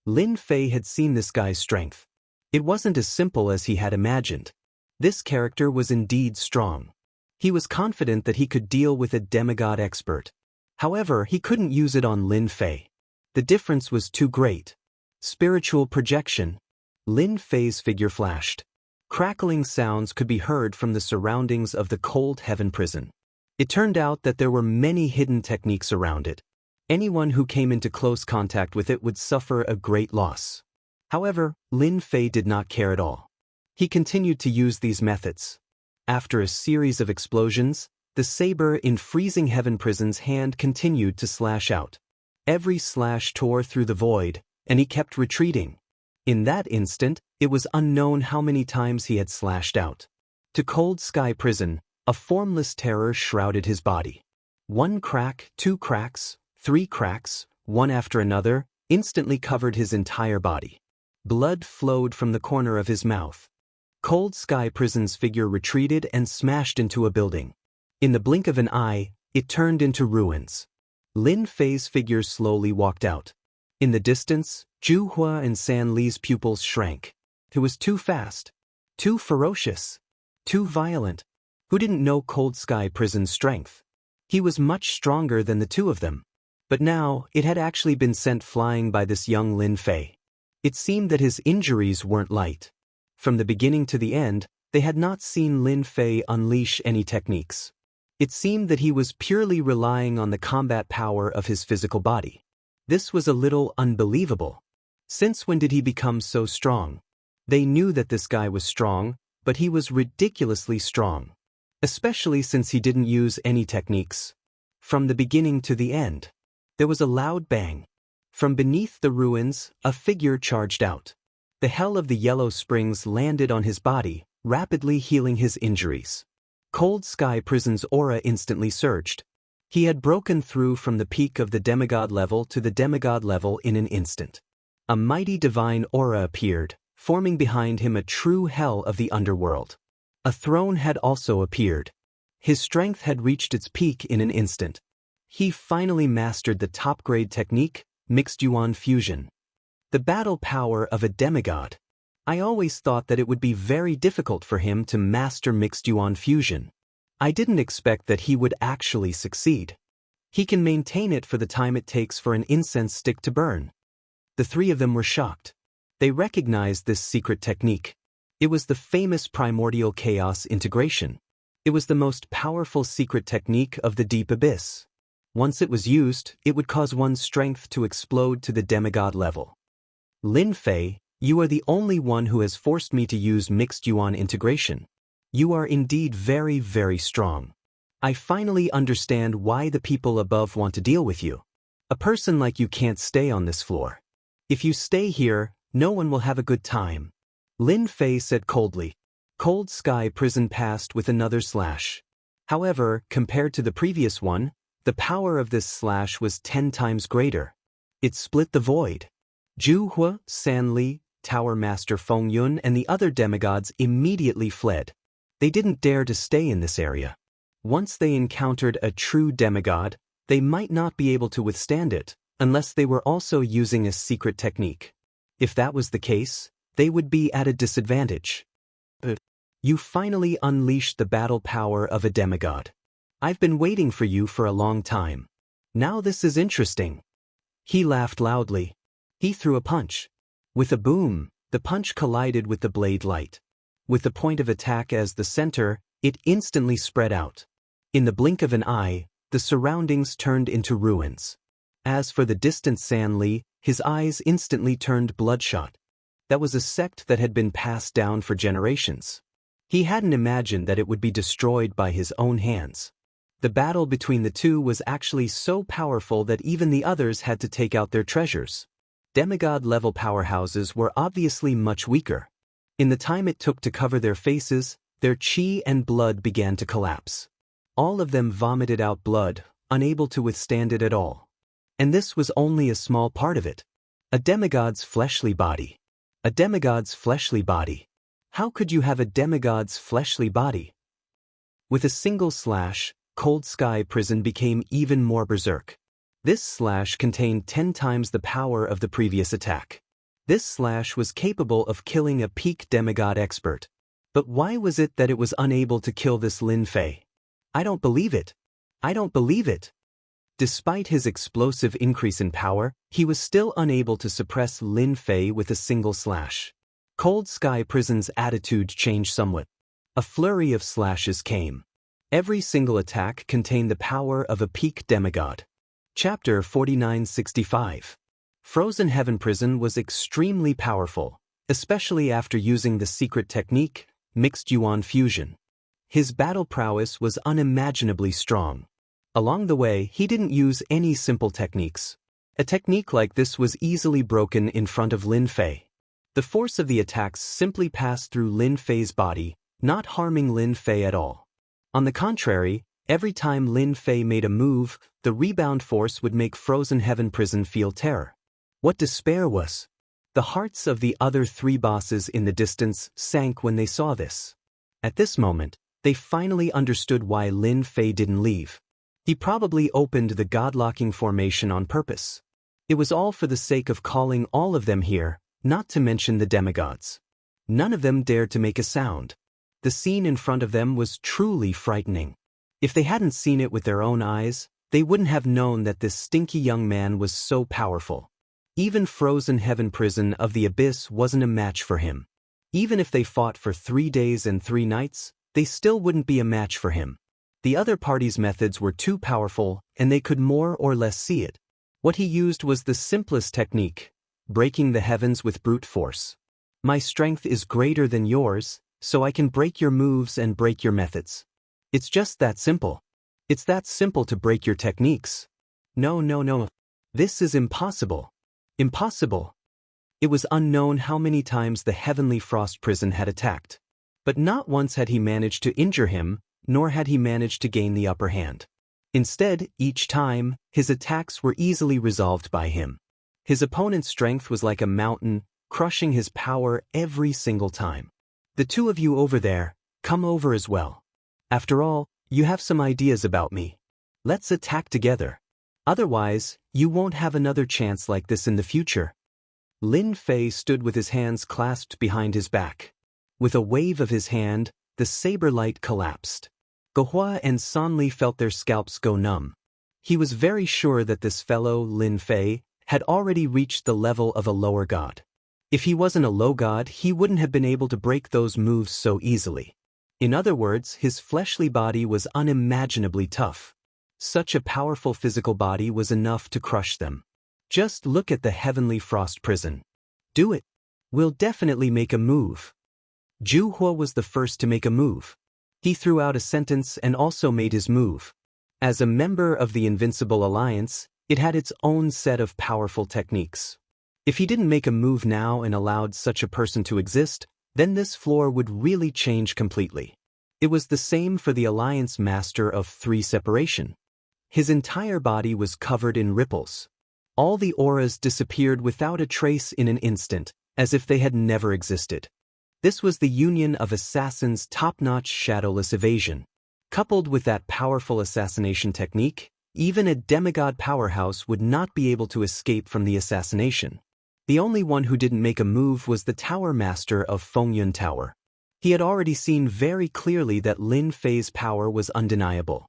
Lin Fei had seen this guy's strength. It wasn't as simple as he had imagined. This character was indeed strong. He was confident that he could deal with a demigod expert. However, he couldn't use it on Lin Fei. The difference was too great. Spiritual projection. Lin Fei's figure flashed. Crackling sounds could be heard from the surroundings of the Cold Heaven Prison. It turned out that there were many hidden techniques around it. Anyone who came into close contact with it would suffer a great loss. However, Lin Fei did not care at all. He continued to use these methods. After a series of explosions, the saber in Freezing Heaven Prison's hand continued to slash out. Every slash tore through the void, and he kept retreating. In that instant, it was unknown how many times he had slashed out. To Cold Sky Prison, a formless terror shrouded his body. One crack, two cracks, three cracks, one after another, instantly covered his entire body. Blood flowed from the corner of his mouth. Cold Sky Prison's figure retreated and smashed into a building. In the blink of an eye, it turned into ruins. Lin Fei's figure slowly walked out. In the distance, Zhu Hua and San Li's pupils shrank. It was too fast, too ferocious, too violent. Who didn't know Cold Sky Prison's strength? He was much stronger than the two of them. But now, it had actually been sent flying by this young Lin Fei. It seemed that his injuries weren't light. From the beginning to the end, they had not seen Lin Fei unleash any techniques. It seemed that he was purely relying on the combat power of his physical body. This was a little unbelievable. Since when did he become so strong? They knew that this guy was strong, but he was ridiculously strong. Especially since he didn't use any techniques. From the beginning to the end, there was a loud bang. From beneath the ruins, a figure charged out. The hell of the Yellow Springs landed on his body, rapidly healing his injuries. Cold Sky Prison's aura instantly surged. He had broken through from the peak of the demigod level to the demigod level in an instant. A mighty divine aura appeared, forming behind him a true hell of the underworld. A throne had also appeared. His strength had reached its peak in an instant. He finally mastered the top-grade technique, Mixed Yuan Fusion. The battle power of a demigod. I always thought that it would be very difficult for him to master Mixed Yuan Fusion. I didn't expect that he would actually succeed. He can maintain it for the time it takes for an incense stick to burn. The three of them were shocked. They recognized this secret technique. It was the famous primordial chaos integration. It was the most powerful secret technique of the deep abyss. Once it was used, it would cause one's strength to explode to the demigod level. Lin Fei, you are the only one who has forced me to use Mixed Yuan integration. You are indeed very, very strong. I finally understand why the people above want to deal with you. A person like you can't stay on this floor. If you stay here, no one will have a good time. Lin Fei said coldly. Cold Sky Prison passed with another slash. However, compared to the previous one, the power of this slash was 10 times greater. It split the void. Zhu Hua, San Li, Tower Master Feng Yun and the other demigods immediately fled. They didn't dare to stay in this area. Once they encountered a true demigod, they might not be able to withstand it, unless they were also using a secret technique. If that was the case, they would be at a disadvantage. You finally unleashed the battle power of a demigod. I've been waiting for you for a long time. Now this is interesting. He laughed loudly. He threw a punch. With a boom, the punch collided with the blade light. With the point of attack as the center, it instantly spread out. In the blink of an eye, the surroundings turned into ruins. As for the distant San Li, his eyes instantly turned bloodshot. That was a sect that had been passed down for generations. He hadn't imagined that it would be destroyed by his own hands. The battle between the two was actually so powerful that even the others had to take out their treasures. Demigod-level powerhouses were obviously much weaker. In the time it took to cover their faces, their chi and blood began to collapse. All of them vomited out blood, unable to withstand it at all. And this was only a small part of it. A demigod's fleshly body. A demigod's fleshly body. How could you have a demigod's fleshly body? With a single slash, Cold Sky Prison became even more berserk. This slash contained 10 times the power of the previous attack. This slash was capable of killing a peak demigod expert. But why was it that it was unable to kill this Lin Fei? I don't believe it. I don't believe it. Despite his explosive increase in power, he was still unable to suppress Lin Fei with a single slash. Cold Sky Prison's attitude changed somewhat. A flurry of slashes came. Every single attack contained the power of a peak demigod. Chapter 4965. Frozen Heaven Prison was extremely powerful, especially after using the secret technique, Mixed Yuan Fusion. His battle prowess was unimaginably strong. Along the way, he didn't use any simple techniques. A technique like this was easily broken in front of Lin Fei. The force of the attacks simply passed through Lin Fei's body, not harming Lin Fei at all. On the contrary, every time Lin Fei made a move, the rebound force would make Frozen Heaven Prison feel terror. What despair was! The hearts of the other three bosses in the distance sank when they saw this. At this moment, they finally understood why Lin Fei didn't leave. He probably opened the godlocking formation on purpose. It was all for the sake of calling all of them here, not to mention the demigods. None of them dared to make a sound. The scene in front of them was truly frightening. If they hadn't seen it with their own eyes, they wouldn't have known that this stinky young man was so powerful. Even Frozen Heaven Prison of the Abyss wasn't a match for him. Even if they fought for 3 days and 3 nights, they still wouldn't be a match for him. The other party's methods were too powerful, and they could more or less see it. What he used was the simplest technique, breaking the heavens with brute force. My strength is greater than yours, so I can break your moves and break your methods. It's just that simple. It's that simple to break your techniques. No. This is impossible. Impossible. It was unknown how many times the Heavenly Frost Prison had attacked. But not once had he managed to injure him, nor had he managed to gain the upper hand. Instead, each time, his attacks were easily resolved by him. His opponent's strength was like a mountain, crushing his power every single time. The two of you over there, come over as well. After all, you have some ideas about me. Let's attack together. Otherwise, you won't have another chance like this in the future. Lin Fei stood with his hands clasped behind his back. With a wave of his hand, the saber light collapsed. Guohua and Sanli felt their scalps go numb. He was very sure that this fellow, Lin Fei, had already reached the level of a lower god. If he wasn't a low god, he wouldn't have been able to break those moves so easily. In other words, his fleshly body was unimaginably tough. Such a powerful physical body was enough to crush them. Just look at the Heavenly Frost Prison. Do it. We'll definitely make a move. Jianghu was the first to make a move. He threw out a sentence and also made his move. As a member of the Invincible Alliance, it had its own set of powerful techniques. If he didn't make a move now and allowed such a person to exist, then this floor would really change completely. It was the same for the Alliance Master of 3 Separation. His entire body was covered in ripples. All the auras disappeared without a trace in an instant, as if they had never existed. This was the union of Assassin's top-notch shadowless evasion. Coupled with that powerful assassination technique, even a demigod powerhouse would not be able to escape from the assassination. The only one who didn't make a move was the Tower Master of Fengyun Tower. He had already seen very clearly that Lin Fei's power was undeniable.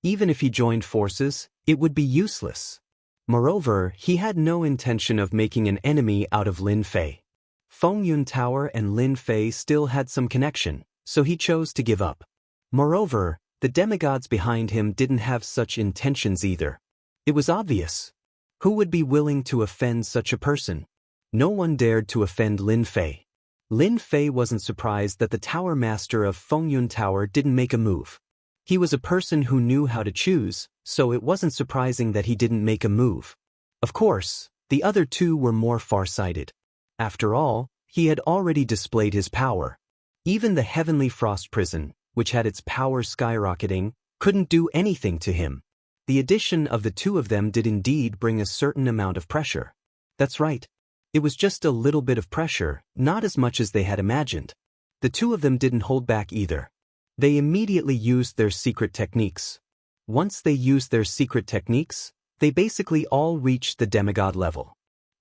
Even if he joined forces, it would be useless. Moreover, he had no intention of making an enemy out of Lin Fei. Fengyun Tower and Lin Fei still had some connection, so he chose to give up. Moreover, the demigods behind him didn't have such intentions either. It was obvious. Who would be willing to offend such a person? No one dared to offend Lin Fei. Lin Fei wasn't surprised that the Tower Master of Fengyun Tower didn't make a move. He was a person who knew how to choose, so it wasn't surprising that he didn't make a move. Of course, the other two were more far-sighted. After all, he had already displayed his power. Even the Heavenly Frost Prison, which had its power skyrocketing, couldn't do anything to him. The addition of the two of them did indeed bring a certain amount of pressure. That's right. It was just a little bit of pressure, not as much as they had imagined. The two of them didn't hold back either. They immediately used their secret techniques. Once they used their secret techniques, they basically all reached the demigod level.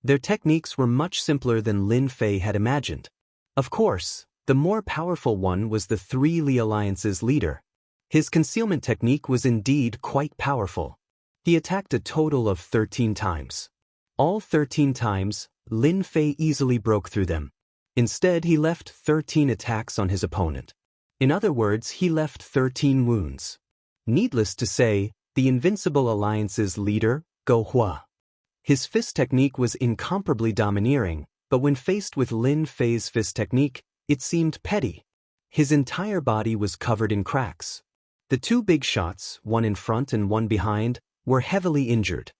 Their techniques were much simpler than Lin Fei had imagined. Of course, the more powerful one was the 3 Li Alliance's leader. His concealment technique was indeed quite powerful. He attacked a total of 13 times. All 13 times, Lin Fei easily broke through them. Instead, he left 13 attacks on his opponent. In other words, he left 13 wounds. Needless to say, the Invincible Alliance's leader, Guohua. His fist technique was incomparably domineering, but when faced with Lin Fei's fist technique, it seemed petty. His entire body was covered in cracks. The 2 big shots, one in front and one behind, were heavily injured.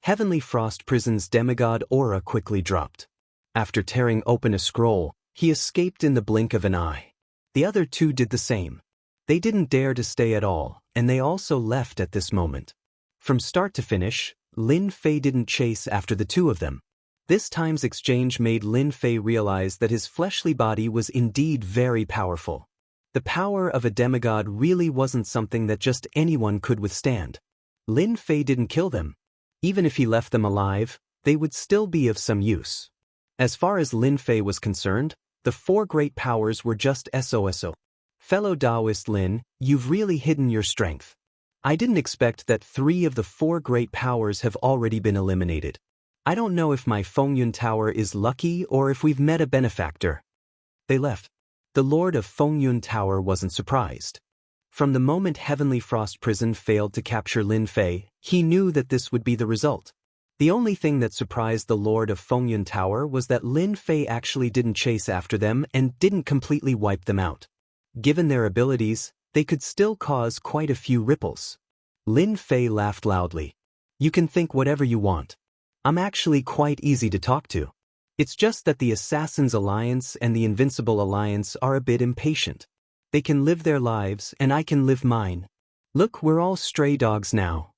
Heavenly Frost Prison's demigod aura quickly dropped. After tearing open a scroll, he escaped in the blink of an eye. The other two did the same. They didn't dare to stay at all, and they also left at this moment. From start to finish, Lin Fei didn't chase after the two of them. This time's exchange made Lin Fei realize that his fleshly body was indeed very powerful. The power of a demigod really wasn't something that just anyone could withstand. Lin Fei didn't kill them. Even if he left them alive, they would still be of some use. As far as Lin Fei was concerned, the four great powers were just SOSO. Fellow Taoist Lin, you've really hidden your strength. I didn't expect that 3 of the 4 great powers have already been eliminated. I don't know if my Fengyun Tower is lucky or if we've met a benefactor. They left. The Lord of Fengyun Tower wasn't surprised. From the moment Heavenly Frost Prison failed to capture Lin Fei, he knew that this would be the result. The only thing that surprised the Lord of Fengyun Tower was that Lin Fei actually didn't chase after them and didn't completely wipe them out. Given their abilities, they could still cause quite a few ripples. Lin Fei laughed loudly. You can think whatever you want. I'm actually quite easy to talk to. It's just that the Assassin's Alliance and the Invincible Alliance are a bit impatient. They can live their lives and I can live mine. Look, we're all stray dogs now.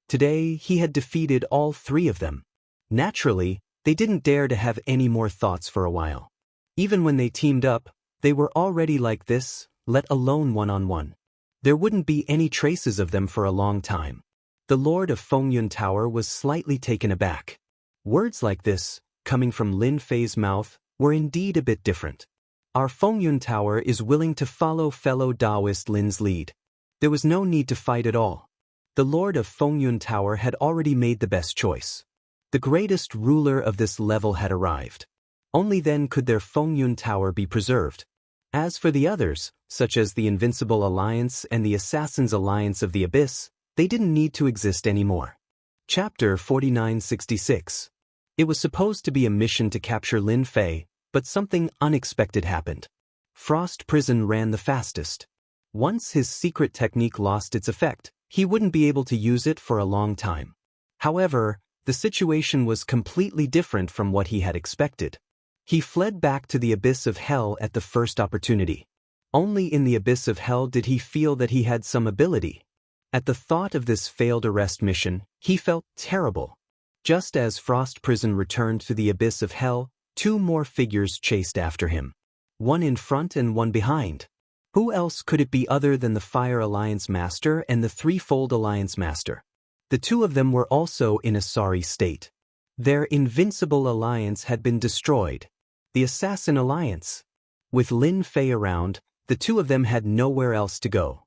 Today, he had defeated all 3 of them. Naturally, they didn't dare to have any more thoughts for a while. Even when they teamed up, they were already like this, let alone one-on-one. There wouldn't be any traces of them for a long time. The Lord of Fengyun Tower was slightly taken aback. Words like this, coming from Lin Fei's mouth, were indeed a bit different. Our Fengyun Tower is willing to follow fellow Taoist Lin's lead. There was no need to fight at all. The Lord of Fengyun Tower had already made the best choice. The greatest ruler of this level had arrived. Only then could their Fengyun Tower be preserved. As for the others, such as the Invincible Alliance and the Assassin's Alliance of the Abyss, they didn't need to exist anymore. Chapter 4966. It was supposed to be a mission to capture Lin Fei, but something unexpected happened. Frost Prison ran the fastest. Once his secret technique lost its effect, he wouldn't be able to use it for a long time. However, the situation was completely different from what he had expected. He fled back to the abyss of hell at the first opportunity. Only in the abyss of hell did he feel that he had some ability. At the thought of this failed arrest mission, he felt terrible. Just as Frost Prison returned to the abyss of hell, 2 more figures chased after him. One in front and one behind. Who else could it be other than the Fire Alliance Master and the Threefold Alliance Master? The 2 of them were also in a sorry state. Their Invincible Alliance had been destroyed. The Assassin Alliance. With Lin Fei around, the 2 of them had nowhere else to go.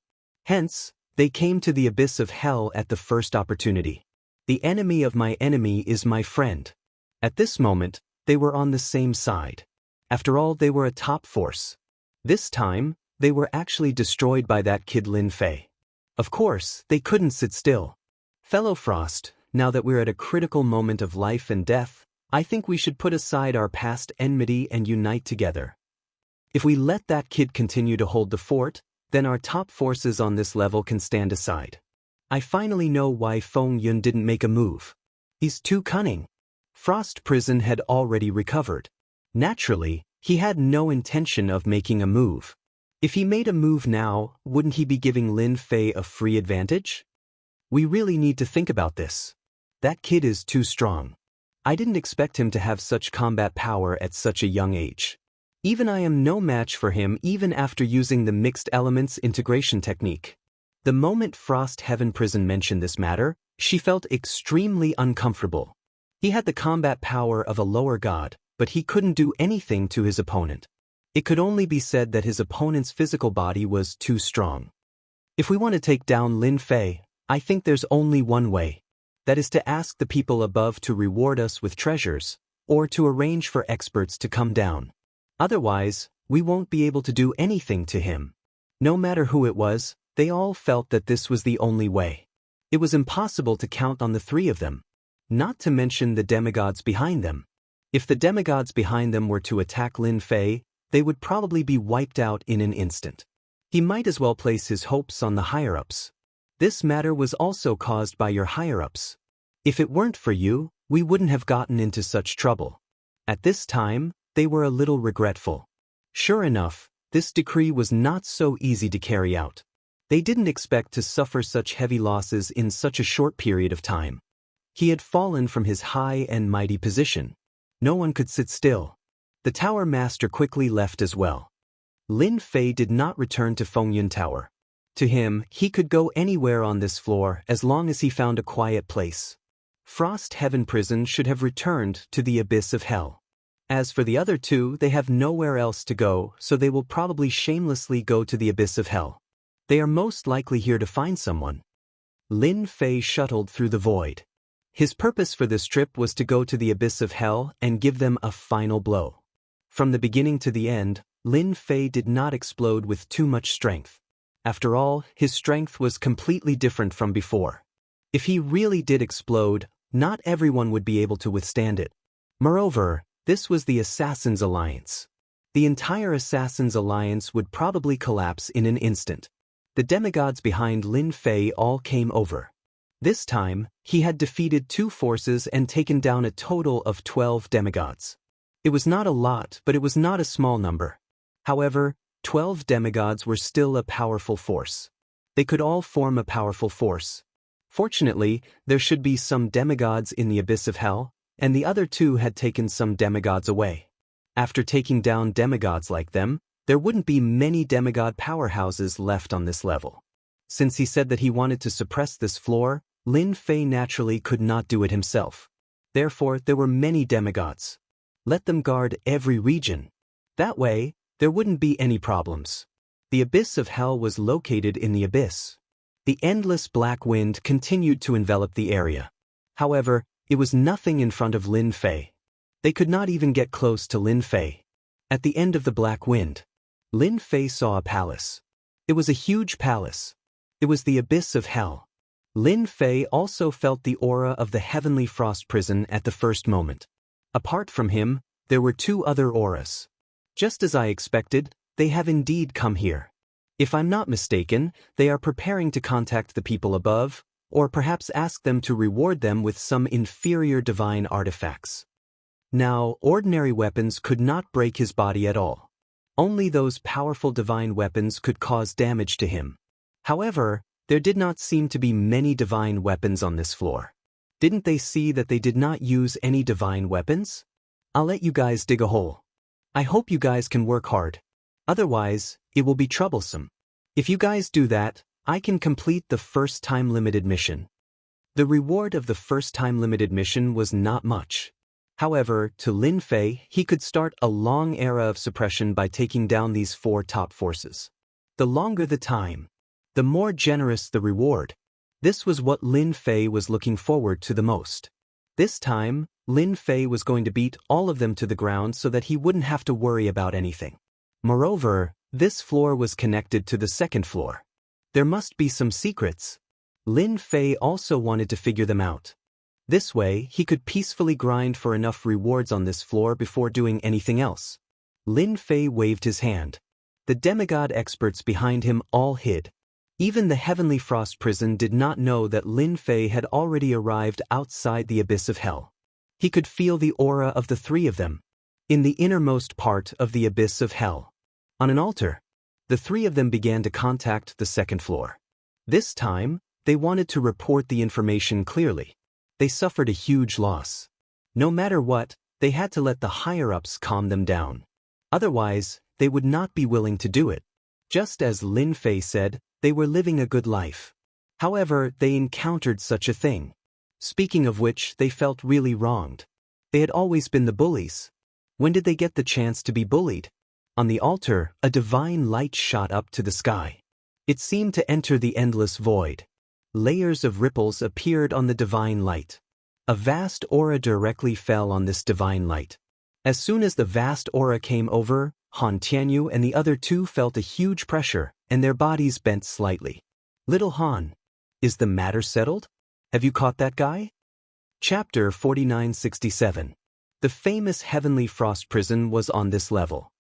Hence, they came to the abyss of hell at the first opportunity. The enemy of my enemy is my friend. At this moment, they were on the same side. After all, they were a top force. This time, they were actually destroyed by that kid Lin Fei. Of course, they couldn't sit still. Fellow Frost, now that we're at a critical moment of life and death, I think we should put aside our past enmity and unite together. If we let that kid continue to hold the fort, then our top forces on this level can stand aside. I finally know why Fengyun didn't make a move. He's too cunning. Frost Prison had already recovered. Naturally, he had no intention of making a move. If he made a move now, wouldn't he be giving Lin Fei a free advantage? We really need to think about this. That kid is too strong. I didn't expect him to have such combat power at such a young age. Even I am no match for him even after using the mixed elements integration technique. The moment Frost Heaven Prison mentioned this matter, she felt extremely uncomfortable. He had the combat power of a lower god, but he couldn't do anything to his opponent. It could only be said that his opponent's physical body was too strong. If we want to take down Lin Fei, I think there's only one way. That is to ask the people above to reward us with treasures, or to arrange for experts to come down. Otherwise, we won't be able to do anything to him. No matter who it was, they all felt that this was the only way. It was impossible to count on the 3 of them. Not to mention the demigods behind them. If the demigods behind them were to attack Lin Fei, they would probably be wiped out in an instant. He might as well place his hopes on the higher-ups. This matter was also caused by your higher-ups. If it weren't for you, we wouldn't have gotten into such trouble. At this time, they were a little regretful. Sure enough, This decree was not so easy to carry out. They didn't expect to suffer such heavy losses in such a short period of time. He had fallen from his high and mighty position. No one could sit still. The tower master quickly left as well. Lin Fei did not return to Fengyun Tower. To him, he could go anywhere on this floor as long as he found a quiet place. Frost Heaven Prison should have returned to the abyss of hell. As for the other two, they have nowhere else to go, so they will probably shamelessly go to the abyss of hell. They are most likely here to find someone. Lin Fei shuttled through the void. His purpose for this trip was to go to the abyss of hell and give them a final blow. From the beginning to the end, Lin Fei did not explode with too much strength. After all, his strength was completely different from before. If he really did explode, not everyone would be able to withstand it. Moreover, this was the Assassin's Alliance. The entire Assassin's Alliance would probably collapse in an instant. The demigods behind Lin Fei all came over. This time, he had defeated 2 forces and taken down a total of 12 demigods. It was not a lot, but it was not a small number. However, 12 demigods were still a powerful force. They could all form a powerful force. Fortunately, there should be some demigods in the abyss of hell, and the other 2 had taken some demigods away. After taking down demigods like them, there wouldn't be many demigod powerhouses left on this level. Since he said that he wanted to suppress this floor, Lin Fei naturally could not do it himself. Therefore, there were many demigods. Let them guard every region. That way, there wouldn't be any problems. The abyss of hell was located in the abyss. The endless black wind continued to envelop the area. However, it was nothing in front of Lin Fei. They could not even get close to Lin Fei. At the end of the black wind, Lin Fei saw a palace. It was a huge palace. It was the abyss of hell. Lin Fei also felt the aura of the heavenly frost prison at the first moment. Apart from him, there were 2 other auras. Just as I expected, they have indeed come here. If I'm not mistaken, they are preparing to contact the people above, or perhaps ask them to reward them with some inferior divine artifacts. Now, ordinary weapons could not break his body at all. Only those powerful divine weapons could cause damage to him. However, there did not seem to be many divine weapons on this floor. Didn't they see that they did not use any divine weapons? I'll let you guys dig a hole. I hope you guys can work hard. Otherwise, it will be troublesome. If you guys do that, I can complete the first time limited mission. The reward of the first time limited mission was not much. However, to Lin Fei, he could start a long era of suppression by taking down these 4 top forces. The longer the time, the more generous the reward. This was what Lin Fei was looking forward to the most. This time, Lin Fei was going to beat all of them to the ground so that he wouldn't have to worry about anything. Moreover, this floor was connected to the second floor. There must be some secrets. Lin Fei also wanted to figure them out. This way, he could peacefully grind for enough rewards on this floor before doing anything else. Lin Fei waved his hand. The demigod experts behind him all hid. Even the Heavenly Frost Prison did not know that Lin Fei had already arrived outside the abyss of hell. He could feel the aura of the 3 of them, in the innermost part of the abyss of hell. On an altar, the 3 of them began to contact the second floor. This time, they wanted to report the information clearly. They suffered a huge loss. No matter what, they had to let the higher-ups calm them down. Otherwise, they would not be willing to do it. Just as Lin Fei said, they were living a good life. However, they encountered such a thing. Speaking of which, they felt really wronged. They had always been the bullies. When did they get the chance to be bullied? On the altar, a divine light shot up to the sky. It seemed to enter the endless void. Layers of ripples appeared on the divine light. A vast aura directly fell on this divine light. As soon as the vast aura came over, Han Tianyu and the other 2 felt a huge pressure, and their bodies bent slightly. Little Han, is the matter settled? Have you caught that guy? Chapter 4967. The famous Heavenly Frost Prison was on this level.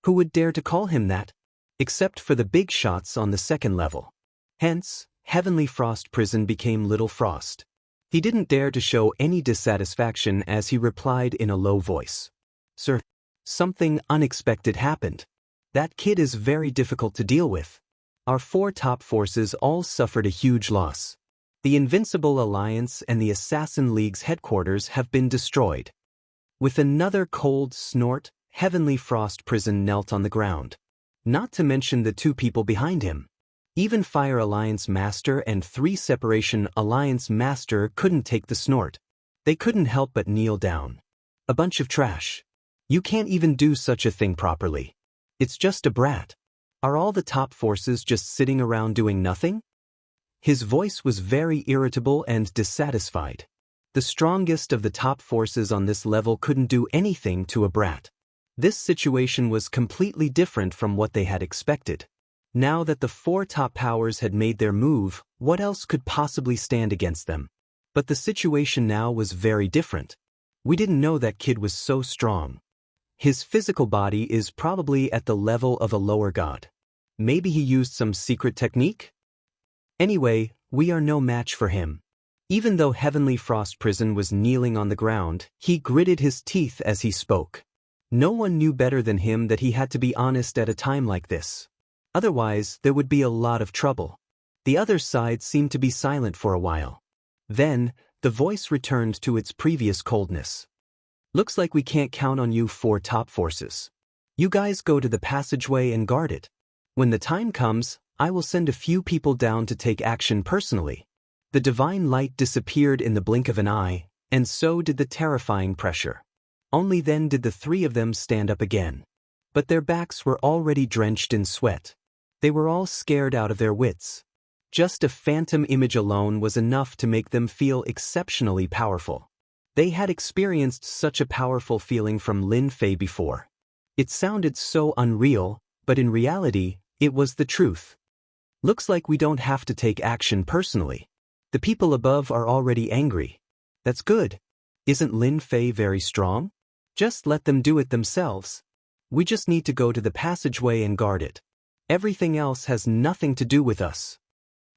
Who would dare to call him that? Except for the big shots on the second level. Hence, Heavenly Frost Prison became Little Frost. He didn't dare to show any dissatisfaction as he replied in a low voice. Sir, something unexpected happened. That kid is very difficult to deal with. Our 4 top forces all suffered a huge loss. The Invincible Alliance and the Assassin League's headquarters have been destroyed. With another cold snort, Heavenly Frost Prison knelt on the ground. Not to mention the 2 people behind him. Even Fire Alliance Master and 3 Separation Alliance Master couldn't take the snort. They couldn't help but kneel down. A bunch of trash. You can't even do such a thing properly. It's just a brat. Are all the top forces just sitting around doing nothing? His voice was very irritable and dissatisfied. The strongest of the top forces on this level couldn't do anything to a brat. This situation was completely different from what they had expected. Now that the 4 top powers had made their move, what else could possibly stand against them? But the situation now was very different. We didn't know that kid was so strong. His physical body is probably at the level of a lower god. Maybe he used some secret technique? Anyway, we are no match for him. Even though Heavenly Frost Prison was kneeling on the ground, he gritted his teeth as he spoke. No one knew better than him that he had to be honest at a time like this. Otherwise, there would be a lot of trouble. The other side seemed to be silent for a while. Then, the voice returned to its previous coldness. Looks like we can't count on you 4 top forces. You guys go to the passageway and guard it. When the time comes, I will send a few people down to take action personally. The divine light disappeared in the blink of an eye, and so did the terrifying pressure. Only then did the 3 of them stand up again. But their backs were already drenched in sweat. They were all scared out of their wits. Just a phantom image alone was enough to make them feel exceptionally powerful. They had experienced such a powerful feeling from Lin Fei before. It sounded so unreal, but in reality, it was the truth. Looks like we don't have to take action personally. The people above are already angry. That's good. Isn't Lin Fei very strong? Just let them do it themselves. We just need to go to the passageway and guard it. Everything else has nothing to do with us.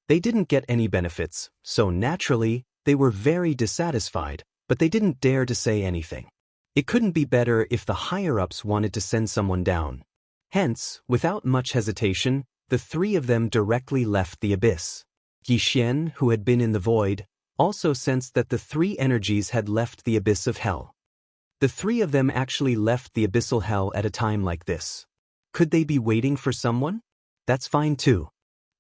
They didn't get any benefits, so naturally, they were very dissatisfied, but they didn't dare to say anything. It couldn't be better if the higher-ups wanted to send someone down. Hence, without much hesitation, the 3 of them directly left the abyss. Yixian, who had been in the void, also sensed that the 3 energies had left the abyss of hell. The 3 of them actually left the abyssal hell at a time like this. Could they be waiting for someone? That's fine too.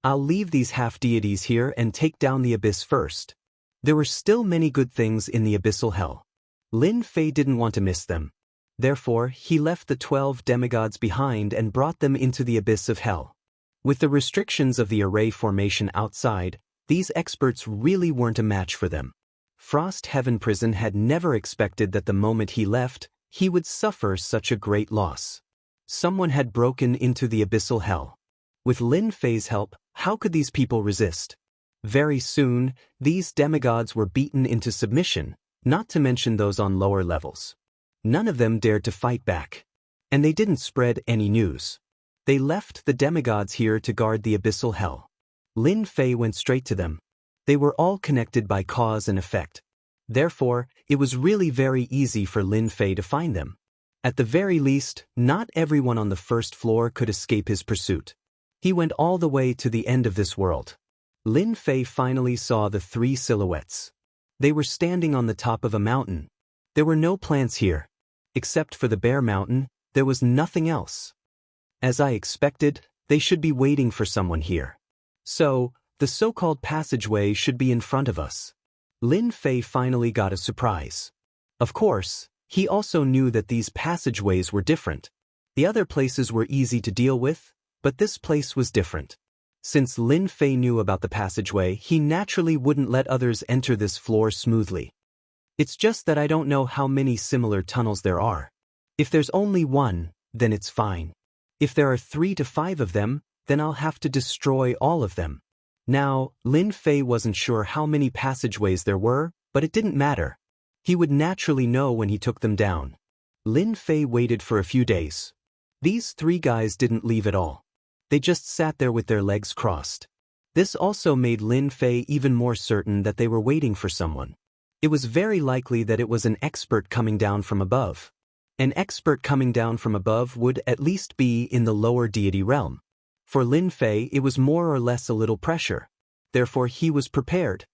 I'll leave these half-deities here and take down the abyss first. There were still many good things in the abyssal hell. Lin Fei didn't want to miss them. Therefore, he left the 12 demigods behind and brought them into the abyss of hell. With the restrictions of the array formation outside, these experts really weren't a match for them. Frost Heaven Prison had never expected that the moment he left, he would suffer such a great loss. Someone had broken into the abyssal hell. With Lin Fei's help, how could these people resist? Very soon, these demigods were beaten into submission, not to mention those on lower levels. None of them dared to fight back. And they didn't spread any news. They left the demigods here to guard the abyssal hell. Lin Fei went straight to them. They were all connected by cause and effect. Therefore, it was really very easy for Lin Fei to find them. At the very least, not everyone on the first floor could escape his pursuit. He went all the way to the end of this world. Lin Fei finally saw the 3 silhouettes. They were standing on the top of a mountain. There were no plants here. Except for the bare mountain, there was nothing else. As I expected, they should be waiting for someone here. So, the so-called passageway should be in front of us. Lin Fei finally got a surprise. Of course, he also knew that these passageways were different. The other places were easy to deal with, but this place was different. Since Lin Fei knew about the passageway, he naturally wouldn't let others enter this floor smoothly. It's just that I don't know how many similar tunnels there are. If there's only one, then it's fine. If there are 3 to 5 of them, then I'll have to destroy all of them. Now, Lin Fei wasn't sure how many passageways there were, but it didn't matter. He would naturally know when he took them down. Lin Fei waited for a few days. These 3 guys didn't leave at all. They just sat there with their legs crossed. This also made Lin Fei even more certain that they were waiting for someone. It was very likely that it was an expert coming down from above. An expert coming down from above would at least be in the lower deity realm. For Lin Fei, it was more or less a little pressure. Therefore, he was prepared.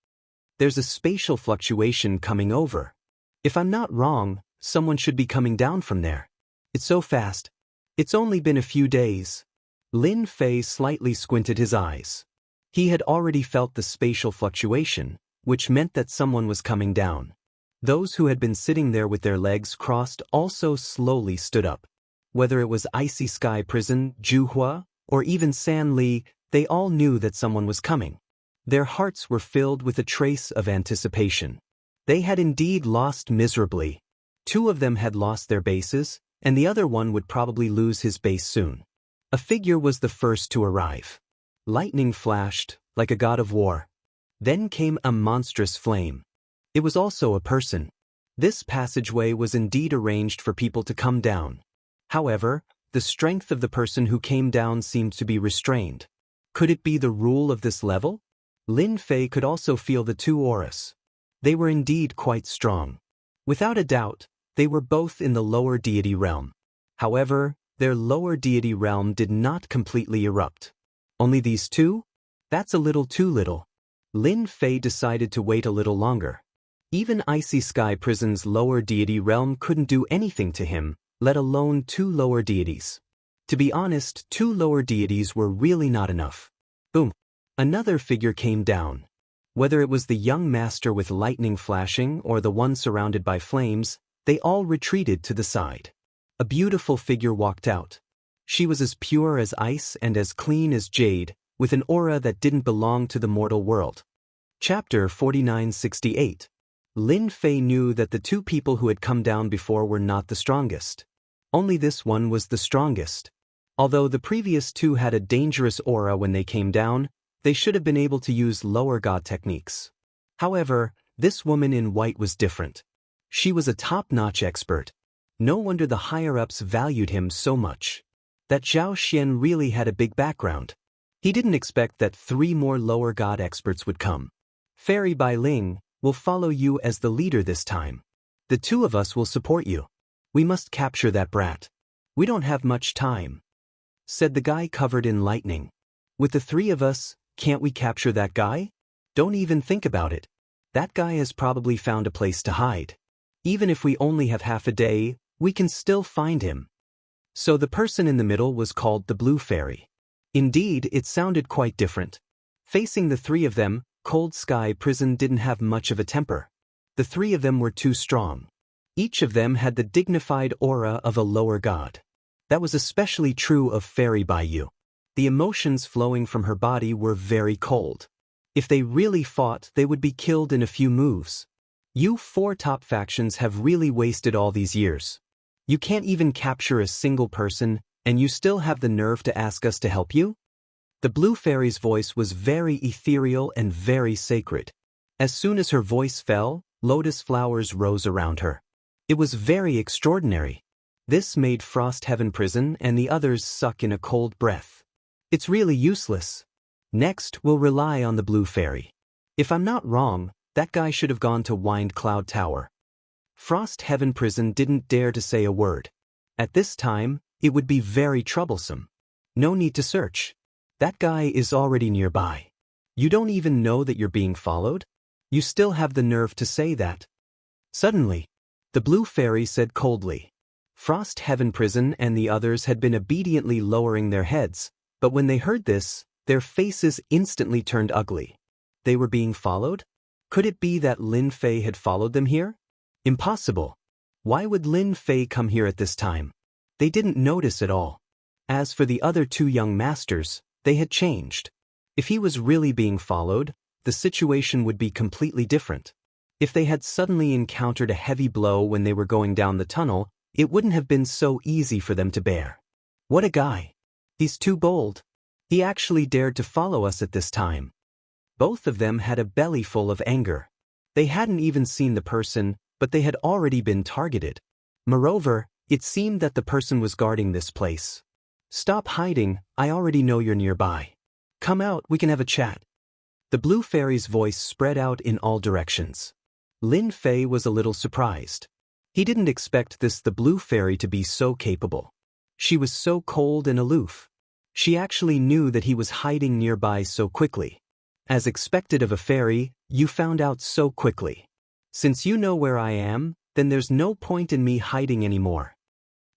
There's a spatial fluctuation coming over. If I'm not wrong, someone should be coming down from there. It's so fast. It's only been a few days. Lin Fei slightly squinted his eyes. He had already felt the spatial fluctuation, which meant that someone was coming down. Those who had been sitting there with their legs crossed also slowly stood up. Whether it was Icy Sky Prison, Zhuhua, or even San Li, they all knew that someone was coming. Their hearts were filled with a trace of anticipation. They had indeed lost miserably. 2 of them had lost their bases, and the other one would probably lose his base soon. A figure was the first to arrive. Lightning flashed, like a god of war. Then came a monstrous flame. It was also a person. This passageway was indeed arranged for people to come down. However, the strength of the person who came down seemed to be restrained. Could it be the rule of this level? Lin Fei could also feel the 2 auras. They were indeed quite strong. Without a doubt, they were both in the lower deity realm. However, their lower deity realm did not completely erupt. Only these 2? That's a little too little. Lin Fei decided to wait a little longer. Even Icy Sky Prison's lower deity realm couldn't do anything to him, let alone 2 lower deities. To be honest, 2 lower deities were really not enough. Boom. Another figure came down. Whether it was the young master with lightning flashing or the one surrounded by flames, they all retreated to the side. A beautiful figure walked out. She was as pure as ice and as clean as jade, with an aura that didn't belong to the mortal world. Chapter 4968. Lin Fei knew that the 2 people who had come down before were not the strongest. Only this one was the strongest. Although the previous 2 had a dangerous aura when they came down, they should have been able to use lower god techniques. However, this woman in white was different. She was a top-notch expert. No wonder the higher-ups valued him so much. That Zhao Xian really had a big background. He didn't expect that 3 more lower god experts would come. Fairy Bai Ling will follow you as the leader this time. The 2 of us will support you. We must capture that brat. We don't have much time, said the guy covered in lightning. With the 3 of us, can't we capture that guy? Don't even think about it. That guy has probably found a place to hide. Even if we only have half a day, we can still find him. So the person in the middle was called the Blue Fairy. Indeed, it sounded quite different. Facing the 3 of them, Cold Sky Prison didn't have much of a temper. The 3 of them were too strong. Each of them had the dignified aura of a lower god. That was especially true of Fairy Baiyu. The emotions flowing from her body were very cold. If they really fought, they would be killed in a few moves. You 4 top factions have really wasted all these years. You can't even capture a single person, and you still have the nerve to ask us to help you? The Blue Fairy's voice was very ethereal and very sacred. As soon as her voice fell, lotus flowers rose around her. It was very extraordinary. This made Frost Heaven Prison and the others suck in a cold breath. It's really useless. Next, we'll rely on the Blue Fairy. If I'm not wrong, that guy should have gone to Wind Cloud Tower. Frost Heaven Prison didn't dare to say a word. At this time, it would be very troublesome. No need to search. That guy is already nearby. You don't even know that you're being followed? You still have the nerve to say that. Suddenly, the Blue Fairy said coldly. Frost Heaven Prison and the others had been obediently lowering their heads, but when they heard this, their faces instantly turned ugly. They were being followed? Could it be that Lin Fei had followed them here? Impossible. Why would Lin Fei come here at this time? They didn't notice at all. As for the other 2 young masters, they had changed. If he was really being followed, the situation would be completely different. If they had suddenly encountered a heavy blow when they were going down the tunnel, it wouldn't have been so easy for them to bear. What a guy. He's too bold. He actually dared to follow us at this time. Both of them had a belly full of anger. They hadn't even seen the person, but they had already been targeted. Moreover, it seemed that the person was guarding this place. Stop hiding, I already know you're nearby. Come out, we can have a chat. The Blue Fairy's voice spread out in all directions. Lin Fei was a little surprised. He didn't expect the blue fairy to be so capable. She was so cold and aloof. She actually knew that he was hiding nearby so quickly. As expected of a fairy, you found out so quickly. Since you know where I am, then there's no point in me hiding anymore.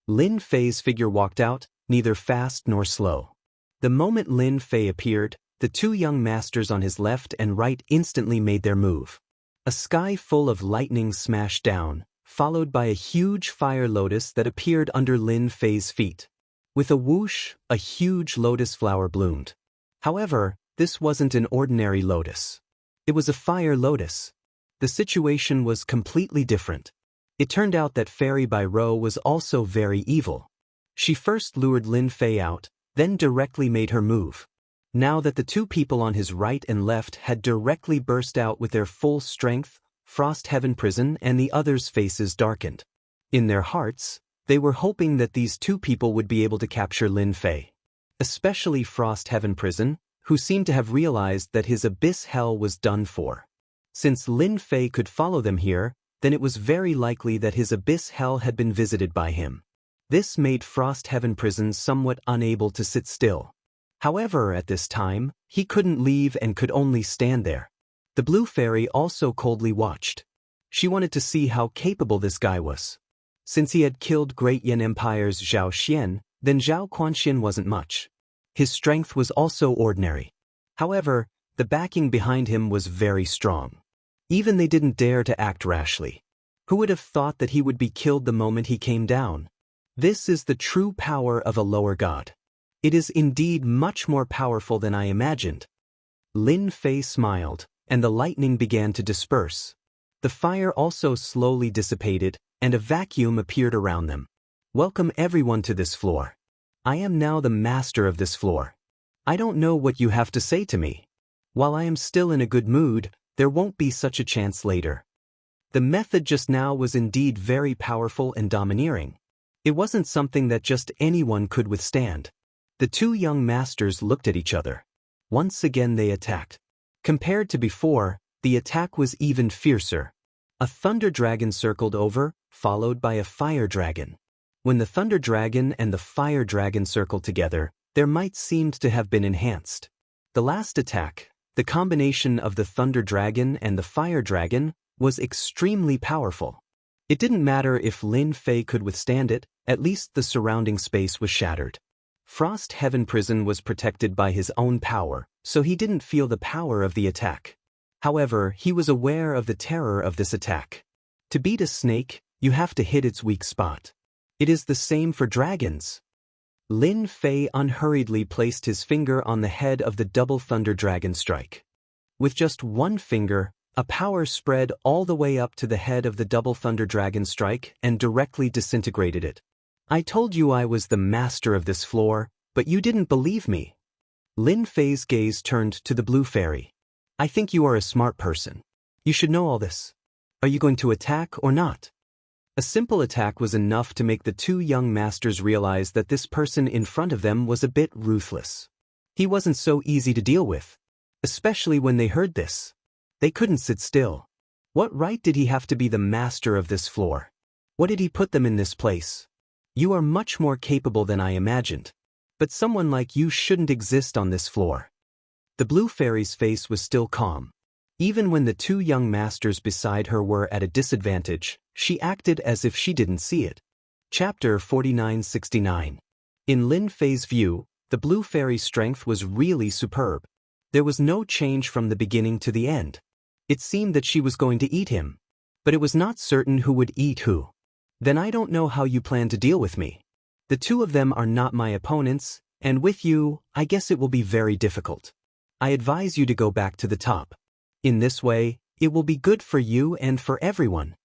Lin Fei's figure walked out, neither fast nor slow. The moment Lin Fei appeared, the two young masters on his left and right instantly made their move. A sky full of lightning smashed down, followed by a huge fire lotus that appeared under Lin Fei's feet. With a whoosh, a huge lotus flower bloomed. However, this wasn't an ordinary lotus. It was a fire lotus. The situation was completely different. It turned out that Fairy Bai Rou was also very evil. She first lured Lin Fei out, then directly made her move. Now that the two people on his right and left had directly burst out with their full strength, Frost Heaven Prison and the others' faces darkened. In their hearts, they were hoping that these two people would be able to capture Lin Fei. Especially Frost Heaven Prison, who seemed to have realized that his abyss hell was done for. Since Lin Fei could follow them here, then it was very likely that his abyss hell had been visited by him. This made Frost Heaven Prison somewhat unable to sit still. However, at this time, he couldn't leave and could only stand there. The blue fairy also coldly watched. She wanted to see how capable this guy was. Since he had killed Great Yan Empire's Zhao Xian, then Zhao Quanxian wasn't much. His strength was also ordinary. However, the backing behind him was very strong. Even they didn't dare to act rashly. Who would have thought that he would be killed the moment he came down? This is the true power of a lower god. It is indeed much more powerful than I imagined. Lin Fei smiled, and the lightning began to disperse. The fire also slowly dissipated, and a vacuum appeared around them. Welcome everyone to this floor. I am now the master of this floor. I don't know what you have to say to me. While I am still in a good mood, there won't be such a chance later. The method just now was indeed very powerful and domineering. It wasn't something that just anyone could withstand. The two young masters looked at each other. Once again they attacked. Compared to before, the attack was even fiercer. A thunder dragon circled over, followed by a fire dragon. When the thunder dragon and the fire dragon circled together, their might seemed to have been enhanced. The last attack, the combination of the thunder dragon and the fire dragon, was extremely powerful. It didn't matter if Lin Fei could withstand it, at least the surrounding space was shattered. Frost Heaven Prison was protected by his own power, so he didn't feel the power of the attack. However, he was aware of the terror of this attack. To beat a snake, you have to hit its weak spot. It is the same for dragons. Lin Fei unhurriedly placed his finger on the head of the double thunder dragon strike. With just one finger, a power spread all the way up to the head of the double thunder dragon strike and directly disintegrated it. I told you I was the master of this floor, but you didn't believe me. Lin Fei's gaze turned to the blue fairy. I think you are a smart person. You should know all this. Are you going to attack or not? A simple attack was enough to make the two young masters realize that this person in front of them was a bit ruthless. He wasn't so easy to deal with. Especially when they heard this. They couldn't sit still. What right did he have to be the master of this floor? What did he put them in this place? You are much more capable than I imagined. But someone like you shouldn't exist on this floor. The blue fairy's face was still calm. Even when the two young masters beside her were at a disadvantage, she acted as if she didn't see it. Chapter 4969. In Lin Fei's view, the blue fairy's strength was really superb. There was no change from the beginning to the end. It seemed that she was going to eat him. But it was not certain who would eat who. Then I don't know how you plan to deal with me. The two of them are not my opponents, and with you, I guess it will be very difficult. I advise you to go back to the top. In this way, it will be good for you and for everyone.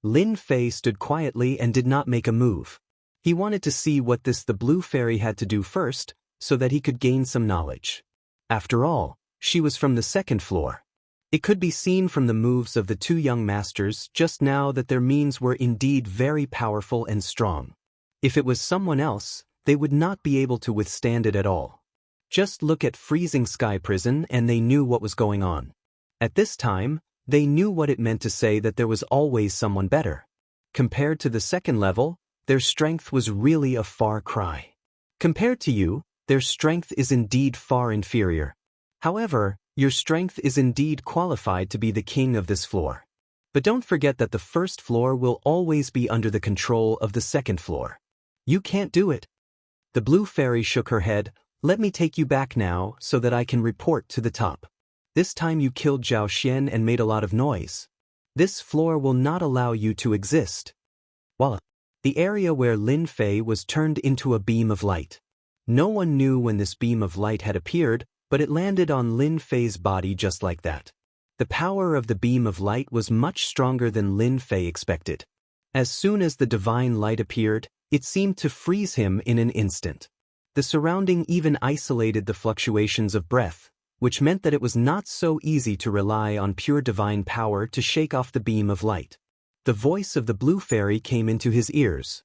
Lin Fei stood quietly and did not make a move. He wanted to see what the blue fairy had to do first, so that he could gain some knowledge. After all, she was from the second floor. It could be seen from the moves of the two young masters just now that their means were indeed very powerful and strong. If it was someone else, they would not be able to withstand it at all. Just look at Freezing Sky Prison and they knew what was going on. At this time, they knew what it meant to say that there was always someone better. Compared to the second level, their strength was really a far cry. Compared to you, their strength is indeed far inferior. However, your strength is indeed qualified to be the king of this floor. But don't forget that the first floor will always be under the control of the second floor. You can't do it. The blue fairy shook her head. Let me take you back now so that I can report to the top. This time you killed Zhao Xian and made a lot of noise. This floor will not allow you to exist. Voila! The area where Lin Fei was turned into a beam of light. No one knew when this beam of light had appeared, but it landed on Lin Fei's body just like that. The power of the beam of light was much stronger than Lin Fei expected. As soon as the divine light appeared, it seemed to freeze him in an instant. The surrounding even isolated the fluctuations of breath, which meant that it was not so easy to rely on pure divine power to shake off the beam of light. The voice of the blue fairy came into his ears.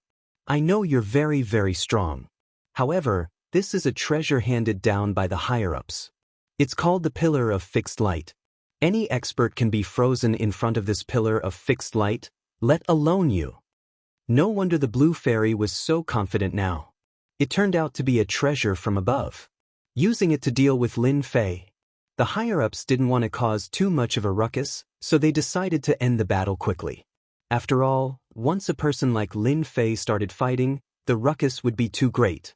I know you're very, very strong. However, this is a treasure handed down by the higher-ups. It's called the Pillar of Fixed Light. Any expert can be frozen in front of this pillar of fixed light, let alone you. No wonder the blue fairy was so confident now. It turned out to be a treasure from above. Using it to deal with Lin Fei. The higher-ups didn't want to cause too much of a ruckus, so they decided to end the battle quickly. After all, once a person like Lin Fei started fighting, the ruckus would be too great.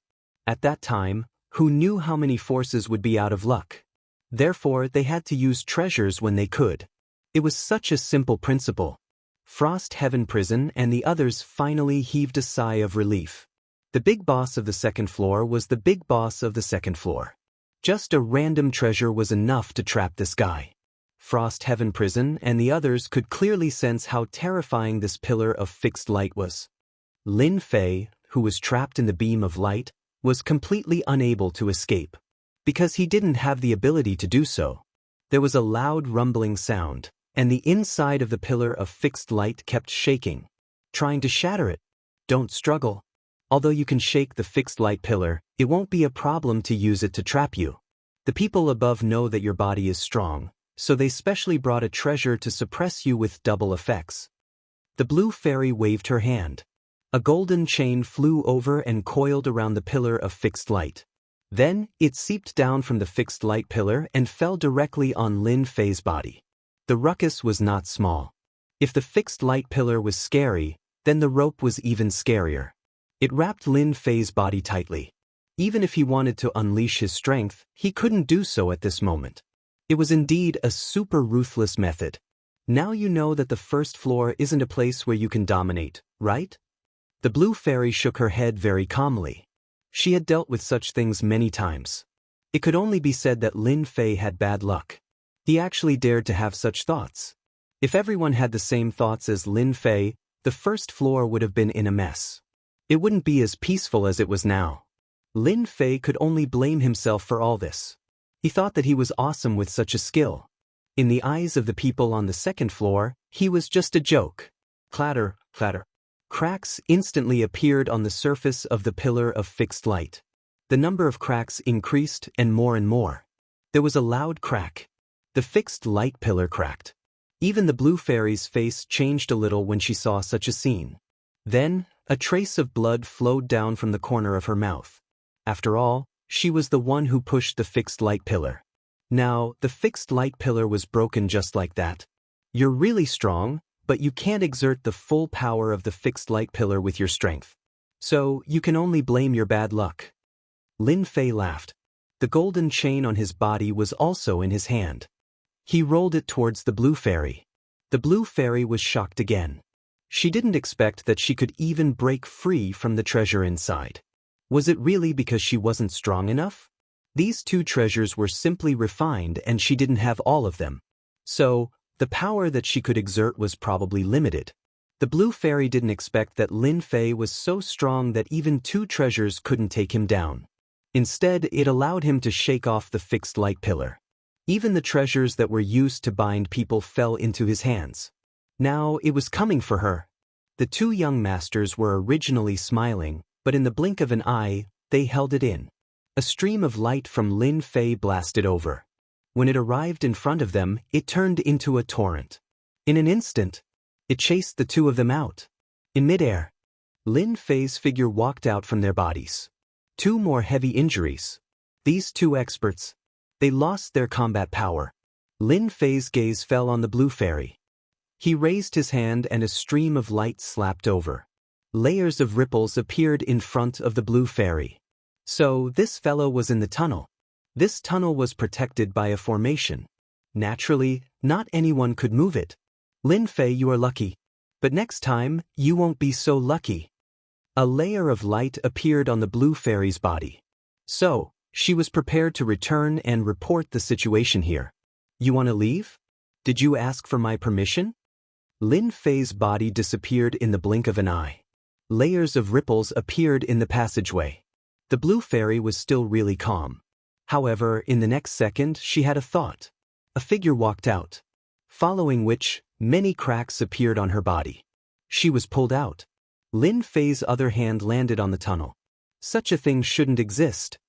At that time, who knew how many forces would be out of luck? Therefore, they had to use treasures when they could. It was such a simple principle. Frost Heaven Prison and the others finally heaved a sigh of relief. The big boss of the second floor was the big boss of the second floor. Just a random treasure was enough to trap this guy. Frost Heaven Prison and the others could clearly sense how terrifying this pillar of fixed light was. Lin Fei, who was trapped in the beam of light, was completely unable to escape. Because he didn't have the ability to do so. There was a loud rumbling sound, and the inside of the pillar of fixed light kept shaking. Trying to shatter it. Don't struggle. Although you can shake the fixed light pillar, it won't be a problem to use it to trap you. The people above know that your body is strong, so they specially brought a treasure to suppress you with double effects. The blue fairy waved her hand. A golden chain flew over and coiled around the pillar of fixed light. Then, it seeped down from the fixed light pillar and fell directly on Lin Fei's body. The ruckus was not small. If the fixed light pillar was scary, then the rope was even scarier. It wrapped Lin Fei's body tightly. Even if he wanted to unleash his strength, he couldn't do so at this moment. It was indeed a super ruthless method. Now you know that the first floor isn't a place where you can dominate, right? The blue fairy shook her head very calmly. She had dealt with such things many times. It could only be said that Lin Fei had bad luck. He actually dared to have such thoughts. If everyone had the same thoughts as Lin Fei, the first floor would have been in a mess. It wouldn't be as peaceful as it was now. Lin Fei could only blame himself for all this. He thought that he was awesome with such a skill. In the eyes of the people on the second floor, he was just a joke. Clatter, clatter. Cracks instantly appeared on the surface of the pillar of fixed light. The number of cracks increased and more. There was a loud crack. The fixed light pillar cracked. Even the blue fairy's face changed a little when she saw such a scene. Then, a trace of blood flowed down from the corner of her mouth. After all, she was the one who pushed the fixed light pillar. Now, the fixed light pillar was broken just like that. You're really strong, but you can't exert the full power of the fixed light pillar with your strength. So, you can only blame your bad luck. Lin Fei laughed. The golden chain on his body was also in his hand. He rolled it towards the blue fairy. The blue fairy was shocked again. She didn't expect that she could even break free from the treasure inside. Was it really because she wasn't strong enough? These two treasures were simply refined and she didn't have all of them. So, the power that she could exert was probably limited. The blue fairy didn't expect that Lin Fei was so strong that even two treasures couldn't take him down. Instead, it allowed him to shake off the fixed light pillar. Even the treasures that were used to bind people fell into his hands. Now it was coming for her. The two young masters were originally smiling, but in the blink of an eye, they held it in. A stream of light from Lin Fei blasted over. When it arrived in front of them, it turned into a torrent. In an instant, it chased the two of them out. In midair, Lin Fei's figure walked out from their bodies. 2 more heavy injuries. These 2 experts, they lost their combat power. Lin Fei's gaze fell on the blue fairy. He raised his hand and a stream of light slapped over. Layers of ripples appeared in front of the blue fairy. So this fellow was in the tunnel. This tunnel was protected by a formation. Naturally, not anyone could move it. Lin Fei, you are lucky. But next time, you won't be so lucky. A layer of light appeared on the blue fairy's body. So, she was prepared to return and report the situation here. You want to leave? Did you ask for my permission? Lin Fei's body disappeared in the blink of an eye. Layers of ripples appeared in the passageway. The blue fairy was still really calm. However, in the next second, she had a thought. A figure walked out, following which, many cracks appeared on her body. She was pulled out. Lin Fei's other hand landed on the tunnel. Such a thing shouldn't exist.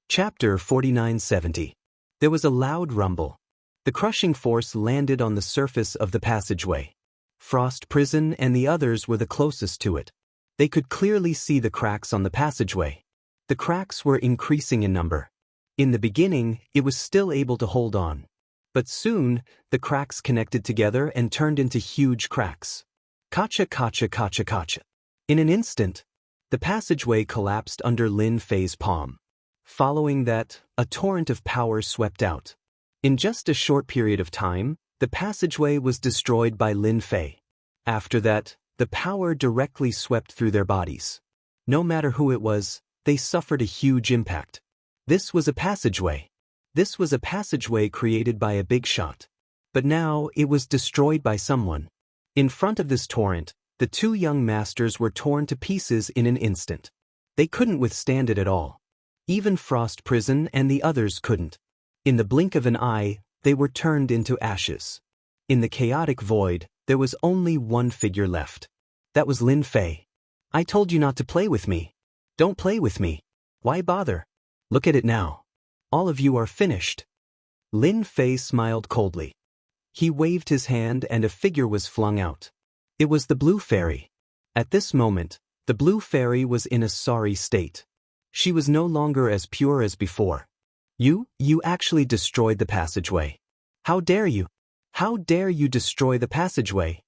Chapter 4970. There was a loud rumble. The crushing force landed on the surface of the passageway. Frost Prison and the others were the closest to it. They could clearly see the cracks on the passageway. The cracks were increasing in number. In the beginning, it was still able to hold on. But soon, the cracks connected together and turned into huge cracks. Kacha kacha kacha kacha. In an instant, the passageway collapsed under Lin Fei's palm. Following that, a torrent of power swept out. In just a short period of time, the passageway was destroyed by Lin Fei. After that, the power directly swept through their bodies. No matter who it was, they suffered a huge impact. This was a passageway. This was a passageway created by a big shot. But now it was destroyed by someone. In front of this torrent, the 2 young masters were torn to pieces in an instant. They couldn't withstand it at all. Even Frost Prison and the others couldn't. In the blink of an eye, they were turned into ashes. In the chaotic void, there was only one figure left. That was Lin Fei. I told you not to play with me. Don't play with me. Why bother? Look at it now. All of you are finished. Lin Fei smiled coldly. He waved his hand and a figure was flung out. It was the blue fairy. At this moment, the blue fairy was in a sorry state. She was no longer as pure as before. You actually destroyed the passageway. How dare you? How dare you destroy the passageway?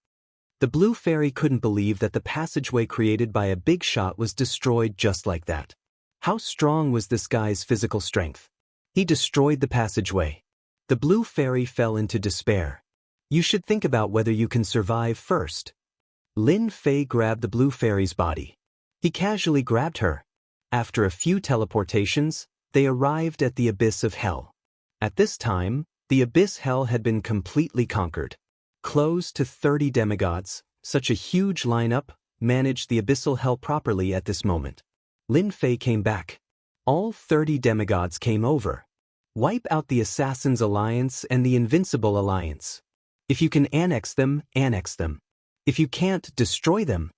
The blue fairy couldn't believe that the passageway created by a big shot was destroyed just like that. How strong was this guy's physical strength? He destroyed the passageway. The blue fairy fell into despair. You should think about whether you can survive first. Lin Fei grabbed the blue fairy's body. He casually grabbed her. After a few teleportations, they arrived at the abyss of hell. At this time, the abyss hell had been completely conquered. Close to 30 demigods, such a huge lineup, managed the abyssal hell properly at this moment. Lin Fei came back. All 30 demigods came over. Wipe out the Assassins Alliance and the Invincible Alliance. If you can annex them, annex them. If you can't, destroy them.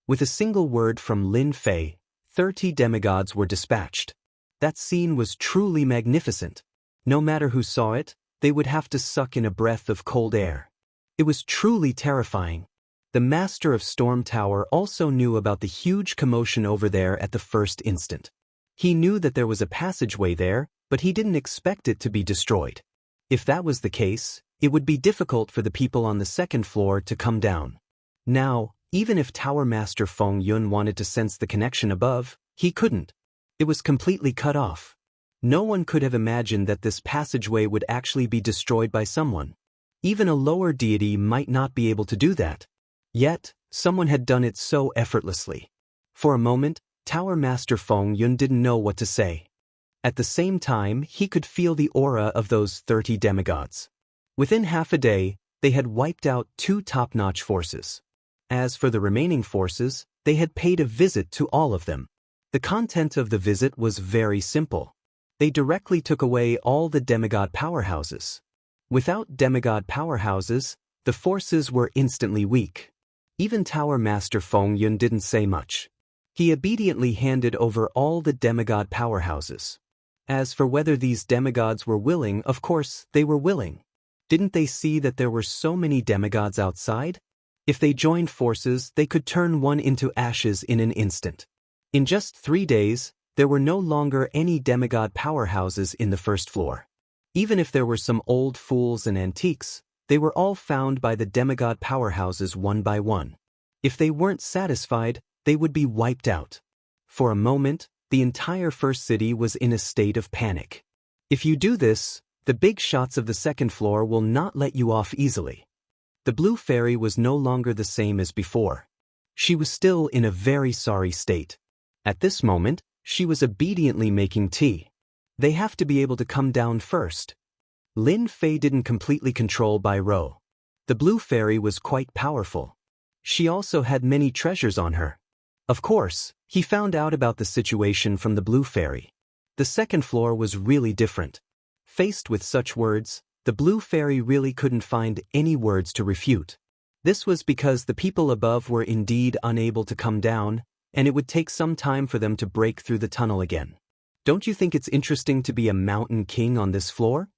With a single word from Lin Fei, 30 demigods were dispatched. That scene was truly magnificent. No matter who saw it, they would have to suck in a breath of cold air. It was truly terrifying. The Master of Storm Tower also knew about the huge commotion over there at the first instant. He knew that there was a passageway there, but he didn't expect it to be destroyed. If that was the case, it would be difficult for the people on the second floor to come down. Now, even if Tower Master Feng Yun wanted to sense the connection above, he couldn't. It was completely cut off. No one could have imagined that this passageway would actually be destroyed by someone. Even a lower deity might not be able to do that. Yet, someone had done it so effortlessly. For a moment, Tower Master Feng Yun didn't know what to say. At the same time, he could feel the aura of those 30 demigods. Within half a day, they had wiped out 2 top-notch forces. As for the remaining forces, they had paid a visit to all of them. The content of the visit was very simple. They directly took away all the demigod powerhouses. Without demigod powerhouses, the forces were instantly weak. Even Tower Master Feng Yun didn't say much. He obediently handed over all the demigod powerhouses. As for whether these demigods were willing, of course, they were willing. Didn't they see that there were so many demigods outside? If they joined forces, they could turn one into ashes in an instant. In just 3 days, there were no longer any demigod powerhouses in the first floor. Even if there were some old fools and antiques, they were all found by the demigod powerhouses one by one. If they weren't satisfied, they would be wiped out. For a moment, the entire first city was in a state of panic. If you do this, the big shots of the second floor will not let you off easily. The blue fairy was no longer the same as before. She was still in a very sorry state. At this moment, she was obediently making tea. They have to be able to come down first. Lin Fei didn't completely control Bai Rou. The blue fairy was quite powerful. She also had many treasures on her. Of course, he found out about the situation from the blue fairy. The second floor was really different. Faced with such words, the blue fairy really couldn't find any words to refute. This was because the people above were indeed unable to come down, and it would take some time for them to break through the tunnel again. Don't you think it's interesting to be a mountain king on this floor?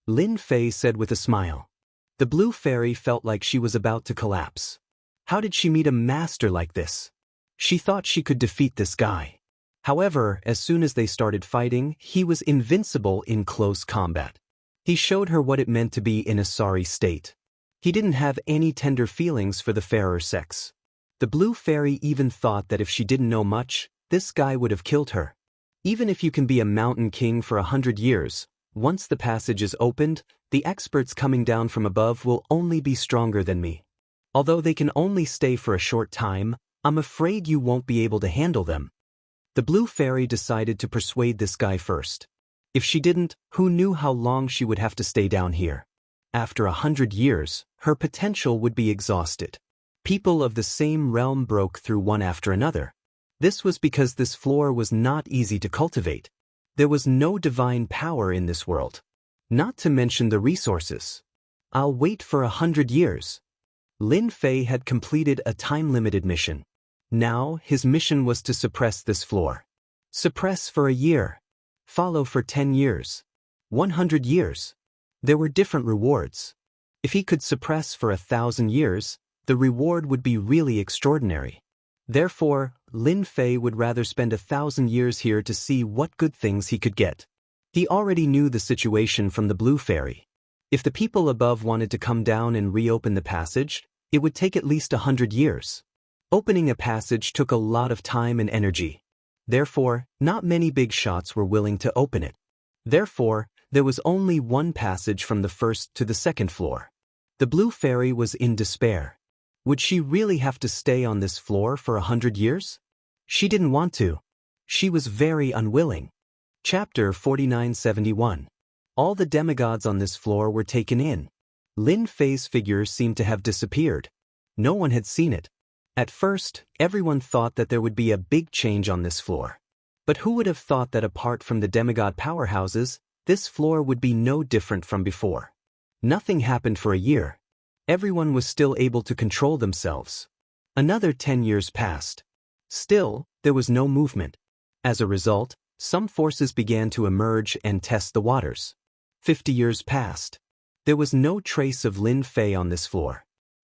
Lin Fei said with a smile. The blue fairy felt like she was about to collapse. How did she meet a master like this? She thought she could defeat this guy. However, as soon as they started fighting, he was invincible in close combat. He showed her what it meant to be in a sorry state. He didn't have any tender feelings for the fairer sex. The blue fairy even thought that if she didn't know much, this guy would have killed her. Even if you can be a mountain king for 100 years, once the passage is opened, the experts coming down from above will only be stronger than me. Although they can only stay for a short time, I'm afraid you won't be able to handle them. The blue fairy decided to persuade this guy first. If she didn't, who knew how long she would have to stay down here? After 100 years, her potential would be exhausted. People of the same realm broke through one after another. This was because this floor was not easy to cultivate. There was no divine power in this world. Not to mention the resources. I'll wait for 100 years. Lin Fei had completed a time-limited mission. Now, his mission was to suppress this floor. Suppress for a year. Follow for 10 years. 100 years. There were different rewards. If he could suppress for 1,000 years, the reward would be really extraordinary. Therefore, Lin Fei would rather spend 1,000 years here to see what good things he could get. He already knew the situation from the blue fairy. If the people above wanted to come down and reopen the passage, it would take at least 100 years. Opening a passage took a lot of time and energy. Therefore, not many big shots were willing to open it. Therefore, there was only one passage from the first to the second floor. The blue fairy was in despair. Would she really have to stay on this floor for 100 years? She didn't want to. She was very unwilling. Chapter 4971. All the demigods on this floor were taken in. Lin Fei's figure seemed to have disappeared. No one had seen it. At first, everyone thought that there would be a big change on this floor. But who would have thought that apart from the demigod powerhouses, this floor would be no different from before? Nothing happened for a year. Everyone was still able to control themselves. Another 10 years passed. Still, there was no movement. As a result, some forces began to emerge and test the waters. 50 years passed. There was no trace of Lin Fei on this floor.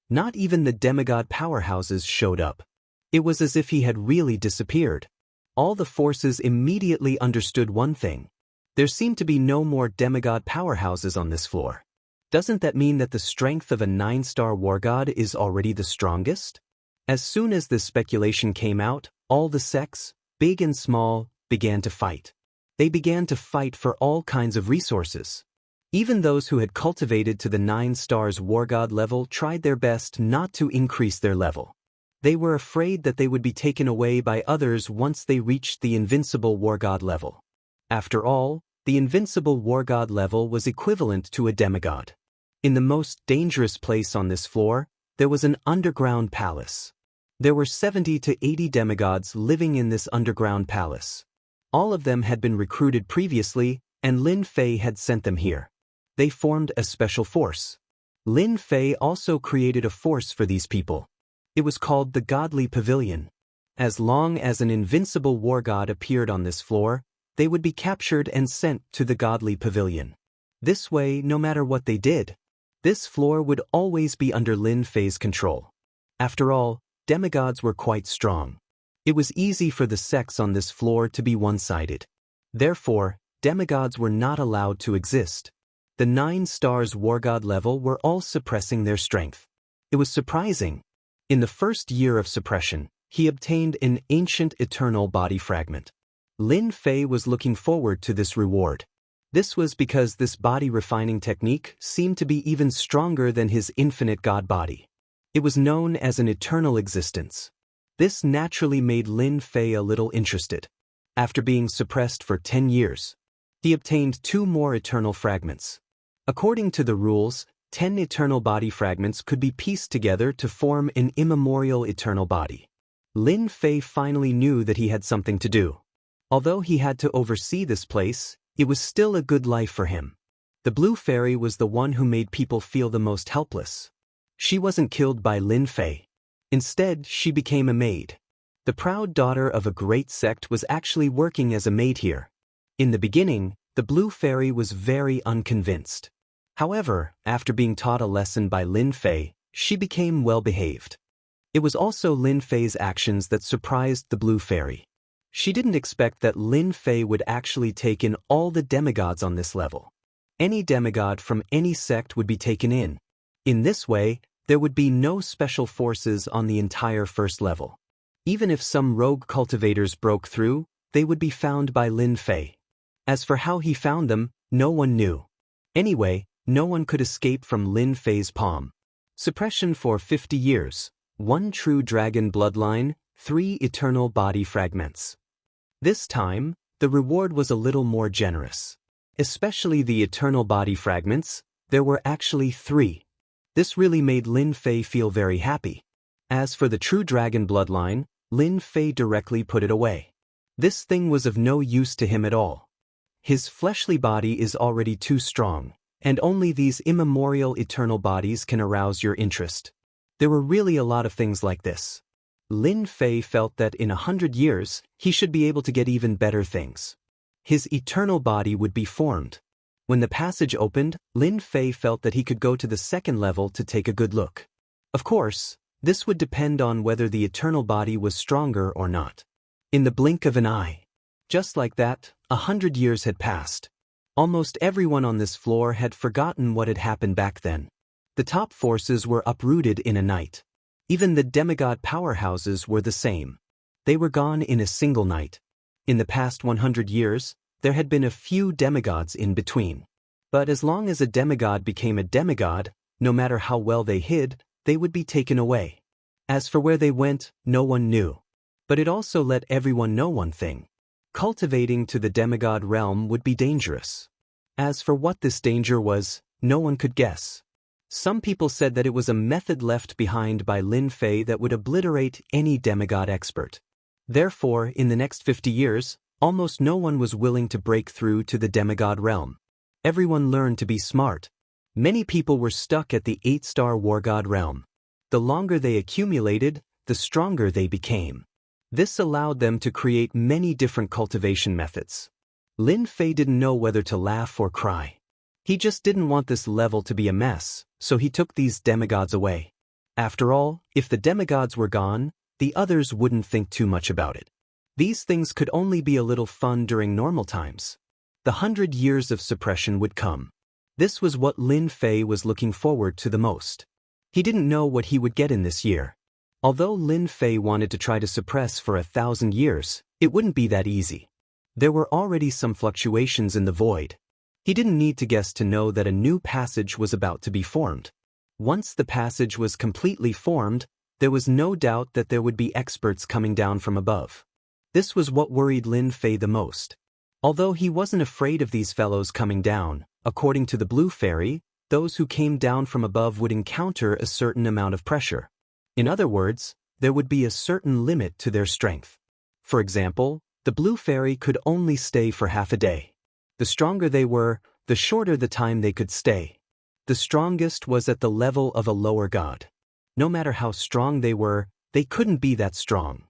Not even the demigod powerhouses showed up. It was as if he had really disappeared. All the forces immediately understood one thing. There seemed to be no more demigod powerhouses on this floor. Doesn't that mean that the strength of a 9-star war god is already the strongest? As soon as this speculation came out, all the sects, big and small, began to fight. They began to fight for all kinds of resources. Even those who had cultivated to the 9 stars war god level tried their best not to increase their level. They were afraid that they would be taken away by others once they reached the invincible war god level. After all, the invincible war god level was equivalent to a demigod. In the most dangerous place on this floor, there was an underground palace. There were 70 to 80 demigods living in this underground palace. All of them had been recruited previously, and Lin Fei had sent them here. They formed a special force. Lin Fei also created a force for these people. It was called the Godly Pavilion. As long as an invincible war god appeared on this floor, they would be captured and sent to the Godly Pavilion. This way, no matter what they did, this floor would always be under Lin Fei's control. After all, demigods were quite strong. It was easy for the sex on this floor to be one-sided. Therefore, demigods were not allowed to exist. The 9 stars war god level were all suppressing their strength. It was surprising. In the first year of suppression, he obtained an ancient eternal body fragment. Lin Fei was looking forward to this reward. This was because this body refining technique seemed to be even stronger than his infinite god body. It was known as an eternal existence. This naturally made Lin Fei a little interested. After being suppressed for 10 years, he obtained 2 more eternal fragments. According to the rules, 10 eternal body fragments could be pieced together to form an immemorial eternal body. Lin Fei finally knew that he had something to do. Although he had to oversee this place, it was still a good life for him. The Blue Fairy was the one who made people feel the most helpless. She wasn't killed by Lin Fei. Instead, she became a maid. The proud daughter of a great sect was actually working as a maid here. In the beginning, the Blue Fairy was very unconvinced. However, after being taught a lesson by Lin Fei, she became well-behaved. It was also Lin Fei's actions that surprised the Blue Fairy. She didn't expect that Lin Fei would actually take in all the demigods on this level. Any demigod from any sect would be taken in. In this way, there would be no special forces on the entire first level. Even if some rogue cultivators broke through, they would be found by Lin Fei. As for how he found them, no one knew. Anyway, no one could escape from Lin Fei's palm. Suppression for 50 years, 1 true dragon bloodline, 3 eternal body fragments. This time, the reward was a little more generous. Especially the eternal body fragments, there were actually 3. This really made Lin Fei feel very happy. As for the true dragon bloodline, Lin Fei directly put it away. This thing was of no use to him at all. His fleshly body is already too strong, and only these immemorial eternal bodies can arouse your interest. There were really a lot of things like this. Lin Fei felt that in 100 years, he should be able to get even better things. His eternal body would be formed. When the passage opened, Lin Fei felt that he could go to the second level to take a good look. Of course, this would depend on whether the eternal body was stronger or not. In the blink of an eye. Just like that, 100 years had passed. Almost everyone on this floor had forgotten what had happened back then. The top forces were uprooted in a night. Even the demigod powerhouses were the same. They were gone in a single night. In the past 100 years, there had been a few demigods in between. But as long as a demigod became a demigod, no matter how well they hid, they would be taken away. As for where they went, no one knew. But it also let everyone know one thing. Cultivating to the demigod realm would be dangerous. As for what this danger was, no one could guess. Some people said that it was a method left behind by Lin Fei that would obliterate any demigod expert. Therefore, in the next 50 years, almost no one was willing to break through to the demigod realm. Everyone learned to be smart. Many people were stuck at the 8-star war god realm. The longer they accumulated, the stronger they became. This allowed them to create many different cultivation methods. Lin Fei didn't know whether to laugh or cry. He just didn't want this level to be a mess, so he took these demigods away. After all, if the demigods were gone, the others wouldn't think too much about it. These things could only be a little fun during normal times. The 100 years of suppression would come. This was what Lin Fei was looking forward to the most. He didn't know what he would get in this year. Although Lin Fei wanted to try to suppress for 1,000 years, it wouldn't be that easy. There were already some fluctuations in the void. He didn't need to guess to know that a new passage was about to be formed. Once the passage was completely formed, there was no doubt that there would be experts coming down from above. This was what worried Lin Fei the most. Although he wasn't afraid of these fellows coming down, according to the Blue Fairy, those who came down from above would encounter a certain amount of pressure. In other words, there would be a certain limit to their strength. For example, the Blue Fairy could only stay for half a day. The stronger they were, the shorter the time they could stay. The strongest was at the level of a lower god. No matter how strong they were, they couldn't be that strong.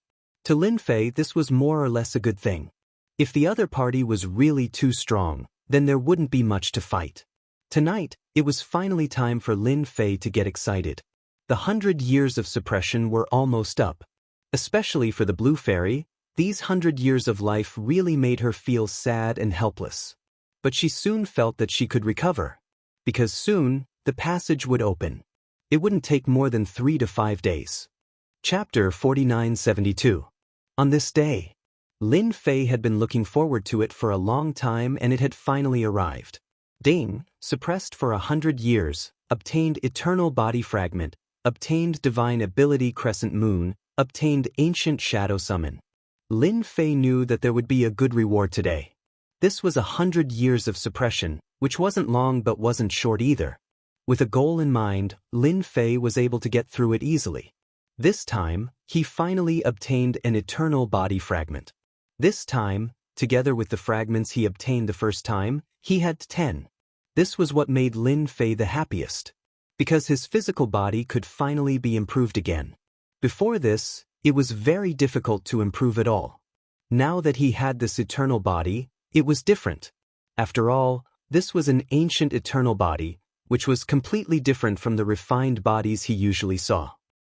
To Lin Fei, this was more or less a good thing. If the other party was really too strong, then there wouldn't be much to fight. Tonight, it was finally time for Lin Fei to get excited. The 100 years of suppression were almost up. Especially for the Blue Fairy, these 100 years of life really made her feel sad and helpless. But she soon felt that she could recover. Because soon, the passage would open. It wouldn't take more than 3 to 5 days. Chapter 4972. On this day, Lin Fei had been looking forward to it for a long time, and it had finally arrived. Ding, suppressed for 100 years, obtained Eternal Body Fragment, obtained Divine Ability Crescent Moon, obtained Ancient Shadow Summon. Lin Fei knew that there would be a good reward today. This was 100 years of suppression, which wasn't long but wasn't short either. With a goal in mind, Lin Fei was able to get through it easily. This time, he finally obtained an Eternal Body Fragment. This time, together with the fragments he obtained the first time, he had 10. This was what made Lin Fei the happiest, because his physical body could finally be improved again. Before this, it was very difficult to improve at all. Now that he had this eternal body, it was different. After all, this was an ancient eternal body, which was completely different from the refined bodies he usually saw.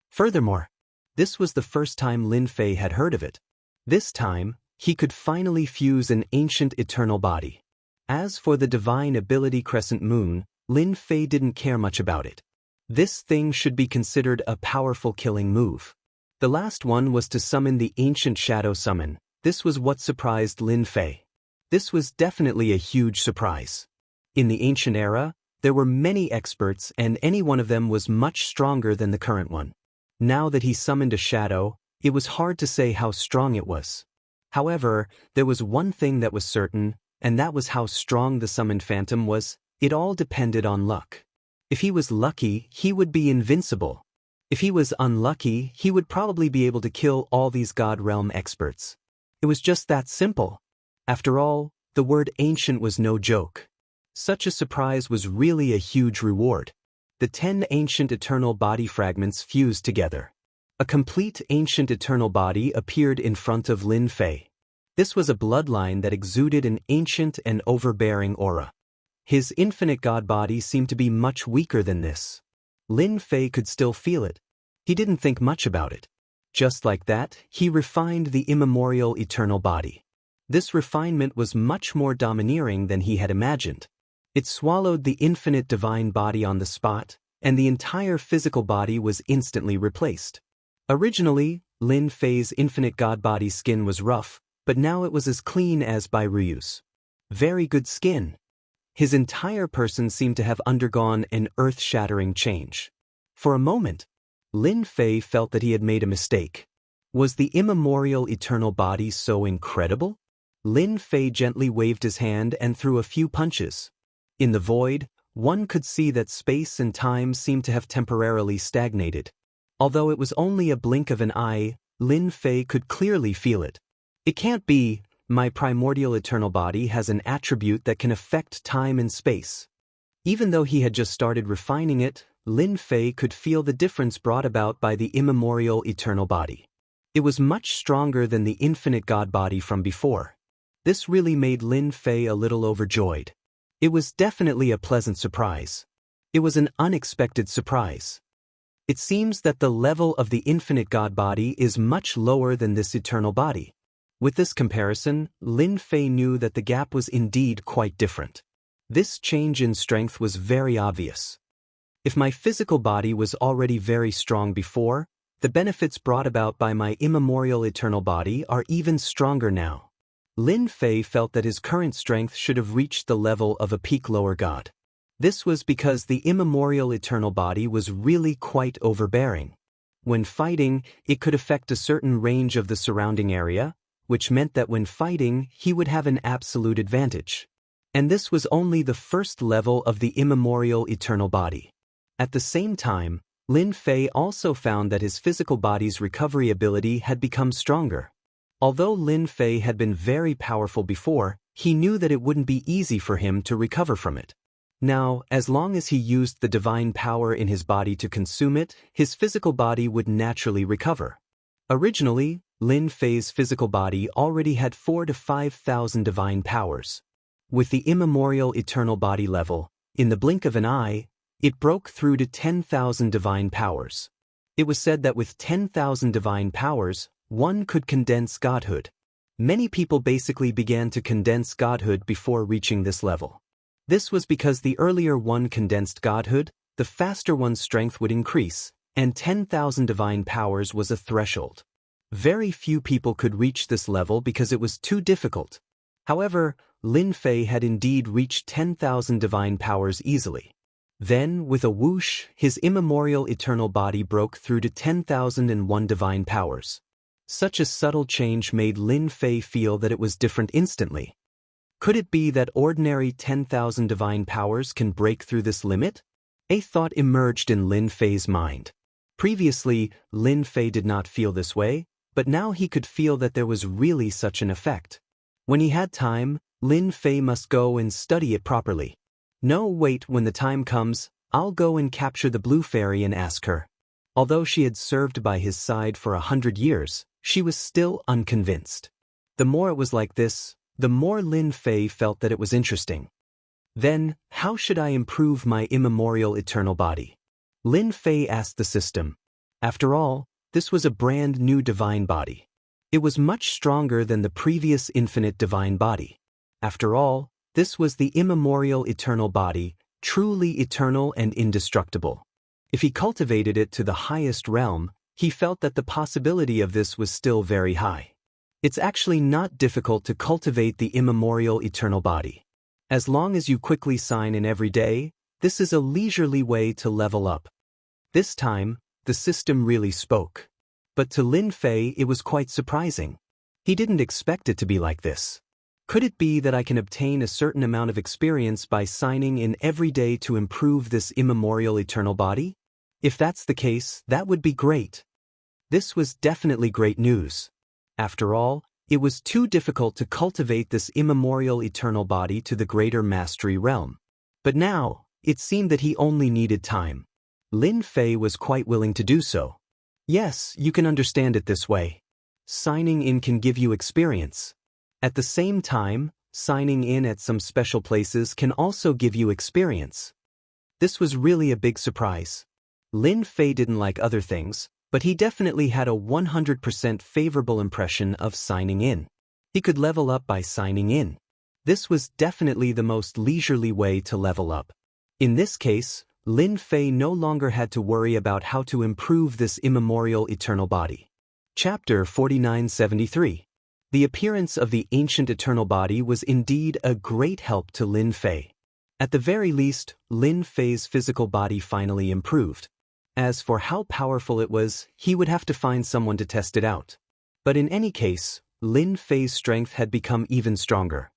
Furthermore, this was the first time Lin Fei had heard of it. This time, he could finally fuse an ancient eternal body. As for the Divine Ability Crescent Moon, Lin Fei didn't care much about it. This thing should be considered a powerful killing move. The last one was to summon the Ancient Shadow Summon. This was what surprised Lin Fei. This was definitely a huge surprise. In the ancient era, there were many experts, and any one of them was much stronger than the current one. Now that he summoned a shadow, it was hard to say how strong it was. However, there was one thing that was certain, and that was how strong the summoned phantom was. It all depended on luck. If he was lucky, he would be invincible. If he was unlucky, he would probably be able to kill all these God Realm experts. It was just that simple. After all, the word ancient was no joke. Such a surprise was really a huge reward. The 10 ancient eternal body fragments fused together. A complete ancient eternal body appeared in front of Lin Fei. This was a bloodline that exuded an ancient and overbearing aura. His infinite god body seemed to be much weaker than this. Lin Fei could still feel it. He didn't think much about it. Just like that, he refined the immemorial eternal body. This refinement was much more domineering than he had imagined. It swallowed the infinite divine body on the spot, and the entire physical body was instantly replaced. Originally, Lin Fei's infinite god body skin was rough, but now it was as clean as by Ryu's. Very good skin. His entire person seemed to have undergone an earth-shattering change. For a moment, Lin Fei felt that he had made a mistake. Was the immemorial eternal body so incredible? Lin Fei gently waved his hand and threw a few punches. In the void, one could see that space and time seemed to have temporarily stagnated. Although it was only a blink of an eye, Lin Fei could clearly feel it. It can't be. My primordial eternal body has an attribute that can affect time and space. Even though he had just started refining it, Lin Fei could feel the difference brought about by the immemorial eternal body. It was much stronger than the infinite god body from before. This really made Lin Fei a little overjoyed. It was definitely a pleasant surprise. It was an unexpected surprise. It seems that the level of the infinite god body is much lower than this eternal body. With this comparison, Lin Fei knew that the gap was indeed quite different. This change in strength was very obvious. If my physical body was already very strong before, the benefits brought about by my immemorial eternal body are even stronger now. Lin Fei felt that his current strength should have reached the level of a peak lower god. This was because the immemorial eternal body was really quite overbearing. When fighting, it could affect a certain range of the surrounding area, which meant that when fighting, he would have an absolute advantage. And this was only the first level of the immemorial eternal body. At the same time, Lin Fei also found that his physical body's recovery ability had become stronger. Although Lin Fei had been very powerful before, he knew that it wouldn't be easy for him to recover from it. Now, as long as he used the divine power in his body to consume it, his physical body would naturally recover. Originally, Lin Fei's physical body already had 4,000 to 5,000 divine powers. With the immemorial eternal body level, in the blink of an eye, It broke through to 10,000 divine powers. It was said that with 10,000 divine powers, one could condense godhood. Many people basically began to condense godhood before reaching this level. This was because the earlier one condensed godhood, the faster one's strength would increase, and 10,000 divine powers was a threshold. Very few people could reach this level because it was too difficult. However, Lin Fei had indeed reached 10,000 divine powers easily. Then, with a whoosh, his immemorial eternal body broke through to 10,001 divine powers. Such a subtle change made Lin Fei feel that it was different instantly. Could it be that ordinary 10,000 divine powers can break through this limit? A thought emerged in Lin Fei's mind. Previously, Lin Fei did not feel this way, but now he could feel that there was really such an effect. When he had time, Lin Fei must go and study it properly. No, wait, when the time comes, I'll go and capture the blue fairy and ask her. Although she had served by his side for 100 years, she was still unconvinced. The more it was like this, the more Lin Fei felt that it was interesting. Then, how should I improve my immemorial eternal body? Lin Fei asked the system. After all, this was a brand new divine body. It was much stronger than the previous infinite divine body. After all, this was the immemorial eternal body, truly eternal and indestructible. If he cultivated it to the highest realm, he felt that the possibility of this was still very high. It's actually not difficult to cultivate the immemorial eternal body. As long as you quickly sign in every day, this is a leisurely way to level up. This time, the system really spoke. But to Lin Fei it was quite surprising. He didn't expect it to be like this. Could it be that I can obtain a certain amount of experience by signing in every day to improve this immemorial eternal body? If that's the case, that would be great. This was definitely great news. After all, it was too difficult to cultivate this immemorial eternal body to the greater mastery realm. But now, it seemed that he only needed time. Lin Fei was quite willing to do so. Yes, you can understand it this way. Signing in can give you experience. At the same time, signing in at some special places can also give you experience. This was really a big surprise. Lin Fei didn't like other things, but he definitely had a 100% favorable impression of signing in. He could level up by signing in. This was definitely the most leisurely way to level up. In this case, Lin Fei no longer had to worry about how to improve this immemorial eternal body. Chapter 4973. The appearance of the ancient eternal body was indeed a great help to Lin Fei. At the very least, Lin Fei's physical body finally improved. As for how powerful it was, he would have to find someone to test it out. But in any case, Lin Fei's strength had become even stronger.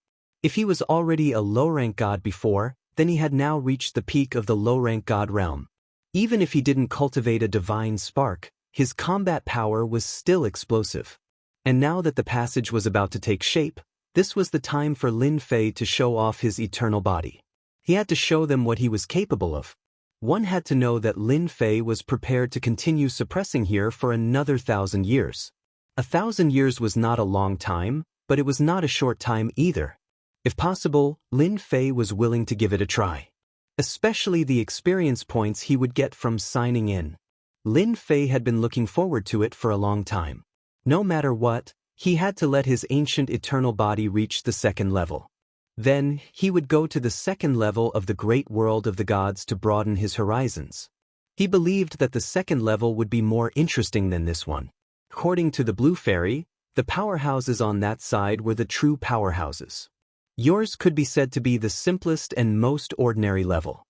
If he was already a low-rank god before, then he had now reached the peak of the low-rank god realm. Even if he didn't cultivate a divine spark, his combat power was still explosive. And now that the passage was about to take shape, this was the time for Lin Fei to show off his eternal body. He had to show them what he was capable of. One had to know that Lin Fei was prepared to continue suppressing here for another 1,000 years. 1,000 years was not a long time, but it was not a short time either. If possible, Lin Fei was willing to give it a try. Especially the experience points he would get from signing in. Lin Fei had been looking forward to it for a long time. No matter what, he had to let his ancient eternal body reach the second level. Then, he would go to the second level of the great world of the gods to broaden his horizons. He believed that the second level would be more interesting than this one. According to the Blue Fairy, the powerhouses on that side were the true powerhouses. Yours could be said to be the simplest and most ordinary level.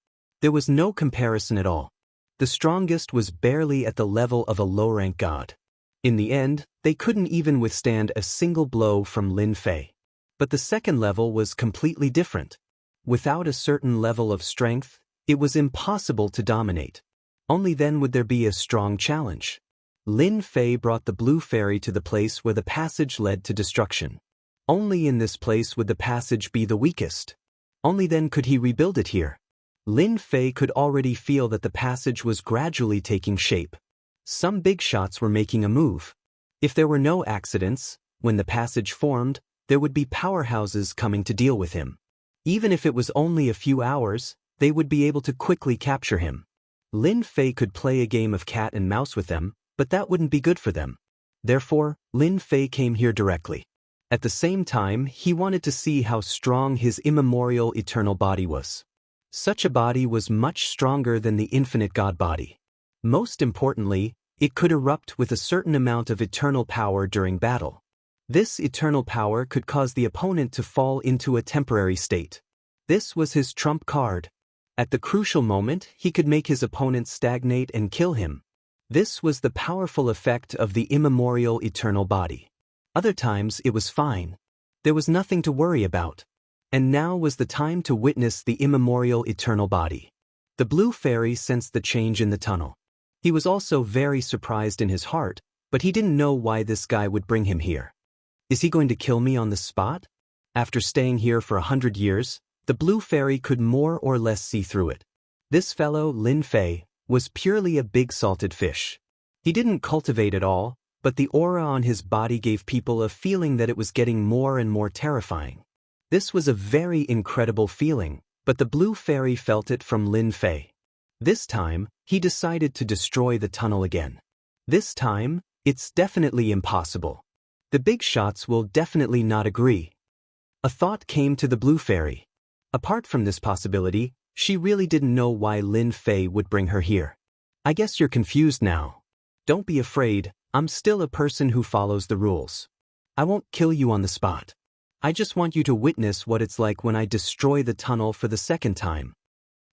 There was no comparison at all. The strongest was barely at the level of a low-rank god. In the end, they couldn't even withstand a single blow from Lin Fei. But the second level was completely different. Without a certain level of strength, it was impossible to dominate. Only then would there be a strong challenge. Lin Fei brought the Blue Fairy to the place where the passage led to destruction. Only in this place would the passage be the weakest. Only then could he rebuild it here. Lin Fei could already feel that the passage was gradually taking shape. Some big shots were making a move. If there were no accidents, when the passage formed, there would be powerhouses coming to deal with him. Even if it was only a few hours, they would be able to quickly capture him. Lin Fei could play a game of cat and mouse with them, but that wouldn't be good for them. Therefore, Lin Fei came here directly. At the same time, he wanted to see how strong his immemorial eternal body was. Such a body was much stronger than the infinite God body. Most importantly, it could erupt with a certain amount of eternal power during battle. This eternal power could cause the opponent to fall into a temporary state. This was his trump card. At the crucial moment, he could make his opponent stagnate and kill him. This was the powerful effect of the immemorial eternal body. Other times it was fine. There was nothing to worry about. And now was the time to witness the immemorial eternal body. The blue fairy sensed the change in the tunnel. He was also very surprised in his heart, but he didn't know why this guy would bring him here. Is he going to kill me on the spot? After staying here for 100 years, the blue fairy could more or less see through it. This fellow, Lin Fei, was purely a big salted fish. He didn't cultivate at all, but the aura on his body gave people a feeling that it was getting more and more terrifying. This was a very incredible feeling, but the blue fairy felt it from Lin Fei. This time, he decided to destroy the tunnel again. This time, it's definitely impossible. The big shots will definitely not agree. A thought came to the blue fairy. Apart from this possibility, she really didn't know why Lin Fei would bring her here. I guess you're confused now. Don't be afraid, I'm still a person who follows the rules. I won't kill you on the spot. I just want you to witness what it's like when I destroy the tunnel for the second time.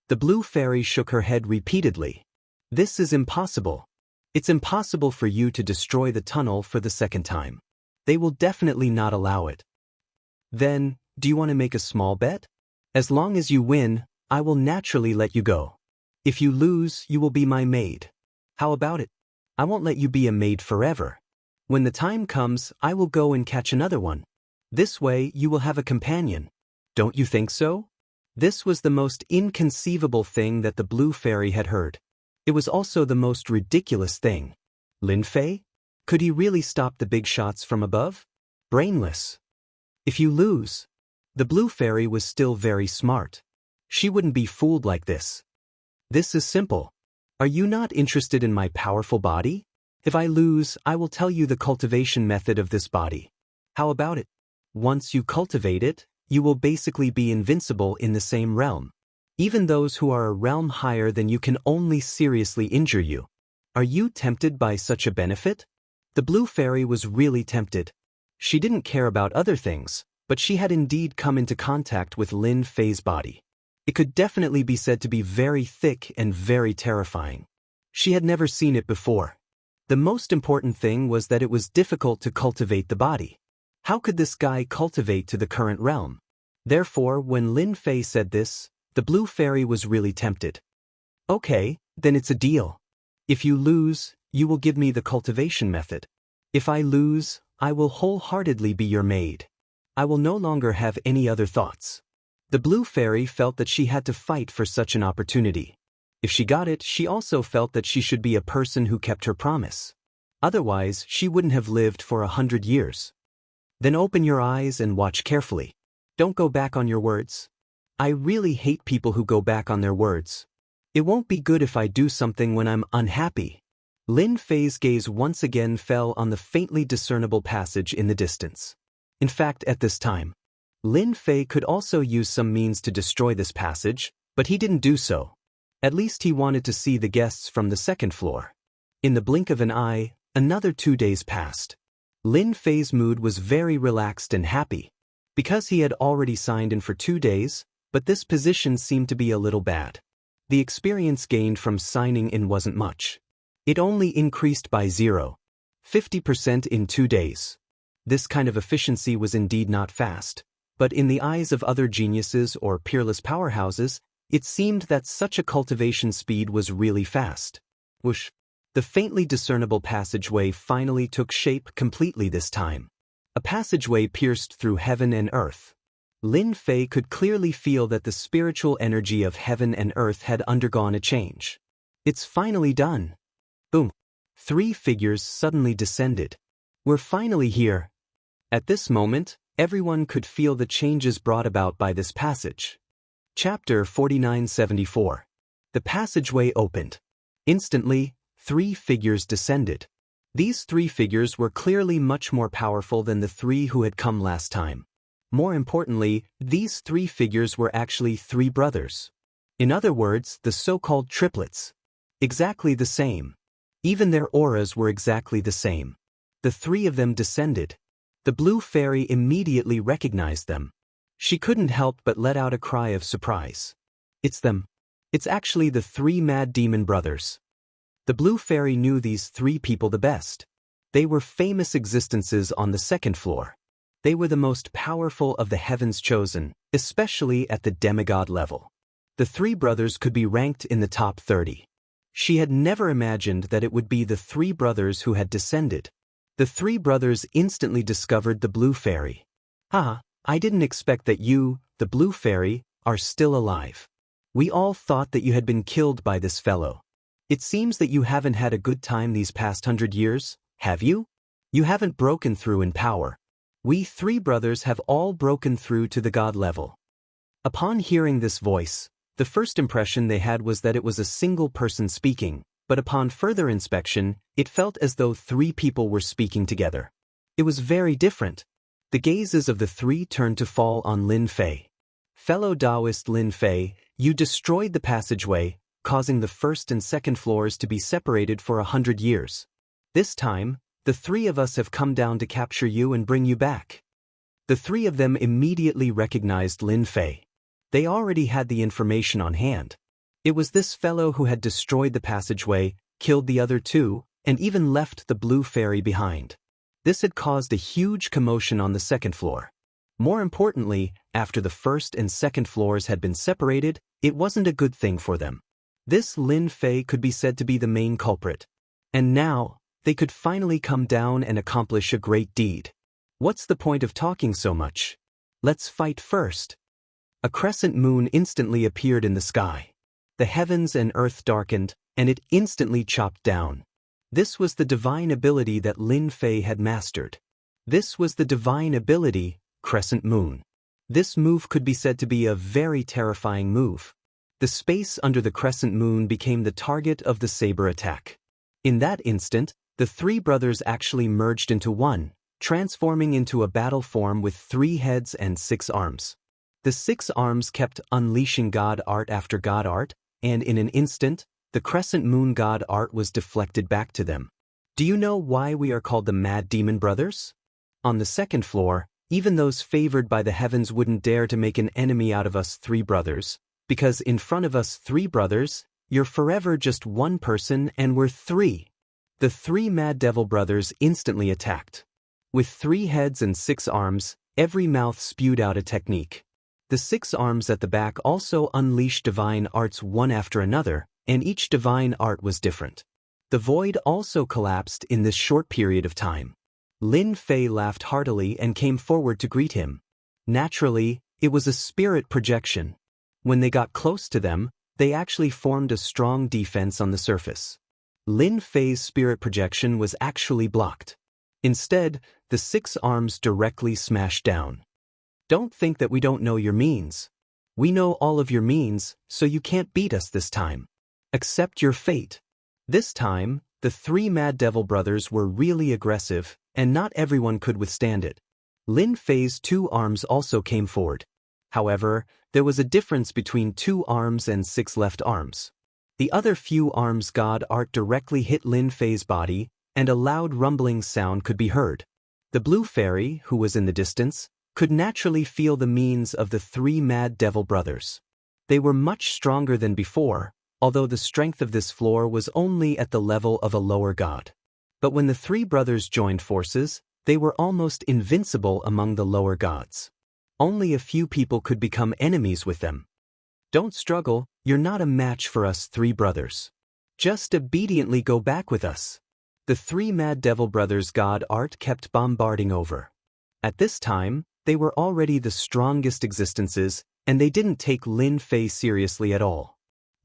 The blue fairy shook her head repeatedly. This is impossible. It's impossible for you to destroy the tunnel for the second time. They will definitely not allow it. Then, do you want to make a small bet? As long as you win, I will naturally let you go. If you lose, you will be my maid. How about it? I won't let you be a maid forever. When the time comes, I will go and catch another one. This way, you will have a companion. Don't you think so? This was the most inconceivable thing that the blue fairy had heard. It was also the most ridiculous thing. Lin Fei? Could he really stop the big shots from above? Brainless. If you lose. The blue fairy was still very smart. She wouldn't be fooled like this. This is simple. Are you not interested in my powerful body? If I lose, I will tell you the cultivation method of this body. How about it? Once you cultivate it, you will basically be invincible in the same realm. Even those who are a realm higher than you can only seriously injure you. Are you tempted by such a benefit? The blue fairy was really tempted. She didn't care about other things, but she had indeed come into contact with Lin Fei's body. It could definitely be said to be very thick and very terrifying. She had never seen it before. The most important thing was that it was difficult to cultivate the body. How could this guy cultivate to the current realm? Therefore, when Lin Fei said this, the blue fairy was really tempted. Okay, then it's a deal. If you lose, you will give me the cultivation method. If I lose, I will wholeheartedly be your maid. I will no longer have any other thoughts. The blue fairy felt that she had to fight for such an opportunity. If she got it, she also felt that she should be a person who kept her promise. Otherwise, she wouldn't have lived for 100 years. Then open your eyes and watch carefully. Don't go back on your words. I really hate people who go back on their words. It won't be good if I do something when I'm unhappy. Lin Fei's gaze once again fell on the faintly discernible passage in the distance. In fact, at this time, Lin Fei could also use some means to destroy this passage, but he didn't do so. At least he wanted to see the guests from the second floor. In the blink of an eye, another 2 days passed. Lin Fei's mood was very relaxed and happy, because he had already signed in for 2 days, but this position seemed to be a little bad. The experience gained from signing in wasn't much. It only increased by 0.50% in 2 days. This kind of efficiency was indeed not fast, but in the eyes of other geniuses or peerless powerhouses, it seemed that such a cultivation speed was really fast. Whoosh! The faintly discernible passageway finally took shape completely this time. A passageway pierced through heaven and earth. Lin Fei could clearly feel that the spiritual energy of heaven and earth had undergone a change. It's finally done. Boom! 3 figures suddenly descended. We're finally here. At this moment, everyone could feel the changes brought about by this passage. Chapter 4974. The passageway opened. Instantly, 3 figures descended. These 3 figures were clearly much more powerful than the 3 who had come last time. More importantly, these 3 figures were actually 3 brothers. In other words, the so-called triplets. Exactly the same. Even their auras were exactly the same. The 3 of them descended. The blue fairy immediately recognized them. She couldn't help but let out a cry of surprise. It's them. It's actually the 3 mad demon brothers. The blue fairy knew these 3 people the best. They were famous existences on the 2nd floor. They were the most powerful of the heavens chosen, especially at the demigod level. The 3 brothers could be ranked in the top 30. She had never imagined that it would be the 3 brothers who had descended. The 3 brothers instantly discovered the blue fairy. I didn't expect that you, the blue fairy, are still alive. We all thought that you had been killed by this fellow. It seems that you haven't had a good time these past 100 years, have you? You haven't broken through in power. We 3 brothers have all broken through to the god level. Upon hearing this voice, the first impression they had was that it was a single person speaking, but upon further inspection, it felt as though 3 people were speaking together. It was very different. The gazes of the 3 turned to fall on Lin Fei. Fellow Taoist Lin Fei, you destroyed the passageway, causing the 1st and 2nd floors to be separated for 100 years. This time, the 3 of us have come down to capture you and bring you back. The 3 of them immediately recognized Lin Fei. They already had the information on hand. It was this fellow who had destroyed the passageway, killed the other 2, and even left the blue fairy behind. This had caused a huge commotion on the 2nd floor. More importantly, after the 1st and 2nd floors had been separated, it wasn't a good thing for them. This Lin Fei could be said to be the main culprit. And now, they could finally come down and accomplish a great deed. What's the point of talking so much? Let's fight first. A crescent moon instantly appeared in the sky. The heavens and earth darkened, and it instantly chopped down. This was the divine ability that Lin Fei had mastered. This was the divine ability, Crescent Moon. This move could be said to be a very terrifying move. The space under the crescent moon became the target of the saber attack. In that instant, the 3 brothers actually merged into one, transforming into a battle form with 3 heads and 6 arms. The 6 arms kept unleashing god art after god art, and in an instant, the crescent moon god art was deflected back to them. Do you know why we are called the Mad Demon Brothers? On the 2nd floor, even those favored by the heavens wouldn't dare to make an enemy out of us 3 brothers, because in front of us 3 brothers, you're forever just one person and we're 3. The 3 Mad Devil Brothers instantly attacked. With 3 heads and 6 arms, every mouth spewed out a technique. The 6 arms at the back also unleashed divine arts one after another, and each divine art was different. The void also collapsed in this short period of time. Lin Fei laughed heartily and came forward to greet him. Naturally, it was a spirit projection. When they got close to them, they actually formed a strong defense on the surface. Lin Fei's spirit projection was actually blocked. Instead, the 6 arms directly smashed down. Don't think that we don't know your means. We know all of your means, so you can't beat us this time. Accept your fate. This time, the 3 Mad Devil Brothers were really aggressive, and not everyone could withstand it. Lin Fei's 2 arms also came forward. However, there was a difference between 2 arms and 6 left arms. The other few arms god art directly hit Lin Fei's body, and a loud rumbling sound could be heard. The blue fairy, who was in the distance, could naturally feel the means of the 3 Mad Devil Brothers. They were much stronger than before, although the strength of this floor was only at the level of a lower god. But when the 3 brothers joined forces, they were almost invincible among the lower gods. Only a few people could become enemies with them. Don't struggle, you're not a match for us 3 brothers. Just obediently go back with us. The 3 Mad Devil Brothers god art kept bombarding over. At this time, they were already the strongest existences, and they didn't take Lin Fei seriously at all.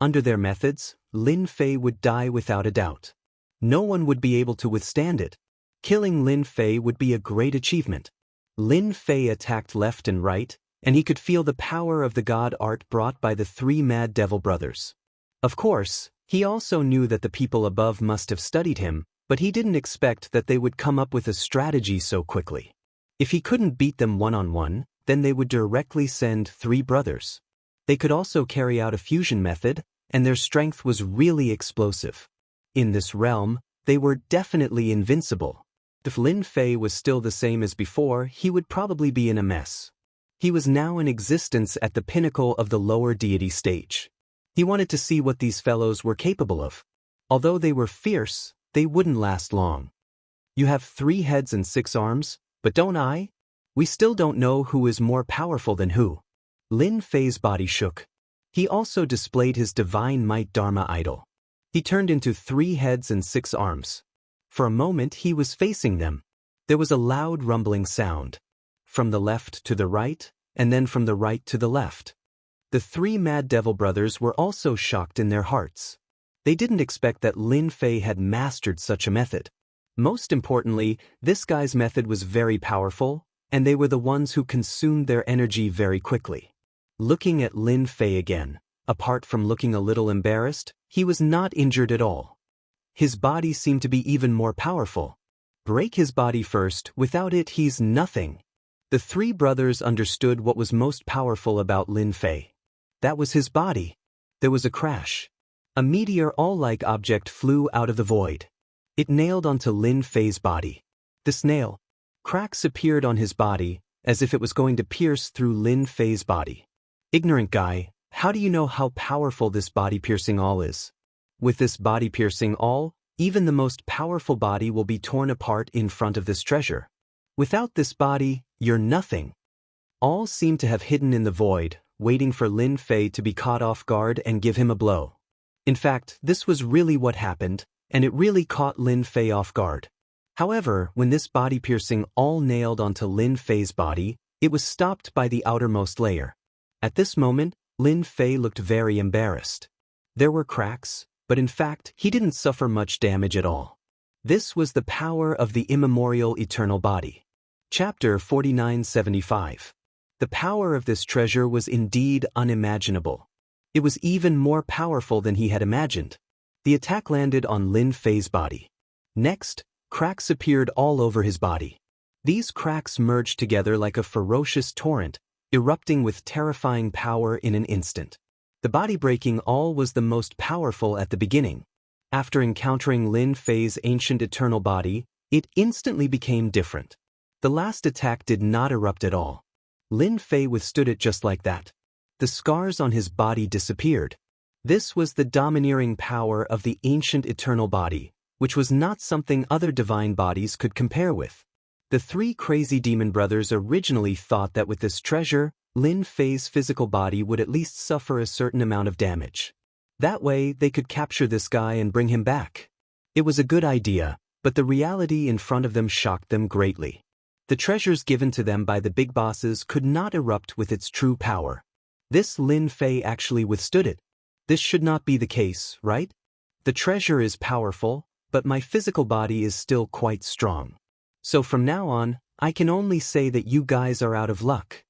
Under their methods, Lin Fei would die without a doubt. No one would be able to withstand it. Killing Lin Fei would be a great achievement. Lin Fei attacked left and right, and he could feel the power of the god art brought by the three mad devil brothers. Of course, he also knew that the people above must have studied him, but he didn't expect that they would come up with a strategy so quickly. If he couldn't beat them one-on-one, then they would directly send three brothers. They could also carry out a fusion method, and their strength was really explosive. In this realm, they were definitely invincible. If Lin Fei was still the same as before, he would probably be in a mess. He was now in existence at the pinnacle of the lower deity stage. He wanted to see what these fellows were capable of. Although they were fierce, they wouldn't last long. You have 3 heads and 6 arms, but don't I? We still don't know who is more powerful than who. Lin Fei's body shook. He also displayed his divine might Dharma idol. He turned into 3 heads and 6 arms. For a moment he was facing them. There was a loud rumbling sound. From the left to the right, and then from the right to the left. The 3 mad devil brothers were also shocked in their hearts. They didn't expect that Lin Fei had mastered such a method. Most importantly, this guy's method was very powerful, and they were the ones who consumed their energy very quickly. Looking at Lin Fei again, apart from looking a little embarrassed, he was not injured at all. His body seemed to be even more powerful. Break his body first, without it he's nothing. The 3 brothers understood what was most powerful about Lin Fei. That was his body. There was a crash. A meteor-all-like object flew out of the void. It nailed onto Lin Fei's body. This nail. Cracks appeared on his body, as if it was going to pierce through Lin Fei's body. Ignorant guy, how do you know how powerful this body-piercing awl is? With this body-piercing awl, even the most powerful body will be torn apart in front of this treasure. Without this body, you're nothing. All seemed to have hidden in the void, waiting for Lin Fei to be caught off guard and give him a blow. In fact, this was really what happened, and it really caught Lin Fei off guard. However, when this body-piercing awl nailed onto Lin Fei's body, it was stopped by the outermost layer. At this moment, Lin Fei looked very embarrassed. There were cracks, but in fact, he didn't suffer much damage at all. This was the power of the immemorial eternal body. Chapter 4975. The power of this treasure was indeed unimaginable. It was even more powerful than he had imagined. The attack landed on Lin Fei's body. Next, cracks appeared all over his body. These cracks merged together like a ferocious torrent, erupting with terrifying power in an instant. The body-breaking awl was the most powerful at the beginning. After encountering Lin Fei's ancient eternal body, it instantly became different. The last attack did not erupt at all. Lin Fei withstood it just like that. The scars on his body disappeared. This was the domineering power of the ancient eternal body, which was not something other divine bodies could compare with. The 3 crazy demon brothers originally thought that with this treasure, Lin Fei's physical body would at least suffer a certain amount of damage. That way, they could capture this guy and bring him back. It was a good idea, but the reality in front of them shocked them greatly. The treasures given to them by the big bosses could not erupt with its true power. This Lin Fei actually withstood it. This should not be the case, right? The treasure is powerful, but my physical body is still quite strong. So from now on, I can only say that you guys are out of luck.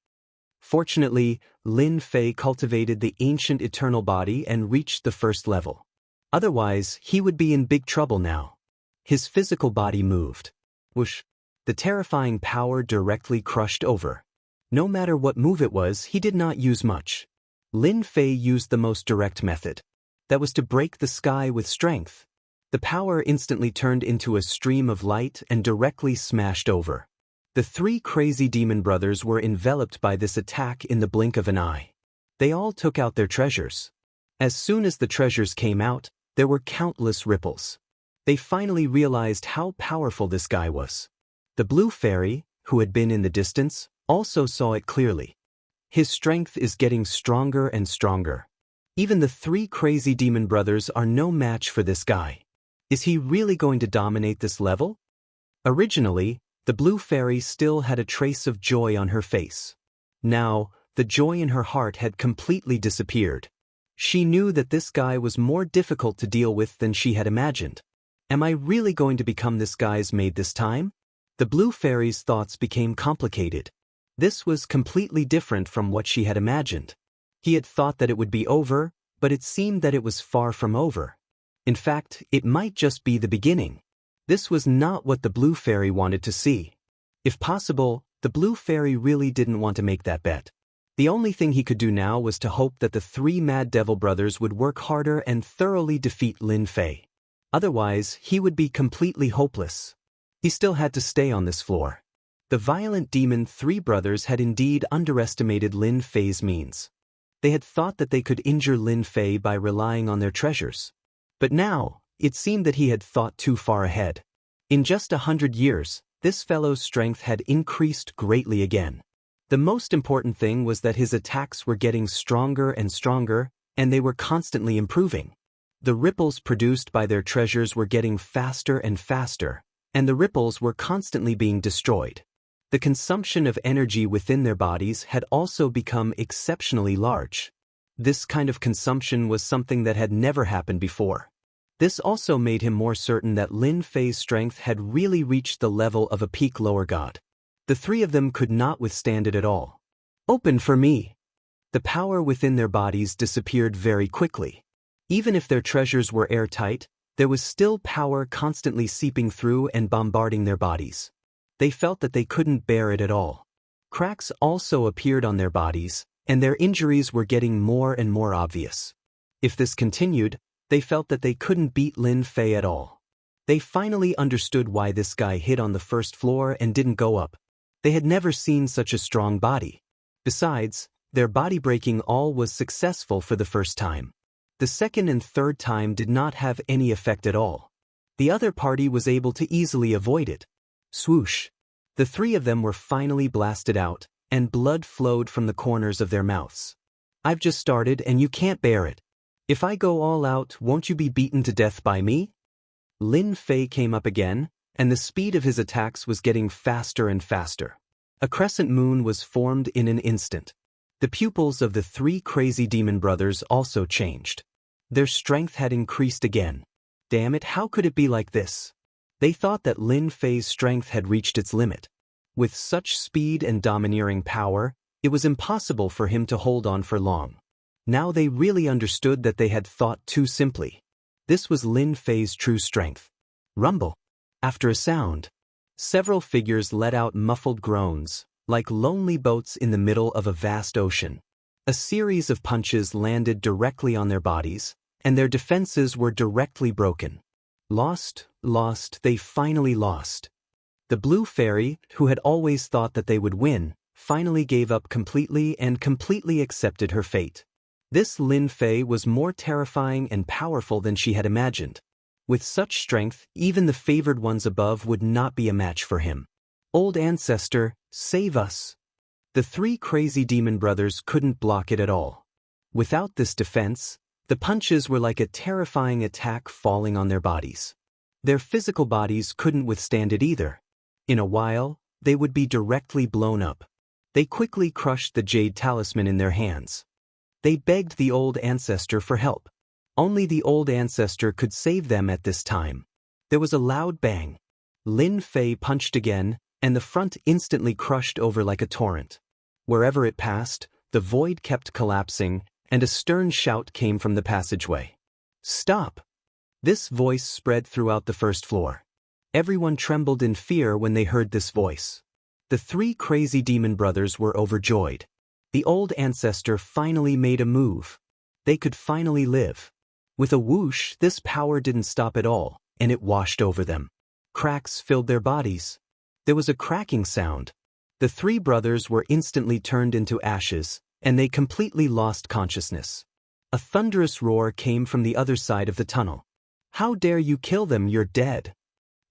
Fortunately, Lin Fei cultivated the ancient eternal body and reached the 1st level. Otherwise, he would be in big trouble now. His physical body moved. Whoosh! The terrifying power directly crushed over. No matter what move it was, he did not use much. Lin Fei used the most direct method. That was to break the sky with strength. The power instantly turned into a stream of light and directly smashed over. The 3 crazy demon brothers were enveloped by this attack in the blink of an eye. They all took out their treasures. As soon as the treasures came out, there were countless ripples. They finally realized how powerful this guy was. The blue fairy, who had been in the distance, also saw it clearly. His strength is getting stronger and stronger. Even the 3 crazy demon brothers are no match for this guy. Is he really going to dominate this level? Originally, the blue fairy still had a trace of joy on her face. Now, the joy in her heart had completely disappeared. She knew that this guy was more difficult to deal with than she had imagined. Am I really going to become this guy's maid this time? The blue fairy's thoughts became complicated. This was completely different from what she had imagined. He had thought that it would be over, but it seemed that it was far from over. In fact, it might just be the beginning. This was not what the Blue Fairy wanted to see. If possible, the Blue Fairy really didn't want to make that bet. The only thing he could do now was to hope that the three Mad Devil brothers would work harder and thoroughly defeat Lin Fei. Otherwise, he would be completely hopeless. He still had to stay on this floor. The violent demon three brothers had indeed underestimated Lin Fei's means. They had thought that they could injure Lin Fei by relying on their treasures. But now, it seemed that he had thought too far ahead. In just 100 years, this fellow's strength had increased greatly again. The most important thing was that his attacks were getting stronger and stronger, and they were constantly improving. The ripples produced by their treasures were getting faster and faster, and the ripples were constantly being destroyed. The consumption of energy within their bodies had also become exceptionally large. This kind of consumption was something that had never happened before. This also made him more certain that Lin Fei's strength had really reached the level of a peak lower god. The three of them could not withstand it at all. "Open for me!" The power within their bodies disappeared very quickly. Even if their treasures were airtight, there was still power constantly seeping through and bombarding their bodies. They felt that they couldn't bear it at all. Cracks also appeared on their bodies, and their injuries were getting more and more obvious. If this continued, they felt that they couldn't beat Lin Fei at all. They finally understood why this guy hid on the first floor and didn't go up. They had never seen such a strong body. Besides, their body-breaking all was successful for the first time. The second and third time did not have any effect at all. The other party was able to easily avoid it. Swoosh! The three of them were finally blasted out, and blood flowed from the corners of their mouths. "I've just started and you can't bear it. If I go all out, won't you be beaten to death by me?" Lin Fei came up again, and the speed of his attacks was getting faster and faster. A crescent moon was formed in an instant. The pupils of the three crazy demon brothers also changed. Their strength had increased again. Damn it, how could it be like this? They thought that Lin Fei's strength had reached its limit. With such speed and domineering power, it was impossible for him to hold on for long. Now they really understood that they had thought too simply. This was Lin Fei's true strength. Rumble. After a sound, several figures let out muffled groans, like lonely boats in the middle of a vast ocean. A series of punches landed directly on their bodies, and their defenses were directly broken. Lost, they finally lost. The Blue Fairy, who had always thought that they would win, finally gave up completely and completely accepted her fate. This Lin Fei was more terrifying and powerful than she had imagined. With such strength, even the favored ones above would not be a match for him. "Old ancestor, save us!" The three crazy demon brothers couldn't block it at all. Without this defense, the punches were like a terrifying attack falling on their bodies. Their physical bodies couldn't withstand it either. In a while, they would be directly blown up. They quickly crushed the jade talisman in their hands. They begged the old ancestor for help. Only the old ancestor could save them at this time. There was a loud bang. Lin Fei punched again, and the front instantly crushed over like a torrent. Wherever it passed, the void kept collapsing, and a stern shout came from the passageway. "Stop!" This voice spread throughout the first floor. Everyone trembled in fear when they heard this voice. The three crazy demon brothers were overjoyed. The old ancestor finally made a move. They could finally live. With a whoosh, this power didn't stop at all, and it washed over them. Cracks filled their bodies. There was a cracking sound. The three brothers were instantly turned into ashes, and they completely lost consciousness. A thunderous roar came from the other side of the tunnel. "How dare you kill them, you're dead!"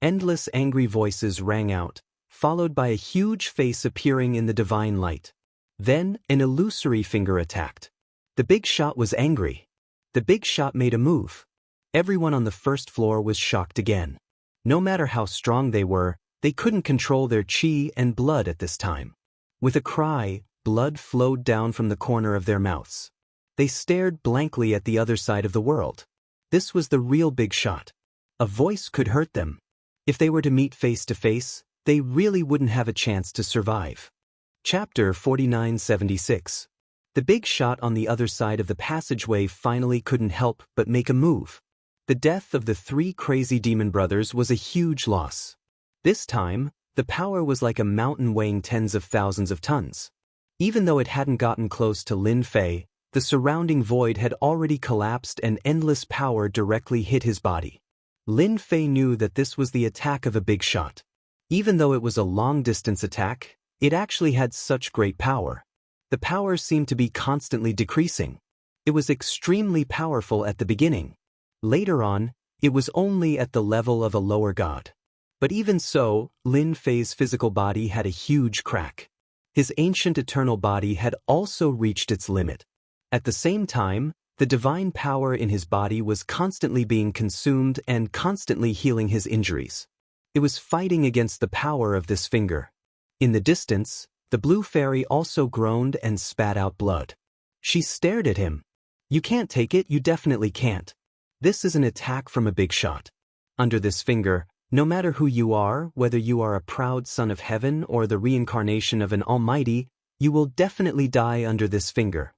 Endless angry voices rang out, followed by a huge face appearing in the divine light. Then, an illusory finger attacked. The big shot was angry. The big shot made a move. Everyone on the first floor was shocked again. No matter how strong they were, they couldn't control their chi and blood at this time. With a cry, blood flowed down from the corner of their mouths. They stared blankly at the other side of the world. This was the real big shot. A voice could hurt them. If they were to meet face to face, they really wouldn't have a chance to survive. Chapter 4976. The big shot on the other side of the passageway finally couldn't help but make a move. The death of the three crazy demon brothers was a huge loss. This time, the power was like a mountain weighing tens of thousands of tons. Even though it hadn't gotten close to Lin Fei, the surrounding void had already collapsed and endless power directly hit his body. Lin Fei knew that this was the attack of a big shot. Even though it was a long-distance attack, it actually had such great power. The power seemed to be constantly decreasing. It was extremely powerful at the beginning. Later on, it was only at the level of a lower god. But even so, Lin Fei's physical body had a huge crack. His ancient eternal body had also reached its limit. At the same time, the divine power in his body was constantly being consumed and constantly healing his injuries. It was fighting against the power of this finger. In the distance, the blue fairy also groaned and spat out blood. She stared at him. "You can't take it, you definitely can't. This is an attack from a big shot. Under this finger, no matter who you are, whether you are a proud son of heaven or the reincarnation of an almighty, you will definitely die under this finger."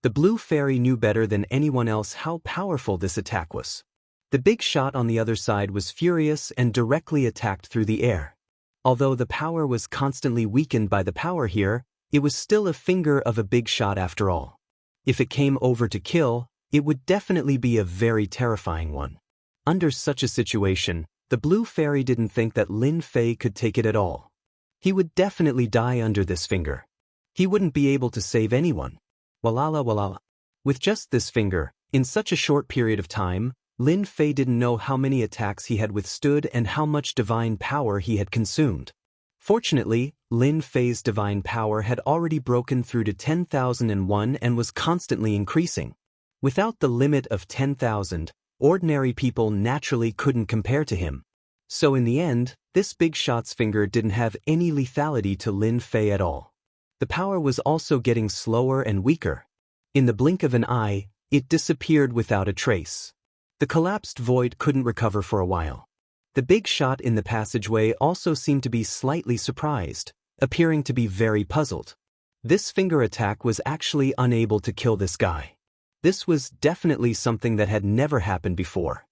The blue fairy knew better than anyone else how powerful this attack was. The big shot on the other side was furious and directly attacked through the air. Although the power was constantly weakened by the power here, it was still a finger of a big shot after all. If it came over to kill, it would definitely be a very terrifying one. Under such a situation, the blue fairy didn't think that Lin Fei could take it at all. He would definitely die under this finger. He wouldn't be able to save anyone. Walala walala. With just this finger, in such a short period of time, Lin Fei didn't know how many attacks he had withstood and how much divine power he had consumed. Fortunately, Lin Fei's divine power had already broken through to 10,001 and was constantly increasing. Without the limit of 10,000, ordinary people naturally couldn't compare to him. So in the end, this big shot's finger didn't have any lethality to Lin Fei at all. The power was also getting slower and weaker. In the blink of an eye, it disappeared without a trace. The collapsed void couldn't recover for a while. The big shot in the passageway also seemed to be slightly surprised, appearing to be very puzzled. This finger attack was actually unable to kill this guy. This was definitely something that had never happened before.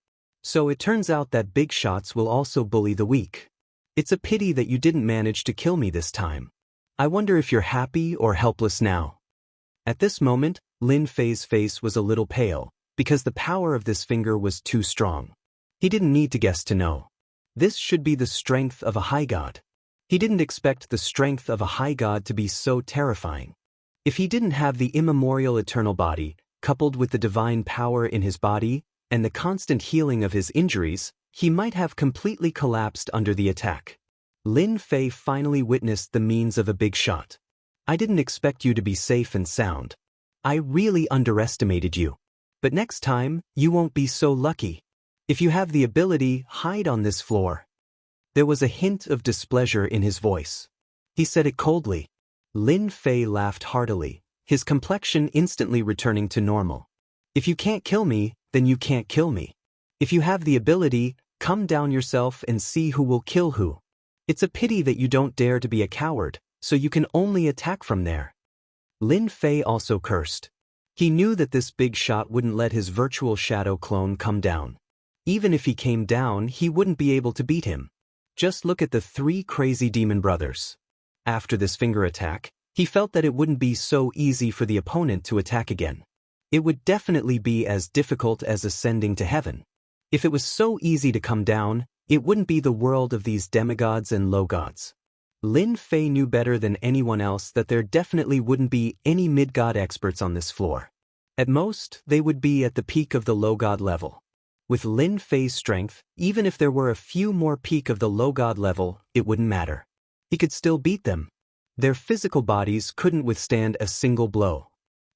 So it turns out that big shots will also bully the weak. It's a pity that you didn't manage to kill me this time. I wonder if you're happy or helpless now. At this moment, Lin Fei's face was a little pale, because the power of this finger was too strong. He didn't need to guess to know. This should be the strength of a high god. He didn't expect the strength of a high god to be so terrifying. If he didn't have the immemorial eternal body, coupled with the divine power in his body, and the constant healing of his injuries, he might have completely collapsed under the attack. Lin Fei finally witnessed the means of a big shot. "I didn't expect you to be safe and sound. I really underestimated you. But next time, you won't be so lucky. If you have the ability, hide on this floor." There was a hint of displeasure in his voice. He said it coldly. Lin Fei laughed heartily, his complexion instantly returning to normal. "If you can't kill me, then you can't kill me. If you have the ability, come down yourself and see who will kill who. It's a pity that you don't dare to be a coward, so you can only attack from there." Lin Fei also cursed. He knew that this big shot wouldn't let his virtual shadow clone come down. Even if he came down, he wouldn't be able to beat him. Just look at the three crazy demon brothers. After this finger attack, he felt that it wouldn't be so easy for the opponent to attack again. It would definitely be as difficult as ascending to heaven. If it was so easy to come down, it wouldn't be the world of these demigods and low gods. Lin Fei knew better than anyone else that there definitely wouldn't be any mid-god experts on this floor. At most, they would be at the peak of the low god level. With Lin Fei's strength, even if there were a few more peak of the low god level, it wouldn't matter. He could still beat them. Their physical bodies couldn't withstand a single blow.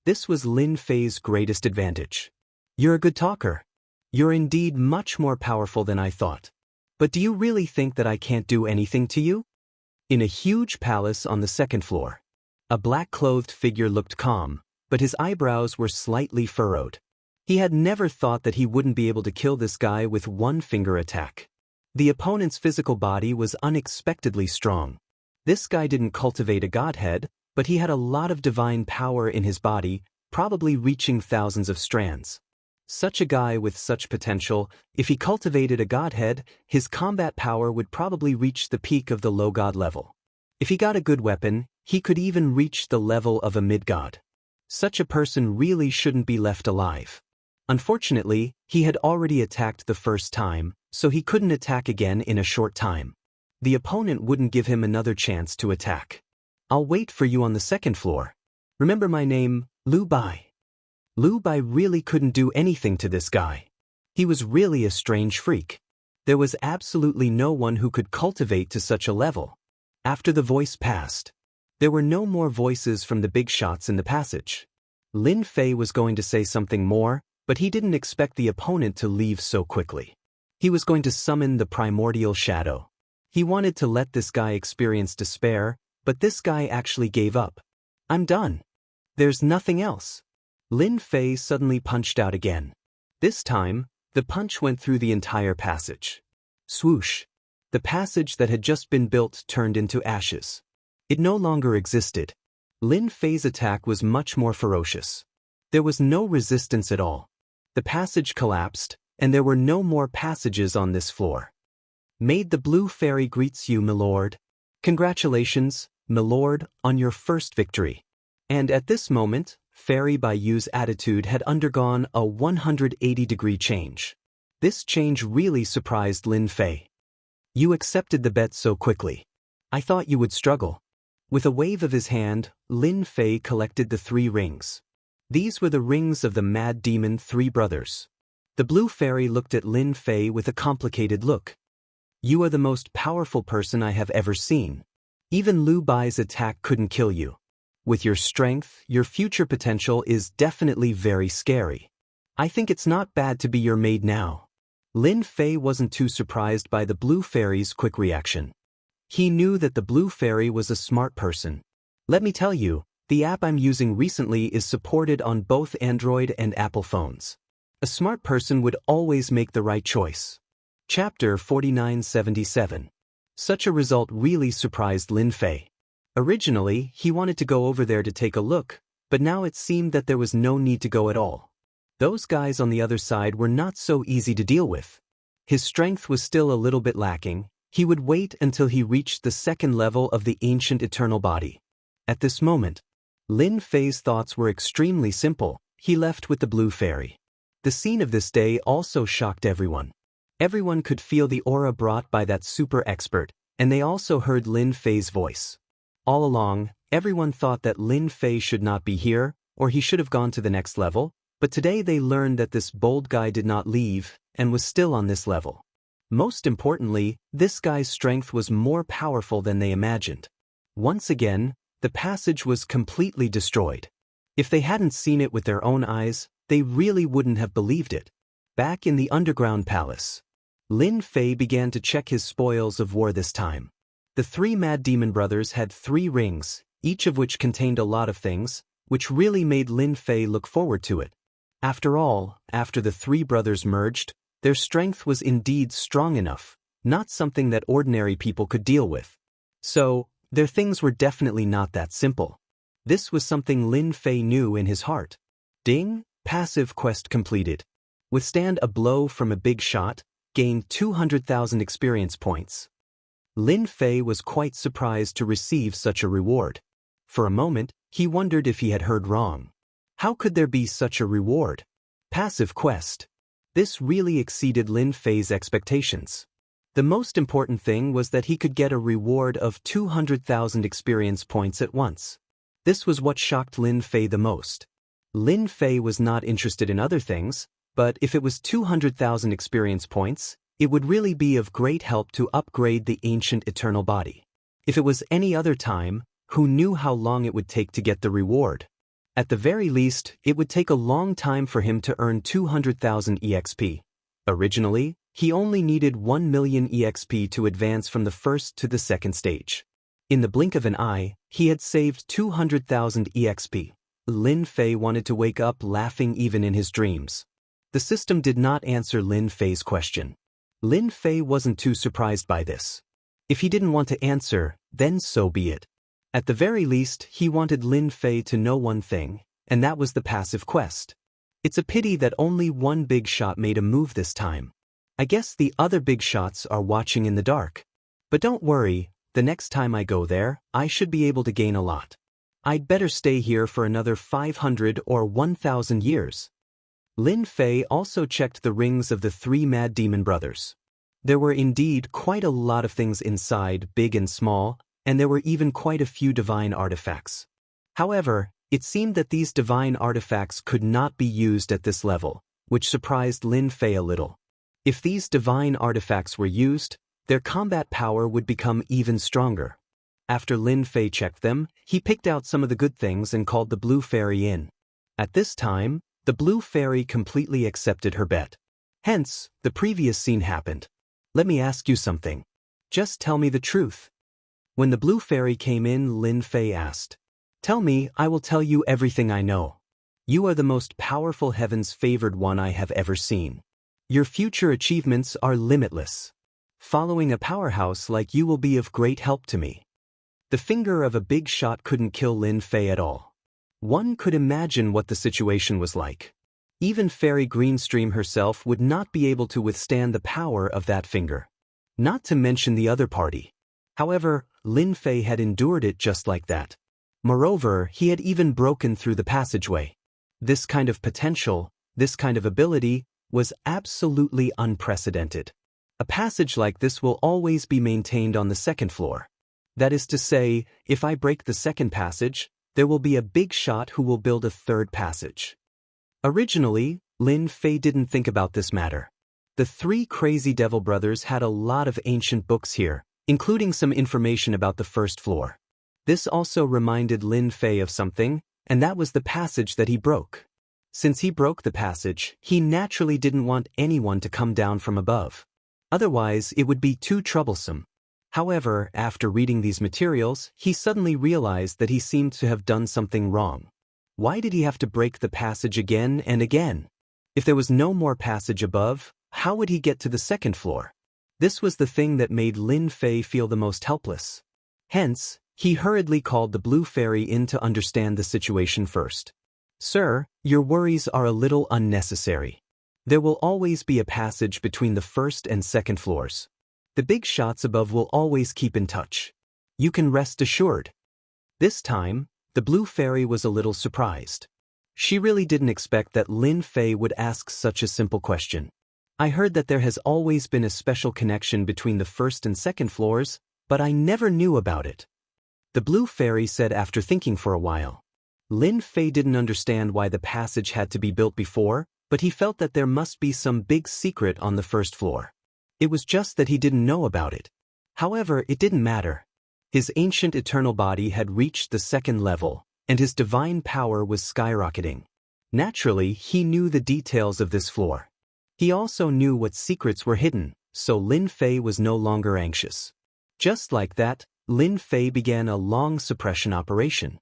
This was Lin Fei's greatest advantage. "You're a good talker. You're indeed much more powerful than I thought. But do you really think that I can't do anything to you?" In a huge palace on the second floor, a black-clothed figure looked calm, but his eyebrows were slightly furrowed. He had never thought that he wouldn't be able to kill this guy with one finger attack. The opponent's physical body was unexpectedly strong. This guy didn't cultivate a godhead, but he had a lot of divine power in his body, probably reaching thousands of strands. Such a guy with such potential, if he cultivated a godhead, his combat power would probably reach the peak of the low god level. If he got a good weapon, he could even reach the level of a mid-god. Such a person really shouldn't be left alive. Unfortunately, he had already attacked the first time, so he couldn't attack again in a short time. The opponent wouldn't give him another chance to attack. I'll wait for you on the second floor. Remember my name, Lu Bai. Lu Bai really couldn't do anything to this guy. He was really a strange freak. There was absolutely no one who could cultivate to such a level. After the voice passed, there were no more voices from the big shots in the passage. Lin Fei was going to say something more, but he didn't expect the opponent to leave so quickly. He was going to summon the primordial shadow. He wanted to let this guy experience despair, but this guy actually gave up. I'm done. There's nothing else. Lin Fei suddenly punched out again. This time, the punch went through the entire passage. Swoosh. The passage that had just been built turned into ashes. It no longer existed. Lin Fei's attack was much more ferocious. There was no resistance at all. The passage collapsed, and there were no more passages on this floor. Maid the Blue Fairy greets you, milord. Congratulations, milord, on your first victory. And at this moment, Fairy Bayu's attitude had undergone a 180-degree change. This change really surprised Lin Fei. You accepted the bet so quickly. I thought you would struggle. With a wave of his hand, Lin Fei collected the 3 rings. These were the rings of the Mad Demon 3 brothers. The Blue Fairy looked at Lin Fei with a complicated look. You are the most powerful person I have ever seen. Even Lu Bai's attack couldn't kill you. With your strength, your future potential is definitely very scary. I think it's not bad to be your maid now. Lin Fei wasn't too surprised by the Blue Fairy's quick reaction. He knew that the Blue Fairy was a smart person. Let me tell you, the app I'm using recently is supported on both Android and Apple phones. A smart person would always make the right choice. Chapter 4977. Such a result really surprised Lin Fei. Originally, he wanted to go over there to take a look, but now it seemed that there was no need to go at all. Those guys on the other side were not so easy to deal with. His strength was still a little bit lacking. He would wait until he reached the second level of the ancient eternal body. At this moment, Lin Fei's thoughts were extremely simple. He left with the Blue Fairy. The scene of this day also shocked everyone. Everyone could feel the aura brought by that super expert, and they also heard Lin Fei's voice. All along, everyone thought that Lin Fei should not be here, or he should have gone to the next level, but today they learned that this bold guy did not leave, and was still on this level. Most importantly, this guy's strength was more powerful than they imagined. Once again, the passage was completely destroyed. If they hadn't seen it with their own eyes, they really wouldn't have believed it. Back in the underground palace, Lin Fei began to check his spoils of war this time. The 3 Mad Demon brothers had 3 rings, each of which contained a lot of things, which really made Lin Fei look forward to it. After all, after the 3 brothers merged, their strength was indeed strong enough, not something that ordinary people could deal with. So, their things were definitely not that simple. This was something Lin Fei knew in his heart. Ding, passive quest completed. Withstand a blow from a big shot, gain 200,000 experience points. Lin Fei was quite surprised to receive such a reward. For a moment, he wondered if he had heard wrong. How could there be such a reward? Passive quest. This really exceeded Lin Fei's expectations. The most important thing was that he could get a reward of 200,000 experience points at once. This was what shocked Lin Fei the most. Lin Fei was not interested in other things, but if it was 200,000 experience points, it would really be of great help to upgrade the ancient eternal body. If it was any other time, who knew how long it would take to get the reward? At the very least, it would take a long time for him to earn 200,000 EXP. Originally, he only needed 1 million EXP to advance from the first to the second stage. In the blink of an eye, he had saved 200,000 EXP. Lin Fei wanted to wake up laughing even in his dreams. The system did not answer Lin Fei's question. Lin Fei wasn't too surprised by this. If he didn't want to answer, then so be it. At the very least, he wanted Lin Fei to know one thing, and that was the passive quest. It's a pity that only one big shot made a move this time. I guess the other big shots are watching in the dark. But don't worry, the next time I go there, I should be able to gain a lot. I'd better stay here for another 500 or 1,000 years. Lin Fei also checked the rings of the three mad demon brothers. There were indeed quite a lot of things inside, big and small, and there were even quite a few divine artifacts. However, it seemed that these divine artifacts could not be used at this level, which surprised Lin Fei a little. If these divine artifacts were used, their combat power would become even stronger. After Lin Fei checked them, he picked out some of the good things and called the Blue Fairy in. At this time, the Blue Fairy completely accepted her bet. Hence, the previous scene happened. Let me ask you something. Just tell me the truth. When the Blue Fairy came in, Lin Fei asked, "Tell me, I will tell you everything I know. You are the most powerful heaven's favored one I have ever seen. Your future achievements are limitless. Following a powerhouse like you will be of great help to me." The finger of a big shot couldn't kill Lin Fei at all. One could imagine what the situation was like. Even Fairy Greenstream herself would not be able to withstand the power of that finger. Not to mention the other party. However, Lin Fei had endured it just like that. Moreover, he had even broken through the passageway. This kind of potential, this kind of ability, was absolutely unprecedented. A passage like this will always be maintained on the second floor. That is to say, if I break the second passage, there will be a big shot who will build a third passage. Originally, Lin Fei didn't think about this matter. The three crazy devil brothers had a lot of ancient books here, including some information about the first floor. This also reminded Lin Fei of something, and that was the passage that he broke. Since he broke the passage, he naturally didn't want anyone to come down from above. Otherwise, it would be too troublesome. However, after reading these materials, he suddenly realized that he seemed to have done something wrong. Why did he have to break the passage again and again? If there was no more passage above, how would he get to the second floor? This was the thing that made Lin Fei feel the most helpless. Hence, he hurriedly called the Blue Fairy in to understand the situation first. "Sir, your worries are a little unnecessary. There will always be a passage between the first and second floors. The big shots above will always keep in touch. You can rest assured." This time, the Blue Fairy was a little surprised. She really didn't expect that Lin Fei would ask such a simple question. "I heard that there has always been a special connection between the first and second floors, but I never knew about it," the Blue Fairy said after thinking for a while. Lin Fei didn't understand why the passage had to be built before, but he felt that there must be some big secret on the first floor. It was just that he didn't know about it. However, it didn't matter. His ancient eternal body had reached the second level, and his divine power was skyrocketing. Naturally, he knew the details of this floor. He also knew what secrets were hidden, so Lin Fei was no longer anxious. Just like that, Lin Fei began a long suppression operation.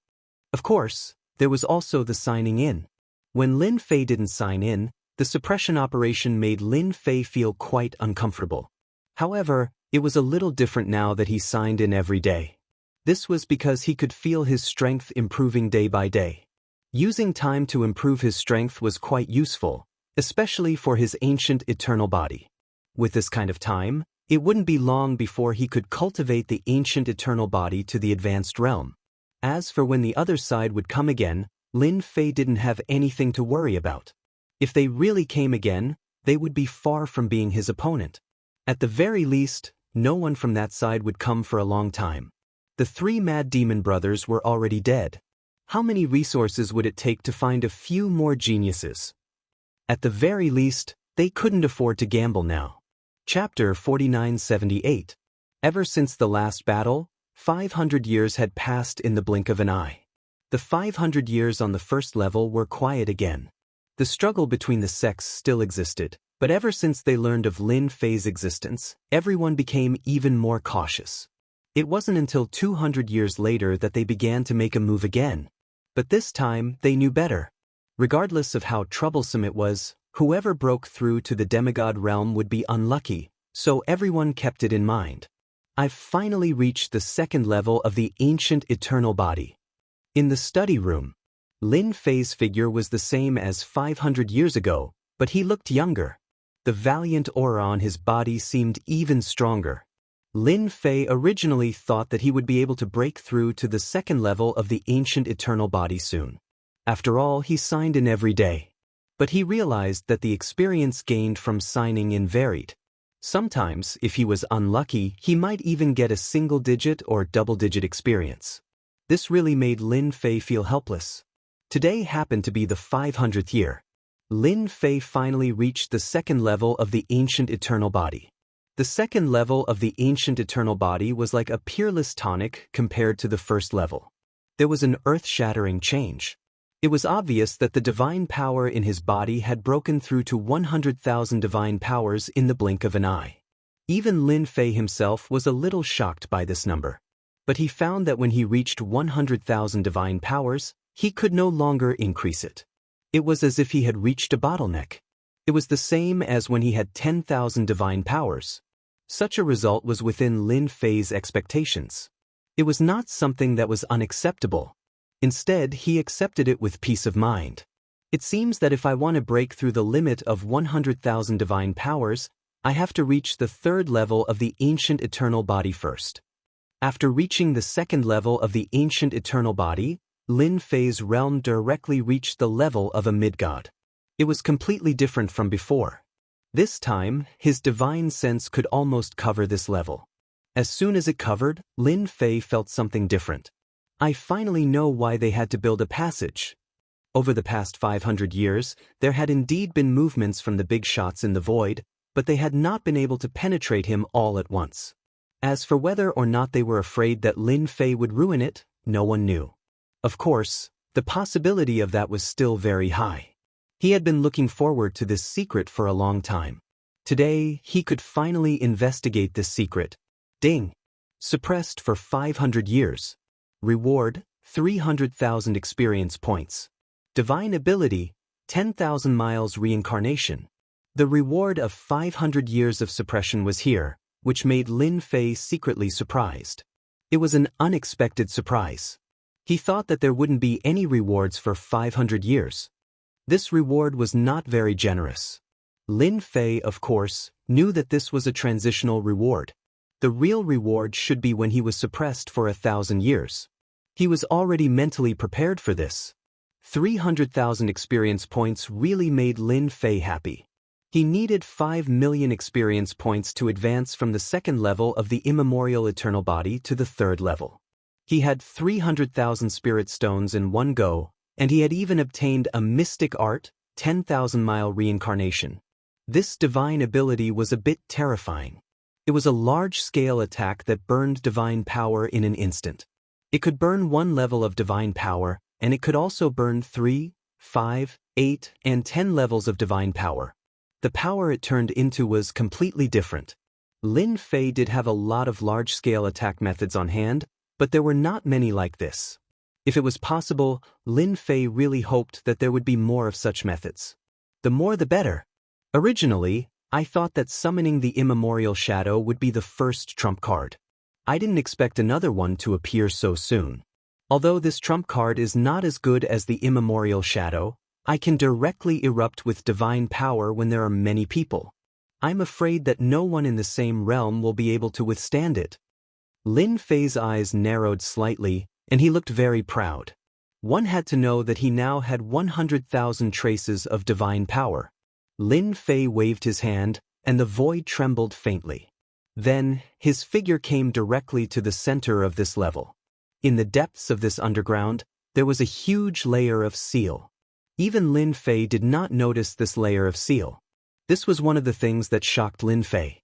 Of course, there was also the signing in. When Lin Fei didn't sign in, the suppression operation made Lin Fei feel quite uncomfortable. However, it was a little different now that he signed in every day. This was because he could feel his strength improving day by day. Using time to improve his strength was quite useful, especially for his ancient eternal body. With this kind of time, it wouldn't be long before he could cultivate the ancient eternal body to the advanced realm. As for when the other side would come again, Lin Fei didn't have anything to worry about. If they really came again, they would be far from being his opponent. At the very least, no one from that side would come for a long time. The three mad demon brothers were already dead. How many resources would it take to find a few more geniuses? At the very least, they couldn't afford to gamble now. Chapter 4978. Ever since the last battle, 500 years had passed in the blink of an eye. The 500 years on the first level were quiet again. The struggle between the sects still existed, but ever since they learned of Lin Fei's existence, everyone became even more cautious. It wasn't until 200 years later that they began to make a move again. But this time, they knew better. Regardless of how troublesome it was, whoever broke through to the demigod realm would be unlucky, so everyone kept it in mind. I've finally reached the second level of the ancient eternal body. In the study room, Lin Fei's figure was the same as 500 years ago, but he looked younger. The valiant aura on his body seemed even stronger. Lin Fei originally thought that he would be able to break through to the second level of the ancient eternal body soon. After all, he signed in every day. But he realized that the experience gained from signing in varied. Sometimes, if he was unlucky, he might even get a single-digit or double-digit experience. This really made Lin Fei feel helpless. Today happened to be the 500th year. Lin Fei finally reached the second level of the ancient eternal body. The second level of the ancient eternal body was like a peerless tonic compared to the first level. There was an earth-shattering change. It was obvious that the divine power in his body had broken through to 100,000 divine powers in the blink of an eye. Even Lin Fei himself was a little shocked by this number. But he found that when he reached 100,000 divine powers, he could no longer increase it. It was as if he had reached a bottleneck. It was the same as when he had 10,000 divine powers. Such a result was within Lin Fei's expectations. It was not something that was unacceptable. Instead, he accepted it with peace of mind. It seems that if I want to break through the limit of 100,000 divine powers, I have to reach the third level of the ancient eternal body first. After reaching the second level of the ancient eternal body, Lin Fei's realm directly reached the level of a mid-god. It was completely different from before. This time, his divine sense could almost cover this level. As soon as it covered, Lin Fei felt something different. I finally know why they had to build a passage. Over the past 500 years, there had indeed been movements from the big shots in the void, but they had not been able to penetrate him all at once. As for whether or not they were afraid that Lin Fei would ruin it, no one knew. Of course, the possibility of that was still very high. He had been looking forward to this secret for a long time. Today, he could finally investigate this secret. Ding! Suppressed for 500 years. Reward, 300,000 experience points. Divine ability, 10,000 miles reincarnation. The reward of 500 years of suppression was here, which made Lin Fei secretly surprised. It was an unexpected surprise. He thought that there wouldn't be any rewards for 500 years. This reward was not very generous. Lin Fei, of course, knew that this was a transitional reward. The real reward should be when he was suppressed for 1,000 years. He was already mentally prepared for this. 300,000 experience points really made Lin Fei happy. He needed 5 million experience points to advance from the second level of the immemorial eternal body to the third level. He had 300,000 spirit stones in one go, and he had even obtained a mystic art, 10,000-mile reincarnation. This divine ability was a bit terrifying. It was a large-scale attack that burned divine power in an instant. It could burn one level of divine power, and it could also burn 3, 5, 8, and 10 levels of divine power. The power it turned into was completely different. Lin Fei did have a lot of large-scale attack methods on hand, but there were not many like this. If it was possible, Lin Fei really hoped that there would be more of such methods. The more the better. Originally, I thought that summoning the immemorial shadow would be the first trump card. I didn't expect another one to appear so soon. Although this trump card is not as good as the immemorial shadow, I can directly erupt with divine power when there are many people. I'm afraid that no one in the same realm will be able to withstand it. Lin Fei's eyes narrowed slightly, and he looked very proud. One had to know that he now had 100,000 traces of divine power. Lin Fei waved his hand, and the void trembled faintly. Then, his figure came directly to the center of this level. In the depths of this underground, there was a huge layer of seal. Even Lin Fei did not notice this layer of seal. This was one of the things that shocked Lin Fei.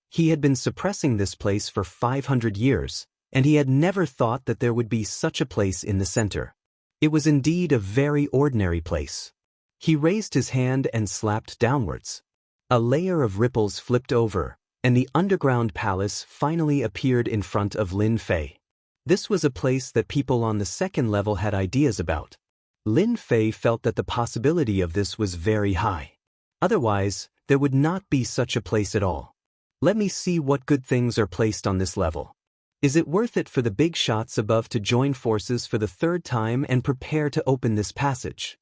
He had been suppressing this place for 500 years, and he had never thought that there would be such a place in the center. It was indeed a very ordinary place. He raised his hand and slapped downwards. A layer of ripples flipped over, and the underground palace finally appeared in front of Lin Fei. This was a place that people on the second level had ideas about. Lin Fei felt that the possibility of this was very high. Otherwise, there would not be such a place at all. Let me see what good things are placed on this level. Is it worth it for the big shots above to join forces for the third time and prepare to open this passage?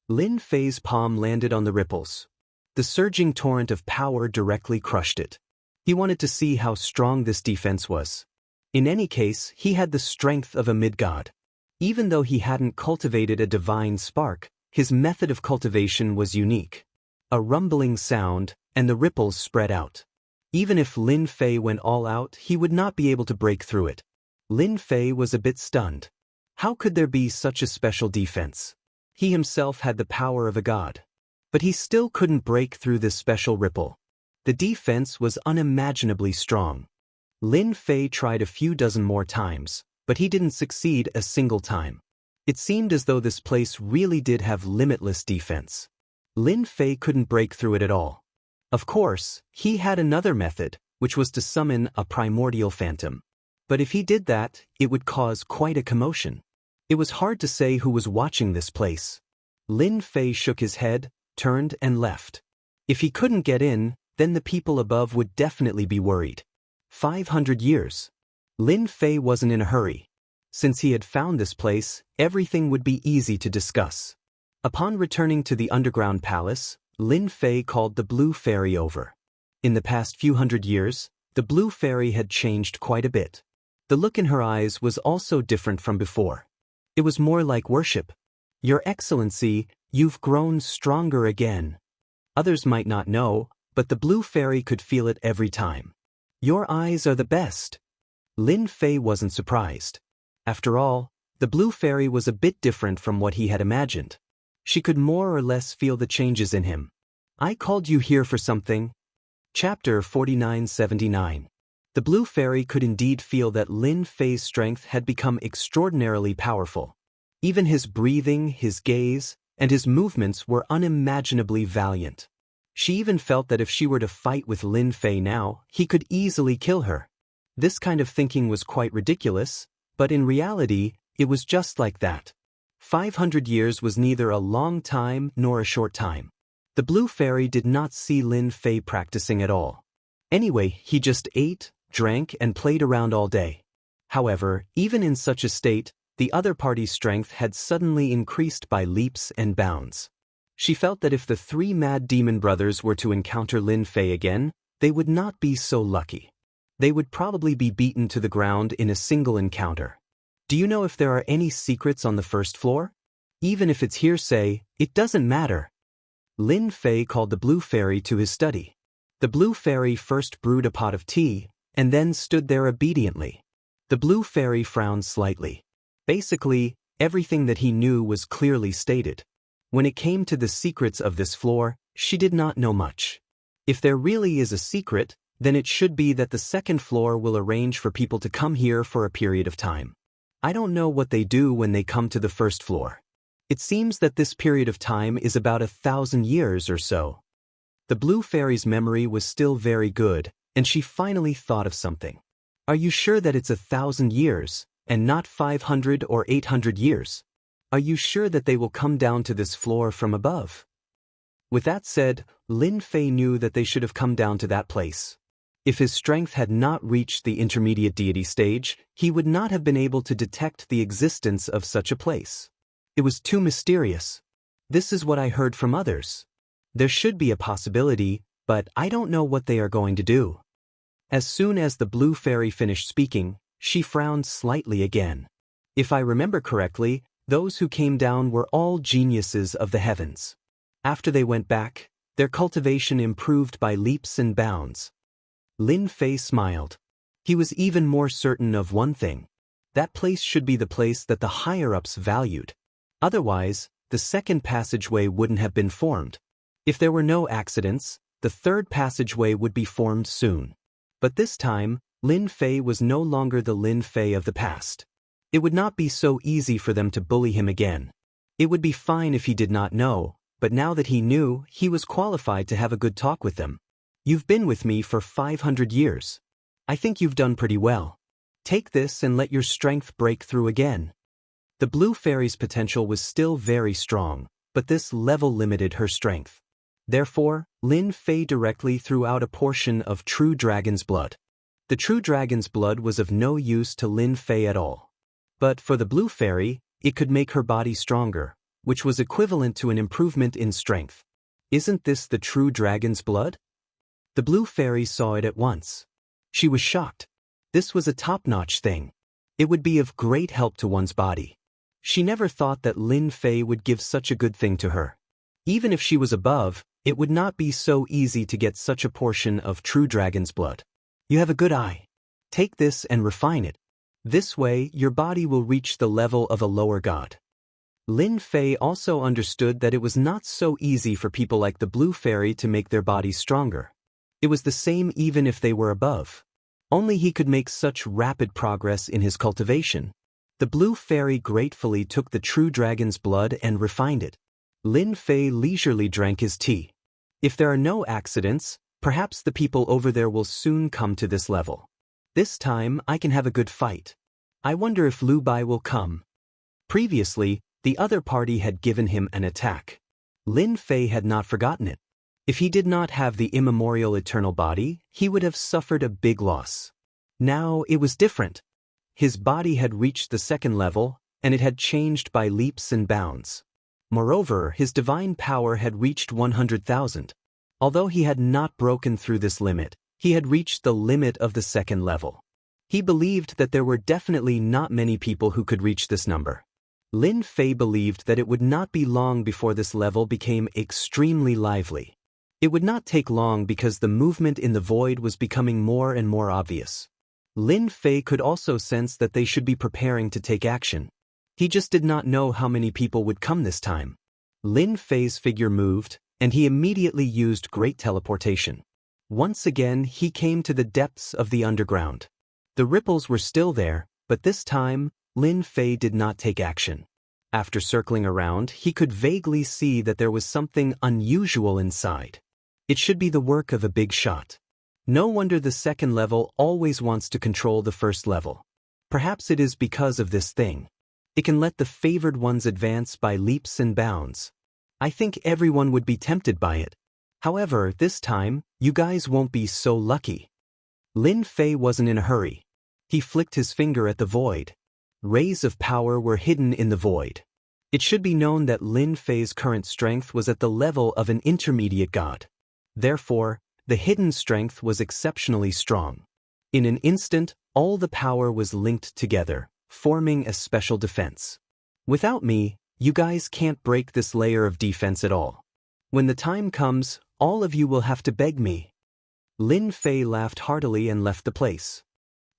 Lin Fei's palm landed on the ripples. The surging torrent of power directly crushed it. He wanted to see how strong this defense was. In any case, he had the strength of a mid-god. Even though he hadn't cultivated a divine spark, his method of cultivation was unique. A rumbling sound, and the ripples spread out. Even if Lin Fei went all out, he would not be able to break through it. Lin Fei was a bit stunned. How could there be such a special defense? He himself had the power of a god. But he still couldn't break through this special ripple. The defense was unimaginably strong. Lin Fei tried a few dozen more times, but he didn't succeed a single time. It seemed as though this place really did have limitless defense. Lin Fei couldn't break through it at all. Of course, he had another method, which was to summon a primordial phantom. But if he did that, it would cause quite a commotion. It was hard to say who was watching this place. Lin Fei shook his head, turned and left. If he couldn't get in, then the people above would definitely be worried. 500 years. Lin Fei wasn't in a hurry. Since he had found this place, everything would be easy to discuss. Upon returning to the underground palace, Lin Fei called the Blue Fairy over. In the past few hundred years, the Blue Fairy had changed quite a bit. The look in her eyes was also different from before. It was more like worship. Your Excellency, you've grown stronger again. Others might not know, but the Blue Fairy could feel it every time. Your eyes are the best. Lin Fei wasn't surprised. After all, the Blue Fairy was a bit different from what he had imagined. She could more or less feel the changes in him. I called you here for something. Chapter 4979. The Blue Fairy could indeed feel that Lin Fei's strength had become extraordinarily powerful. Even his breathing, his gaze, and his movements were unimaginably valiant. She even felt that if she were to fight with Lin Fei now, he could easily kill her. This kind of thinking was quite ridiculous, but in reality, it was just like that. 500 years was neither a long time nor a short time. The Blue Fairy did not see Lin Fei practicing at all. Anyway, he just ate, drank, and played around all day. However, even in such a state, the other party's strength had suddenly increased by leaps and bounds. She felt that if the three mad demon brothers were to encounter Lin Fei again, they would not be so lucky. They would probably be beaten to the ground in a single encounter. Do you know if there are any secrets on the first floor? Even if it's hearsay, it doesn't matter. Lin Fei called the Blue Fairy to his study. The Blue Fairy first brewed a pot of tea, and then stood there obediently. The Blue Fairy frowned slightly. Basically, everything that he knew was clearly stated. When it came to the secrets of this floor, she did not know much. If there really is a secret, then it should be that the second floor will arrange for people to come here for a period of time. I don't know what they do when they come to the first floor. It seems that this period of time is about 1,000 years or so. The Blue Fairy's memory was still very good, and she finally thought of something. Are you sure that it's 1,000 years, and not 500 or 800 years? Are you sure that they will come down to this floor from above? With that said, Lin Fei knew that they should have come down to that place. If his strength had not reached the intermediate deity stage, he would not have been able to detect the existence of such a place. It was too mysterious. This is what I heard from others. There should be a possibility, but I don't know what they are going to do. As soon as the Blue Fairy finished speaking, she frowned slightly again. If I remember correctly, those who came down were all geniuses of the heavens. After they went back, their cultivation improved by leaps and bounds. Lin Fei smiled. He was even more certain of one thing. That place should be the place that the higher-ups valued. Otherwise, the second passageway wouldn't have been formed. If there were no accidents, the third passageway would be formed soon. But this time, Lin Fei was no longer the Lin Fei of the past. It would not be so easy for them to bully him again. It would be fine if he did not know, but now that he knew, he was qualified to have a good talk with them. You've been with me for 500 years. I think you've done pretty well. Take this and let your strength break through again. The Blue Fairy's potential was still very strong, but this level limited her strength. Therefore, Lin Fei directly threw out a portion of true dragon's blood. The true dragon's blood was of no use to Lin Fei at all. But for the blue fairy, it could make her body stronger, which was equivalent to an improvement in strength. Isn't this the true dragon's blood? The blue fairy saw it at once. She was shocked. This was a top-notch thing. It would be of great help to one's body. She never thought that Lin Fei would give such a good thing to her. Even if she was above, it would not be so easy to get such a portion of true dragon's blood. You have a good eye. Take this and refine it. This way, your body will reach the level of a lower god. Lin Fei also understood that it was not so easy for people like the blue fairy to make their bodies stronger. It was the same even if they were above. Only he could make such rapid progress in his cultivation. The blue fairy gratefully took the true dragon's blood and refined it. Lin Fei leisurely drank his tea. If there are no accidents, perhaps the people over there will soon come to this level. This time I can have a good fight. I wonder if Lu Bai will come. Previously, the other party had given him an attack. Lin Fei had not forgotten it. If he did not have the immemorial eternal body, he would have suffered a big loss. Now it was different. His body had reached the second level, and it had changed by leaps and bounds. Moreover, his divine power had reached 100,000. Although he had not broken through this limit, he had reached the limit of the second level. He believed that there were definitely not many people who could reach this number. Lin Fei believed that it would not be long before this level became extremely lively. It would not take long because the movement in the void was becoming more and more obvious. Lin Fei could also sense that they should be preparing to take action. He just did not know how many people would come this time. Lin Fei's figure moved, and he immediately used great teleportation. Once again, he came to the depths of the underground. The ripples were still there, but this time, Lin Fei did not take action. After circling around, he could vaguely see that there was something unusual inside. It should be the work of a big shot. No wonder the second level always wants to control the first level. Perhaps it is because of this thing. It can let the favored ones advance by leaps and bounds. I think everyone would be tempted by it. However, this time, you guys won't be so lucky. Lin Fei wasn't in a hurry. He flicked his finger at the void. Rays of power were hidden in the void. It should be known that Lin Fei's current strength was at the level of an intermediate god. Therefore, the hidden strength was exceptionally strong. In an instant, all the power was linked together, forming a special defense. Without me, you guys can't break this layer of defense at all. When the time comes, all of you will have to beg me. Lin Fei laughed heartily and left the place.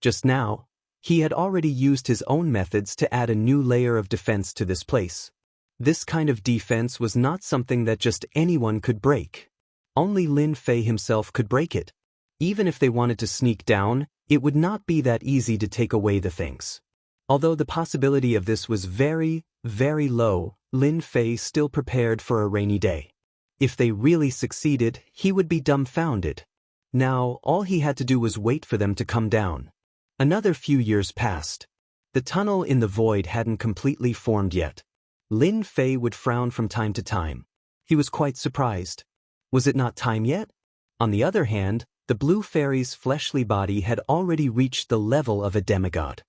Just now, he had already used his own methods to add a new layer of defense to this place. This kind of defense was not something that just anyone could break. Only Lin Fei himself could break it. Even if they wanted to sneak down, it would not be that easy to take away the things. Although the possibility of this was very, very low, Lin Fei still prepared for a rainy day. If they really succeeded, he would be dumbfounded. Now, all he had to do was wait for them to come down. Another few years passed. The tunnel in the void hadn't completely formed yet. Lin Fei would frown from time to time. He was quite surprised. Was it not time yet? On the other hand, the blue fairy's fleshly body had already reached the level of a demigod.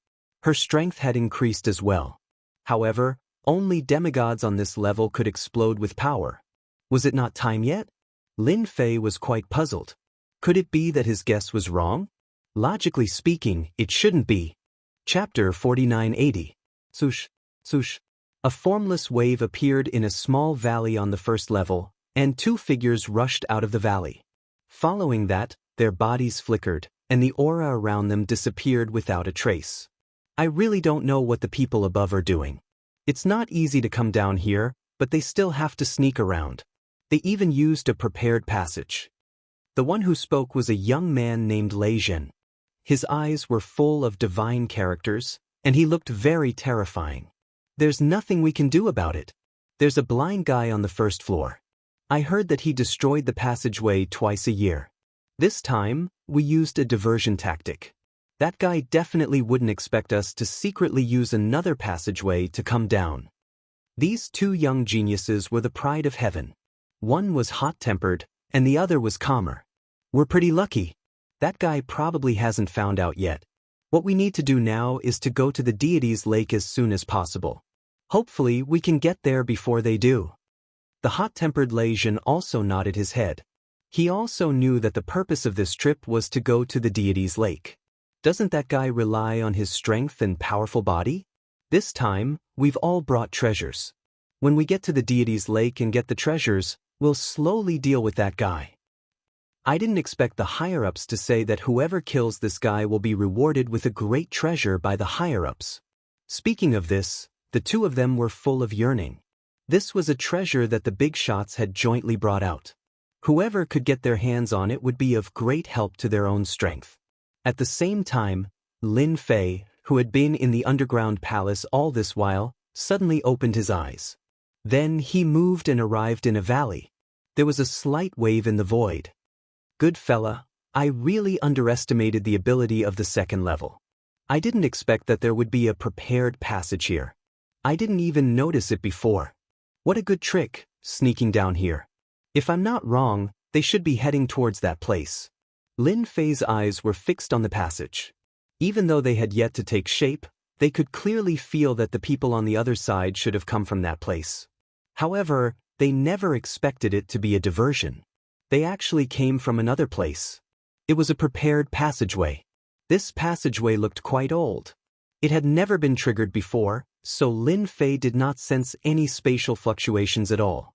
Her strength had increased as well. However, only demigods on this level could explode with power. Was it not time yet? Lin Fei was quite puzzled. Could it be that his guess was wrong? Logically speaking, it shouldn't be. Chapter 4980. Swoosh, swoosh. A formless wave appeared in a small valley on the first level, and two figures rushed out of the valley. Following that, their bodies flickered, and the aura around them disappeared without a trace. I really don't know what the people above are doing. It's not easy to come down here, but they still have to sneak around. They even used a prepared passage. The one who spoke was a young man named Lei Zhen. His eyes were full of divine characters, and he looked very terrifying. There's nothing we can do about it. There's a blind guy on the first floor. I heard that he destroyed the passageway twice a year. This time, we used a diversion tactic. That guy definitely wouldn't expect us to secretly use another passageway to come down. These two young geniuses were the pride of heaven. One was hot-tempered, and the other was calmer. We're pretty lucky. That guy probably hasn't found out yet. What we need to do now is to go to the deity's lake as soon as possible. Hopefully we can get there before they do. The hot-tempered Lei Jin also nodded his head. He also knew that the purpose of this trip was to go to the deity's lake. Doesn't that guy rely on his strength and powerful body? This time, we've all brought treasures. When we get to the deity's lake and get the treasures, we'll slowly deal with that guy. I didn't expect the higher-ups to say that whoever kills this guy will be rewarded with a great treasure by the higher-ups. Speaking of this, the two of them were full of yearning. This was a treasure that the big shots had jointly brought out. Whoever could get their hands on it would be of great help to their own strength. At the same time, Lin Fei, who had been in the underground palace all this while, suddenly opened his eyes. Then he moved and arrived in a valley. There was a slight wave in the void. Good fella, I really underestimated the ability of the second level. I didn't expect that there would be a prepared passage here. I didn't even notice it before. What a good trick, sneaking down here. If I'm not wrong, they should be heading towards that place. Lin Fei's eyes were fixed on the passage. Even though they had yet to take shape, they could clearly feel that the people on the other side should have come from that place. However, they never expected it to be a diversion. They actually came from another place. It was a prepared passageway. This passageway looked quite old. It had never been triggered before, so Lin Fei did not sense any spatial fluctuations at all.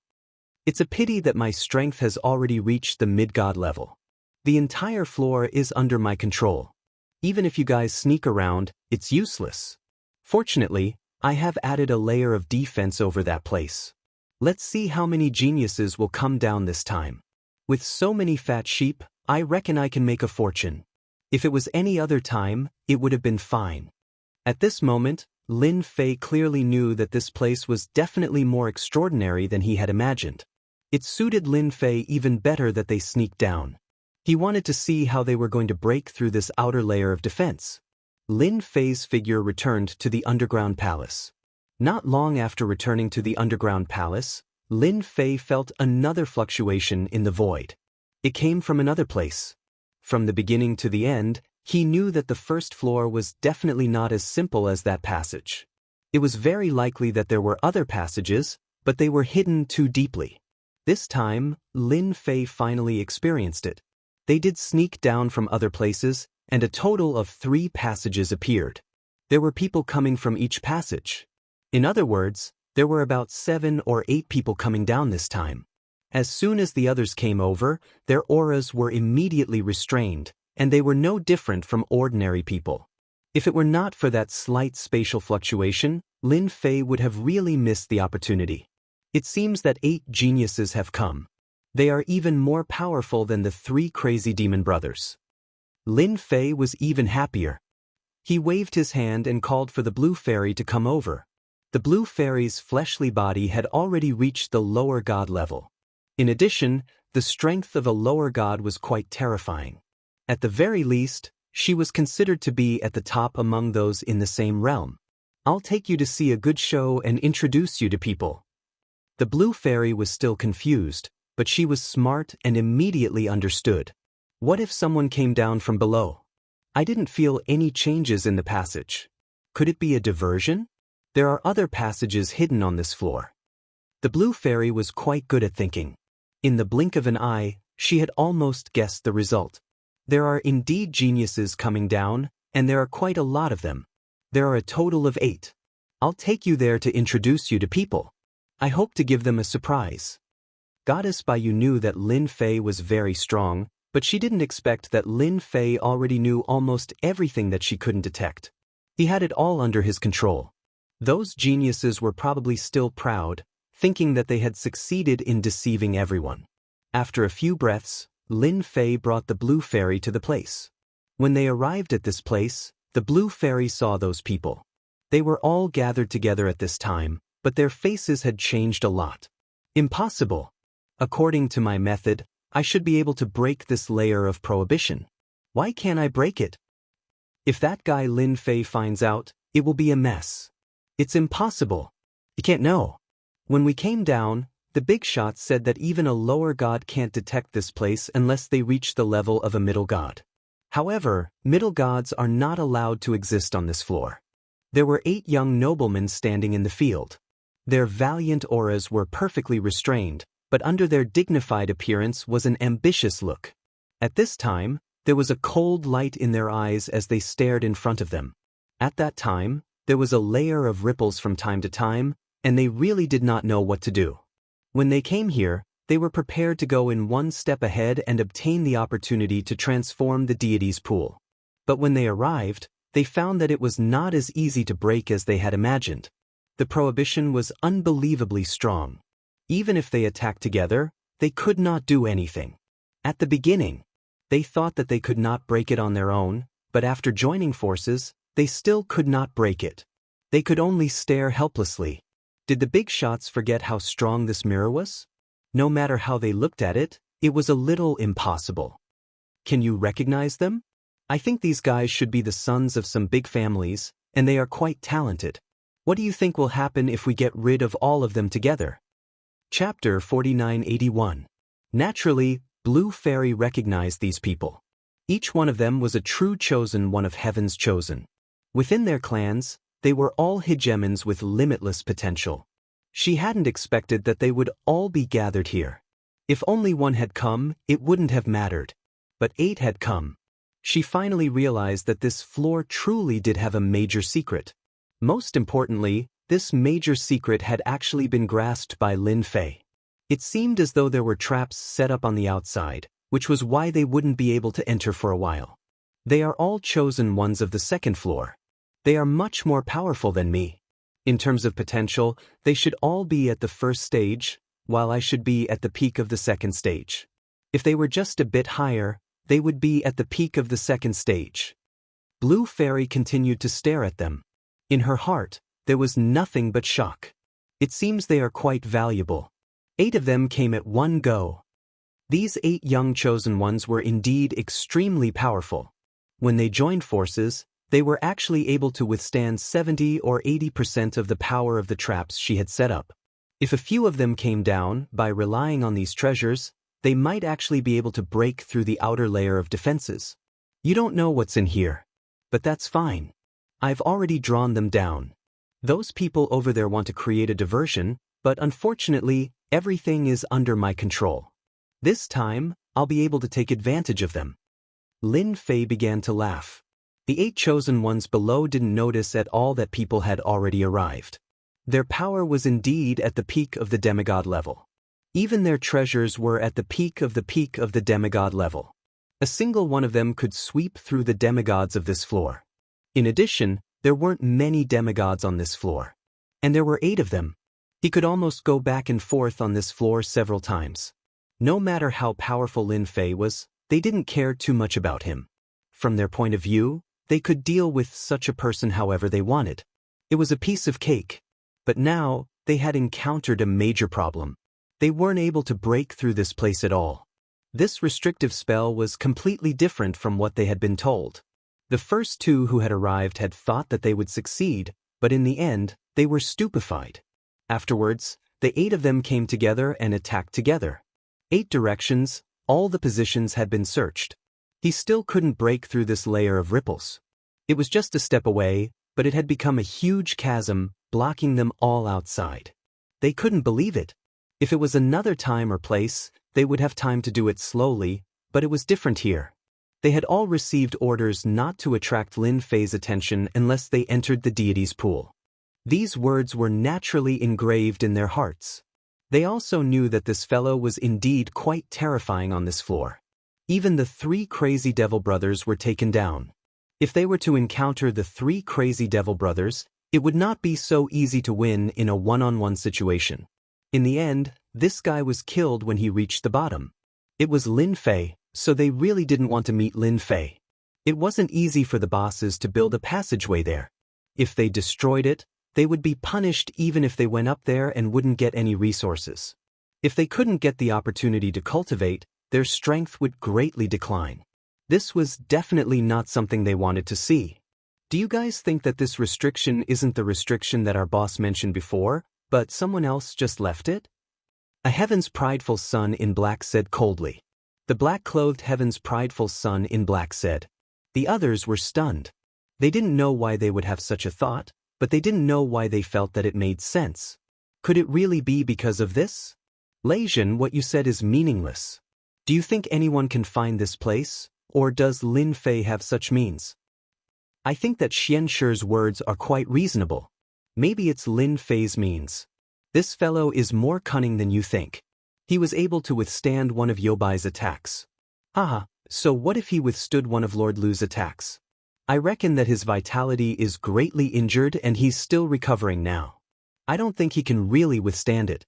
It's a pity that my strength has already reached the mid-god level. The entire floor is under my control. Even if you guys sneak around, it's useless. Fortunately, I have added a layer of defense over that place. Let's see how many geniuses will come down this time. With so many fat sheep, I reckon I can make a fortune. If it was any other time, it would have been fine. At this moment, Lin Fei clearly knew that this place was definitely more extraordinary than he had imagined. It suited Lin Fei even better that they sneaked down. He wanted to see how they were going to break through this outer layer of defense. Lin Fei's figure returned to the underground palace. Not long after returning to the underground palace, Lin Fei felt another fluctuation in the void. It came from another place. From the beginning to the end, he knew that the first floor was definitely not as simple as that passage. It was very likely that there were other passages, but they were hidden too deeply. This time, Lin Fei finally experienced it. They did sneak down from other places, and a total of 3 passages appeared. There were people coming from each passage. In other words, there were about 7 or 8 people coming down this time. As soon as the others came over, their auras were immediately restrained, and they were no different from ordinary people. If it were not for that slight spatial fluctuation, Lin Fei would have really missed the opportunity. It seems that 8 geniuses have come. They are even more powerful than the 3 crazy demon brothers. Lin Fei was even happier. He waved his hand and called for the blue fairy to come over. The blue fairy's fleshly body had already reached the lower god level. In addition, the strength of a lower god was quite terrifying. At the very least, she was considered to be at the top among those in the same realm. I'll take you to see a good show and introduce you to people. The blue fairy was still confused, but she was smart and immediately understood. What if someone came down from below? I didn't feel any changes in the passage. Could it be a diversion? There are other passages hidden on this floor. The blue fairy was quite good at thinking. In the blink of an eye, she had almost guessed the result. There are indeed geniuses coming down, and there are quite a lot of them. There are a total of 8. I'll take you there to introduce you to people. I hope to give them a surprise. Goddess Baiyu knew that Lin Fei was very strong, but she didn't expect that Lin Fei already knew almost everything that she couldn't detect. He had it all under his control. Those geniuses were probably still proud, thinking that they had succeeded in deceiving everyone. After a few breaths, Lin Fei brought the blue fairy to the place. When they arrived at this place, the blue fairy saw those people. They were all gathered together at this time, but their faces had changed a lot. Impossible. According to my method, I should be able to break this layer of prohibition. Why can't I break it? If that guy Lin Fei finds out, it will be a mess. It's impossible. You can't know. When we came down, The big shots said that even a lower god can't detect this place unless they reach the level of a middle god. However, middle gods are not allowed to exist on this floor. There were 8 young noblemen standing in the field. Their valiant auras were perfectly restrained, but under their dignified appearance was an ambitious look. At this time, there was a cold light in their eyes as they stared in front of them. At that time, there was a layer of ripples from time to time, and they really did not know what to do. When they came here, they were prepared to go in one step ahead and obtain the opportunity to transform the deity's pool. But when they arrived, they found that it was not as easy to break as they had imagined. The prohibition was unbelievably strong. Even if they attacked together, they could not do anything. At the beginning, they thought that they could not break it on their own, but after joining forces, they still could not break it. They could only stare helplessly. Did the big shots forget how strong this mirror was? No matter how they looked at it, it was a little impossible. Can you recognize them? I think these guys should be the sons of some big families, and they are quite talented. What do you think will happen if we get rid of all of them together? Chapter 4981. Naturally, Blue Fairy recognized these people. Each one of them was a true chosen one of heaven's chosen. Within their clans, they were all hegemons with limitless potential. She hadn't expected that they would all be gathered here. If only one had come, it wouldn't have mattered. But 8 had come. She finally realized that this floor truly did have a major secret. Most importantly, this major secret had actually been grasped by Lin Fei. It seemed as though there were traps set up on the outside, which was why they wouldn't be able to enter for a while. They are all chosen ones of the second floor. They are much more powerful than me. In terms of potential, they should all be at the first stage, while I should be at the peak of the second stage. If they were just a bit higher, they would be at the peak of the second stage. Blue Fairy continued to stare at them. In her heart, there was nothing but shock. It seems they are quite valuable. 8 of them came at one go. These 8 young chosen ones were indeed extremely powerful. When they joined forces, they were actually able to withstand 70 or 80% of the power of the traps she had set up. If a few of them came down, by relying on these treasures, they might actually be able to break through the outer layer of defenses. You don't know what's in here. But that's fine. I've already drawn them down. Those people over there want to create a diversion, but unfortunately, everything is under my control. This time, I'll be able to take advantage of them. Lin Fei began to laugh. The 8 chosen ones below didn't notice at all that people had already arrived. Their power was indeed at the peak of the demigod level. Even their treasures were at the peak of the demigod level. A single one of them could sweep through the demigods of this floor. In addition, there weren't many demigods on this floor. And there were 8 of them. He could almost go back and forth on this floor several times. No matter how powerful Lin Fei was, they didn't care too much about him. From their point of view, they could deal with such a person however they wanted. It was a piece of cake. But now, they had encountered a major problem. They weren't able to break through this place at all. This restrictive spell was completely different from what they had been told. The first 2 who had arrived had thought that they would succeed, but in the end, they were stupefied. Afterwards, the 8 of them came together and attacked together. 8 directions, all the positions had been searched. He still couldn't break through this layer of ripples. It was just a step away, but it had become a huge chasm, blocking them all outside. They couldn't believe it. If it was another time or place, they would have time to do it slowly, but it was different here. They had all received orders not to attract Lin Fei's attention unless they entered the deity's pool. These words were naturally engraved in their hearts. They also knew that this fellow was indeed quite terrifying on this floor. Even the 3 crazy devil brothers were taken down. If they were to encounter the 3 crazy devil brothers, it would not be so easy to win in a one-on-one situation. In the end, this guy was killed when he reached the bottom. It was Lin Fei, so they really didn't want to meet Lin Fei. It wasn't easy for the bosses to build a passageway there. If they destroyed it, they would be punished even if they went up there and wouldn't get any resources. If they couldn't get the opportunity to cultivate, their strength would greatly decline. This was definitely not something they wanted to see. Do you guys think that this restriction isn't the restriction that our boss mentioned before, but someone else just left it? A heaven's prideful son in black said coldly. The black-clothed heaven's prideful son in black said. The others were stunned. They didn't know why they would have such a thought, but they didn't know why they felt that it made sense. Could it really be because of this? Leijin, what you said is meaningless. Do you think anyone can find this place, or does Lin Fei have such means? I think that Xian Shi's words are quite reasonable. Maybe it's Lin Fei's means. This fellow is more cunning than you think. He was able to withstand one of Youbai's attacks. Haha, so what if he withstood one of Lord Lu's attacks? I reckon that his vitality is greatly injured and he's still recovering now. I don't think he can really withstand it.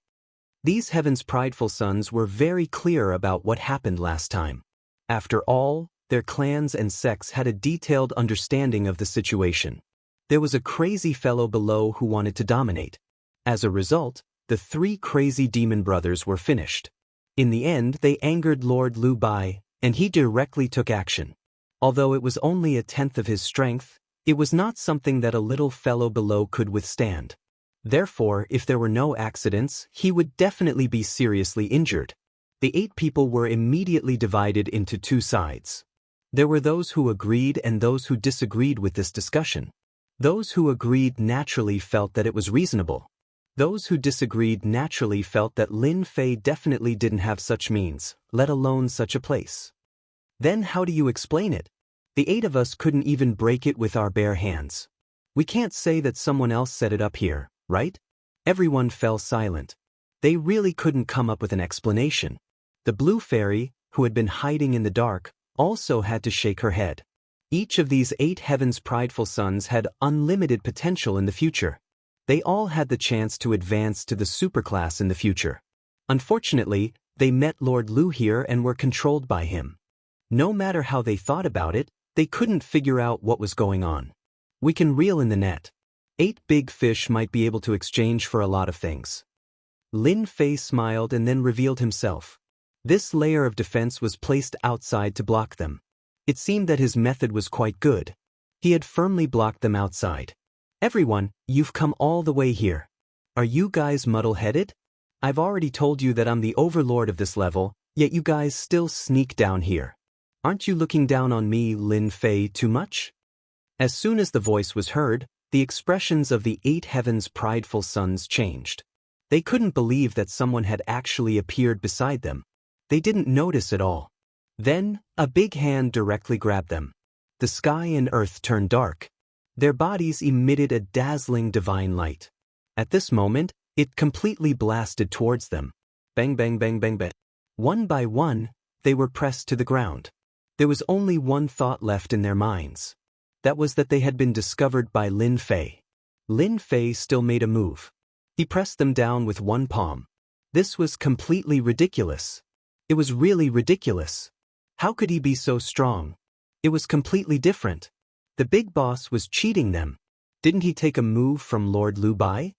These heaven's prideful sons were very clear about what happened last time. After all, their clans and sects had a detailed understanding of the situation. There was a crazy fellow below who wanted to dominate. As a result, the 3 crazy demon brothers were finished. In the end, they angered Lord Lu Bai, and he directly took action. Although it was only a tenth of his strength, it was not something that a little fellow below could withstand. Therefore, if there were no accidents, he would definitely be seriously injured. The 8 people were immediately divided into 2 sides. There were those who agreed and those who disagreed with this discussion. Those who agreed naturally felt that it was reasonable. Those who disagreed naturally felt that Lin Fei definitely didn't have such means, let alone such a place. Then how do you explain it? The 8 of us couldn't even break it with our bare hands. We can't say that someone else set it up here, right? Everyone fell silent. They really couldn't come up with an explanation. The blue fairy, who had been hiding in the dark, also had to shake her head. Each of these 8 heaven's prideful sons had unlimited potential in the future. They all had the chance to advance to the superclass in the future. Unfortunately, they met Lord Lu here and were controlled by him. No matter how they thought about it, they couldn't figure out what was going on. We can reel in the net. 8 big fish might be able to exchange for a lot of things. Lin Fei smiled and then revealed himself. This layer of defense was placed outside to block them. It seemed that his method was quite good. He had firmly blocked them outside. Everyone, you've come all the way here. Are you guys muddle-headed? I've already told you that I'm the overlord of this level, yet you guys still sneak down here. Aren't you looking down on me, Lin Fei, too much? As soon as the voice was heard, the expressions of the 8 heaven's prideful sons changed. They couldn't believe that someone had actually appeared beside them. They didn't notice at all. Then, a big hand directly grabbed them. The sky and earth turned dark. Their bodies emitted a dazzling divine light. At this moment, it completely blasted towards them. Bang bang bang bang bang. One by one, they were pressed to the ground. There was only one thought left in their minds. That was that they had been discovered by Lin Fei. Lin Fei still made a move. He pressed them down with one palm. This was completely ridiculous. It was really ridiculous. How could he be so strong? It was completely different. The big boss was cheating them. Didn't he take a move from Lord Lu Bai?